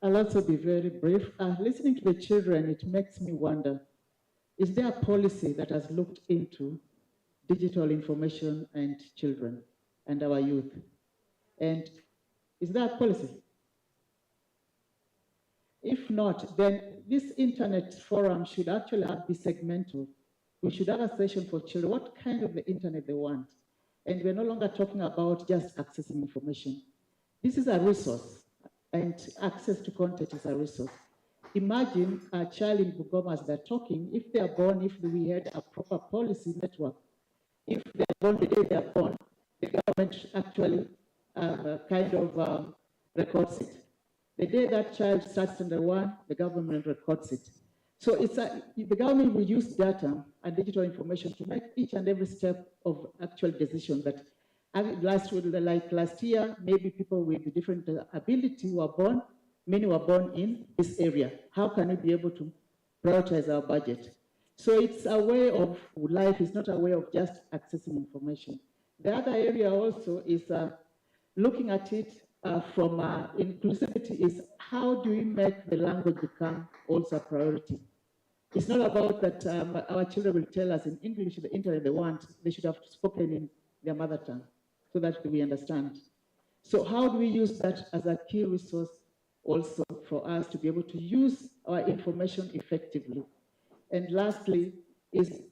I'll also be very brief. Listening to the children, it makes me wonder, is there a policy that has looked into digital information and children and our youth? And is there a policy? If not, then this internet forum should actually be segmented. We should have a session for children, what kind of the internet they want. And we're no longer talking about just accessing information. This is a resource, and access to content is a resource. Imagine a child in Bungoma as they're talking, if they are born, if we had a proper policy network, if they're born the day they're born, the government actually records it. The day that child starts under one, the government records it. So the government will use data and digital information to make each and every step of actual decision that last year, maybe people with different ability were born, many were born in this area. How can we be able to prioritize our budget? So it's a way of life, it's not a way of just accessing information. The other area also is looking at it from inclusivity is how do we make the language become also a priority? It's not about that our children will tell us in English the internet they want, they should have spoken in their mother tongue so that we understand. So how do we use that as a key resource also for us to be able to use our information effectively? And lastly is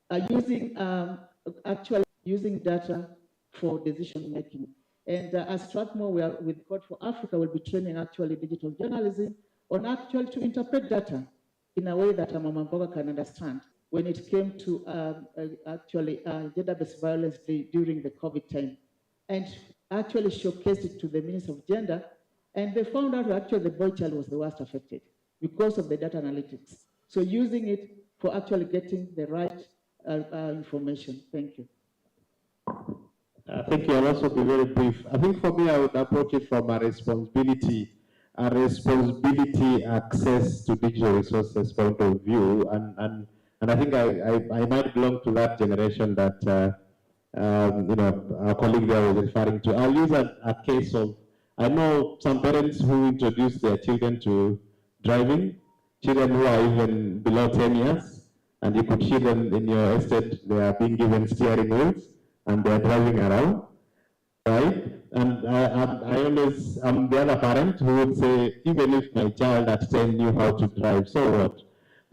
actually using data for decision making. And as Strathmore, we are with Code for Africa, we'll be training actually digital journalism on actually to interpret data in a way that a Mama Mboga can understand. When it came to gender-based violence during the COVID time, and actually showcased it to the Minister of Gender, and they found out that actually the boy child was the worst affected because of the data analytics. So using it for actually getting the right information. Thank you. Thank you. I'll also be very brief. I think for me, I would approach it from a responsibility access to digital resources point of view, and I think I might belong to that generation that our colleague there was referring to. I'll use a case of, I know some parents who introduce their children to driving, children who are even below 10 years, and you could see them in your estate, they are being given steering wheels, and they're driving around, right? And I'm the other parent who would say, even if my child at 10 knew how to drive, so what?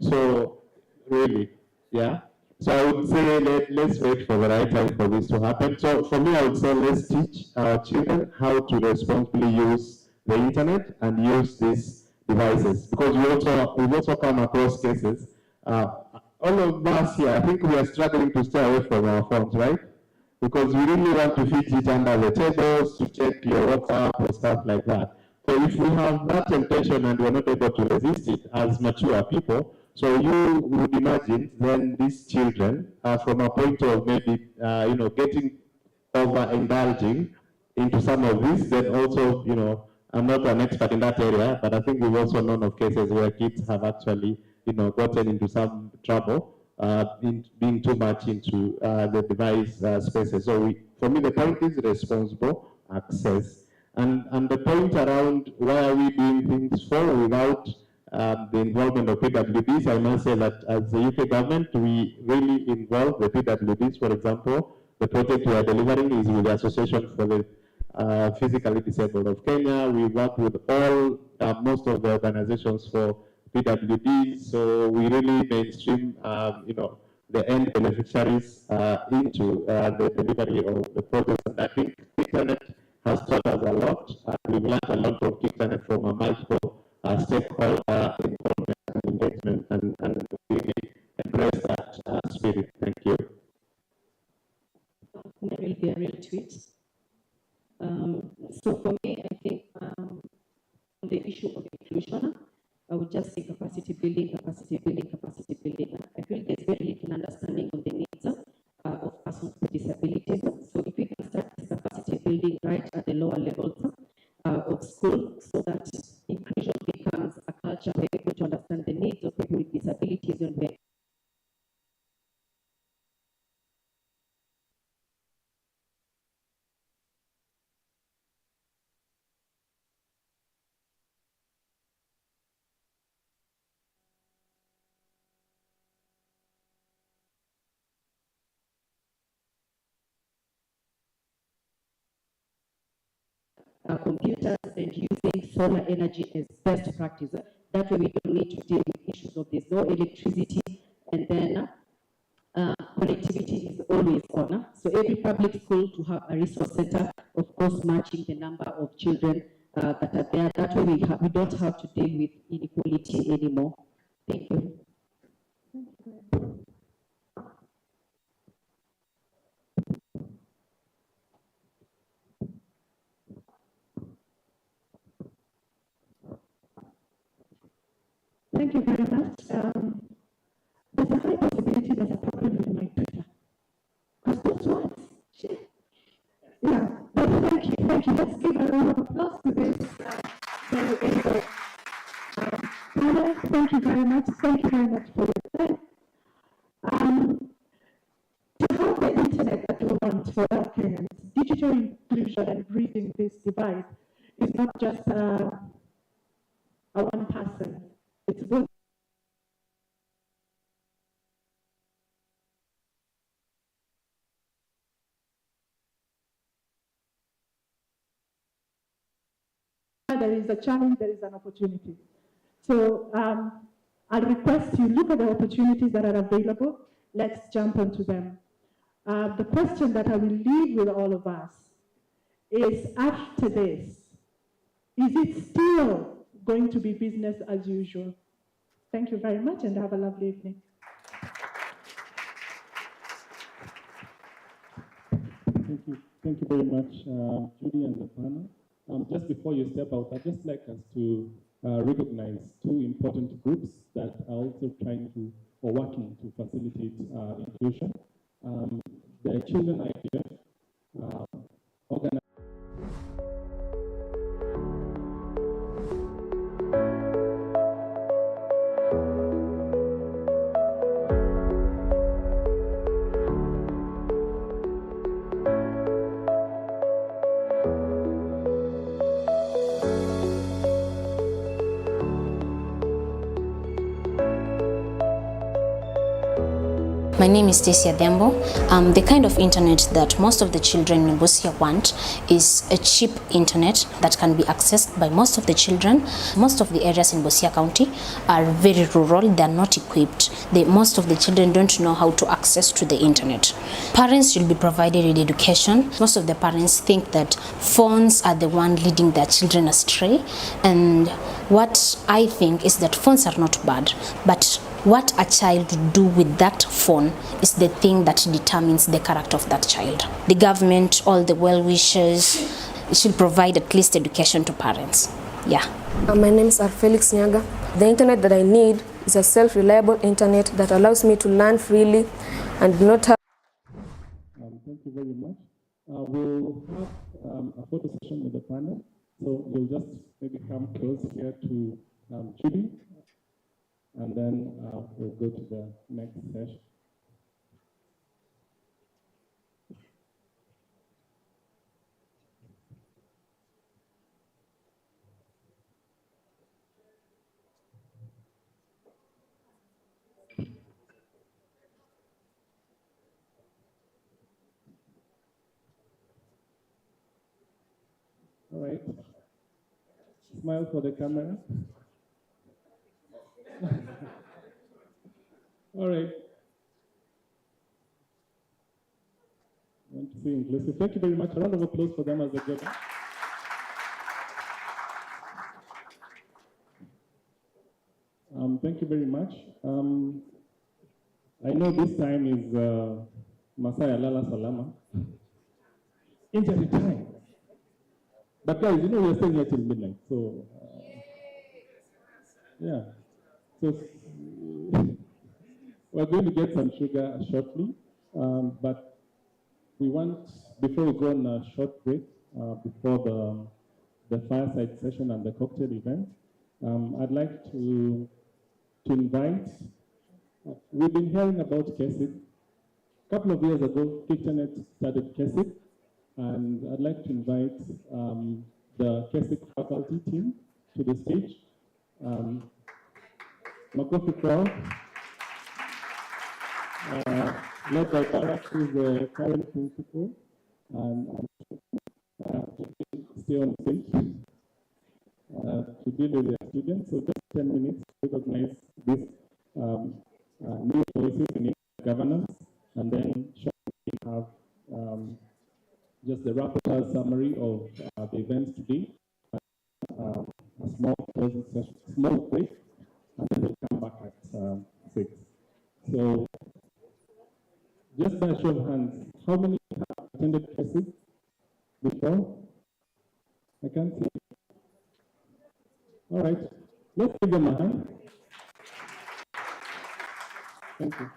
So, really, yeah? So I would say let's wait for the right time for this to happen. So for me, I would say let's teach our children how to responsibly use the internet and use these devices. Because we've also come across cases, all of us here, I think we are struggling to stay away from our phones, right? Because we really want to fit it under the tables, to check your WhatsApp or stuff like that. So if we have that temptation and we're not able to resist it as mature people, so you would imagine then these children, from a point of maybe, getting overindulging into some of this, then also, I'm not an expert in that area, but I think we've also known of cases where kids have actually, gotten into some trouble, being too much into the device spaces. So for me, the point is responsible access. And the point around why are we doing things for without the involvement of PWDs, I must say that as the UK government, we really involve the PWDs. For example, the project we are delivering is with the Association for the Physically Disabled of Kenya. We work with most of the organizations for PWDs, so we really mainstream, the end beneficiaries into the delivery of the project. And I think internet has taught us a lot. We've learned a lot from internet from a micro stakeholder involvement and engagement, and we embrace that spirit. Thank you. That will be a real tweet. So for me, I think on the issue of inclusion, I would just say capacity building. I feel there's very little understanding of the needs of persons with disabilities. So if we can start this capacity building right at the lower levels of school, so that inclusion becomes a culture where people to understand the needs of people with disabilities and where computers and using solar energy as best practice. That way we don't need to deal with issues of there's no electricity, and then connectivity is always on. So every public school to have a resource center, of course matching the number of children that are there. That way we don't have to deal with inequality anymore. Thank you. Thank you very much. there's a problem with my Twitter. Because those words, shit. Yeah, but thank you. Let's give a round of applause to this very able panel. Thank you very much. Thank you very much for your time. To have the internet that we want for our Kenyans, digital inclusion and bridging this divide is not just a one person. It's both. There is a challenge, there is an opportunity. So I'll request you look at the opportunities that are available. Let's jump onto them. The question that I will leave with all of us is, after this, is it still going to be business as usual? Thank you very much and have a lovely evening. Thank you very much, Judy and the panel. Just before you step out, I'd just like us to recognize two important groups that are also trying to, or working to facilitate inclusion. The Children IPF organized. My name is Stacy Adhiambo. The kind of internet that most of the children in Busia want is a cheap internet that can be accessed by most of the children. Most of the areas in Busia County are very rural. They are not equipped. Most of the children don't know how to access to the internet. Parents should be provided with education. Most of the parents think that phones are the one leading their children astray. And what I think is that phones are not bad, but what a child would do with that phone is the thing that determines the character of that child. The government, all the well-wishers, should provide at least education to parents. Yeah. My name is Felix Nyaga. The internet that I need is a self-reliable internet that allows me to learn freely and not have... Thank you very much. We'll have a photo session with the panel. So you'll just maybe come close here to Judy. And then we'll go to the next session. All right. Smile for the camera. All right. I want to see inclusive. Thank you very much. A round of applause for them as they get. Thank you very much. I know this time is Masaya Lala Salama. Injury time. But guys, you know we're staying here till midnight, so yeah. So we're going to get some sugar shortly, but we want, before we go on a short break, before the fireside session and the cocktail event, I'd like to invite, we've been hearing about KESIP. A couple of years ago, Kitchenet started KESIP, and I'd like to invite the KESIP faculty team to the stage. Makofi Kwao, led by Barak, who is the current principal, and stay on stage to deal with the students. So just 10 minutes to recognize these new voices in governance, and then we have just the rapporteur summary of the events today, a small closing session, small break, and then we'll come back at 6. So, just by a show of hands, how many have attended KESIP before? I can't see. All right, let's give them a hand. Thank you.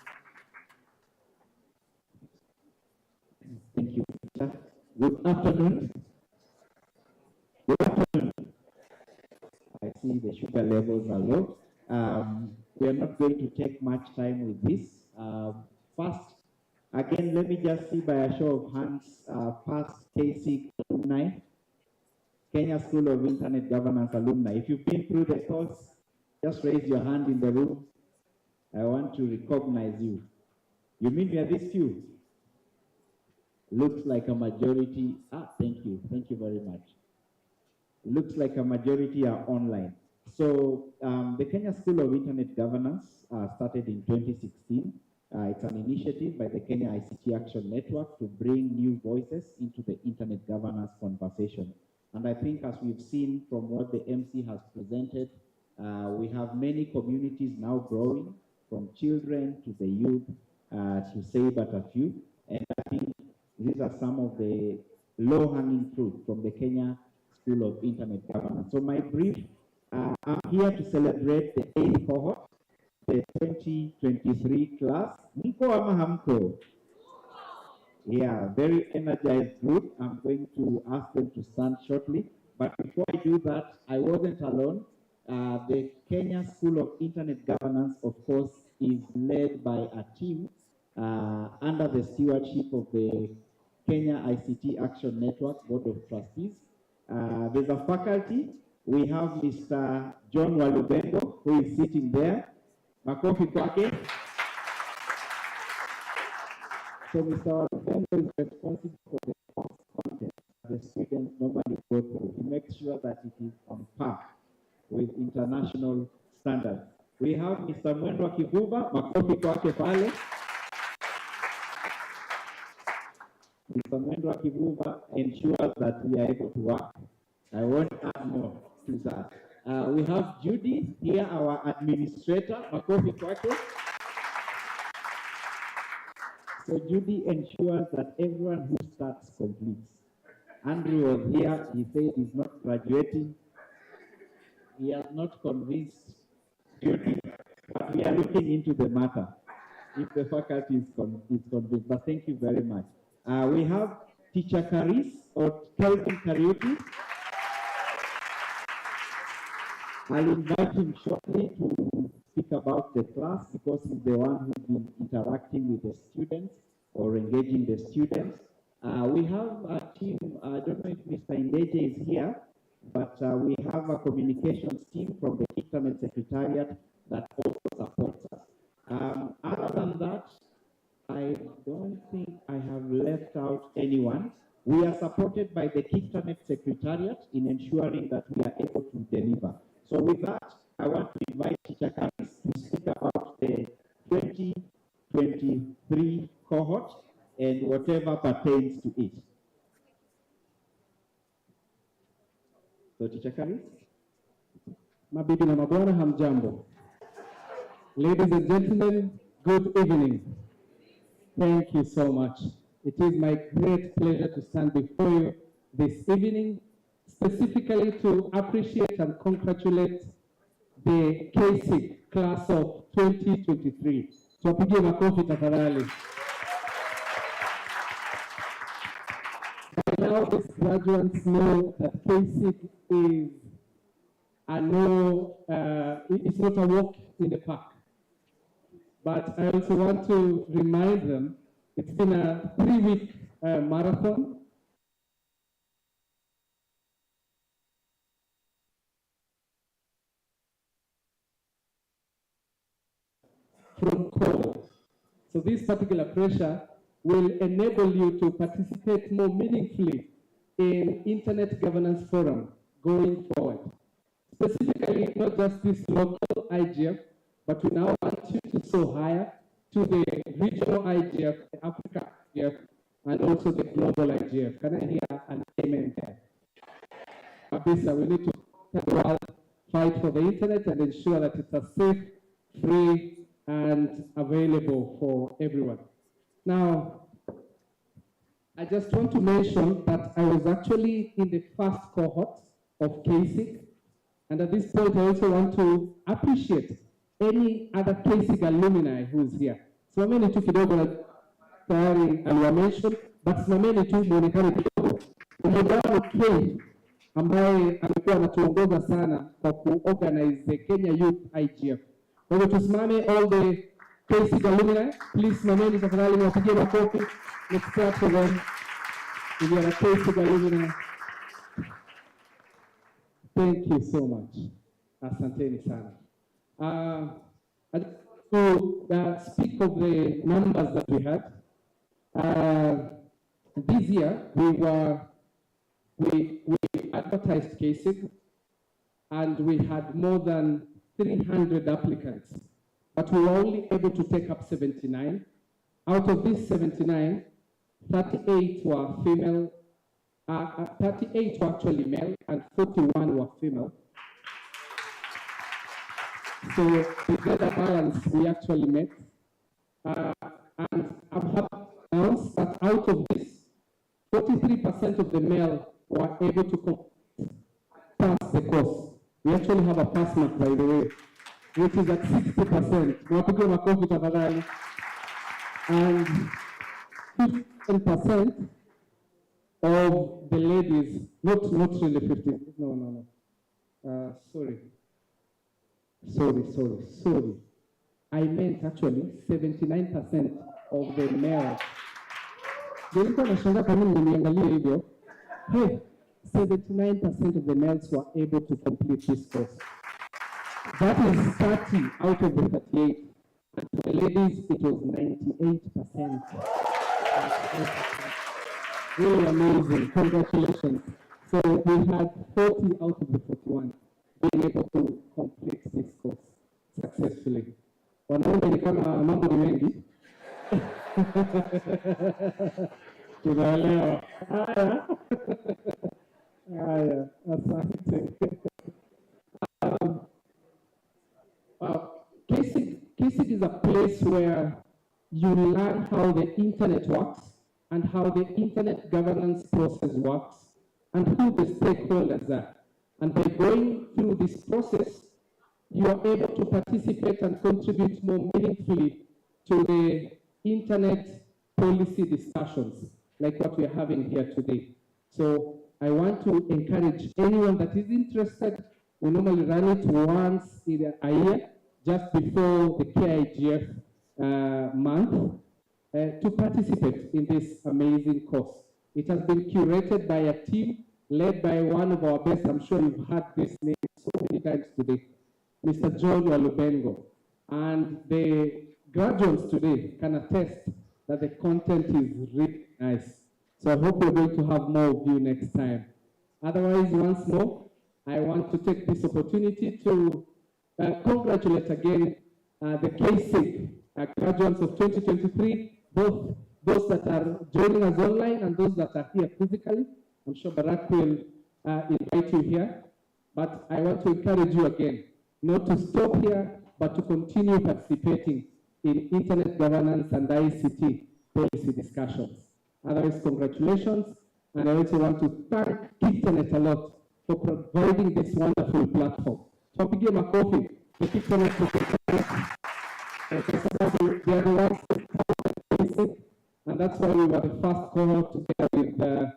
Good afternoon. Good afternoon. I see the sugar levels are low. We are not going to take much time with this. First, again, let me just see by a show of hands, past KC alumni, Kenya School of Internet Governance alumni. If you've been through the course, just raise your hand in the room. I want to recognize you. You mean we are this few? Looks like a majority. Thank you. Thank you very much. Looks like a majority are online. So the Kenya School of Internet Governance started in 2016. It's an initiative by the Kenya ICT Action Network to bring new voices into the internet governance conversation. And I think as we've seen from what the MC has presented, we have many communities now growing, from children to the youth, to say but a few. And I think these are some of the low-hanging fruit from the Kenya School of Internet Governance. So my brief, I'm here to celebrate the 8th cohort, the 2023 class. Mko ama hamko? Yeah, very energized group. I'm going to ask them to stand shortly. But before I do that, I wasn't alone. The Kenya School of Internet Governance, of course, is led by a team under the stewardship of the Kenya ICT Action Network Board of Trustees. There's a faculty. We have Mr. John Walubengo, who is sitting there. Makofi kwake. So Mr. Walubengo is responsible for the course content the students normally go through. He makes sure that it is on par with international standards. We have Mr. Mwendwa Kivuva, makofi kwake pale. Mr. Mwendwa Kivuva ensures that we are able to work. I won't add more to that. We have Judy here, our administrator, makofi kwake. So Judy ensures that everyone who starts completes. Andrew was here, he said he's not graduating. He has not convinced Judy, but we are looking into the matter if the faculty is convinced. But thank you very much. We have Teacher Karis or Kelvin Kariuki. I'll invite him shortly to speak about the class because he's the one who's been interacting with the students or engaging the students. We have a team, I don't know if Mr. Indeje is here, but we have a communications team from the Internet Secretariat that also supports us. Other than that, I don't think I have left out anyone. We are supported by the Internet Secretariat in ensuring that we are able to deliver. So with that, I want to invite Teacher Karis to speak about the 2023 cohort and whatever pertains to it. So Teacher Karis. Mabibi na mabwana, hamjambo. Ladies and gentlemen, good evening. Thank you so much. It is my great pleasure to stand before you this evening, specifically to appreciate and congratulate the KC class of 2023. So pigie makofi tafadhali. By now, these graduates know that KC is it's not a walk in the park. But I also want to remind them it's been a 3-week marathon. From core. So this particular pressure will enable you to participate more meaningfully in Internet Governance Forum going forward. Specifically, not just this local IGF, but we now want you to soar higher to the regional IGF, the Africa IGF, and also the global IGF. Can I hear an amen there? Abisa, we need to fight for the internet and ensure that it's a safe, free, and available for everyone. Now, I just want to mention that I was actually in the first cohort of KSIG, and at this point I also want to appreciate any other KSIG alumni who is here. Simameni tu kidogo na tayari aliwamention, but simameni tu muonekane kidogo. Mmoja wao K ambaye amekuwa anatuongoza sana kwa kuorganize the Kenya Youth IGF. Kwa hivyo tusimame, all the KC alumni, please simameni tafadhali, niwapigie makofi. Let's clap for them. We are KC alumni. Thank you so much. Asanteni sana. I just want to speak of the numbers that we had. This year we advertised cases and we had more than 300 applicants, but we were only able to take up 79. Out of these 79, 38 were female, 38 were actually male and 41 were female. So with that balance, we actually met. And I'm happy to announce that out of this, 43% of the male were able to pass the course. We actually have a pass mark, by the way, which is at 60%. Mwapige makofi tafadhali. And 50% of the ladies, not really 50, no. Sorry. I meant actually 79% of the males. Nilikuwa nashangaa kama niliangalia hivyo. Hey, 79% of the males were able to complete this course. That is 30 out of the 38. And for the ladies, it was 98%. Really amazing. Congratulations. So we had 40 out of the 41 being able to complete this course successfully. Wanaume ni kama mambo ni mengi. Tunaelewa. Haya, asante. KISIG is a place where you learn how the internet works and how the internet governance process works and who the stakeholders are. And by going through this process, you are able to participate and contribute more meaningfully to the internet policy discussions like what we are having here today. So I want to encourage anyone that is interested. We normally run it once in a year, just before the KIGF month, to participate in this amazing course. It has been curated by a team led by one of our best. I'm sure you've heard this name so many times today, Mr. John Walubengo. And the graduates today can attest that the content is really nice. So I hope we're going to have more of you next time. Otherwise, once more, I want to take this opportunity to congratulate again the KSIG graduates of 2023, both those that are joining us online and those that are here physically. I'm sure Barack will invite you here, but I want to encourage you again, not to stop here, but to continue participating in internet governance and ICT policy discussions. Otherwise, congratulations, and I also want to thank Internet a lot for providing this wonderful platform. Tupige makofi, the Internet they are the ones that and that's why we were the first cohort together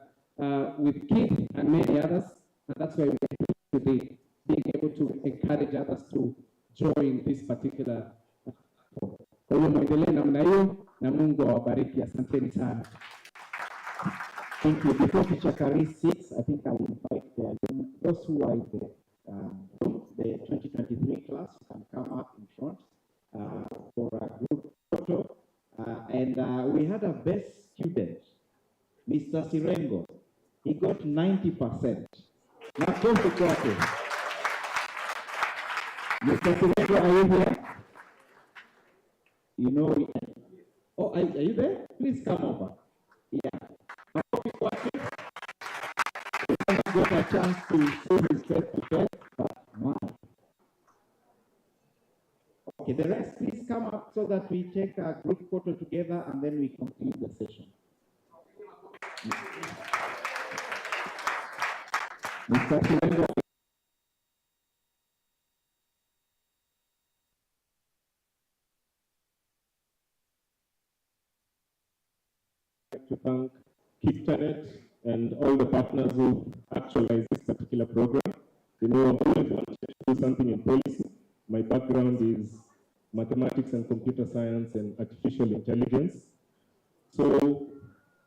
with Keith and many others, and that's why we are here today, being able to encourage others to join this particular platform. Kwa hiyo mwendelee namna hiyo na Mungu awabariki. Asanteni sana. Thank you. Before Teacher Kari sits, I think I will invite those who are in the 2023 class can come up in front for a group photo. And we had a best student, Mr. Sirengo. He got 90%. Makofi kwake. Mr. Sirengo, are you here? You know, oh, are you there? Please come over. Yeah. Makofi kwake. We haven't got a chance to see his face to face, but man. Okay, the rest, please come up so that we take a group photo together and then we conclude the session. Mr. Sirengo. To thank Internet and all the partners who actualize this particular program. You know, I've always wanted to do something in policy. My background is mathematics and computer science and artificial intelligence. So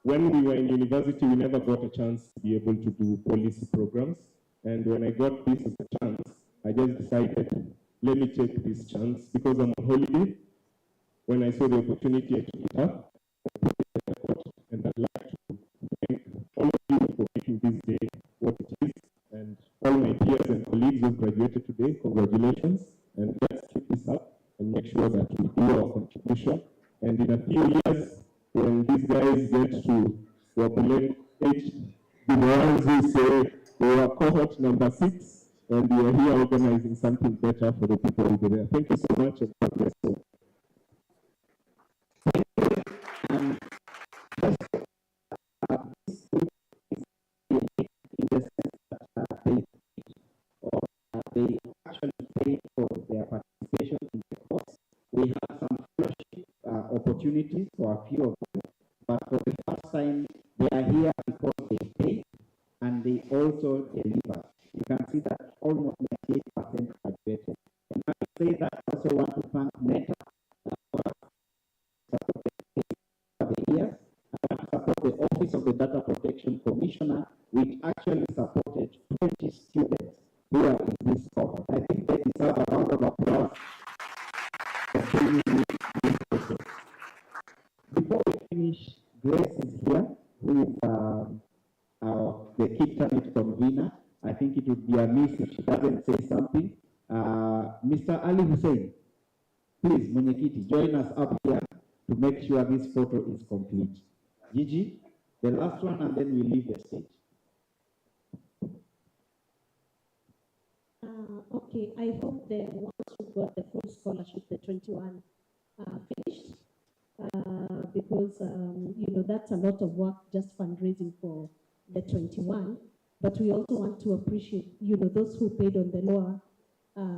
when we were in university, we never got a chance to be able to do policy programs. And when I got this as a chance, I just decided, let me take this chance because I'm on holiday. When I saw the opportunity, I took it up and I'd like to thank all of you for making this day what it is. And all my peers and colleagues who graduated today, congratulations. And let's keep this up and make sure that we do our contribution. And in a few years, when these guys get to populate age, the ones who say we are cohort number 6 and we are here organizing something better for the people over there. Thank you so much and God bless you. They actually pay for their participation in the course. We have some fellowship opportunities for a few of them, but for the first time, they are here because they pay and they also deliver. You can see that almost 98% graduated. And I say that I also want to thank Meta for the years. I want to support the Office of the Data Protection Commissioner, which actually supported 20 students who are in this cohort. I think they deserve a round of applause for taking this process. Before we finish, Grace is here, who is the Kiptanet convener. I think it would be amiss if she doesn't say something. Mr. Ali Hussein, please, Mwenyekiti, join us up here to make sure this photo is complete. Gigi, the last one, and then we leave the stage. Okay, I hope the ones who got the full scholarship, the 21, finished, because, you know, that's a lot of work just fundraising for the 21, but we also want to appreciate, you know, those who paid on the lower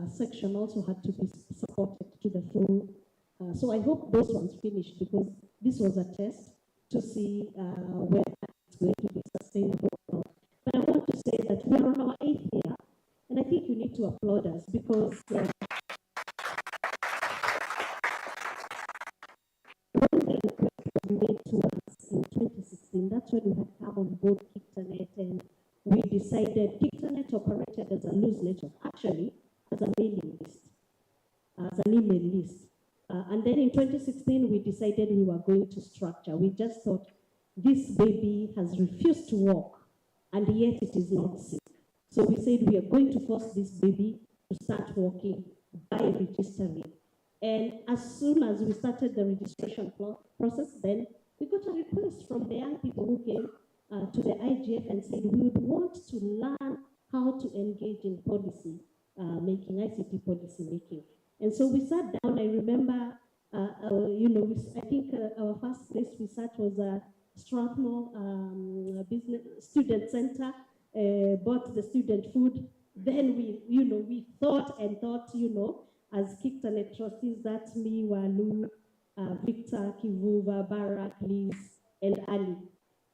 section also had to be supported to the full. So I hope those ones finished because this was a test to see whether it's going to be sustainable or not. But I want to say that we are on our 8th year. And I think you need to applaud us because when the request was made to us in 2016, that's when we had come on board Kiptanet and we decided Kiptanet operated as a loose network, actually as a mailing list, as an email list. And then in 2016, we decided we were going to structure. We just thought this baby has refused to walk and yet it is not sick. So we said we are going to force this baby to start walking by registering. And as soon as we started the registration process, then we got a request from the young people who came to the IGF and said we would want to learn how to engage in policy making, ICT policy making. And so we sat down. I remember, you know, I think our first place we sat was Strathmore Business Student Center. Bought the student food. Then we, you know, we thought, you know, as Kiptanet trustees, that's me, Walu, Victor, Kivuva, Barak, Liz, and Ali,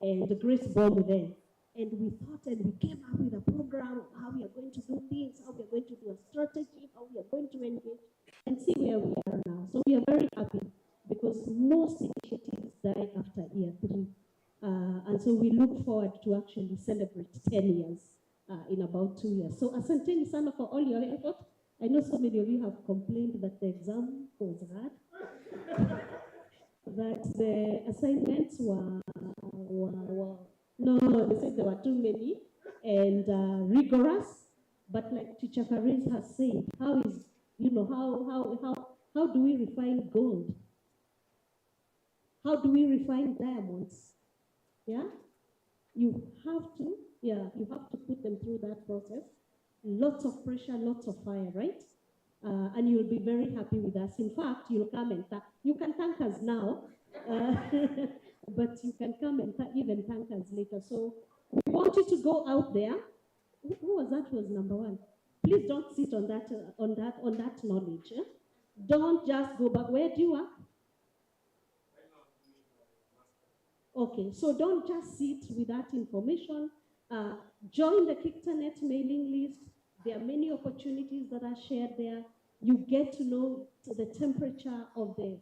and Grace Bob then. And we thought and we came up with a program of how we are going to do things, how we are going to do a strategy, how we are going to engage, and see where we are now. So we are very happy because most initiatives die after year 3. And so we look forward to actually celebrate 10 years in about 2 years. So asanteni sana for all your effort. I know so many of you have complained that the exam was hard, that the assignments were no, they said there were too many and rigorous. But like Teacher Faris has said, how is, you know, how do we refine gold? How do we refine diamonds? Yeah, you have to put them through that process. Lots of pressure, lots of fire, right? And you'll be very happy with us. In fact, you'll come and you can thank us now, but you can come and even thank us later. So we want you to go out there. Who was that? Was number 1. Please don't sit on that knowledge. Eh? Don't just go back. Where do you work? Okay. Okay, so don't just sit with that information. Join the Kictanet mailing list. There are many opportunities that are shared there. You get to know the temperature of the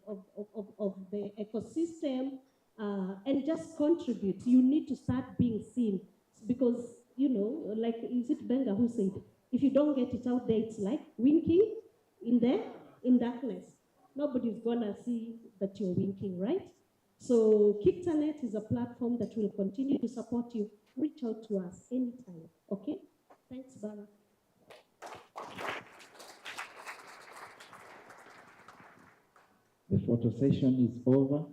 ecosystem and just contribute. You need to start being seen because, you know, like, is it Benga who said, if you don't get it out there, it's like winking in darkness. Nobody's gonna see that you're winking, right? So Kictanet is a platform that will continue to support you. Reach out to us anytime, okay? Thanks, Bara. The photo session is over.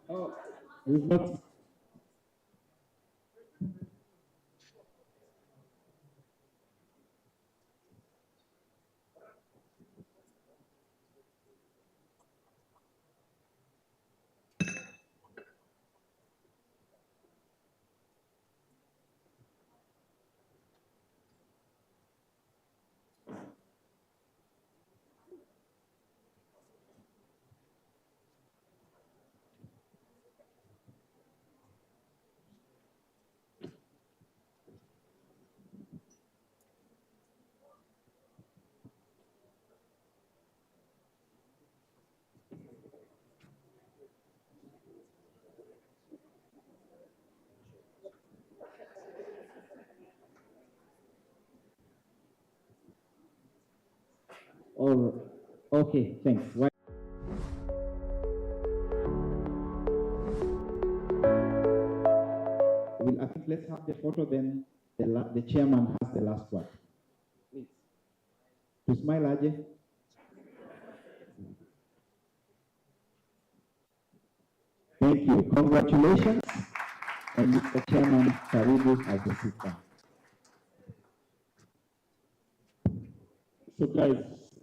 Oh, we've got. Or okay, thanks. Why? Well, I think let's have the photo, then the chairman has the last word. Please. To smile, Ajay. Thank you. Congratulations. And Mr. Chairman, Karibu as the speaker. So guys,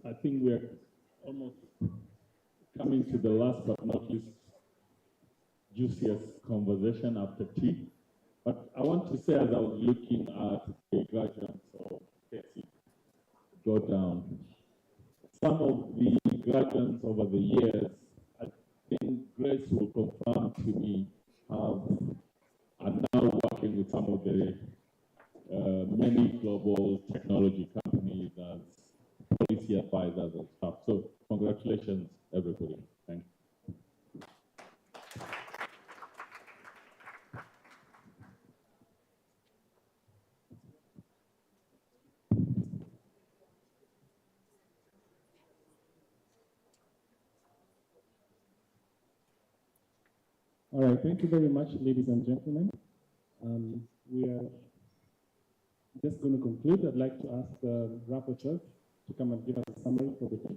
I think we're almost coming to the last but not least juiciest conversation after tea. But I want to say, as I was looking at the graduates of KC go down, some of the graduates over the years, I think Grace will confirm to me, are now working with some of the many global technology companies as policy advisors and stuff. So congratulations, everybody. Thank you. All right, thank you very much, ladies and gentlemen. We are just going to conclude. I'd like to ask the rapporteur to come and give us a summary for the day.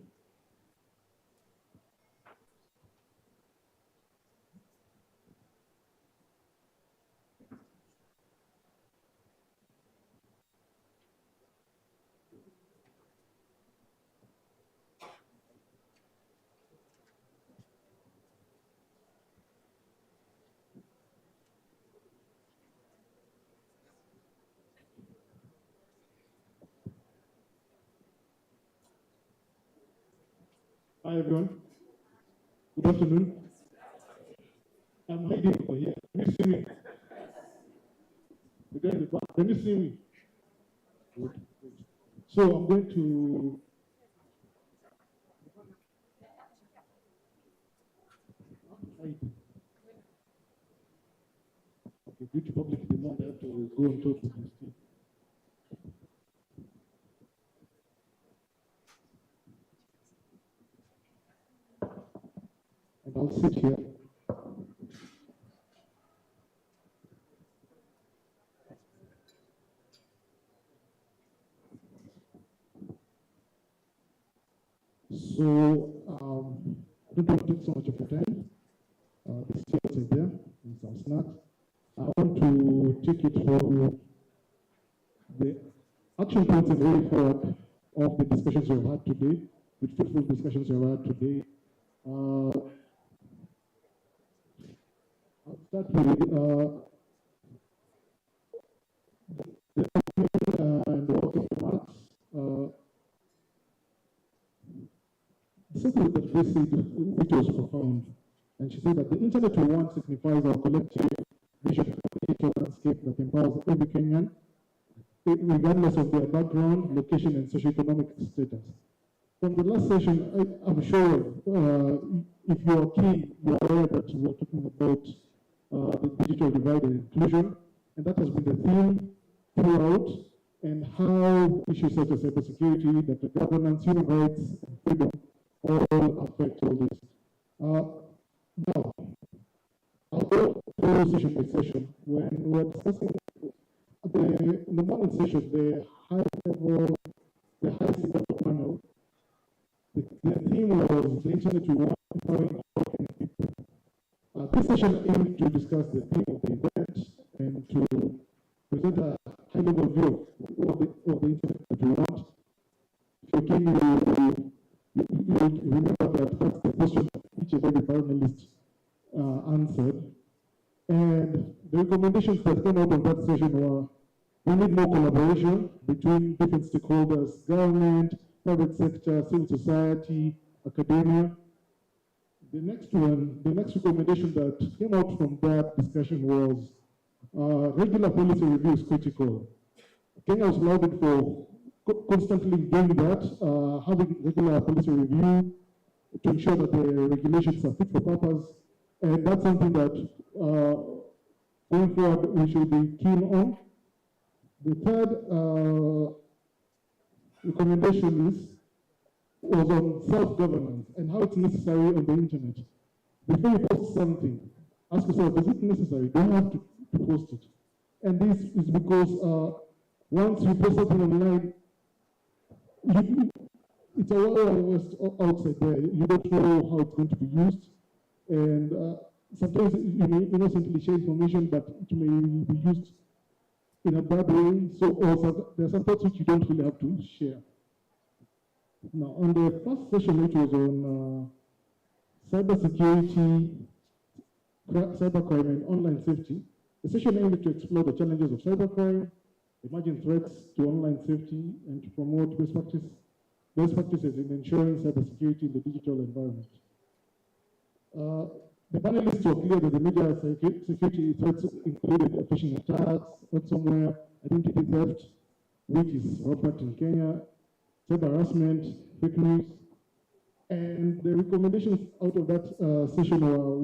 Hi everyone. Good afternoon. I'm hiding over here. Can you see me? The guy in the back. Can you see me? Good. So I'm going to hide. Okay, due to public demand, I have to go on top of this thing. And I'll sit here. So, I don't want to take so much of your time. This chairs are there, and some snacks. I want to take it from the action points and way forward of the discussions we've had today, the fruitful discussions we've had today. I'll start with and the work of the marks. Something that they said, which was profound. And she said that the internet we want signifies our collective vision of a digital landscape that empowers every Kenyan, regardless of their background, location, and socioeconomic status. From the last session, I'm sure if you are keen, you are aware that we are talking about the digital divide and inclusion, and that has been the theme throughout, and how issues such as cybersecurity, data governance, human rights, and freedom all affect all this. Now, I'll go through session by session. When we're discussing in the morning session, the highest level panel, the theme was the internet we want, empowering all people. This session aimed to discuss the theme of the event and to present a high-level view of the internet that we want. If you remember that that's the question that each and every panelist answered. And the recommendations that came out of that session were, we need more collaboration between different stakeholders, government, private sector, civil society, academia. The next recommendation that came out from that discussion was regular policy review is critical. Kenya was lauded for constantly doing that, having regular policy review to ensure that the regulations are fit for purpose. And that's something that going forward we should be keen on. The third recommendation was on self-governance and how it's necessary on the internet. Before you post something, ask yourself, is it necessary? Do you have to post it? And this is because once you post something online, it's a wild west outside there. You don't know how it's going to be used. And sometimes you may innocently share information, but it may be used in a bad way. So also, there are some parts which you don't really have to share. Now, on the first session, which was on cybersecurity, cybercrime, and online safety, the session aimed to explore the challenges of cybercrime, emerging threats to online safety, and to promote best practices in ensuring cybersecurity in the digital environment. The panelists were clear that the major security threats included phishing attacks, ransomware, identity theft, which is rampant in Kenya, cyber harassment, fake news, and the recommendations out of that session were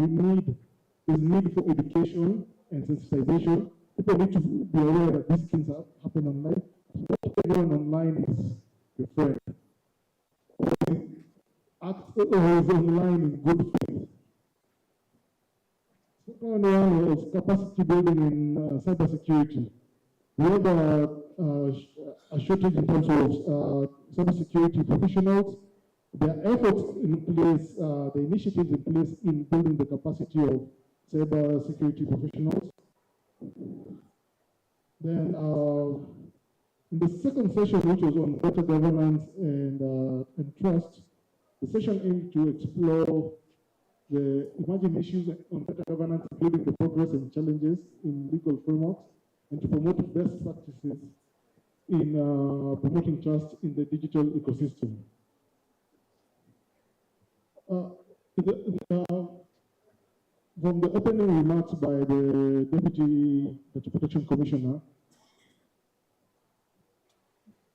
there's need for education and sensitization. People need to be aware that these things happen online. Not everyone online is your friend. Or is online in good faith. Second one was capacity building in cybersecurity. We have a shortage in terms of cybersecurity professionals. There are efforts in place, the initiatives in place in building the capacity of cybersecurity professionals. Then in the second session, which was on data governance and trust, the session aimed to explore the emerging issues on data governance, including the progress and challenges in legal frameworks, and to promote best practices in promoting trust in the digital ecosystem. From the opening remarks by the Deputy Data Protection Commissioner,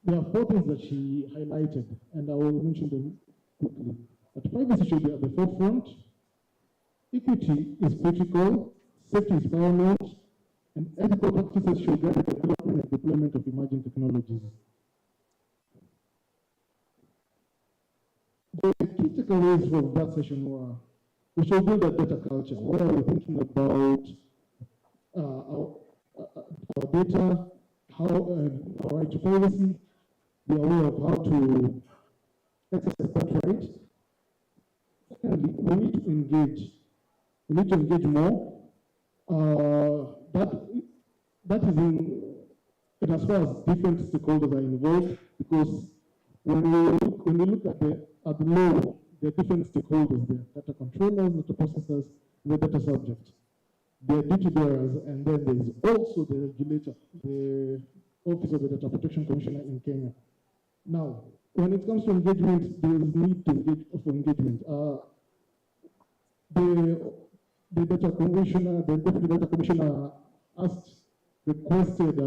there are 4 things that she highlighted, and I will mention them quickly. That privacy should be at the forefront, equity is critical, safety is paramount, and ethical practices should guide the development and deployment of emerging technologies. The key takeaways from that session were, we should build a data culture where we're thinking about our data, our right to privacy, be aware of how to exercise that right. Secondly, we need to engage. We need to engage more. That is in as far as different stakeholders are involved, because when we look at the law, there are different stakeholders there: data controllers, data processors, the data subject. There are duty bearers, and then there is also the regulator, the Office of the Data Protection Commissioner in Kenya. Now, when it comes to engagement, there is need for engagement. the data commissioner, the deputy data commissioner requested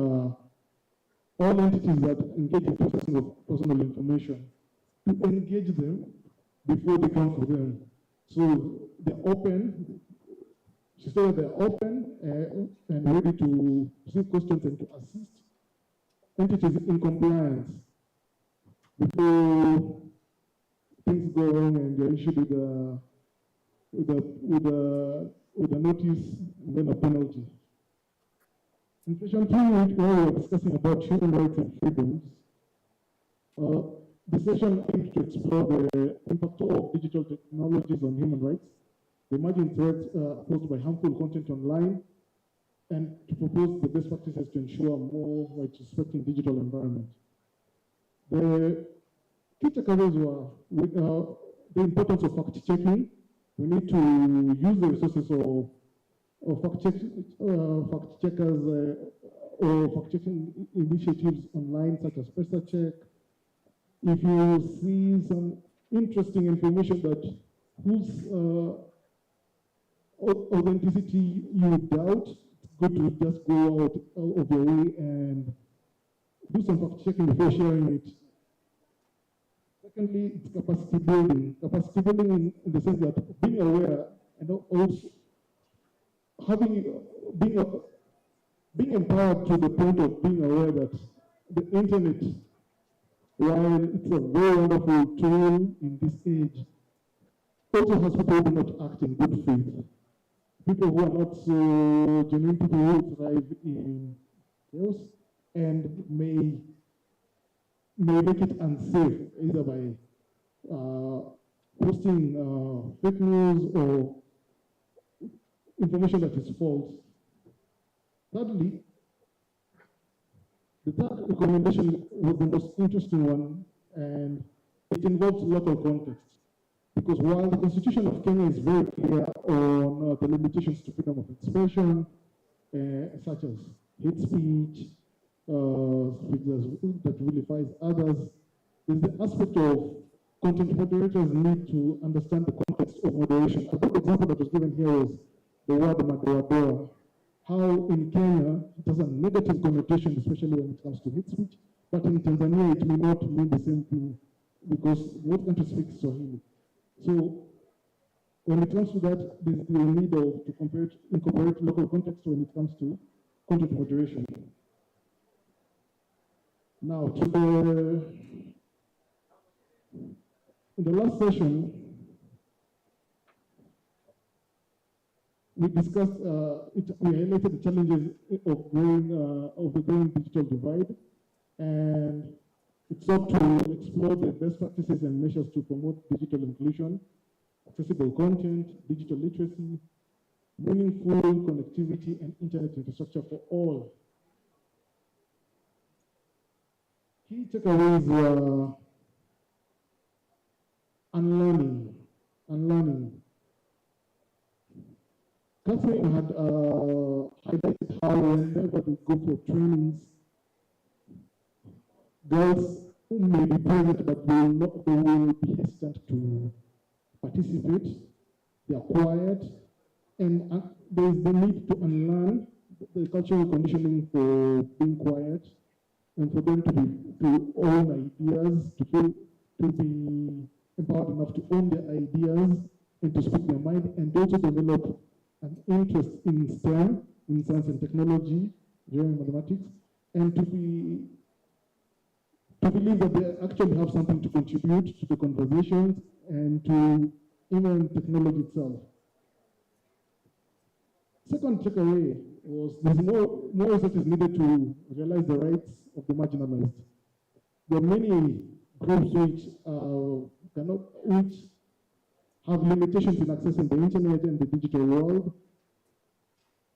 all entities that engage in processing of personal information to engage them before they come for them. So they're open. She said they're open and ready to receive questions and to assist entities in compliance before things go wrong and they're issued with a notice and then a penalty. In session 2, where we were discussing about human rights and freedoms, the session aimed to explore the impact of digital technologies on human rights, the emerging threats posed by harmful content online, and to propose the best practices to ensure a more rights-respecting digital environment. The key takeaways were the importance of fact-checking. We need to use the resources of fact-checkers or fact-checking initiatives online, such as PresaCheck. If you see some interesting information that whose authenticity you doubt, it's good to just go out of your way and do some fact-checking before sharing it. Secondly, it's capacity building. Capacity building in the sense that being aware and also being empowered to the point of being aware that the internet, while it's a very wonderful tool in this age, also has people who do not act in good faith. People who are not so genuine, people who thrive in chaos and may make it unsafe, either by posting fake news or information that is false. Thirdly, the third recommendation was the most interesting one, and it involves local context. Because while the Constitution of Kenya is very clear on the limitations to freedom of expression, such as hate speech, speech that vilifies others, there's the aspect of content moderators need to understand the context of moderation. A good example that was given here was the word madoadoa. How in Kenya it has a negative connotation, especially when it comes to hate speech, but in Tanzania it may not mean the same thing because both countries speak Swahili. So when it comes to that, there's the need to incorporate local context when it comes to content moderation. Now, in the last session, we discussed, we highlighted the challenges of the growing digital divide, and it sought to explore the best practices and measures to promote digital inclusion, accessible content, digital literacy, meaningful connectivity, and internet infrastructure for all. Key takeaways were unlearning. Catherine had highlighted how whenever they go for trainings, girls who may be present but they will be hesitant to participate. They are quiet, and there is the need to unlearn the cultural conditioning for being quiet, and for them to own ideas, to be empowered enough to own their ideas and to speak their mind, and also develop an interest in STEM, in science and technology, during mathematics, and to believe that they actually have something to contribute to the conversations and to even technology itself. Second takeaway was there's more research is needed to realize the rights of the marginalized. There are many groups which have limitations in accessing the internet and the digital world,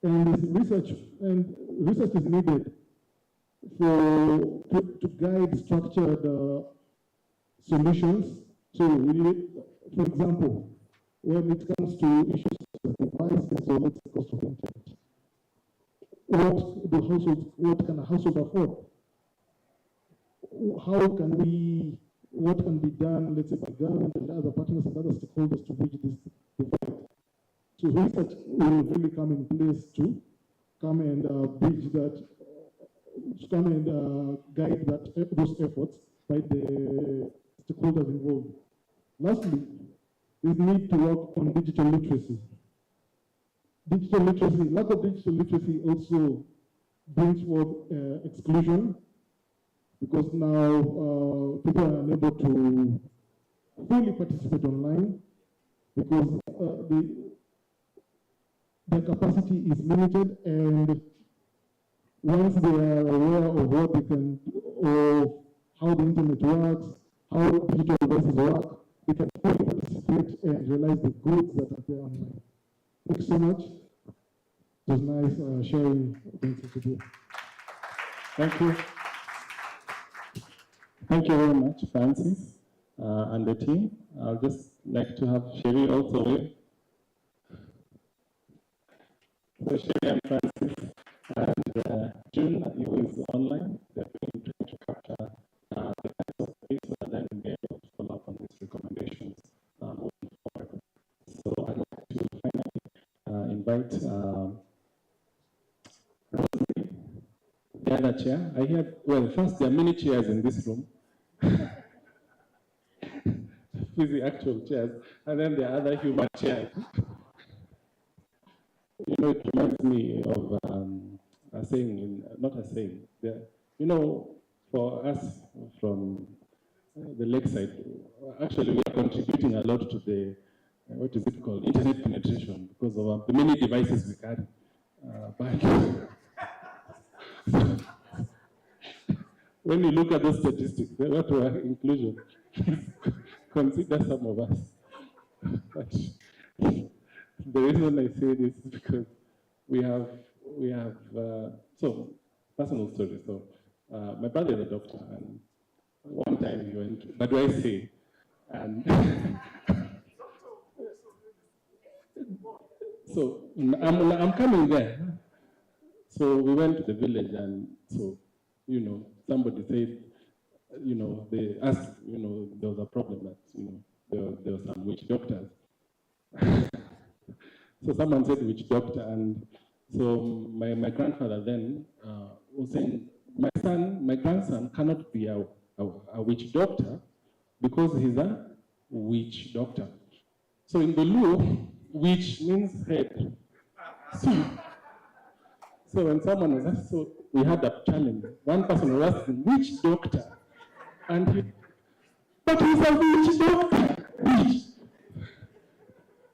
and research is needed to guide structured solutions. So, for example, when it comes to issues of devices or let's say cost of internet, what can a household afford? What can be done, let's say, by government and other partners and other stakeholders to bridge this divide? So research will really come in place to come and bridge that, to come and guide those efforts by the stakeholders involved. Lastly, there's need to work on digital literacy. Digital literacy, lack of digital literacy also brings forth exclusion, because now people are unable to fully participate online because their capacity is limited, and once they are aware of what they can, of how the internet works, how digital devices work, they can fully participate and realize the goods that are there online. Thanks so much. It was nice sharing things today. Thank you. Thank you very much, Francis, and the team. I'll just like to have Sherry also with. So Sherry and Francis and June, who is online, they're going to capture the kinds of things so that then we'll be able to follow up on these recommendations moving forward. So I'd like to finally invite Rosemary, the other chair. I hear, well, first, there are many chairs in this room. With the actual chairs, and then the other human chairs. You know, it reminds me of a saying, not a saying, you know, for us from the lakeside, actually we are contributing a lot to the, what is it called, internet penetration, because of the many devices we carry. When you look at those statistics, what were inclusion? Consider some of us. But the reason I say this is because we have so personal story. So my brother is a doctor, and one time he went, but do I say? And so I'm coming there. So we went to the village, and so, you know, somebody said, you know, they asked, you know, there was a problem that, you know, there were some witch doctors. So someone said witch doctor, and so my grandfather then was saying, my grandson cannot be a witch doctor because he's a witch doctor. So in the law, witch means head. So when someone was asked, so we had a challenge. One person was asking, which doctor? And he, but he's a witch doctor. Witch.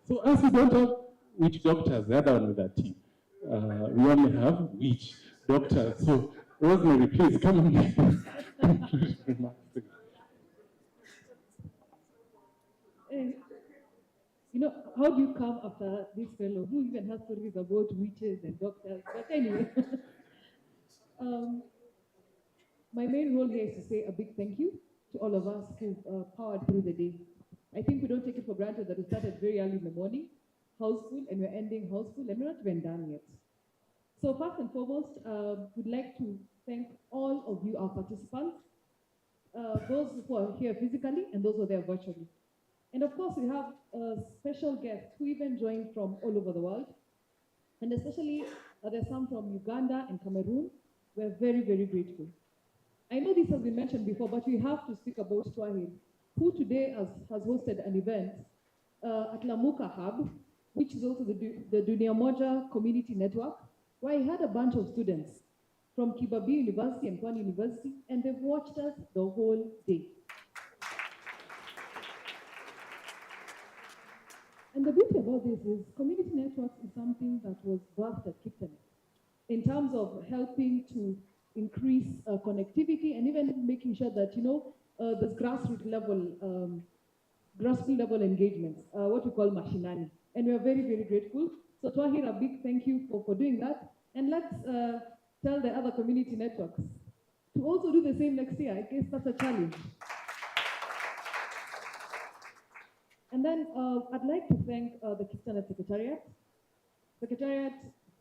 So as we don't have witch doctors, the other one with a T, we only have witch doctors. So Rosemary, please come on. You know, how do you come after this fellow who even has stories about witches and doctors? But anyway, my main role here is to say a big thank you to all of us who powered through the day. I think we don't take it for granted that we started very early in the morning, houseful, and we're ending houseful, and we're not even done yet. So first and foremost, we'd like to thank all of you, our participants, those who are here physically and those who are there virtually. And of course, we have special guests who even joined from all over the world. And especially, there's some from Uganda and Cameroon. We're very, very grateful. I know this has been mentioned before, but we have to speak about Twahir, who today has hosted an event at Lamuka Hub, which is also the Dunia Moja Community Network, where he had a bunch of students from Kibabii University and Pwani University, and they've watched us the whole day. And the beauty about this is community networks is something that was birthed at Kipton in terms of helping to increase connectivity and even making sure that, you know, there's grassroots level engagements, what we call mashinani. And we are very, very grateful. So Twahir, a big thank you for doing that. And let's tell the other community networks to also do the same next year. I guess that's a challenge. And then I'd like to thank the Kipton Secretariat. Secretariat,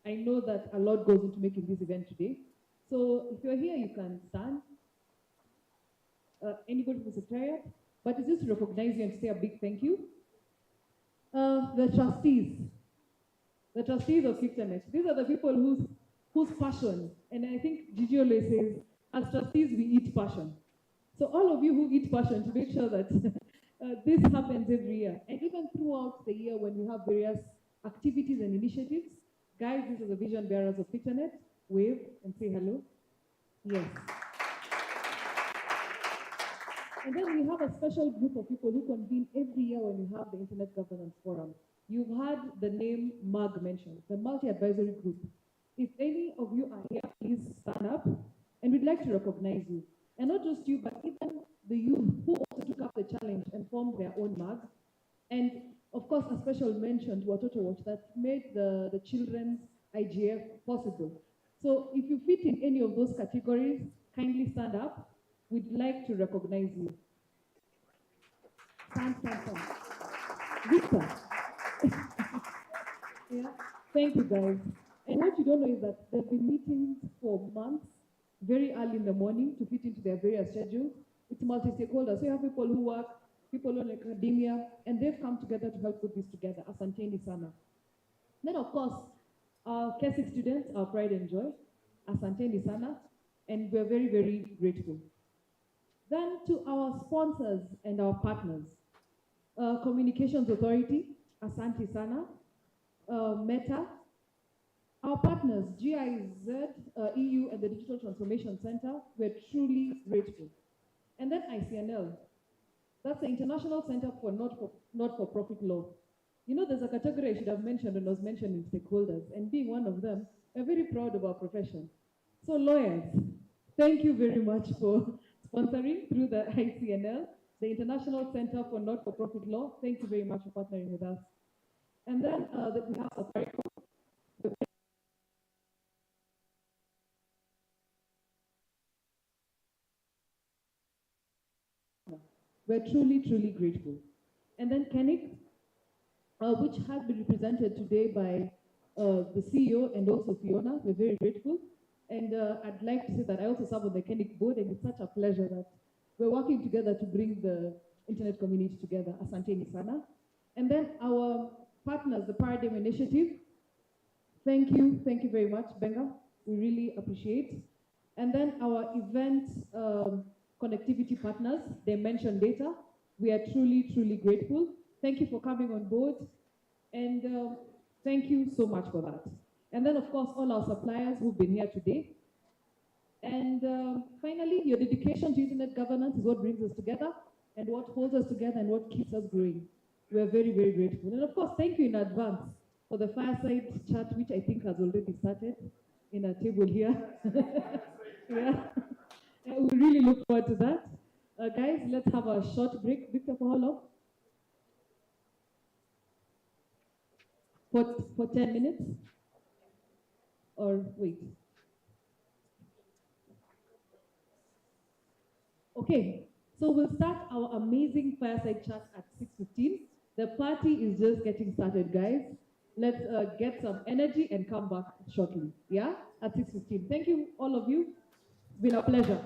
I know that a lot goes into making this event today. So if you're here, you can stand. Anybody from the Secretariat? But it's just to recognize you and say a big thank you. The trustees, the trustees of Kictanet. These are the people whose passion, and I think Gigi always says, as trustees, we eat passion. So all of you who eat passion, to make sure that this happens every year. And even throughout the year when we have various activities and initiatives, guys, these are the vision bearers of Kictanet. Wave and say hello. Yes. And then we have a special group of people who convene every year when we have the Internet Governance Forum. You've heard the name MAG mentioned, the Multi-Advisory Group. If any of you are here, please stand up, and we'd like to recognize you. And not just you, but even the youth who also took up the challenge and formed their own MAG. And of course, a special mention to Watoto Watch that made the children's IGF possible. So if you fit in any of those categories, kindly stand up. We'd like to recognize you. Stand. Victor. Yeah. Thank you, guys. And what you don't know is that there have been meetings for months, very early in the morning to fit into their various schedules. It's multi-stakeholder. So you have people who work, people in academia, and they've come together to help put this together. Asanteni sana. Then, of course, our K6 students, our pride and joy. Asanteni sana. And we're very, very grateful. Then to our sponsors and our partners. Communications Authority, Asante sana. Meta. Our partners, GIZ, EU, and the Digital Transformation Center, we're truly grateful. And then ICNL, that's the International Center for Not-for-Profit Law. You know, there's a category I should have mentioned when I was mentioning stakeholders, and being one of them, we're very proud of our profession. So lawyers, thank you very much for sponsoring through the ICNL, the International Center for Not-for-Profit Law. Thank you very much for partnering with us. And then we have Safaricom. We're truly, truly grateful. And then Kennick, which has been represented today by the CEO and also Fiona. We're very grateful. And I'd like to say that I also serve on the Kennick board, and it's such a pleasure that we're working together to bring the internet community together. Asante sana. And then our partners, the Paradigm Initiative. Thank you very much, Benga. We really appreciate. And then our event connectivity partners, Dimension Data. We are truly, truly grateful. Thank you for coming on board. And thank you so much for that. And then, of course, all our suppliers who've been here today. And finally, your dedication to internet governance is what brings us together and what holds us together and what keeps us growing. We are very, very grateful. And of course, thank you in advance for the Fireside chat, which I think has already started in our table here. Yeah. We really look forward to that. Guys, let's have a short break. Victor, for how long? For 10 minutes? Or wait. Okay, so we'll start our amazing Fireside chat at 6:15. The party is just getting started, guys. Let's get some energy and come back shortly, yeah? At 6:15. Thank you, all of you. It's been a pleasure.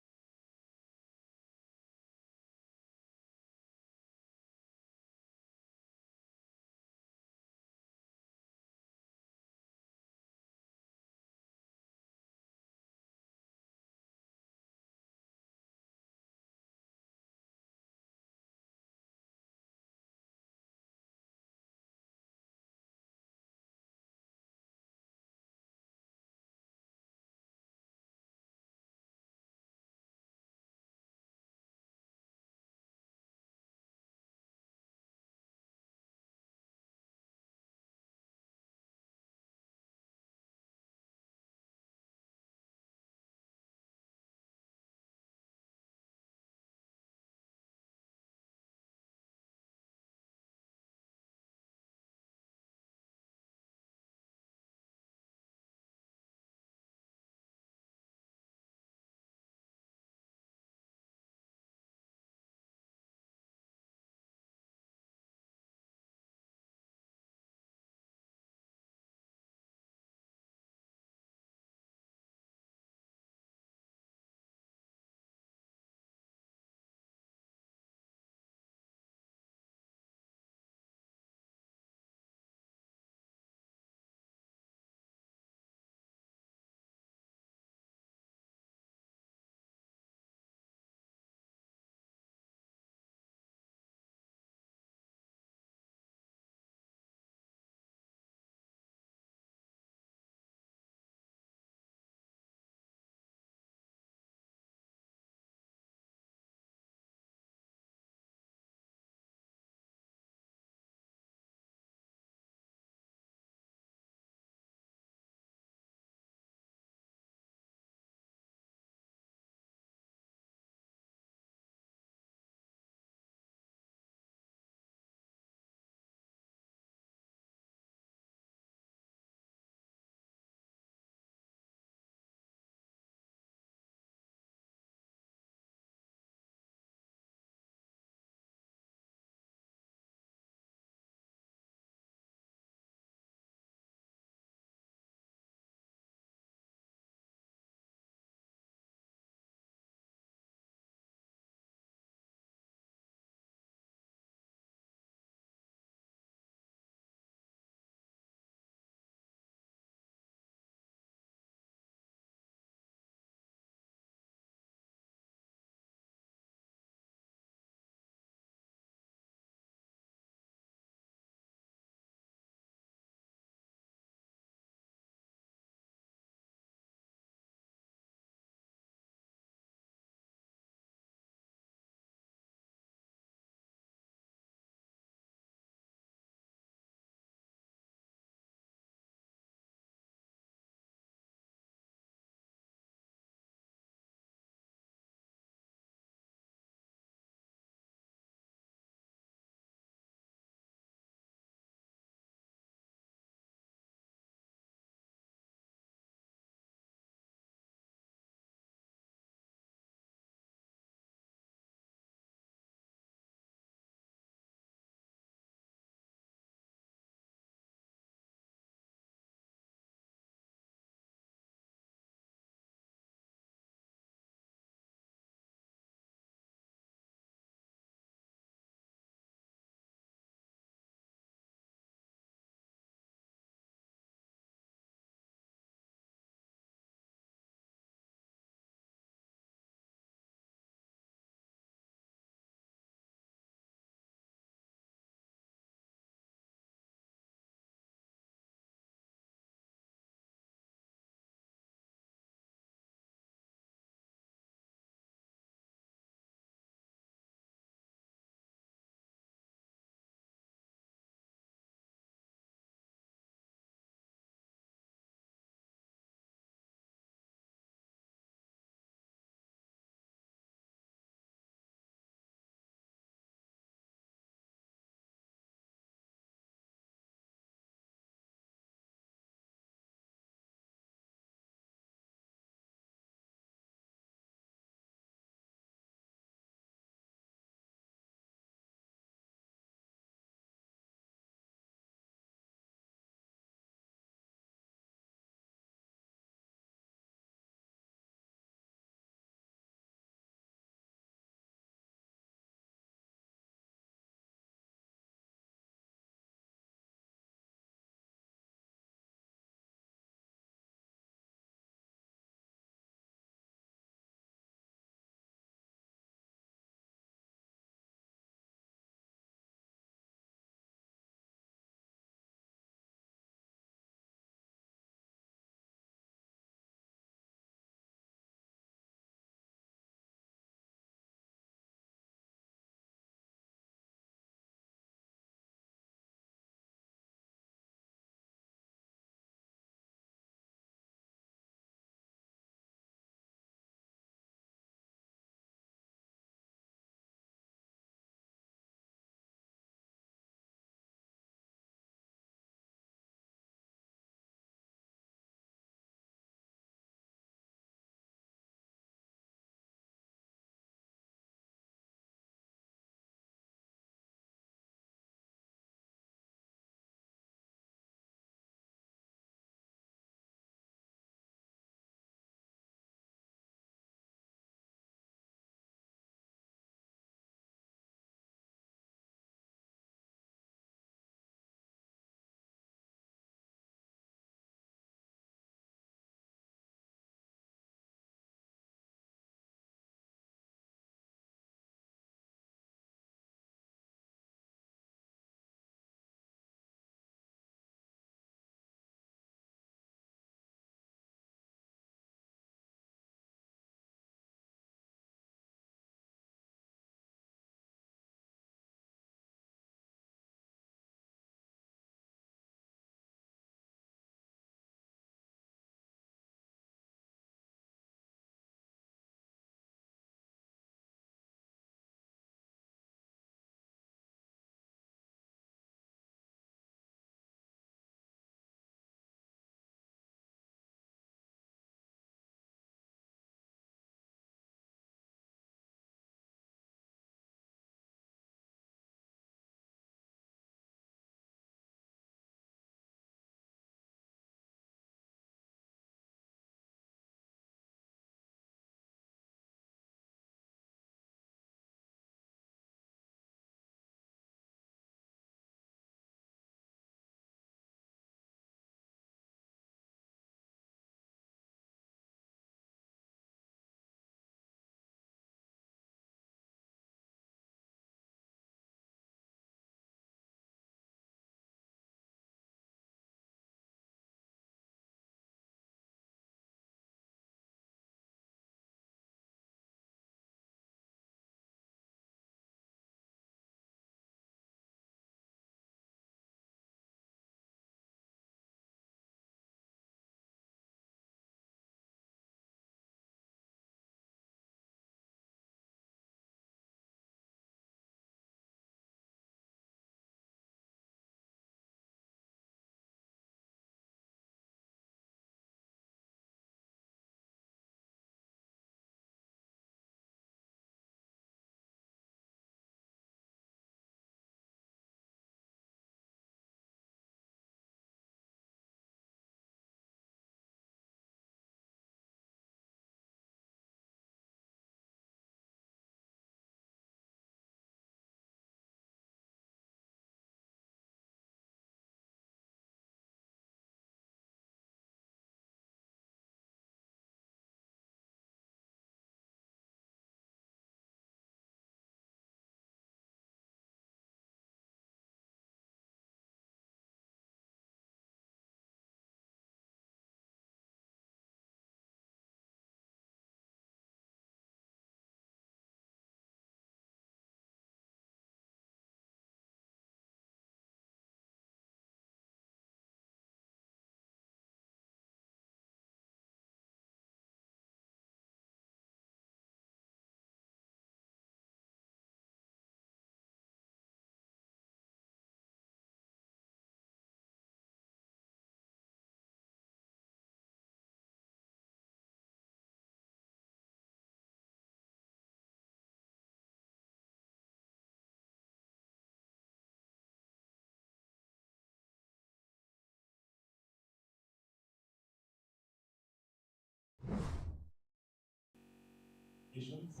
applications,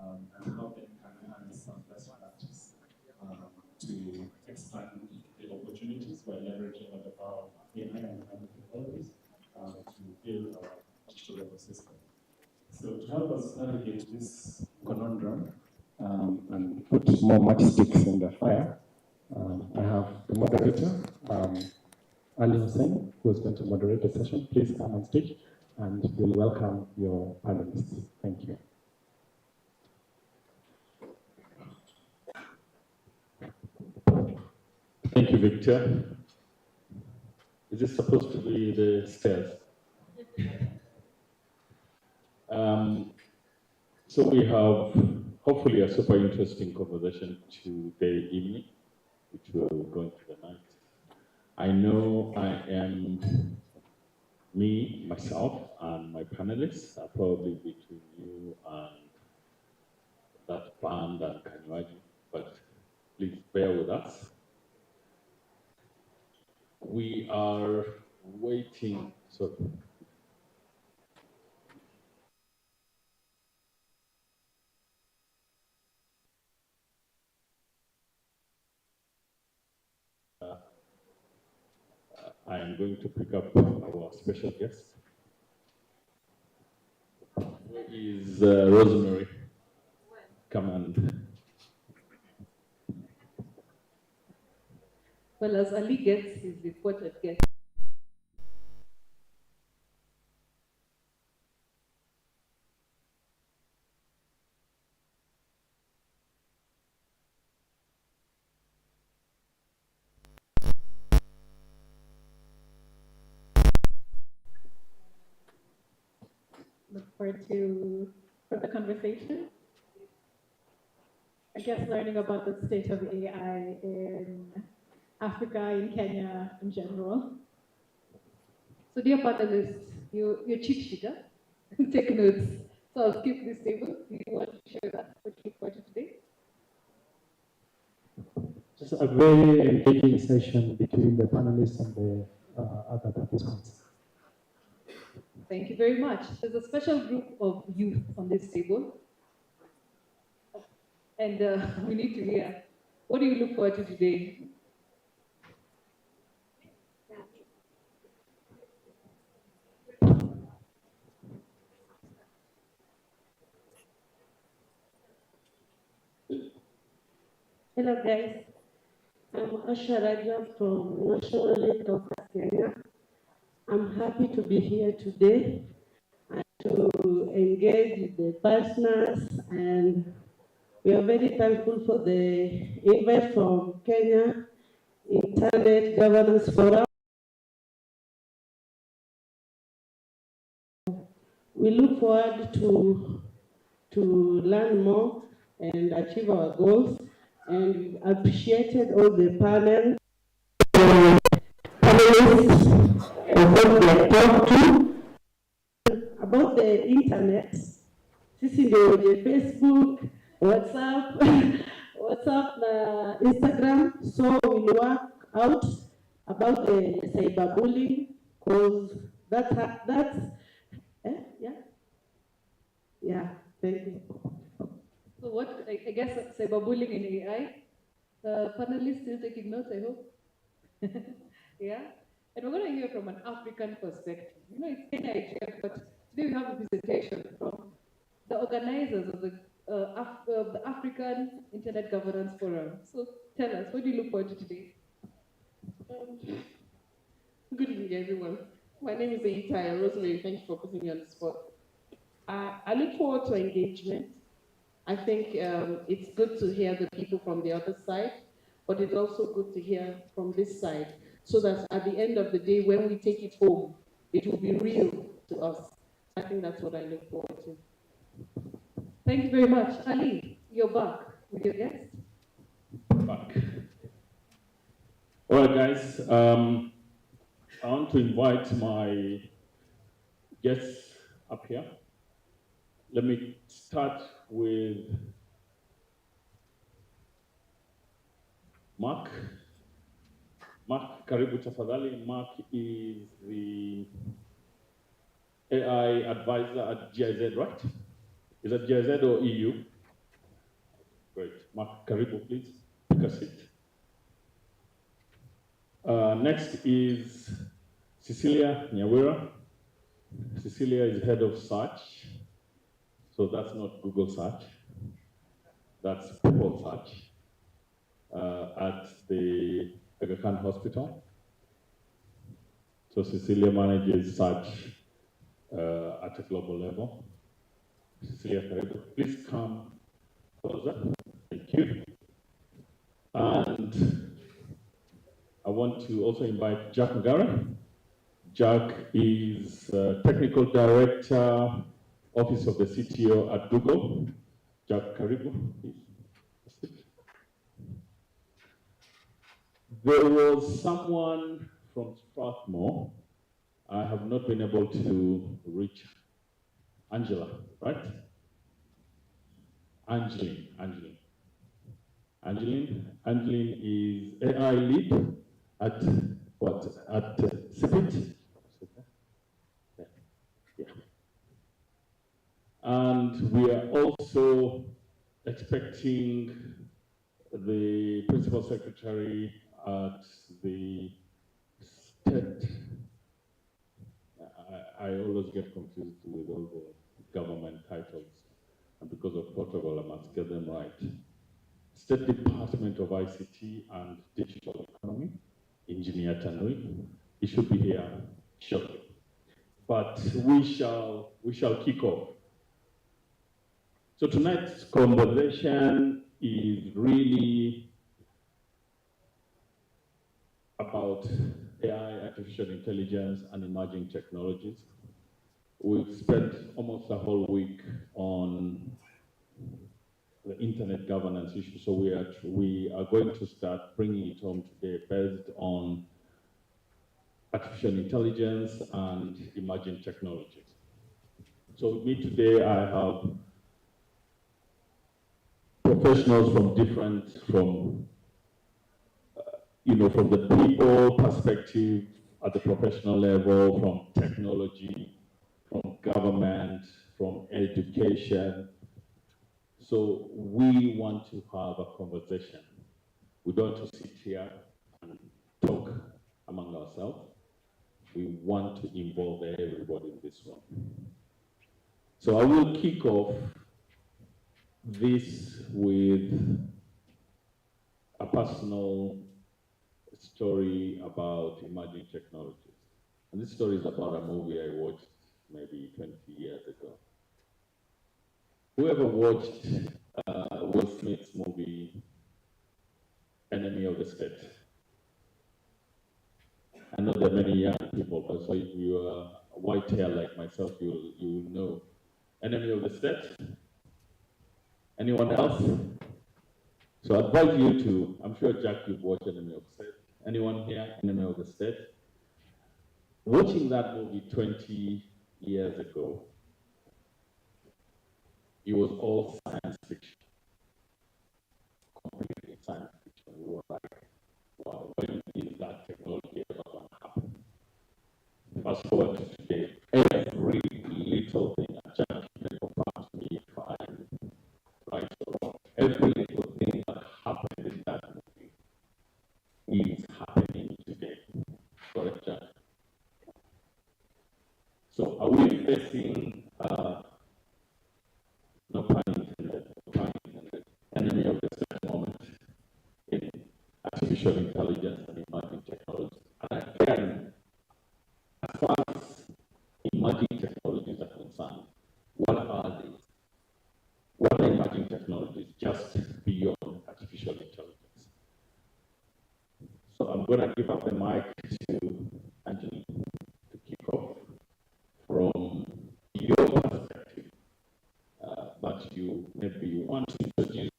and how they can enhance some best practice to expand the opportunities by leveraging on the power of AI and other technologies to build our digital ecosystem. So to help us navigate this conundrum and put more matchsticks in the fire, I have the moderator, Ali Hussein, who is going to moderate the session. Please come on stage and we'll welcome your panelists. Thank you. Thank you, Victor. Is this supposed to be the stairs? So we have hopefully a super interesting conversation today evening, which will go into the night. I know I am myself, and my panelists are probably between you and that band and Kanywaji, but please bear with us. We are waiting. Sorry. I am going to pick up our special guest. Where is Rosemary? Come on. Well, as Ali gets his reported guest. Look forward to the conversation. I guess learning about the state of AI in Africa, in Kenya in general. So dear panelists, your cheat sheet, take notes. So I'll skip this table. Do you want to share that what you for today? Just a very engaging session between the panelists and the other participants. Thank you very much. There's a special group of youth on this table. And we need to hear, what do you look forward to today? Hello guys, I'm Asha Raja from National League of Kenya. I'm happy to be here today and to engage with the partners, and we are very thankful for the invite from Kenya Internet Governance Forum. We look forward to learn more and achieve our goals, and we appreciated all the panelists of what we have talked to about the internet. Sisi ndio wenye Facebook, WhatsApp, Instagram, so we'll work out about the cyberbullying, because that's yeah, thank you. So what, I guess cyberbullying in AI, panelists still taking notes, I hope. Yeah, and we're going to hear from an African perspective. You know, it's Nigeria, but today we have a presentation from the organizers of the African Internet Governance Forum. So tell us, what do you look forward to today? Good evening, everyone. My name is Eitai Rosemary. Thank you for putting me on the spot. I look forward to engagement. I think it's good to hear the people from the other side, but it's also good to hear from this side, so that at the end of the day, when we take it home, it will be real to us. I think that's what I look forward to. Thank you very much. Ali, you're back with your guest. Back. All right, guys. I want to invite my guests up here. Let me start with Mark. Mark, karibu tafadhali. Mark is the AI advisor at GIZ, right? Is that GIZ or EU? Great. Mark Karibu, please. Take a seat. Next is Cecilia Nyawira. Cecilia is head of search. So that's not Google search. That's people search at the Aga Khan Hospital. So Cecilia manages search at a global level. Cecilia, please come closer. Thank you. And I want to also invite Jack Ngara. Jack is Technical Director, Office of the CTO at Google. Jack, karibu, please. There was someone from Strathmore. I have not been able to reach Angela, right? Angeline is AI lead at what? At CPIT? Yeah. And we are also expecting the principal secretary at the state. I always get confused with all the government titles, and because of protocol, I must get them right. State Department of ICT and Digital Economy, Engineer Tanui. He should be here shortly. But we shall kick off. So tonight's conversation is really about AI, artificial intelligence, and emerging technologies. We've spent almost a whole week on the internet governance issue, so we are going to start bringing it home today based on artificial intelligence and emerging technologies. So with me today, I have professionals from from the people perspective at the professional level, from technology, from government, from education. So we want to have a conversation. We don't want to sit here and talk among ourselves. We want to involve everybody in this one. So I will kick off this with a personal story about emerging technologies. And this story is about a movie I watched maybe 20 years ago. Whoever watched Will Smith's movie, Enemy of the State? I know there are many young people, but so if you are white hair like myself, you will know. Enemy of the State? Anyone else? So I advise you to, I'm sure Jack, you've watched Enemy of the State. Anyone here, Enemy of the State? Watching that movie 20 years ago, it was all science fiction. Completely science fiction. We were like, wow, when is that technology ever going to happen? Fast forward to today, every little thing, Jack can confirm to me if I'm right or wrong, every little thing that happened in that movie is happening today. Correct, Jack? So are we facing, no pun intended, enemy of the state moment in artificial intelligence and emerging technology? And again, as far as emerging technologies are concerned, what are these? What are emerging technologies just beyond artificial intelligence? So I'm going to give up the mic to Anthony to kick off from your perspective, but maybe you want to introduce.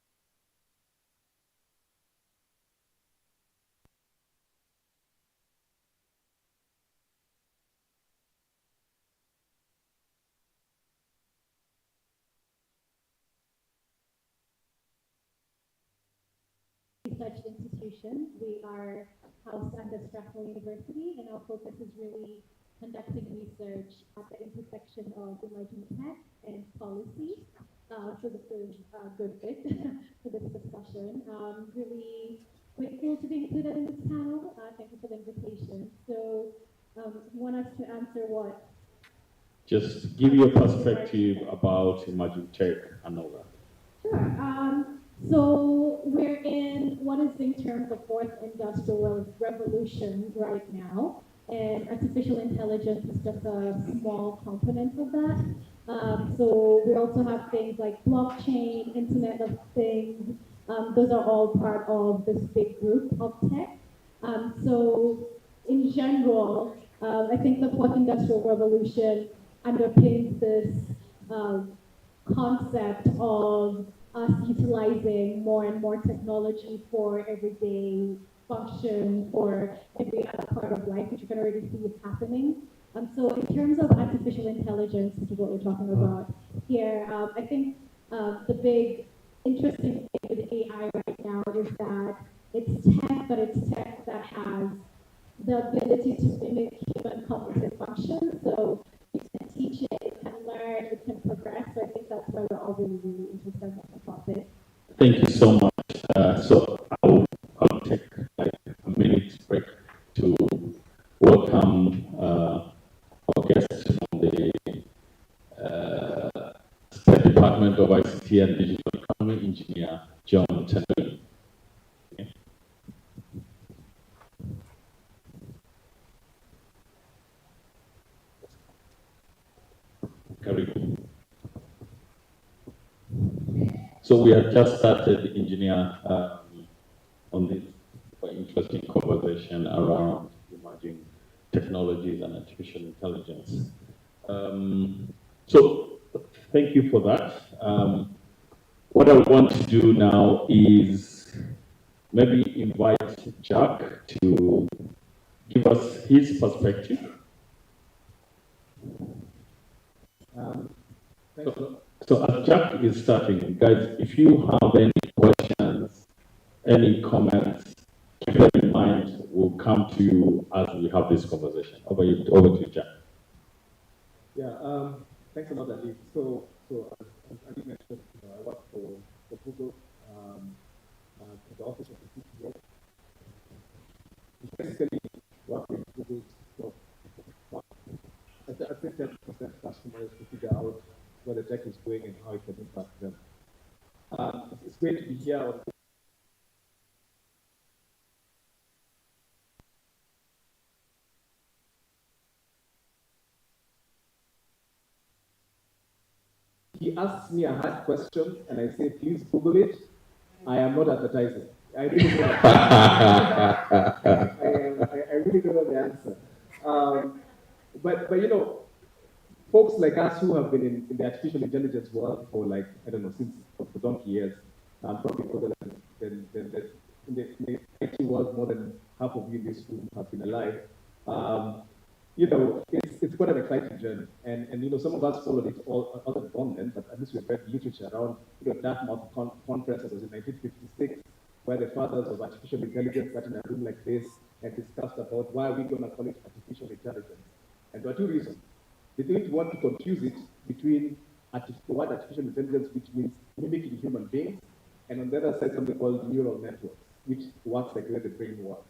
Research institution. We are housed under Strathmore University, and our focus is really conducting research at the intersection of emerging tech and policy. So this is a good fit for this discussion. Really grateful to be included in this panel. Thank you for the invitation. So you want us to answer what? Just give your perspective about emerging tech and all that. Sure. So we're in what is being termed the fourth industrial revolution right now, and artificial intelligence is just a small component of that. So we also have things like blockchain, Internet of Things. Those are all part of this big group of tech. So in general, I think the fourth industrial revolution underpins this concept of us utilizing more and more technology for everyday function, for every other part of life, which you can already see is happening. So in terms of artificial intelligence, which is what we're talking about here, I think the big interesting thing with AI right now is that it's tech, but it's tech that has the ability to mimic human cognitive function. So you can teach it, it can learn, it can progress. So I think that's why we're all really, really interested in the topic. Thank you so much. So I'll take like a minute break to welcome our guest from the State Department of ICT and Digital Economy, Engineer John Tenley. Okay. So we have just started, Engineer, on this interesting conversation around emerging technologies and artificial intelligence. So thank you for that. What I want to do now is maybe invite Jack to give us his perspective. So as Jack is starting, guys, if you have any questions, any comments, keep them in mind. We'll come to you as we have this conversation. Over to you, Jack. Yeah, thanks a lot, Ali. So as Ali mentioned, I work for Google, at the office of the CTO. Basically, work with Google's I think 10% customers to figure out where the tech is going and how it can impact them. It's great to be here. He asks me a hard question, and I say, please Google it. I am not advertising. I really don't know. I really don't know the answer. But you know, folks like us who have been in the artificial intelligence world for like, I don't know, since for donkey years, probably further than in the IT world, more than half of you in this room have been alive. You know, it's quite an exciting journey. And you know, some of us followed it all other than then, but at least we've read literature around, you know, Dartmouth conference that was in 1956, where the fathers of artificial intelligence sat in a room like this and discussed about why are we going to call it artificial intelligence. And there are two reasons. They didn't want to confuse it between the word artificial intelligence, which means mimicking human beings, and on the other side, something called neural networks, which works like the way the brain works.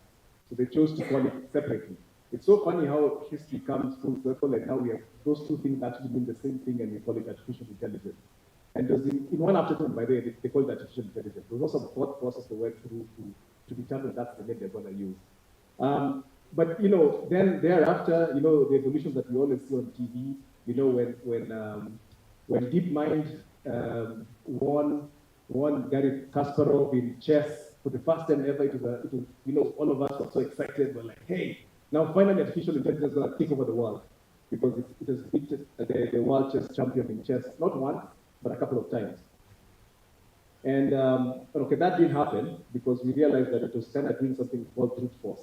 So they chose to call it separately. It's so funny how history comes full circle and how we have those two things actually mean the same thing and we call it artificial intelligence. And in one afternoon, by the way, they called it artificial intelligence. There was also a thought process they went through to determine that's the name they're going to use. But you know, then thereafter, you know, the evolutions that we always see on TV, you know, when DeepMind won Gary Kasparov in chess for the first time ever, it was, you know, all of us were so excited. We're like, hey, now finally artificial intelligence is going to take over the world, because it has beaten the world chess champion in chess, not once, but a couple of times. And okay, that didn't happen because we realized that it was kind of doing something called brute force.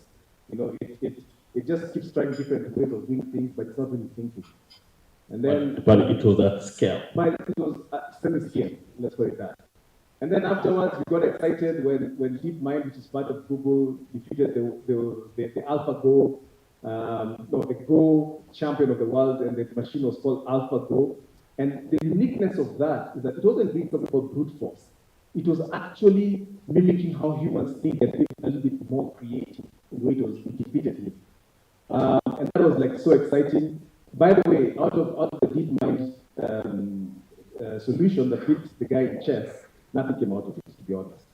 You know, it just keeps trying different ways of doing things, but it's not really thinking. And then, but it was at scale. But it was at semi-scale, let's call it that. And then afterwards, we got excited when DeepMind, which is part of Google, defeated the AlphaGo, the Go champion of the world, and the machine was called AlphaGo. And the uniqueness of that is that it wasn't being something called brute force. It was actually mimicking how humans think and being a little bit more creative in the way it was repeatedly. And that was like so exciting. By the way, out of the DeepMind solution that beat the guy in chess, nothing came out of it, to be honest.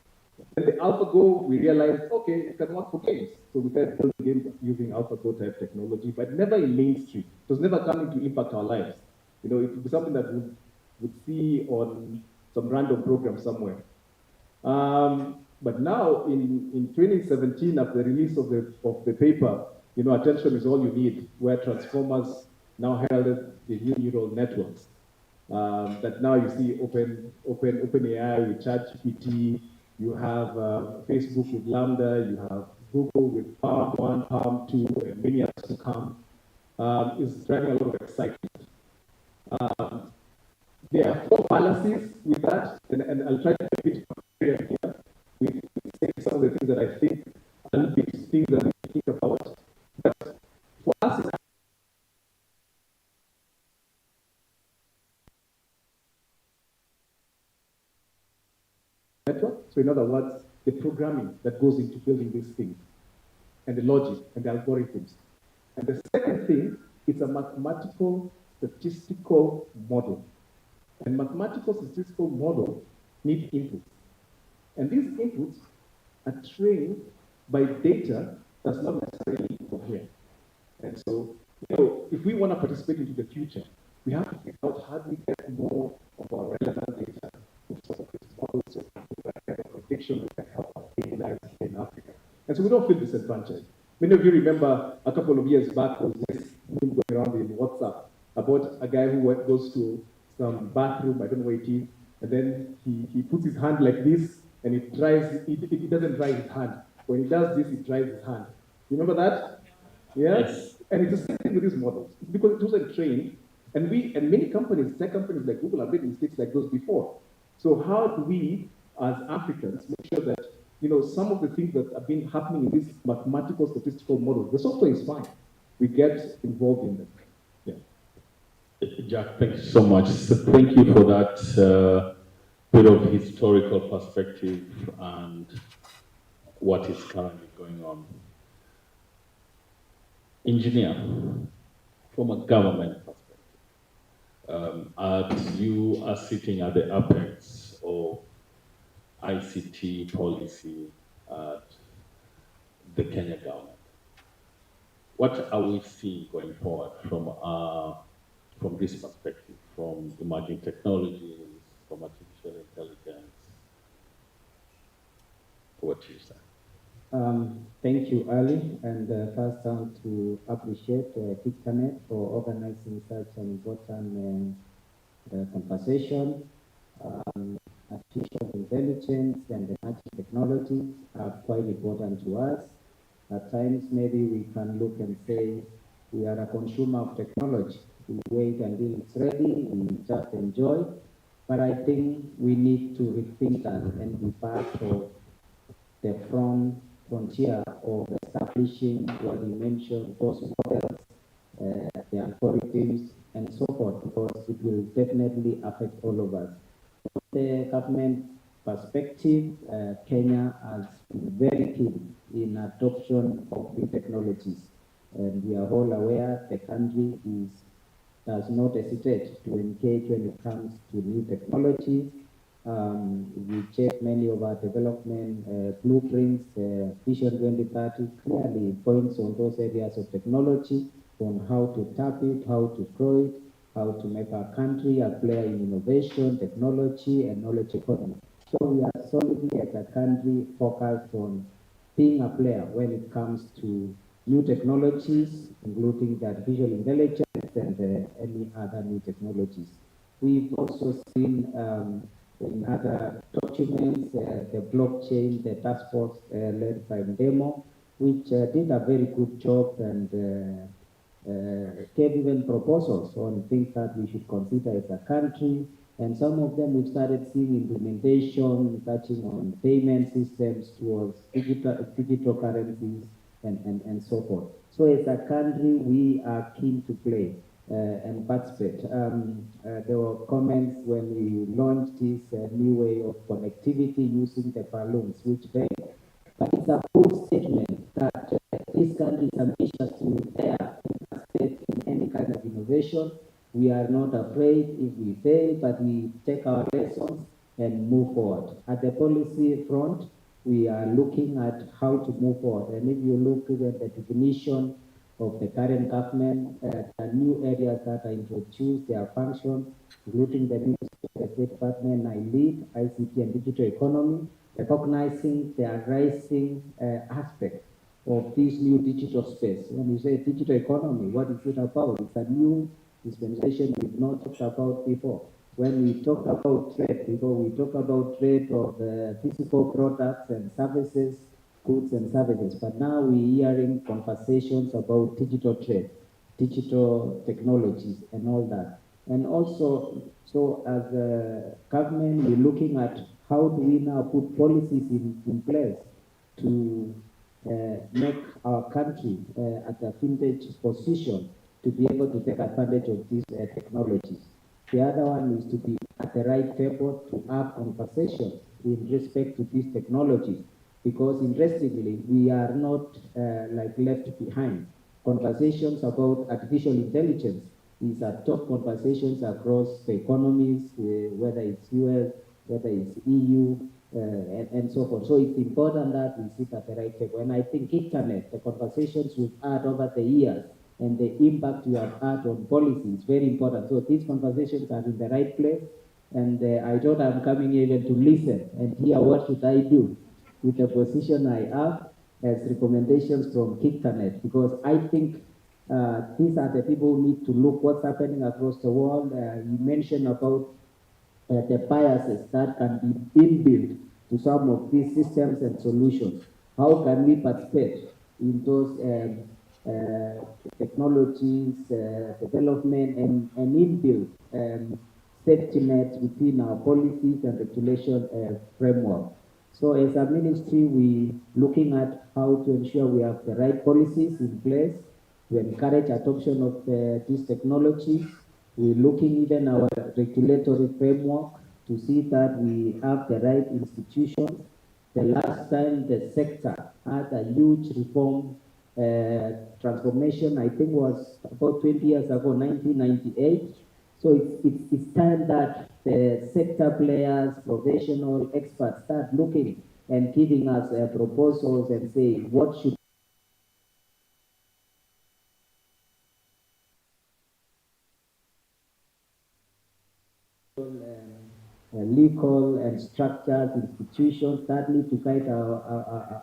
Then the AlphaGo, we realized, okay, it can work for games. So we started building games using AlphaGo type technology, but never in mainstream. It was never coming to impact our lives. You know, it would be something that we would see on some random program somewhere. But now, in 2017, after the release of the paper, you know, attention is all you need, where transformers now heralded the new neural networks. That now you see OpenAI with ChatGPT, you have Facebook with Lambda, you have Google with Palm 1, Palm 2, and many others to come, is driving a lot of excitement. There are 4 fallacies with that, and I'll try to make it clear here. We say some of the things that I think are little bit things that we think about. But for us, it's network. So in other words, the programming that goes into building these things, and the logic and the algorithms. And the second thing, it's a mathematical statistical model. And mathematical statistical model need inputs. And these inputs are trained by data that's not necessarily coherent. And so, you know, if we want to participate into the future, we have to figure out how do we get more of our relevant data with some of these models so prediction that can help our daily lives in Africa. And so we don't feel disadvantaged. Many of you remember a couple of years back, there was this meme going around in WhatsApp about a guy who goes to some bathroom, I don't know where it is, and then he puts his hand like this, and it doesn't dry his hand. When he does this, it dries his hand. You remember that? Yeah? Yes. And it's the same thing with these models. It's because it wasn't trained, and many companies, tech companies like Google, have made mistakes like those before. So how do we, as Africans, make sure that, you know, some of the things that have been happening in these mathematical statistical models, the software is fine. We get involved in them. Yeah. Jack, thank you so much. So thank you for that bit of historical perspective and what is currently going on. Engineer, from a government perspective, you are sitting at the apex of ICT policy at the Kenya government. What are we seeing going forward from this perspective, from emerging technologies, from artificial intelligence? What do you say? Thank you, Ali, and first I want to appreciate KictaNet for organizing such an important conversation. Artificial intelligence and emerging technologies are quite important to us. At times, maybe we can look and say we are a consumer of technology. We wait until it's ready, we just enjoy. But I think we need to rethink that and be part of the frontier of establishing what you mentioned, those models, the algorithms, and so forth, because it will definitely affect all of us. From the government perspective, Kenya has been very keen in adoption of new technologies. And we are all aware the country does not hesitate to engage when it comes to new technologies. We check many of our development blueprints, Vision 2030 clearly points on those areas of technology, on how to tap it, how to grow it, how to make our country a player in innovation, technology, and knowledge economy. So we are solidly as a country focused on being a player when it comes to new technologies, including the artificial intelligence and any other new technologies. We've also seen in other documents, the blockchain, the task force led by Ndemo, which did a very good job and gave even proposals on things that we should consider as a country. And some of them we've started seeing implementation, touching on payment systems towards digital currencies and so forth. So as a country, we are keen to play. and participate. There were comments when we launched this new way of connectivity using the balloons, which failed. But it's a full statement that this country is ambitious to participate in any kind of innovation. We are not afraid if we fail, but we take our lessons and move forward. At the policy front, we are looking at how to move forward. And if you look at the definition of the current government, the new areas that are introduced, their functions, including the Ministry of the State Department I lead, ICT and digital economy, recognizing the rising aspect of this new digital space. When you say digital economy, what is it about? It's a new dispensation we've not talked about before. When we talk about trade, before we talk about trade of physical products and services, goods and services, but now we're hearing conversations about digital trade, digital technologies and all that. And also, so as a government, we're looking at how do we now put policies in place to make our country at a vintage position to be able to take advantage of these technologies. The other one is to be at the right table to have conversations in respect to these technologies, because interestingly, we are not like left behind. Conversations about artificial intelligence is a top conversations across the economies, whether it's US, whether it's EU, and so forth. So it's important that we sit at the right table. And I think internet, the conversations we've had over the years, and the impact we have had on policy is very important. So these conversations are in the right place, and I thought I'm coming here even to listen and hear what should I do with the position I have as recommendations from Kictanet, because I think these are the people who need to look what's happening across the world. You mentioned about the biases that can be inbuilt to some of these systems and solutions. How can we participate in those technologies, development, and inbuilt safety nets within our policies and regulation framework? So as a ministry, we're looking at how to ensure we have the right policies in place to encourage adoption of these technologies. We're looking even our regulatory framework to see that we have the right institutions. The last time the sector had a huge reform transformation, I think was about 20 years ago, 1998. So it's time that the sector players, professional experts start looking and giving us proposals and say what should legal and structured institutions that need to guide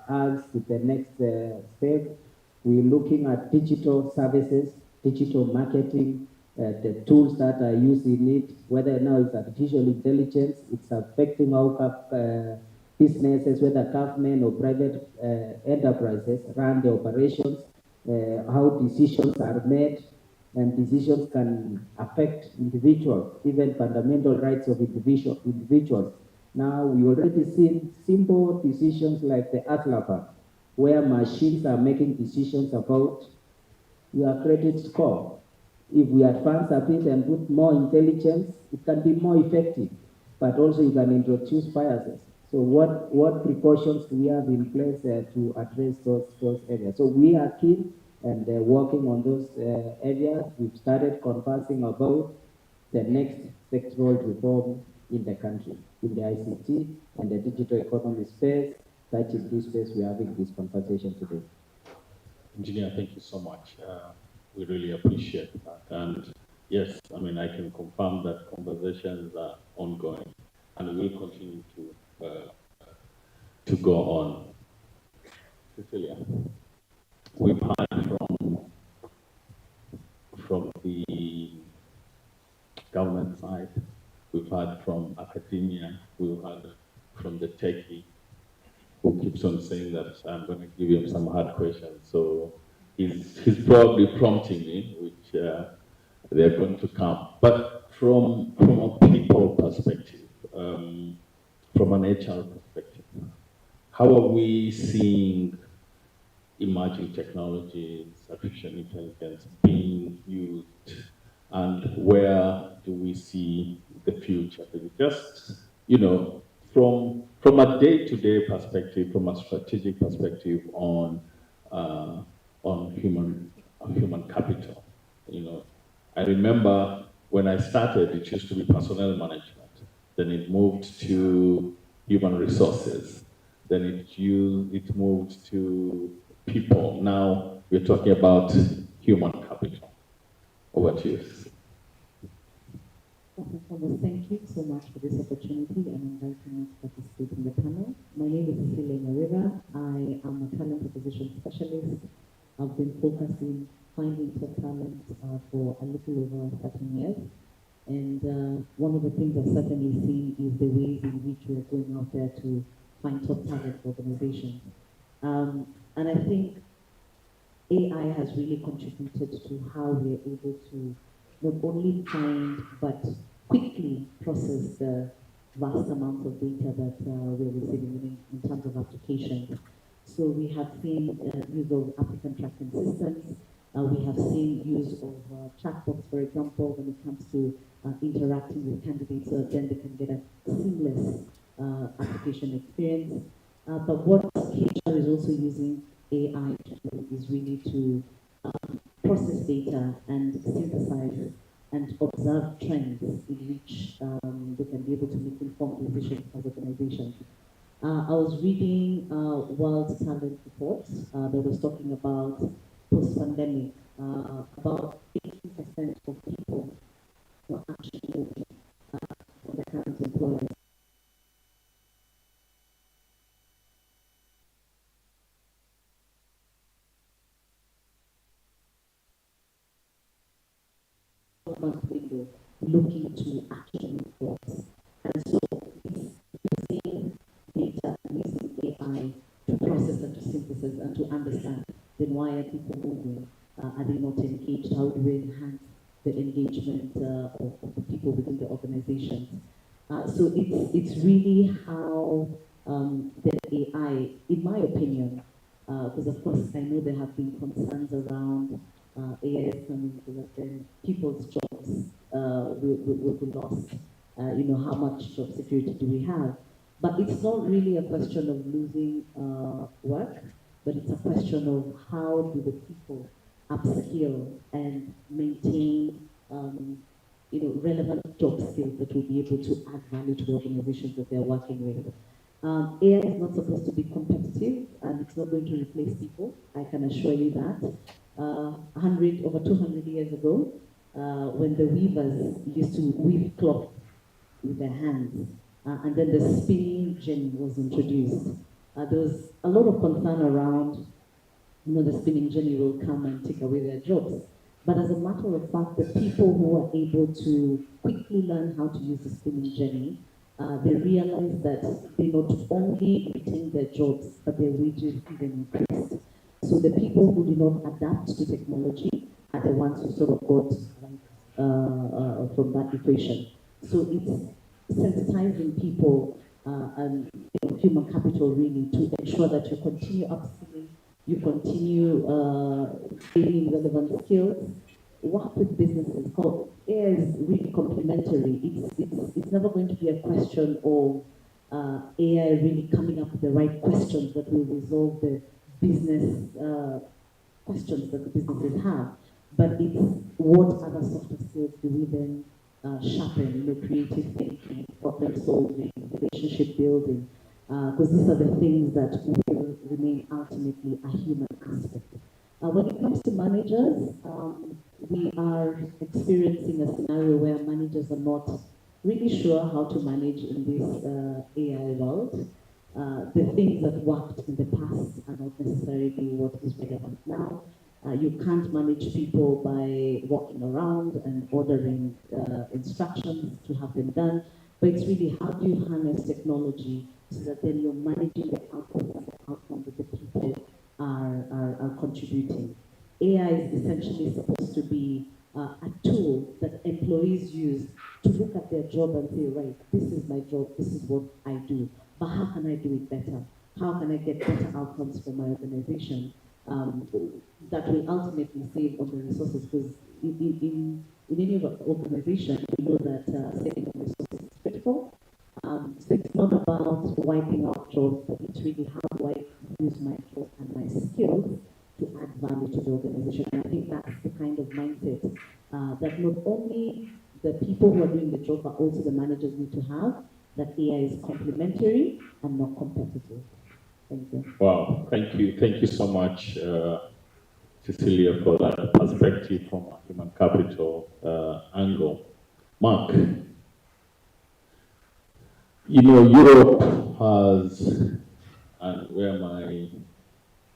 us to the next step. We're looking at digital services, digital marketing, the tools that are used in it, whether now it's artificial intelligence, it's affecting our businesses, whether government or private enterprises run the operations, how decisions are made, and decisions can affect individuals, even fundamental rights of individuals. Now, we already seen simple decisions like the ATLAPA, where machines are making decisions about your credit score. If we advance a bit and put more intelligence, it can be more effective, but also you can introduce biases. So what precautions do we have in place to address those areas? So we are keen and working on those areas. We've started conversing about the next sectoral reform in the country, in the ICT and the digital economy space. That is this space we're having this conversation today. Engineer, thank you so much. We really appreciate that. And yes, I mean, I can confirm that conversations are ongoing and will continue to go on. Cecilia, we've heard from the government side, we've heard from academia, we've heard from the techie, who keeps on saying that I'm going to give him some hard questions. So he's probably prompting me, which they're going to come. But from a people perspective, from an HR perspective, how are we seeing emerging technologies, artificial intelligence being used and where do we see the future? Just, from a day-to-day perspective, from a strategic perspective on human capital. I remember when I started, it used to be personnel management. Then it moved to human resources. Then it moved to people. Now we're talking about human capital. Over to you. Thank you so much for this opportunity and inviting me to participate in the panel. My name is Cecilia Nyawira. I am a talent acquisition specialist. I've been focusing finding top talent for a little over 13 years. And one of the things I've certainly seen is the ways in which we're going out there to find top talent for organizations. And I think AI has really contributed to how we're able to not only find, but quickly process the vast amounts of data that we're receiving in terms of applications. So we have seen use of applicant tracking systems. We have seen use of chatbots, for example, when it comes to interacting with candidates, so then they can get a seamless application experience. But what HR is also using AI to do is really to process data and synthesize and observe trends in which they can be able to make informed decisions as organizations. I was reading World Talent Reports that was talking about post-pandemic, about 80% of people were actually moving from their current employers. Window looking to actually jobs. And so it's using data, using AI to process and to synthesize and to understand then why are people moving? Are they not engaged? How do we enhance the engagement of the people within the organizations? So it's really how the AI, in my opinion, because of course I know there have been concerns around AI is coming so that then people's jobs will be lost. How much job security do we have? But it's not really a question of losing work, but it's a question of how do the people upskill and maintain relevant job skills that will be able to add value to the organizations that they're working with. AI is not supposed to be competitive, and it's not going to replace people. I can assure you that. Over 200 years ago, when the weavers used to weave cloth with their hands, and then the spinning jenny was introduced, there was a lot of concern around, the spinning jenny will come and take away their jobs. But as a matter of fact, the people who were able to quickly learn how to use the spinning jenny, they realized that they not only retained their jobs, but their wages even increased. So the people who did not adapt to technology are the ones who sort of got from that equation. So it's sensitizing people and human capital really to ensure that you continue upskilling, you continue gaining relevant skills, work with businesses. AI is really complementary. It's never going to be a question of AI really coming up with the right questions that will resolve the business questions that the businesses have. But it's what other softer skills do we then sharpen, creative thinking, problem solving, relationship building, because these are the things that will remain ultimately a human aspect. When it comes to managers, we are experiencing a scenario where managers are not really sure how to manage in this AI world. The things that worked in the past are not necessarily what is relevant now. You can't manage people by walking around and ordering instructions to have them done, but it's really how do you harness technology so that then you're managing the outputs and the outcomes that the people are contributing. AI is essentially supposed to be a tool that employees use to look at their job and say, right, this is my job, this is what I do, but how can I do it better? How can I get better outcomes for my organization that will ultimately save on the resources? Because in in any organization, we know that saving resources is critical. So it's not about wiping out jobs, but it's really how do I use my jobs and my skills to add value to the organization. And I think that's the kind of mindset that not only the people who are doing the job, but also the managers need to have, that AI is complementary and not competitive. Thank you. Wow, thank you so much, Cecilia, for that perspective from a human capital angle. Mark, you know, Europe has, and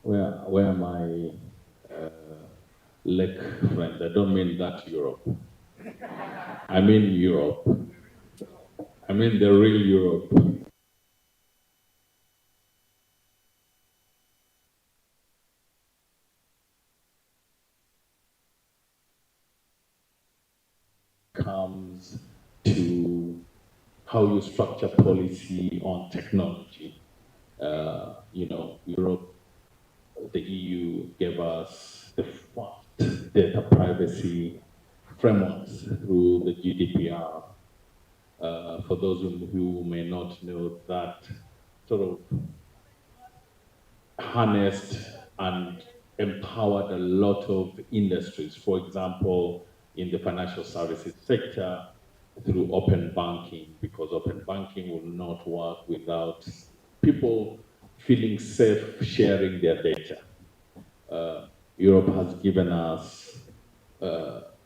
where my lake friends, I don't mean that Europe. I mean Europe. I mean the real Europe. Comes to how you structure policy on technology. You know, Europe, the EU gave us the first data privacy frameworks through the GDPR. For those who may not know, that sort of harnessed and empowered a lot of industries. For example, in the financial services sector, through open banking, because open banking will not work without people feeling safe sharing their data. Europe has given us,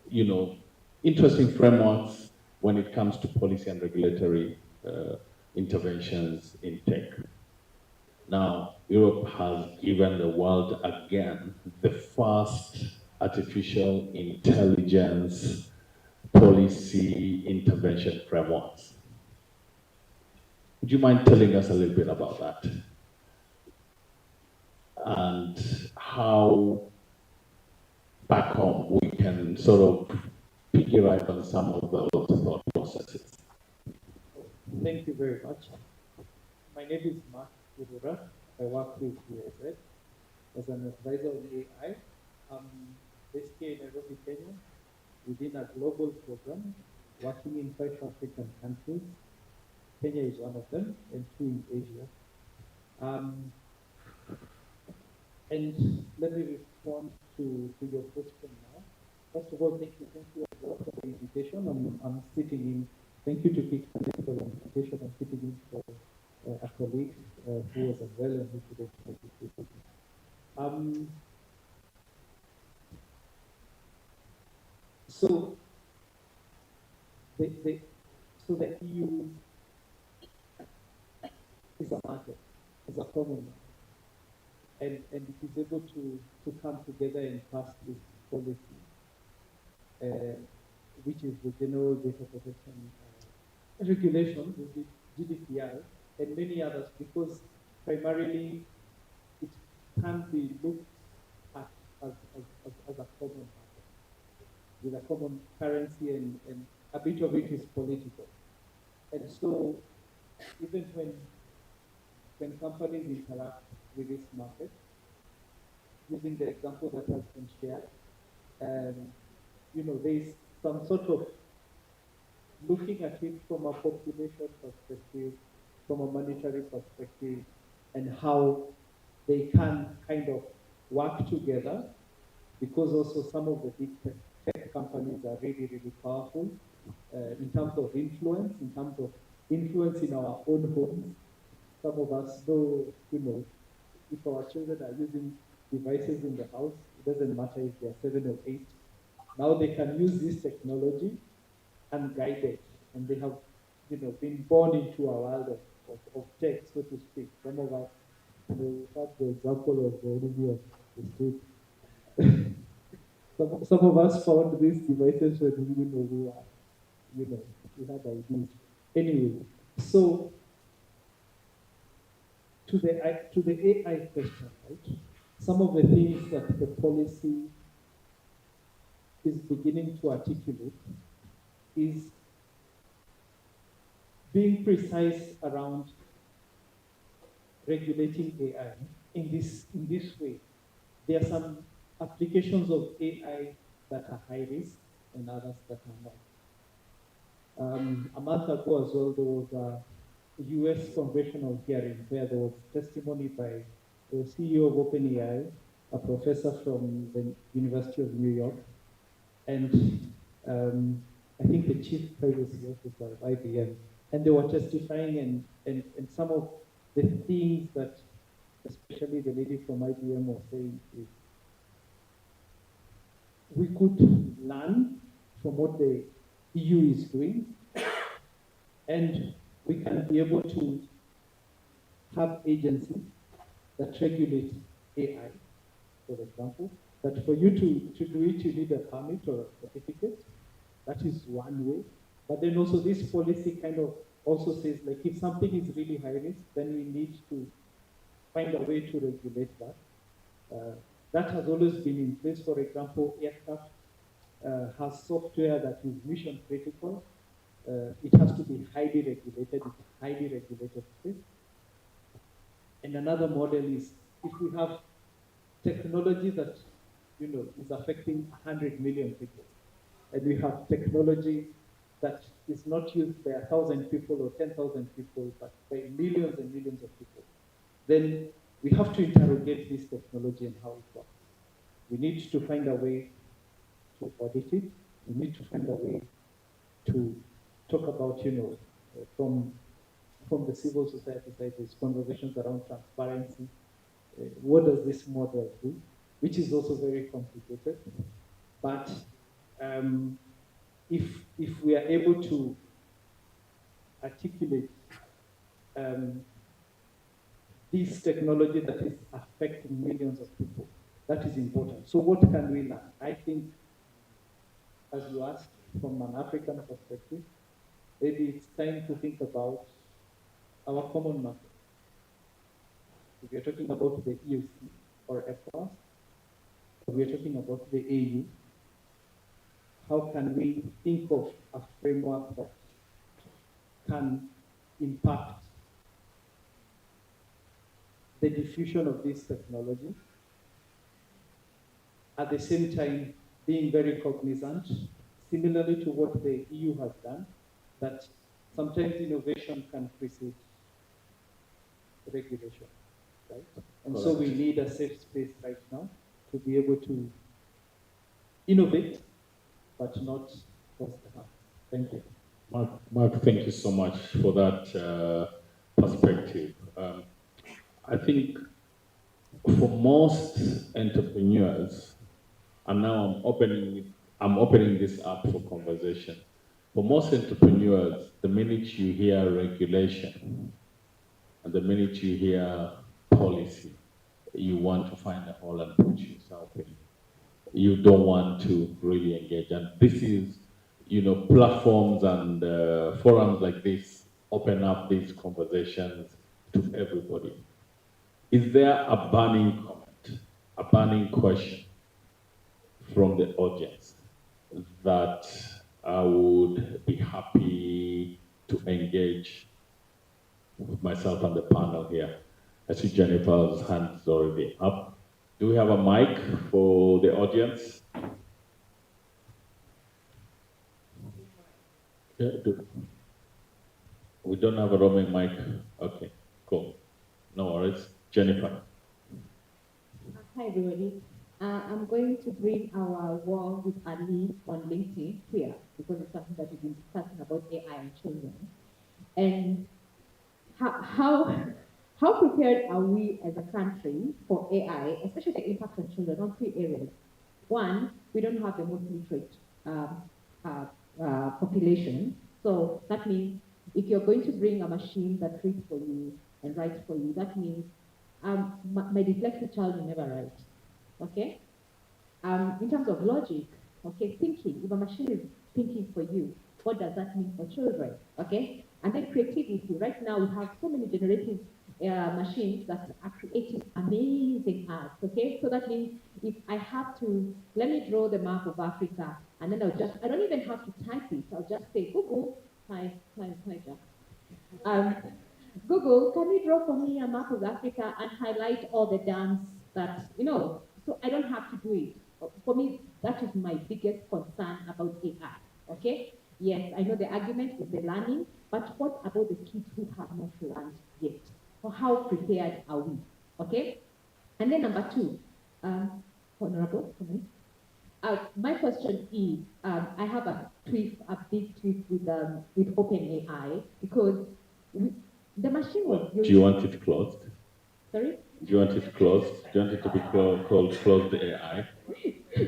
you know, interesting frameworks when it comes to policy and regulatory interventions in tech. Now, Europe has given the world again the first artificial intelligence policy intervention frameworks. Would you mind telling us a little bit about that? And how back home we can sort of pick you right on some of those thought processes. Thank you very much. My name is Mark Urura. I work with USAID as an advisor on AI. I'm based here in Nairobi, Kenya, within a global program working in 5 African countries. Kenya is one of them, and 2 in Asia. And let me respond to your question now. First of all, thank you for the invitation. I'm sitting in. Thank you to Kicktanet for the invitation. I'm sitting in for a colleague who was as well and who couldn't make it. So the EU is a market, is a common market. And it is able to come together and pass this policy, which is the General Data Protection Regulation, the GDPR, and many others, because primarily it can be looked at as a common market, with a common currency, and a bit of it is political. And so even when companies interact with this market, using the example that has been shared, you know, there is some sort of looking at it from a population perspective, from a monetary perspective, and how they can kind of work together, because also some of the big tech companies are really, really powerful in terms of influence, in our own homes. Some of us know, you know, if our children are using devices in the house, it doesn't matter if they're 7 or 8. Now they can use this technology unguided, and they have, you know, been born into a world of tech, so to speak. Some of us, you know, have the example of the enemy of the state. Some of us found these devices when we were, you know, we had ideas. Anyway, so to the AI question, right? Some of the things that the policy is beginning to articulate is being precise around regulating AI in this way. There are some applications of AI that are high risk, and others that are not. A month ago as well, there was a US congressional hearing where there was testimony by the CEO of OpenAI, a professor from the University of New York, and I think the chief privacy officer of IBM. And they were testifying, and some of the things that especially the lady from IBM was saying is we could learn from what the EU is doing, and we can be able to have agencies that regulate AI, for example, that for you to do it, you need a permit or a certificate. That is one way. But then also this policy kind of also says, like, if something is really high risk, then we need to find a way to regulate that. That has always been in place. For example, aircraft has software that is mission critical. It has to be highly regulated. It's highly regulated space. And another model is if we have technology that is affecting 100 million people, and we have technology that is not used by 1,000 people or 10,000 people, but by millions and millions of people, then we have to interrogate this technology and how it works. We need to find a way to audit it. We need to find a way to talk about, from the civil society side, these conversations around transparency. What does this model do? Which is also very complicated. But if we are able to articulate this technology that is affecting millions of people, that is important. So what can we learn? I think, as you asked, from an African perspective, maybe it's time to think about our common market. If we're talking about the EUC or ECOWAS, if we're talking about the AU, how can we think of a framework that can impact the diffusion of this technology, at the same time being very cognizant, similarly to what the EU has done, that sometimes innovation can precede regulation, right? And so we need a safe space right now to be able to innovate, but not cause harm. Thank you. Mark, thank you so much for that perspective. I think for most entrepreneurs, and now I'm opening this up for conversation. For most entrepreneurs, the minute you hear regulation and the minute you hear policy, you want to find a hole and put yourself in. You don't want to really engage. And this is, platforms and forums like this open up these conversations to everybody. Is there a burning comment, a burning question from the audience that I would be happy to engage with myself and the panel here? I see Jennifer's hand is already up. Do we have a mic for the audience? Yeah, we don't have a roaming mic. Okay, cool. No worries. Jennifer. Hi, everybody. I'm going to bring our war with Ali on LinkedIn here because it's something that we've been discussing about AI and children. And how prepared are we as a country for AI, especially the impact on children, on 3 areas? One, we don't have the most literate population. So that means if you're going to bring a machine that reads for you and writes for you, that means my dyslexic child will never write. Okay? In terms of logic, okay, thinking, if a machine is thinking for you, what does that mean for children? Okay? And then creativity. Right now we have so many generative machines that are creating amazing art. Okay? So that means if I have to, let me draw the map of Africa, and then I don't even have to type it. I'll just say, Google, hi, Jack. Google, can you draw for me a map of Africa and highlight all the dams that, so I don't have to do it. For me, that is my biggest concern about AI, okay? Yes, I know the argument is the learning, but what about the kids who have not learned yet? Or how prepared are we, okay? And then number two, Honorable, my question is, I have a big tweet with OpenAI, because the machine was Do you want it closed? Sorry? Do you want it closed? Do you want it to be called closed AI?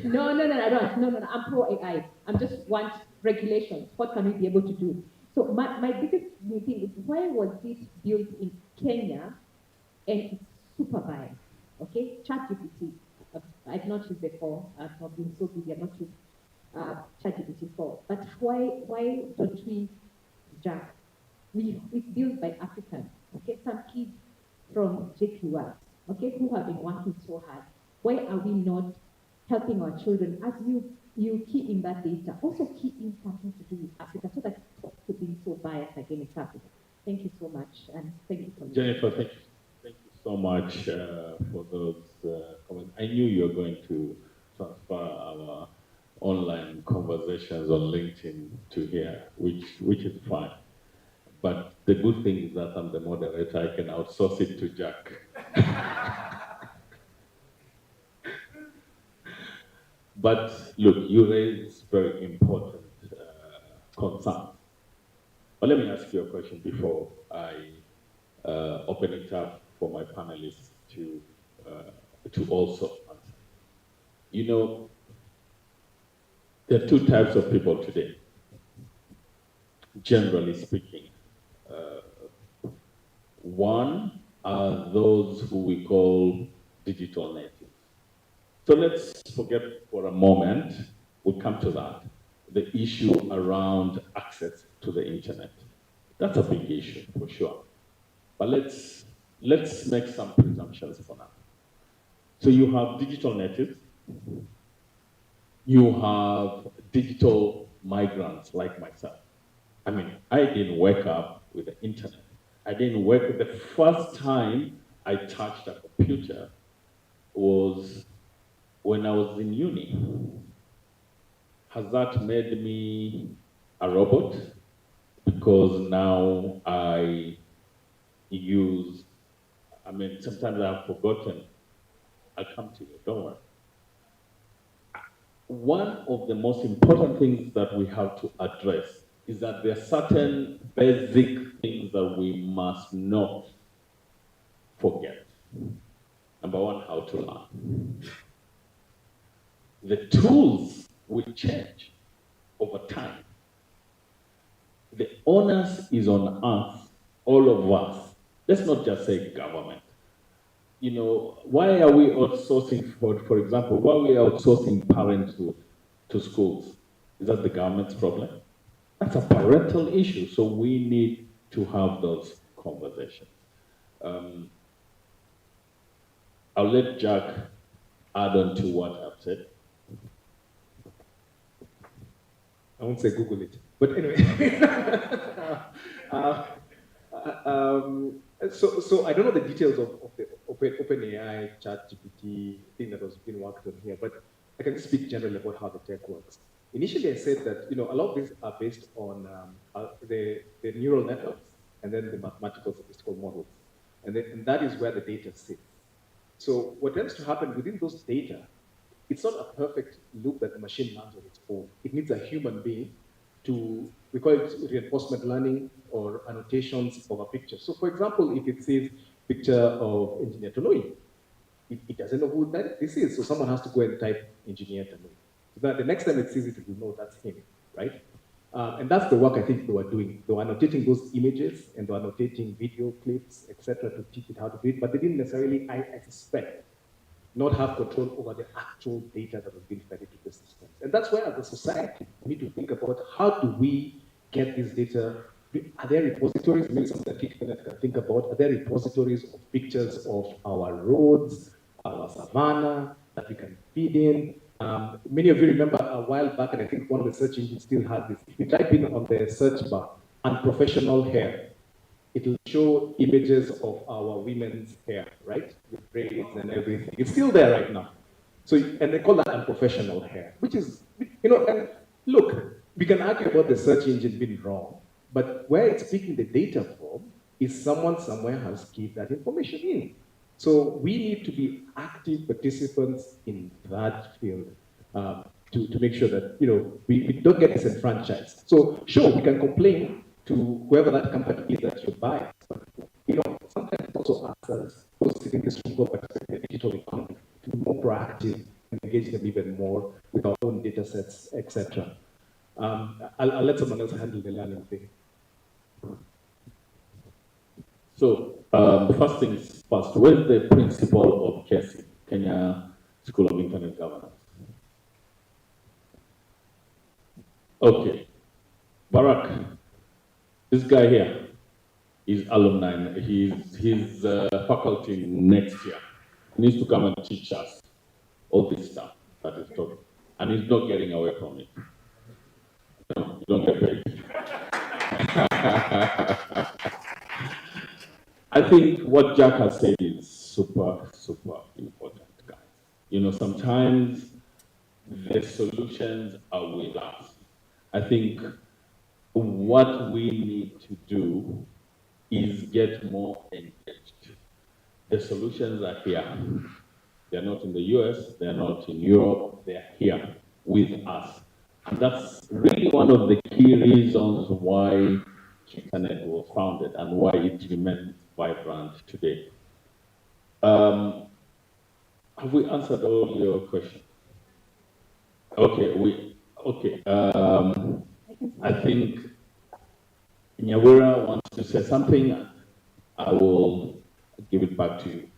No, I don't. No, I'm pro AI. I just want regulations. What can we be able to do? So my biggest thing is, why was this built in Kenya and it's supervised? Okay, ChatGPT. I've not used before. I've not been so busy. I've not used ChatGPT before. But why don't we Jack? It's built by Africans. Okay, some kids from JQR, okay, who have been working so hard. Why are we not helping our children, as you key in that data, also key in something to do with Africa, so that it stops to being so biased against Africa? Thank you so much, and thank you for Jennifer, thank you so much for those comments. I knew you were going to transfer our online conversations on LinkedIn to here, which is fine. But the good thing is that I'm the moderator. I can outsource it to Jack. But look, you raise very important concerns. But let me ask you a question before I open it up for my panelists to also answer. You know, there are two types of people today, generally speaking. One are those who we call digital natives. So let's forget for a moment, we'll come to that, the issue around access to the internet. That's a big issue for sure. But let's make some presumptions for now. So you have digital natives, you have digital migrants like myself. I mean, I didn't wake up with the internet. The first time I touched a computer was when I was in uni. Has that made me a robot? Because now I use, sometimes I've forgotten. I'll come to you, don't worry. One of the most important things that we have to address is that there are certain basic things that we must not forget. Number one, how to learn. The tools will change over time. The onus is on us, all of us. Let's not just say government. You know, why are we outsourcing, for example, why are we outsourcing parenthood to schools? Is that the government's problem? That's a parental issue, so we need to have those conversations. I'll let Jack add on to what I've said. I won't say Google it, but anyway. So I don't know the details of the OpenAI ChatGPT thing that was being worked on here, but I can speak generally about how the tech works. Initially, I said that a lot of these are based on the neural networks and then the mathematical statistical models, and that is where the data sits. So what tends to happen within those data, it's not a perfect loop that the machine learns on its own. It needs a human being to, we call it reinforcement learning or annotations of a picture. So for example, if it says picture of Engineer Tonoi, it doesn't know who this is, so someone has to go and type Engineer Tonoi. So that the next time it sees it, it will know that's him, right? And that's the work I think they were doing. They were annotating those images and they were annotating video clips, etc., to teach it how to do it, but they didn't necessarily, I suspect, not have control over the actual data that was being fed into the systems. And that's where, as a society, we need to think about how do we get this data. Are there repositories, maybe something that Kicknet can think about, are there repositories of pictures of our roads, our savanna, that we can feed in? Many of you remember a while back, and I think one of the search engines still has this. If you type in on the search bar, unprofessional hair, it'll show images of our women's hair, right? With braids and everything. It's still there right now. So, and they call that unprofessional hair, which is, and look, we can argue about the search engine being wrong, but where it's picking the data from is someone somewhere has kept that information in. So we need to be active participants in that field to make sure that we don't get disenfranchised. So sure, we can complain to whoever that company is that you buy, but sometimes it also asks us, those sitting in this room, who participate in the digital economy, to be more proactive and engage them even more with our own data sets, etc. I'll let someone else handle the learning thing. So the first things first, where's the principal of KESI, Kenya School of Internet Governance? Okay, Barak, this guy here is alumni. He's faculty next year. He needs to come and teach us all this stuff that he's talking, and he's not getting away from it. No, you don't get paid. I think what Jack has said is super, super important, guys. Sometimes the solutions are with us. I think what we need to do is get more engaged. The solutions are here. They're not in the US, they're not in Europe, they're here with us. And that's really one of the key reasons why Internet was founded and why it remains vibrant today. Have we answered all your questions? Okay, I think Nyawira wants to say something. I will give it back to you.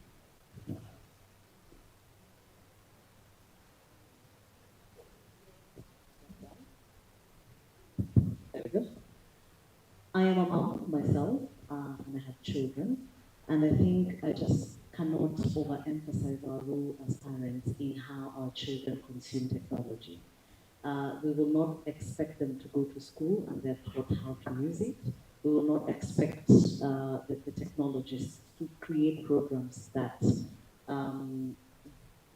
I am a mom myself, and I have children, and I think I just cannot overemphasize our role as parents in how our children consume technology. We will not expect them to go to school and they're taught how to use it. We will not expect the technologists to create programs that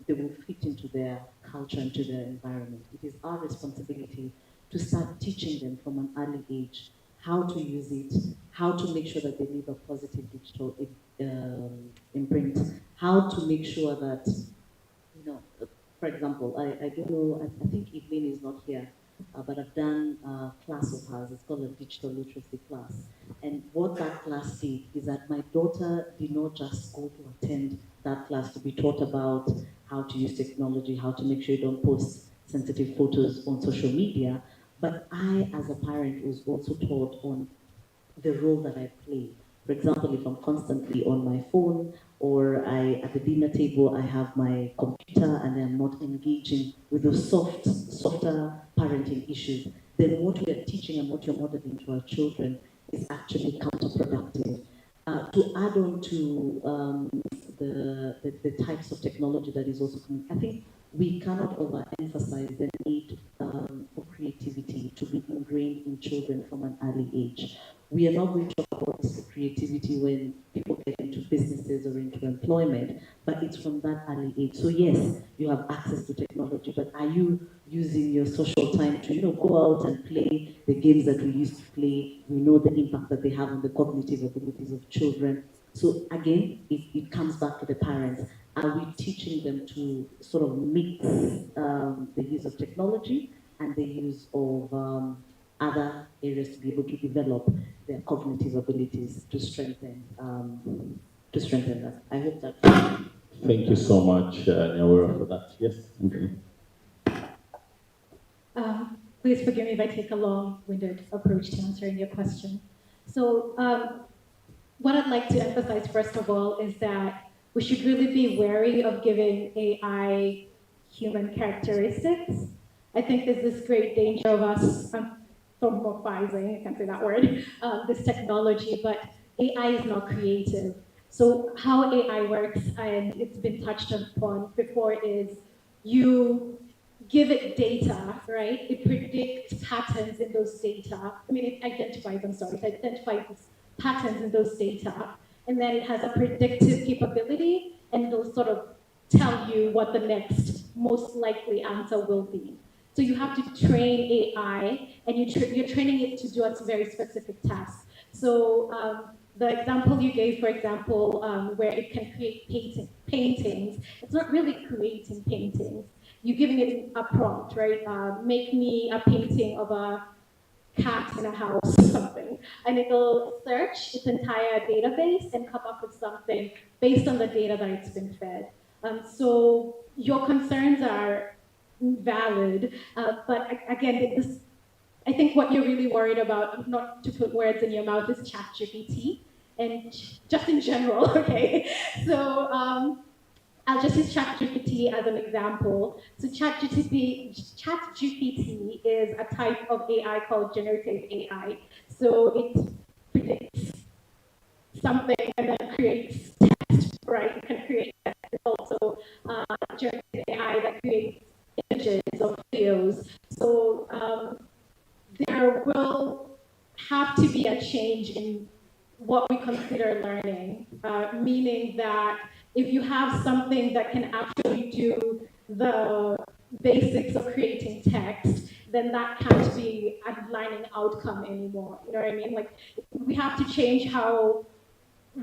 they will fit into their culture, into their environment. It is our responsibility to start teaching them from an early age how to use it, how to make sure that they leave a positive digital imprint, how to make sure that, for example, I don't know, I think Evelyn is not here, but I've done a class of hers. It's called a digital literacy class. And what that class did is that my daughter did not just go to attend that class to be taught about how to use technology, how to make sure you don't post sensitive photos on social media, but I, as a parent, was also taught on the role that I play. For example, if I'm constantly on my phone or at the dinner table, I have my computer and I'm not engaging with those softer parenting issues, then what we are teaching and what you're modeling to our children is actually counterproductive. To add on to the types of technology that is also coming, I think we cannot overemphasize the need for creativity to be ingrained in children from an early age. We are not going to talk about creativity when people get into businesses or into employment, but it's from that early age. So yes, you have access to technology, but are you using your social time to go out and play the games that we used to play? We know the impact that they have on the cognitive abilities of children. So again, it comes back to the parents. Are we teaching them to sort of mix the use of technology and the use of other areas to be able to develop their cognitive abilities to strengthen that? I hope that. Thank you so much, Nyawira, for that. Yes, okay. Please forgive me if I take a long-winded approach to answering your question. So what I'd like to emphasize, first of all, is that we should really be wary of giving AI human characteristics. I think there's this great danger of us anthropomorphizing, I can't say that word, this technology, but AI is not creative. So how AI works, and it's been touched upon before, is you give it data, right? It predicts patterns in those data. I mean, it identifies, it identifies patterns in those data, and then it has a predictive capability, and it'll sort of tell you what the next most likely answer will be. So you have to train AI, and you're training it to do a very specific task. So the example you gave, for example, where it can create paintings, it's not really creating paintings. You're giving it a prompt, right? Make me a painting of a cat in a house or something. And it'll search its entire database and come up with something based on the data that it's been fed. So your concerns are valid, but again, I think what you're really worried about, not to put words in your mouth, is ChatGPT, and just in general, okay? So I'll just use ChatGPT as an example. So ChatGPT is a type of AI called generative AI. So it predicts something and then creates text, right? It can create text. It's also generative AI that creates images or videos. So there will have to be a change in what we consider learning, meaning that if you have something that can actually do the basics of creating text, then that can't be a learning outcome anymore. You know what I mean? Like, we have to change how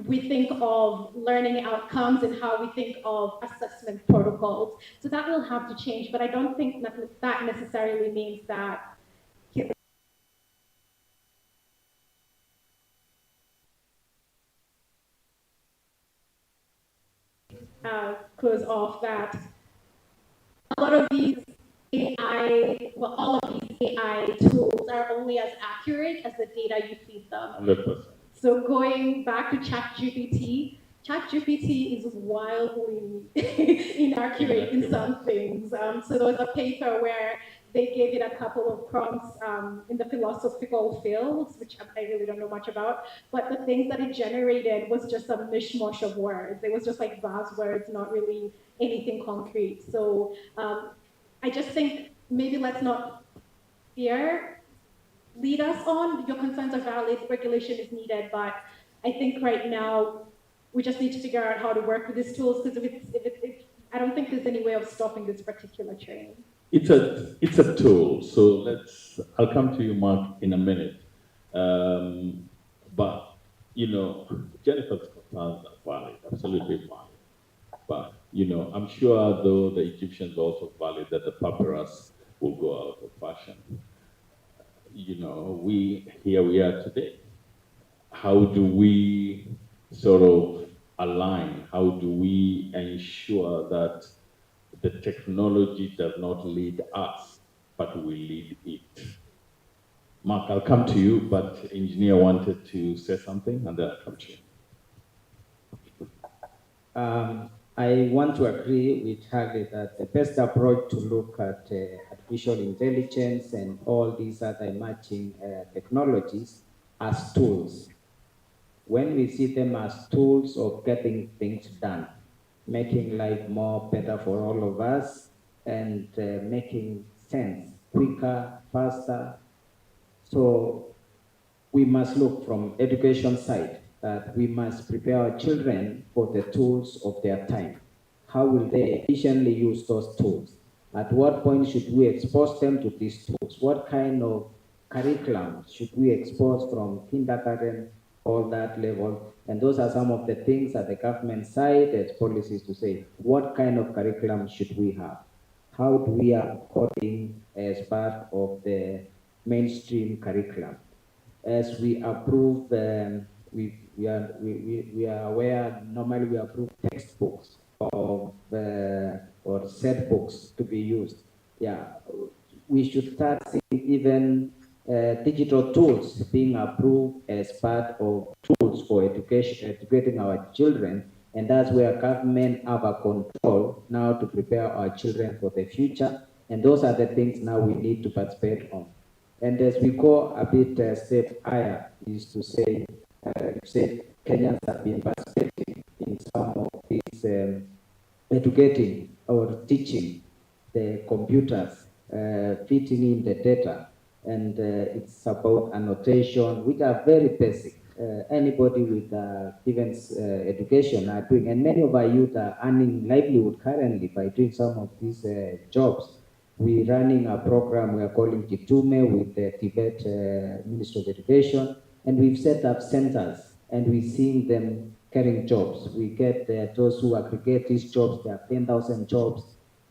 we think of learning outcomes and how we think of assessment protocols. So that will have to change, but I don't think that necessarily means that close off that a lot of these AI, well, all of these AI tools are only as accurate as the data you feed them. 100%. So going back to ChatGPT, ChatGPT is wildly inaccurate in some things. So there was a paper where they gave it a couple of prompts in the philosophical fields, which I really don't know much about, but the things that it generated was just a mishmash of words. It was just like buzzwords, not really anything concrete. So I just think maybe let's not fear lead us on. Your concerns are valid, regulation is needed, but I think right now we just need to figure out how to work with these tools, because I don't think there's any way of stopping this particular trend. It's a tool. So I'll come to you, Mark, in a minute. But Jennifer's concerns are valid, absolutely valid. But I'm sure though the Egyptians also valid that the papyrus will go out of fashion. Here we are today. How do we sort of align? How do we ensure that the technology does not lead us, but we lead it? Mark, I'll come to you, but engineer wanted to say something, and then I'll come to you. I want to agree with Harry that the best approach to look at artificial intelligence and all these other emerging technologies as tools. When we see them as tools of getting things done, making life more better for all of us, and making sense quicker, faster. So we must look from education side that we must prepare our children for the tools of their time. How will they efficiently use those tools? At what point should we expose them to these tools? What kind of curriculum should we expose from kindergarten, all that level? And those are some of the things at the government side as policies to say, what kind of curriculum should we have? How do we have coding as part of the mainstream curriculum? As we approve, we are aware, normally we approve textbooks or set books to be used. Yeah, we should start seeing even digital tools being approved as part of tools for educating our children. And that's where government have a control now to prepare our children for the future. And those are the things now we need to participate on. And as we go a bit step higher, is to say, Kenyans have been participating in some of these educating or teaching the computers, fitting in the data, and it's about annotation, which are very basic. anybody with given education are doing, and many of our youth are earning livelihood currently by doing some of these jobs. We're running a program we are calling Kitume with the Tibet Ministry of Education, and we've set up centers, and we're seeing them carrying jobs. We get those who aggregate these jobs, there are 10,000 jobs,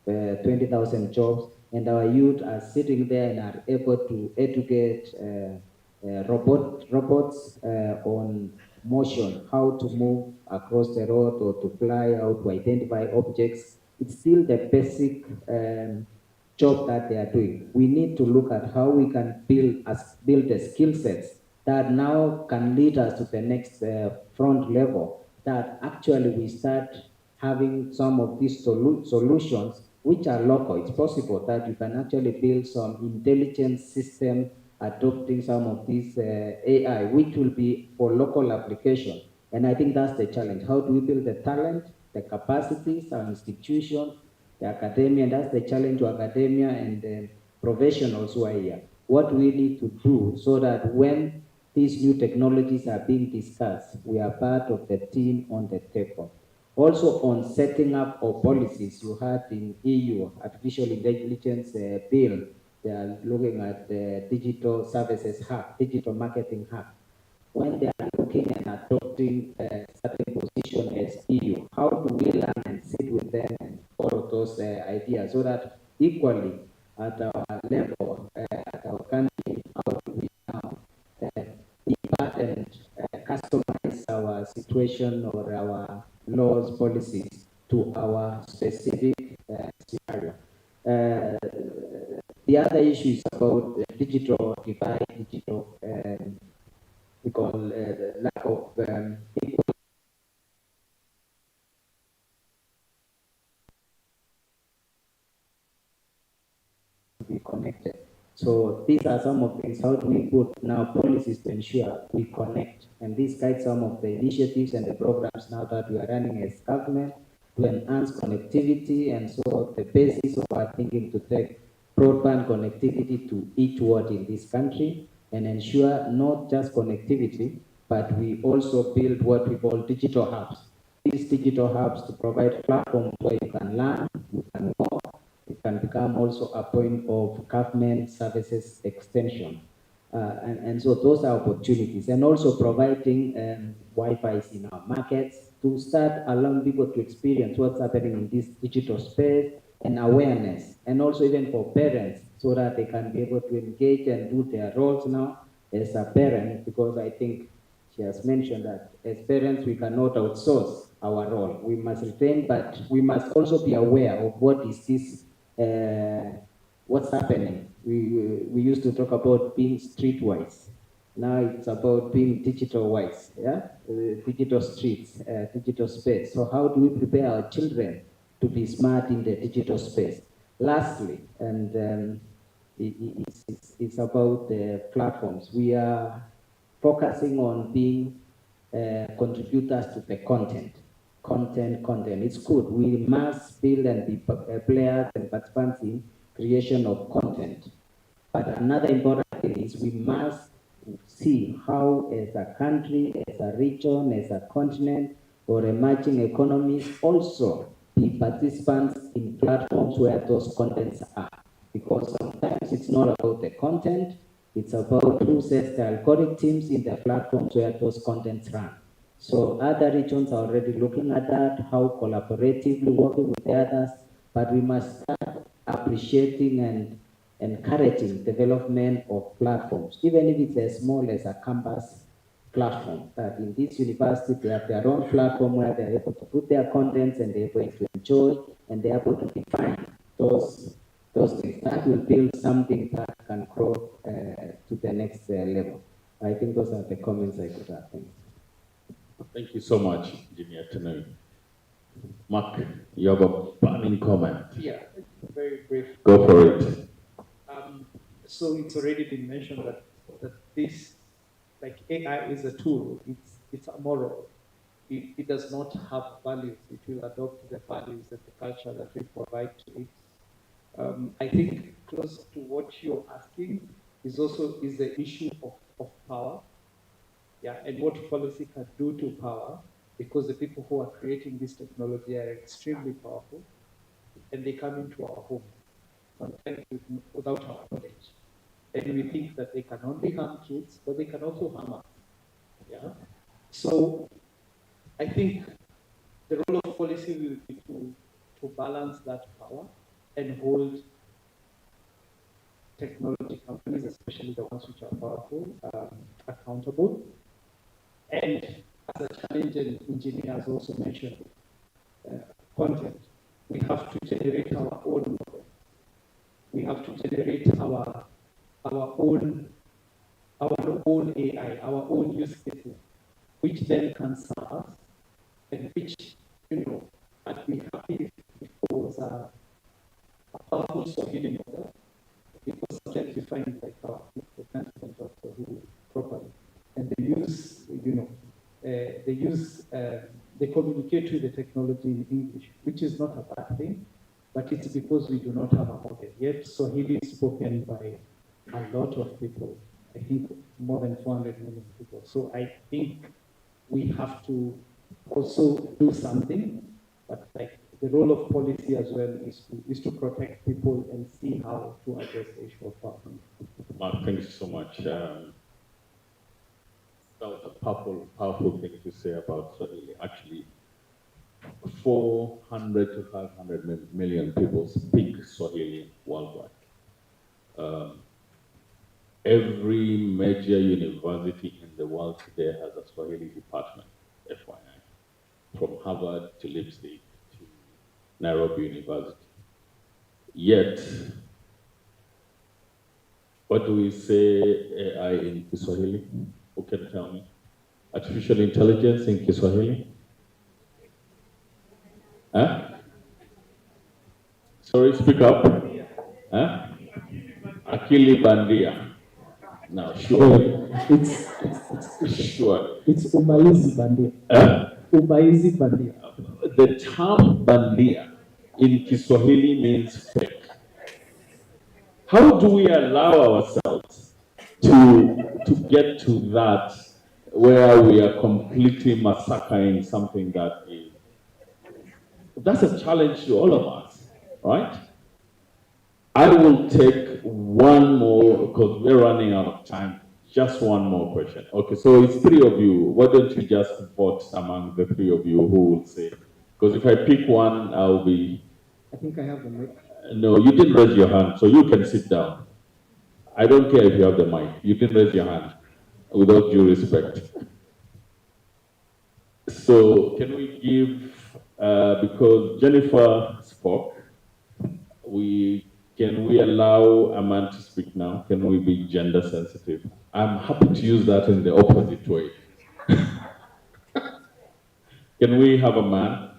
20,000 jobs, and our youth are sitting there and are able to educate robots on motion, how to move across the road or to fly, how to identify objects. It's still the basic job that they are doing. We need to look at how we can build the skill sets that now can lead us to the next front level, that actually we start having some of these solutions which are local. It's possible that you can actually build some intelligence system adopting some of these AI, which will be for local application. And I think that's the challenge. How do we build the talent, the capacities, our institutions, the academia, and that's the challenge to academia and professionals who are here. What we need to do so that when these new technologies are being discussed, we are part of the team on the table. Also on setting up of policies, you had in EU, artificial intelligence bill, they are looking at the digital services hub, digital marketing hub. When they are looking and adopting a certain position as EU, how do we learn and sit with them and follow those ideas so that equally at our level, at our country, how do we now depart and customize our situation or our laws, policies to our specific scenario. The other issue is about the digital divide, digital we call the lack of equal to be connected. So these are some of the things. How do we put now policies to ensure we connect? And these guide some of the initiatives and the programs now that we are running as government to enhance connectivity, and so the basis of our thinking to take broadband connectivity to each ward in this country and ensure not just connectivity, but we also build what we call digital hubs. These digital hubs to provide platforms where you can learn, you can know, it can become also a point of government services extension. And so those are opportunities, and also providing Wi-Fi in our markets to start allowing people to experience what's happening in this digital space and awareness, and also even for parents so that they can be able to engage and do their roles now as a parent, because I think she has mentioned that as parents we cannot outsource our role. We must retain, but we must also be aware of what is this what's happening. We used to talk about being streetwise. Now it's about being digital wise, yeah? Digital streets, digital space. So how do we prepare our children to be smart in the digital space? Lastly, and it's about the platforms. We are focusing on being contributors to the content. Content. It's good. We must build and be players and participants in creation of content. But another important thing is we must see how, as a country, as a region, as a continent, or emerging economies, also be participants in platforms where those contents are. Because sometimes it's not about the content, it's about who sets the algorithms in the platforms where those contents run. So other regions are already looking at that, how collaboratively working with the others, but we must start appreciating and encouraging development of platforms, even if it's as small as a campus platform, that in this university they have their own platform where they're able to put their contents and they're able to enjoy and they're able to define those things. That will build something that can grow to the next level. I think those are the comments I could have. Thank you so much, Engineer Tanu. Mark, you have a burning comment. Yeah, very brief. Go for it. So it's already been mentioned that this, like AI is a tool, it's amoral. It does not have values. It will adopt the values and the culture that we provide to it. I think close to what you're asking is the issue of power. Yeah, and what policy can do to power, because the people who are creating this technology are extremely powerful, and they come into our home, sometimes without our knowledge. And we think that they can only harm kids, but they can also harm us. Yeah. So I think the role of policy will be to balance that power and hold technology companies, especially the ones which are powerful, accountable. And as a challenge, and engineers also mentioned, content. We have to generate our own model. We have to generate our own AI, our own use cases, which then can serve us, and which, I'd be happy if it was a powerful Swahili model, because sometimes you find like our people can't talk Swahili properly, and they communicate with the technology in English, which is not a bad thing, but it's because we do not have a model. Yet Swahili is spoken by a lot of people. I think more than 400 million people. So I think we have to also do something, but like the role of policy as well is to protect people and see how to address the issue of power. Mark, thank you so much. That was a powerful thing to say about Swahili. Actually, 400 to 500 million people speak Swahili worldwide. Every major university in the world today has a Swahili department, FYI, from Harvard to Lipstick to Nairobi University. Yet, what do we say AI in Kiswahili? Who can tell me? Artificial intelligence in Kiswahili? Huh? Sorry, speak up. Huh? Akili Bandia. Now, sure. It's sure. It's Ubaizi Bandia. Ubaizi Bandia. The term Bandia in Kiswahili means fake. How do we allow ourselves to get to that where we are completely massacring something that is? That's a challenge to all of us, right? I will take one more, because we're running out of time. Just one more question. Okay, so it's three of you. Why don't you just vote among the three of you who will say? Because if I pick one, I'll be... I think I have the mic. No, you didn't raise your hand, so you can sit down. I don't care if you have the mic. You didn't raise your hand, without due respect. So can we give, because Jennifer spoke, can we allow a man to speak now? Can we be gender sensitive? I'm happy to use that in the opposite way. Can we have a man?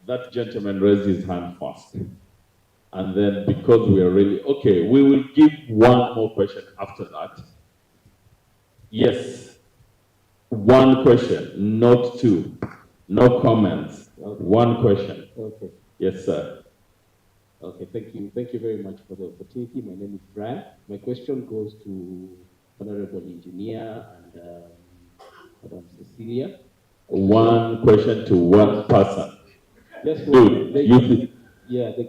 That gentleman raised his hand first. And then because we are really, okay, we will give one more question after that. Yes. One question, not two. No comments. Okay. One question. Okay. Yes, sir. Okay, thank you. Thank you very much for the opportunity. My name is Brian. My question goes to Honorable Engineer and Madam Cecilia. One question to one person. Yes, dude, they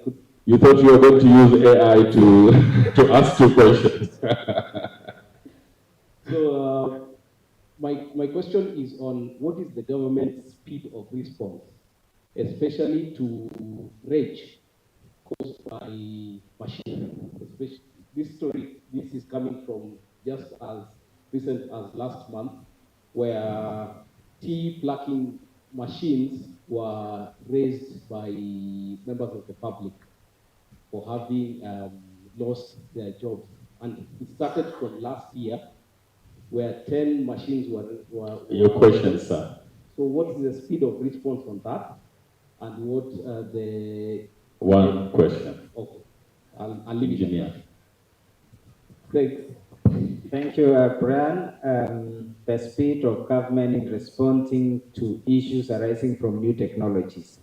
could. You thought you were going to use AI to ask two questions. So my question is on what is the government's speed of response, especially to rage caused by machine. This is coming from just as recent as last month, where tea blacking machines were raised by members of the public for having lost their jobs. And it started from last year, where 10 machines were Your question, sir. So what is the speed of response on that? And what the... One question. Okay. I'll leave it there. Great. Thank you, Brian. The speed of government in responding to issues arising from new technologies.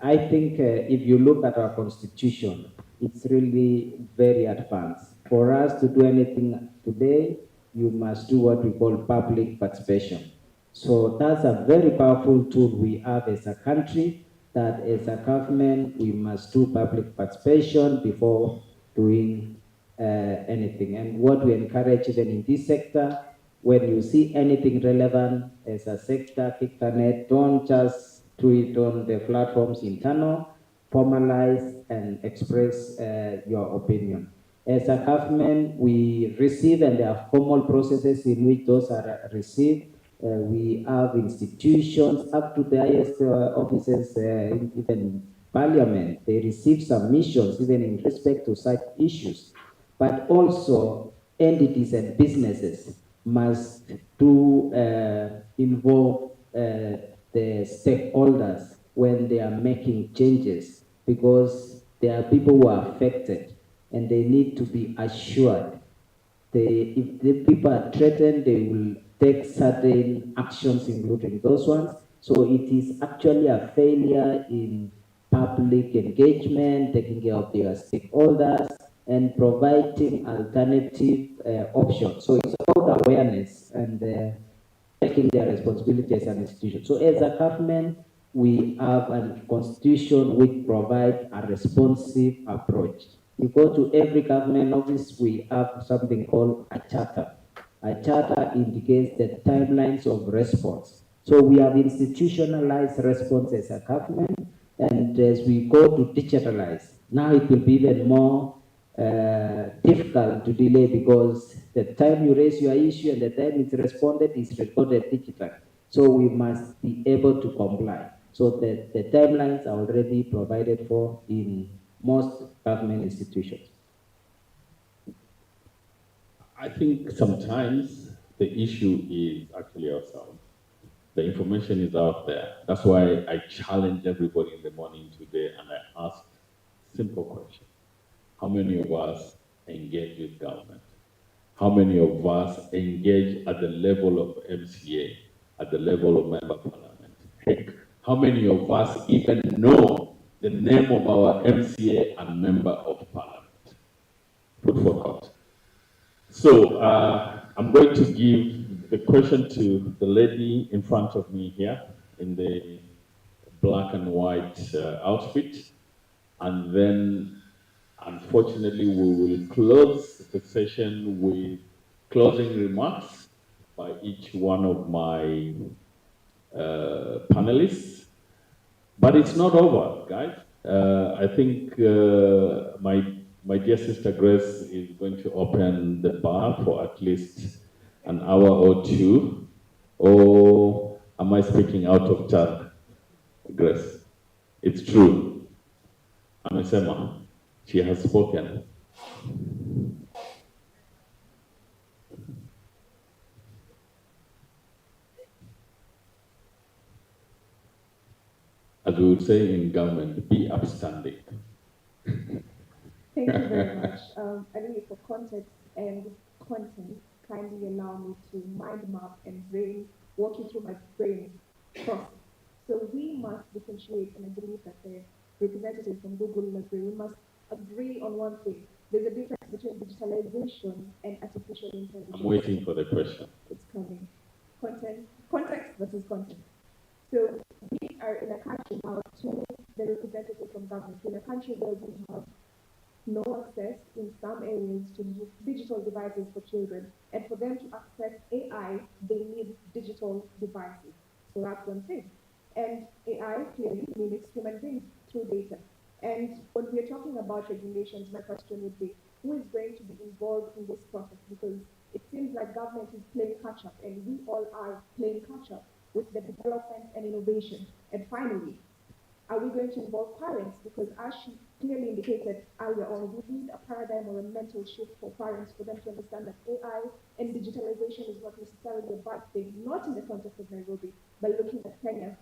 I think if you look at our constitution, it's really very advanced. For us to do anything today, you must do what we call public participation. So that's a very powerful tool we have as a country, that as a government, we must do public participation before doing anything. And what we encourage even in this sector, when you see anything relevant as a sector, KictaNet, don't just do it on the platforms internal, formalize and express your opinion. As a government, we receive, and there are formal processes in which those are received. We have institutions up to the highest offices, even in parliament. They receive submissions even in respect to such issues. But also entities and businesses must involve the stakeholders when they are making changes, because there are people who are affected and they need to be assured. If the people are threatened, they will take certain actions, including those ones. So it is actually a failure in public engagement, taking care of their stakeholders, and providing alternative options. So it's about awareness and taking their responsibility as an institution. So as a government, we have a constitution which provides a responsive approach. You go to every government office, we have something called a charter. A charter indicates the timelines of response. So we have institutionalized response as a government, and as we go to digitalize, now it will be even more difficult to delay, because the time you raise your issue and the time it's responded is recorded digitally. So we must be able to comply. So the timelines are already provided for in most government institutions. I think sometimes the issue is actually ourselves. The information is out there. That's why I challenge everybody in the morning today and I ask simple question. How many of us engage with government? How many of us engage at the level of MCA, at the level of member parliament? Heck, how many of us even know the name of our MCA and member of parliament? Food for thought. So I'm going to give the question to the lady in front of me here in the black and white outfit, and then unfortunately we will close the session with closing remarks by each one of my panelists. But it's not over, guys. I think my dear sister Grace is going to open the bar for at least an hour or two. Or am I speaking out of turn, Grace? It's true. Amesema. She has spoken. As we would say in government, be upstanding. Thank you very much. I think for context and content, kindly allow me to mind map and walk you through my brain process. So we must differentiate, and I believe that the representative from Google will agree, we must agree on one thing. There's a difference between digitalization and artificial intelligence. I'm waiting for the question. It's coming. Context versus content. So we are in a country now, to the representative from government, in a country where we have no access in some areas to digital devices for children. And for them to access AI, they need digital devices. So that's one thing. And AI clearly mimics human beings through data. And when we are talking about regulations, my question would be, who is going to be involved in this process? Because it seems like government is playing catch up, and we all are playing catch up with the development and innovation. And finally, are we going to involve parents? Because as she clearly indicated earlier on, we need a paradigm or a mental shift for parents, for them to understand that AI and digitalization is not necessarily a bad thing, not in the context of Nairobi, but looking at Kenya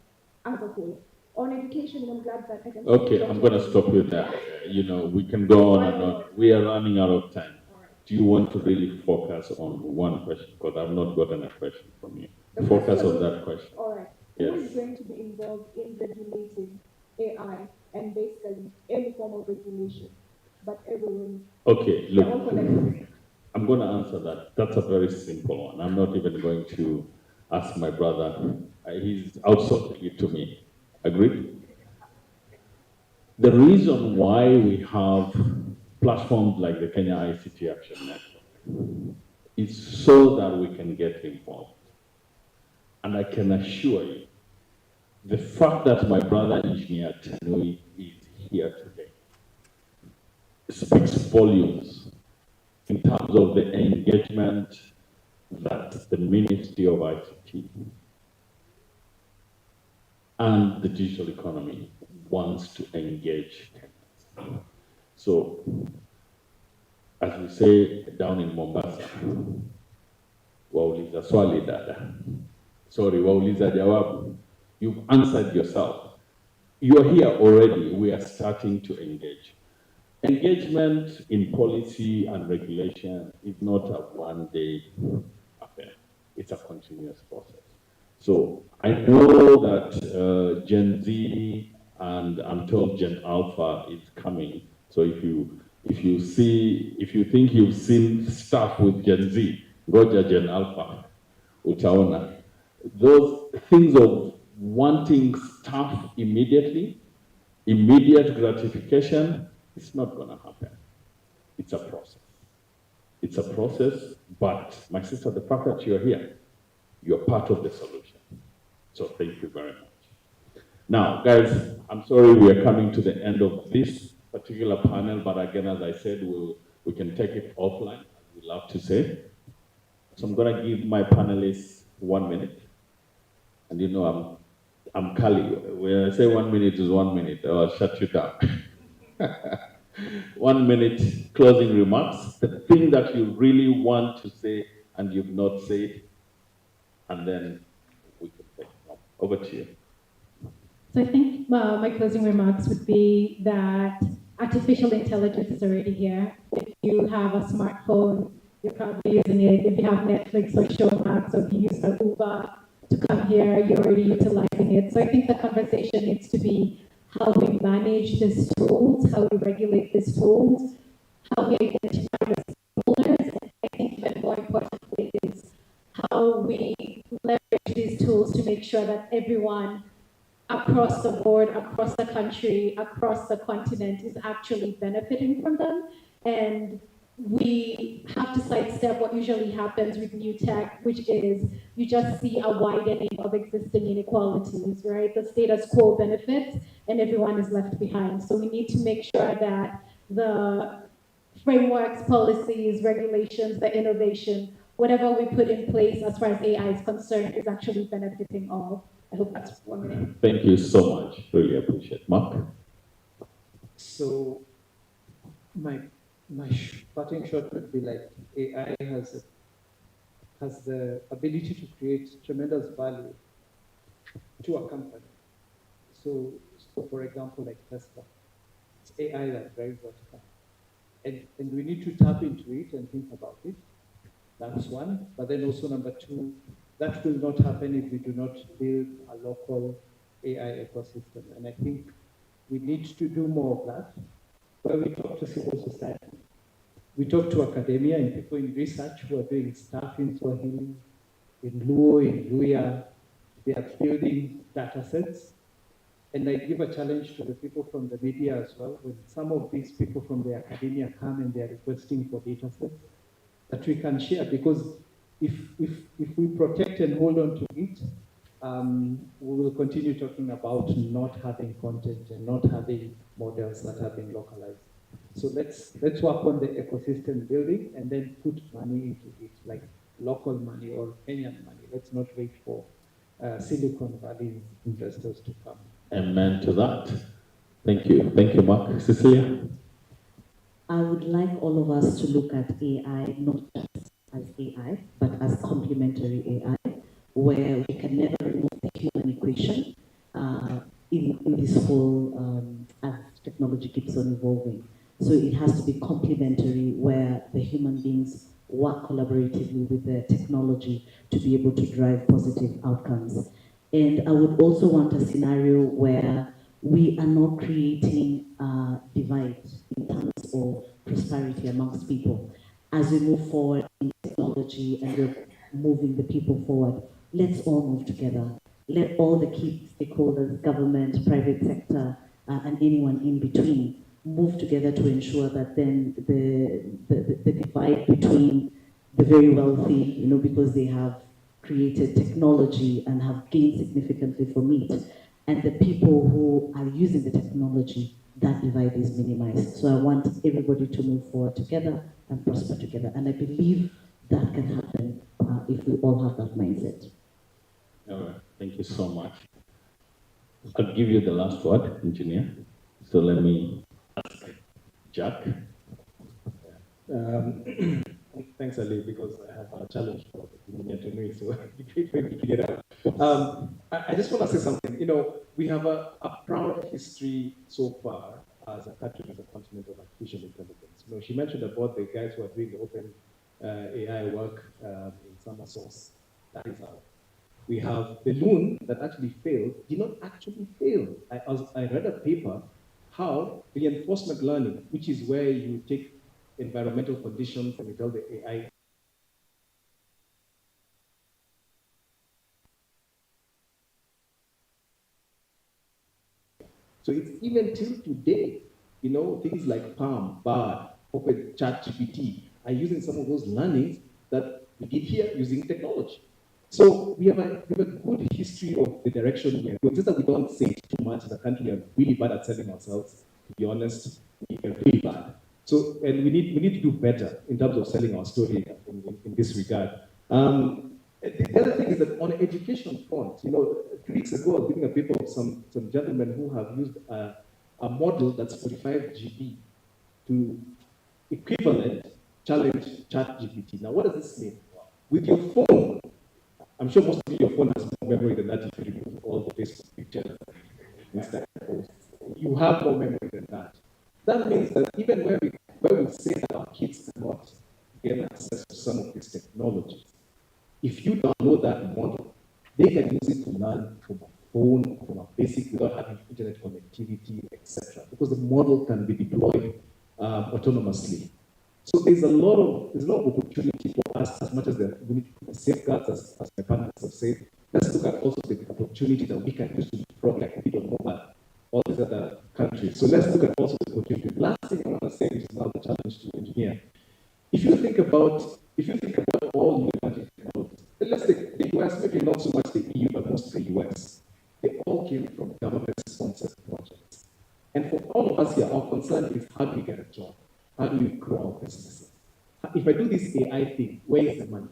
as a whole. On education, I'm glad that I can... Okay, I'm going to stop you there. You know, we can go on and on. We are running out of time. Do you want to really focus on one question? Because I've not gotten a question from you. Focus on that question. All right. Yes. Who is going to be involved in regulating AI and basically any form of regulation? But everyone... Okay, look. I'm going to answer that. That's a very simple one. I'm not even going to ask my brother. He's outsourcing it to me. Agreed? The reason why we have platforms like the Kenya ICT Action Network is so that we can get involved. And I can assure you, the fact that my brother Engineer Tanui is here today speaks volumes in terms of the engagement that the Ministry of ICT and the digital economy wants to engage Kenyans. So, as we say down in Mombasa, wauliza swali dada. Sorry, wauliza jawabu. You've answered yourself. You're here already. We are starting to engage. Engagement in policy and regulation is not a one-day affair. It's a continuous process. So I know that Gen Z and I'm told Gen Alpha is coming. So if you think you've seen stuff with Gen Z, go to Gen Alpha, utaona. Those things of wanting stuff immediately, immediate gratification, it's not going to happen. It's a process. It's a process, but my sister, the fact that you're here, you're part of the solution. So thank you very much. Now, guys, I'm sorry we are coming to the end of this particular panel, but again, as I said, we can take it offline, as we love to say. So I'm going to give my panelists 1 minute. And you know, I'm Kali. When I say 1 minute is 1 minute, I'll shut you down. 1 minute closing remarks, the thing that you really want to say and you've not said, and then we can take it. Over to you. So I think my closing remarks would be that artificial intelligence is already here. If you have a smartphone, you're probably using it. If you have Netflix or Showmax, or if you use an Uber to come here, you're already utilizing it. So I think the conversation needs to be how we manage these tools, how we regulate these tools, how we identify the stakeholders, and I think even more importantly is how we leverage these tools to make sure that everyone across the board, across the country, across the continent is actually benefiting from them. And we have to sidestep what usually happens with new tech, which is you just see a widening of existing inequalities, right? The status quo benefits and everyone is left behind. So we need to make sure that the frameworks, policies, regulations, the innovation, whatever we put in place as far as AI is concerned is actually benefiting all. I hope that's 1 minute. Thank you so much. Really appreciate it. Mark? So my parting shot would be like AI has the ability to create tremendous value to a company. So for example, like Tesla, it's AI that's very vertical. And we need to tap into it and think about it. That's one. But then also number two, that will not happen if we do not build a local AI ecosystem. And I think we need to do more of that, where we talk to civil society. We talk to academia and people in research who are doing stuff in Swahili, in Luo, in Luya. They are building data sets. And I give a challenge to the people from the media as well. When some of these people from the academia come and they are requesting for data sets, that we can share, because if we protect and hold on to it, we will continue talking about not having content and not having models that have been localized. So let's work on the ecosystem building and then put money into it, like local money or Kenyan money. Let's not wait for Silicon Valley investors to come. Amen to that. Thank you. Thank you, Mark. Cecilia? I would like all of us to look at AI not just as AI, but as complementary AI, where we can never remove the human equation in this whole, as technology keeps on evolving. So it has to be complementary, where the human beings work collaboratively with the technology to be able to drive positive outcomes. And I would also want a scenario where we are not creating divides in terms of prosperity amongst people. as we move forward in technology and we're moving the people forward, let's all move together. Let all the key stakeholders, government, private sector, and anyone in between move together to ensure that then the divide between the very wealthy, because they have created technology and have gained significantly from it, and the people who are using the technology, that divide is minimized. So I want everybody to move forward together and prosper together. And I believe that can happen if we all have that mindset. All right, thank you so much. I'll give you the last word, engineer. So let me ask Jack. Thanks, Ali, because I have a challenge for the to me, so it'd be great for me to figure it out. I just want to say something. We have a proud history so far as a country, as a continent of artificial intelligence. She mentioned about the guys who are doing the open AI work in summer source. That is out. We have the loon that actually failed, did not actually fail. I read a paper how reinforcement learning, which is where you take environmental conditions and you tell the AI. So it's even till today, things like Palm, Bard, Open ChatGPT are using some of those learnings that we did here using technology. So we have a good history of the direction we are going. Just that we don't say it too much as a country. We are really bad at selling ourselves, to be honest. We are really bad. So, and we need to do better in terms of selling our story in this regard. The other thing is that on the education front, 2 weeks ago, I was giving a paper of some gentlemen who have used a model that's 45 GB to equivalent challenge ChatGPT. Now, what does this mean? With your phone, I'm sure most of your phone has more memory than that if you remove all the Facebook pictures, Instagram posts. You have more memory than that. That means that even where we say that our kids cannot get access to some of these technologies, if you download that model, they can use it to learn from a phone, from a basic, without having internet connectivity, etc. Because the model can be deployed autonomously. So there's a lot of opportunity for us, as much as we need to put the safeguards, as my partners have said. Let's look at also the opportunity that we can use to frog like we don't know that all these other countries. So let's look at also the opportunity. Last thing I want to say, which is now the challenge to engineer. If you think about all new emerging technologies, let's take the US, maybe not so much the EU, but most the US. They all came from government-sponsored projects. And for all of us here, our concern is how do we get a job? How do we grow our businesses? If I do this AI thing, where is the money?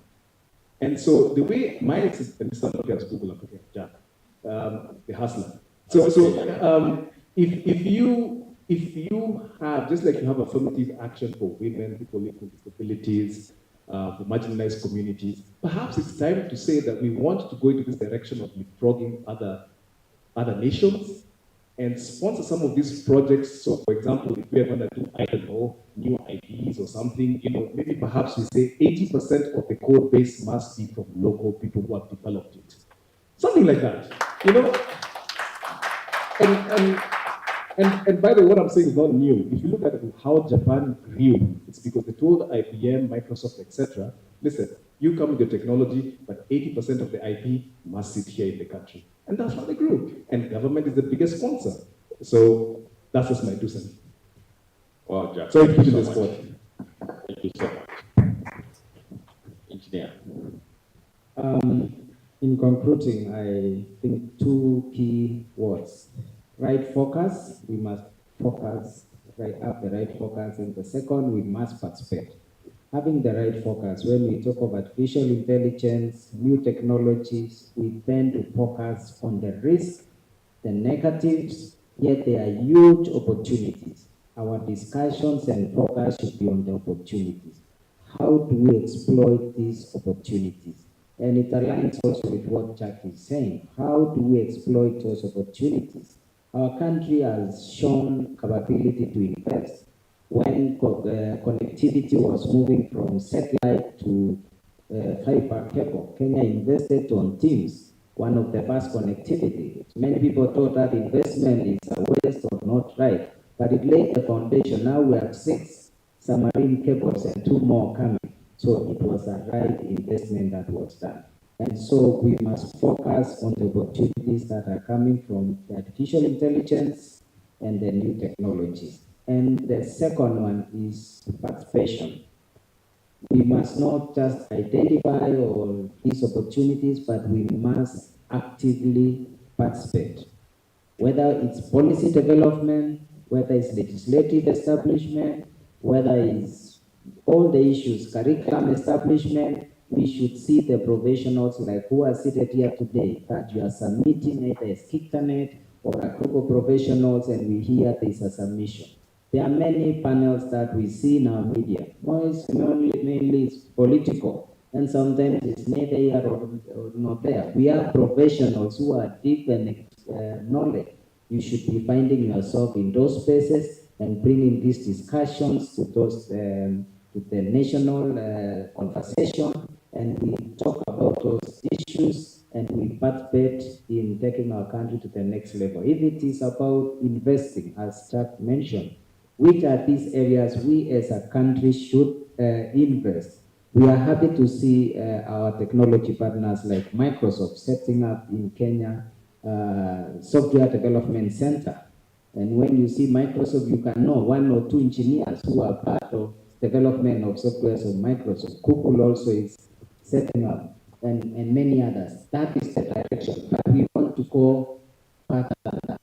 And so the way my system is not as Google, okay, Jack, the hustler. So if you have, just like you have affirmative action for women, people living with disabilities, for marginalized communities, perhaps it's time to say that we want to go into this direction of leapfrogging other nations and sponsor some of these projects. So, for example, if we are going to do, I don't know, new IDs or something, maybe perhaps we say 80% of the code base must be from local people who have developed it. Something like that, And by the way, what I'm saying is not new. If you look at how Japan grew, it's because they told IBM, Microsoft, etc., listen, you come with your technology, but 80% of the IP must sit here in the country. And that's how they grew. And government is the biggest sponsor. So that's just my 2 cents. Wow, Jack. Sorry to put you on the spot. Thank you so much. Engineer. In concluding, I think 2 key words. Right focus, we must focus, have the right focus. And the second, we must participate. Having the right focus, when we talk of artificial intelligence, new technologies, we tend to focus on the risk, the negatives, yet there are huge opportunities. Our discussions and focus should be on the opportunities. How do we exploit these opportunities? And it aligns also with what Jack is saying. How do we exploit those opportunities? Our country has shown capability to invest. When connectivity was moving from satellite to fiber cable, Kenya invested on Teams, one of the first connectivity. Many people thought that investment is a waste or not right, but it laid the foundation. Now we have 6 submarine cables and 2 more coming. So it was a right investment that was done. And so we must focus on the opportunities that are coming from the artificial intelligence and the new technologies. And the second one is participation. We must not just identify all these opportunities, but we must actively participate. Whether it's policy development, whether it's legislative establishment, whether it's all the issues, curriculum establishment, we should see the professionals like who are seated here today, that you are submitting either a Skiktanet or a group of professionals, and we hear there's a submission. There are many panels that we see in our media. Mainly it's political, and sometimes it's neither here or not there. We are professionals who are deep in knowledge. You should be finding yourself in those spaces and bringing these discussions to those to the national conversation, and we talk about those issues and we participate in taking our country to the next level. If it is about investing, as Chuck mentioned, which are these areas we as a country should invest? We are happy to see our technology partners like Microsoft setting up in Kenya software development center. And when you see Microsoft, you can know 1 or 2 engineers who are part of development of softwares of Microsoft. Google also is setting up, and many others. That is the direction. But we want to go further than that.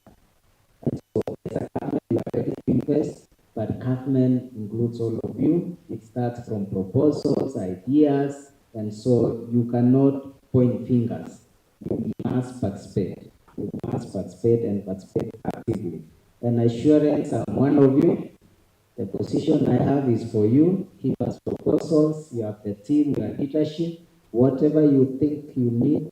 And so as a government, we are ready to invest, but government includes all of you. It starts from proposals, ideas, and so you cannot point fingers. You must participate. You must participate and participate actively. And assurance, I'm one of you. The position I have is for you. Give us proposals. You have the team, you have leadership. Whatever you think you need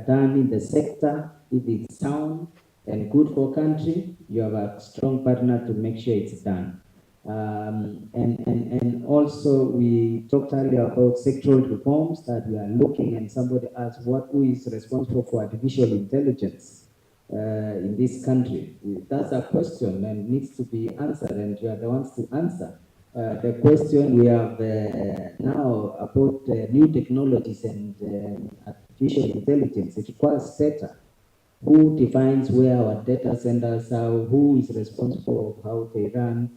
done in the sector, if it's sound and good for country, you have a strong partner to make sure it's done. And also we talked earlier about sectoral reforms that we are looking, and somebody asked who is responsible for artificial intelligence in this country. That's a question and needs to be answered, and you are the ones to answer. The question we have now about new technologies and artificial intelligence, it requires data. Who defines where our data centers are? Who is responsible for how they run?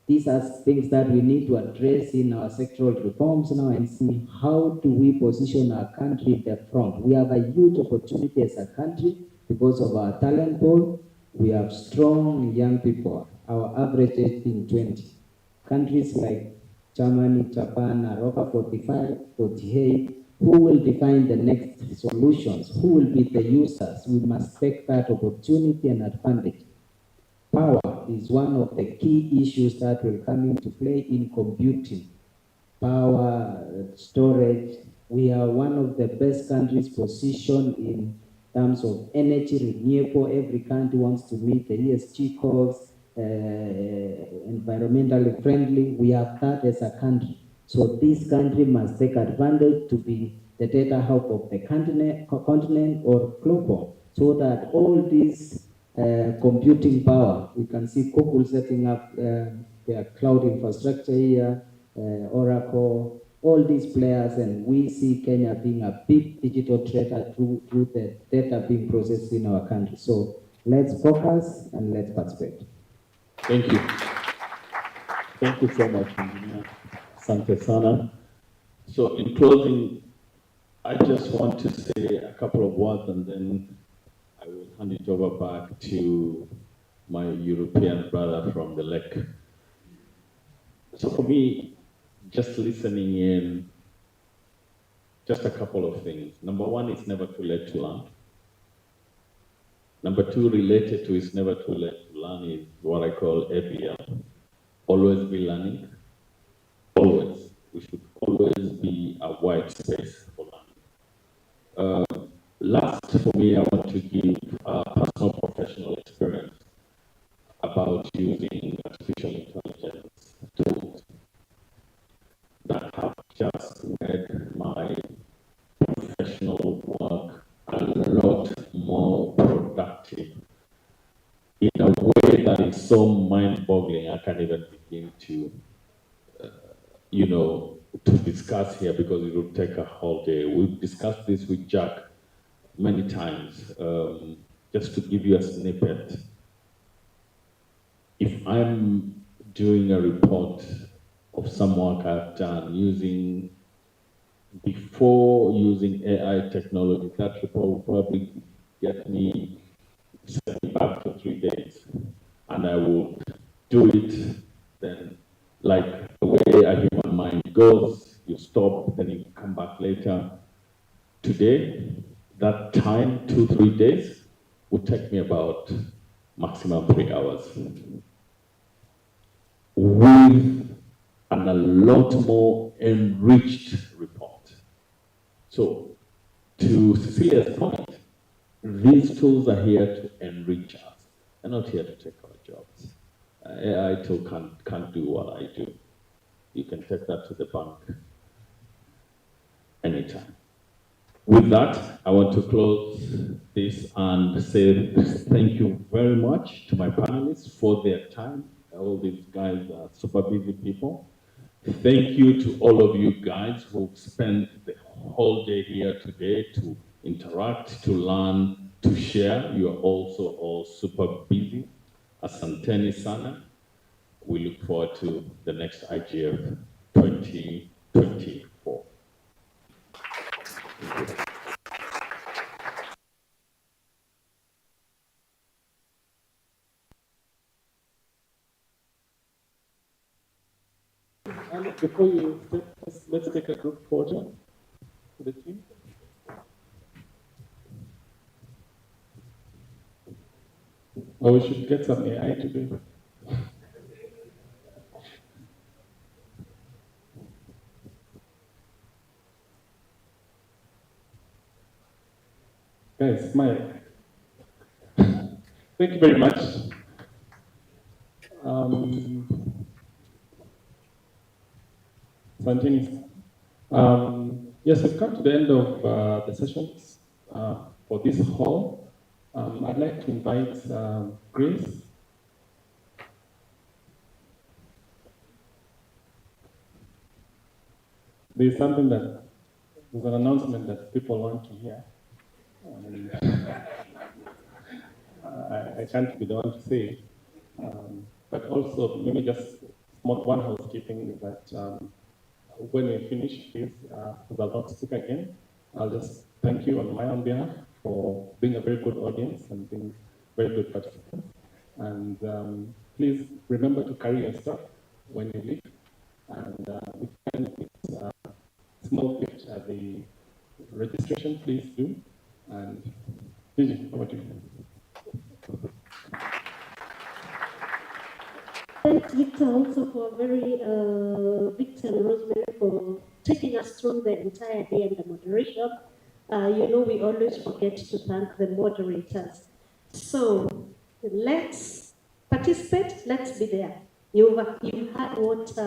These are things that we need to address in our sectoral reforms now and see how do we position our country in the front. We have a huge opportunity as a country because of our talent pool. We have strong young people, our average age being 20. Countries like Germany, Japan are over 45, 48. Who will define the next solutions? Who will be the users? We must take that opportunity and advantage. Power is one of the key issues that will come into play in computing. Power, storage. We are one of the best countries positioned in terms of energy renewable. Every country wants to meet the ESG goals, environmentally friendly. We have that as a country. So this country must take advantage to be the data hub of the continent or global, so that all these computing power, we can see Google setting up their cloud infrastructure here, Oracle, all these players, and we see Kenya being a big digital trader through the data being processed in our country. So let's focus and let's participate. Thank you. Thank you so much, Engineer. Asante sana. So in closing, I just want to say a couple of words and then I will hand it over back to my European brother from the lake. So for me, just listening in, just a couple of things. Number one, it's never too late to learn. Number two, related to it's never too late to learn is what I call ABL. Always be learning. Always. We should always be a wide space for learning. Last, for me, I want to give a personal professional experience about using artificial intelligence tools that have just made my professional work a lot more productive in a way that is so mind-boggling I can't even begin to you know, to discuss here because it will take a whole day. We've discussed this with Jack many times. Just to give you a snippet, if I'm doing a report of some work I've done before using AI technology, that report will probably get me 75 to 3 days. And I will do it then, like the way a human mind goes, you stop, then you come back later. Today, that time, 2-3 days, would take me about maximum 3 hours. With a lot more enriched report. So, to Cecilia's point, these tools are here to enrich us. They're not here to take our jobs. AI tool can't do what I do. You can take that to the bank anytime. With that, I want to close this and say thank you very much to my panelists for their time. All these guys are super busy people. Thank you to all of you guys who spent the whole day here today to interact, to learn, to share. You are also all super busy. Asanteni sana. We look forward to the next IGF 2024. Thank you. And before you step, let's take a group photo for the team. Or we should get some AI to do it. Guys, smile. Thank you very much. Yes, we've come to the end of the sessions for this hall. I'd like to invite Grace. There's an announcement that people want to hear. I can't be the one to say it. But also, maybe just one housekeeping is that when we finish this, because I'll not speak again, I'll just thank you on my own behalf for being a very good audience and being very good participants. And please remember to carry your stuff when you leave. And if you can get a small gift at the registration, please do. And Gigi, over to you. Thanks, Victor, also for Victor and Rosemary for taking us through the entire day and the moderation. You know, we always forget to thank the moderators. So let's participate, let's be there. You've heard what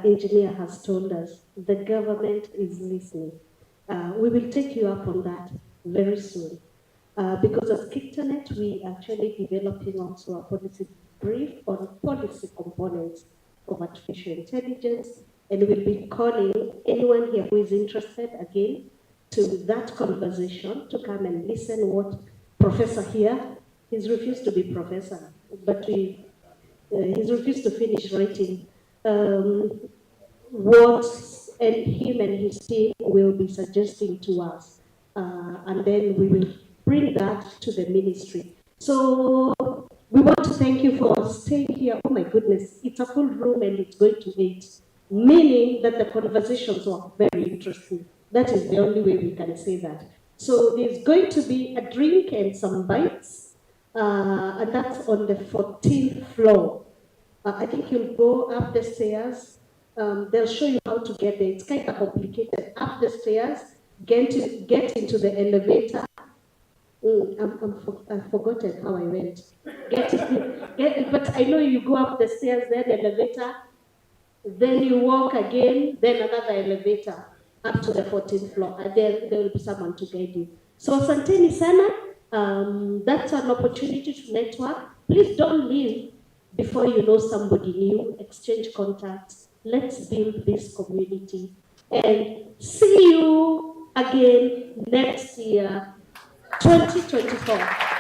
engineer has told us. The government is listening. We will take you up on that very soon. Because as KICTANET, we are actually developing also a policy brief on policy components of artificial intelligence, and we'll be calling anyone here who is interested again to that conversation to come and listen what Professor here, he's refused to be professor, but he's refused to finish writing what him and his team will be suggesting to us, and then we will bring that to the ministry. So we want to thank you for staying here. Oh my goodness, it's a full room and it's going to 8, meaning that the conversations were very interesting. That is the only way we can say that. So there's going to be a drink and some bites, and that's on the 14th floor. I think you'll go up the stairs. They'll show you how to get there. It's kind of complicated. Up the stairs, get into the elevator. I've forgotten how I went. But I know you go up the stairs, then elevator, then you walk again, then another elevator up to the 14th floor, and then there will be someone to guide you. So asanteni sana. That's an opportunity to network. Please don't leave before you know somebody new. Exchange contacts. Let's build this community. And see you again next year, 2024.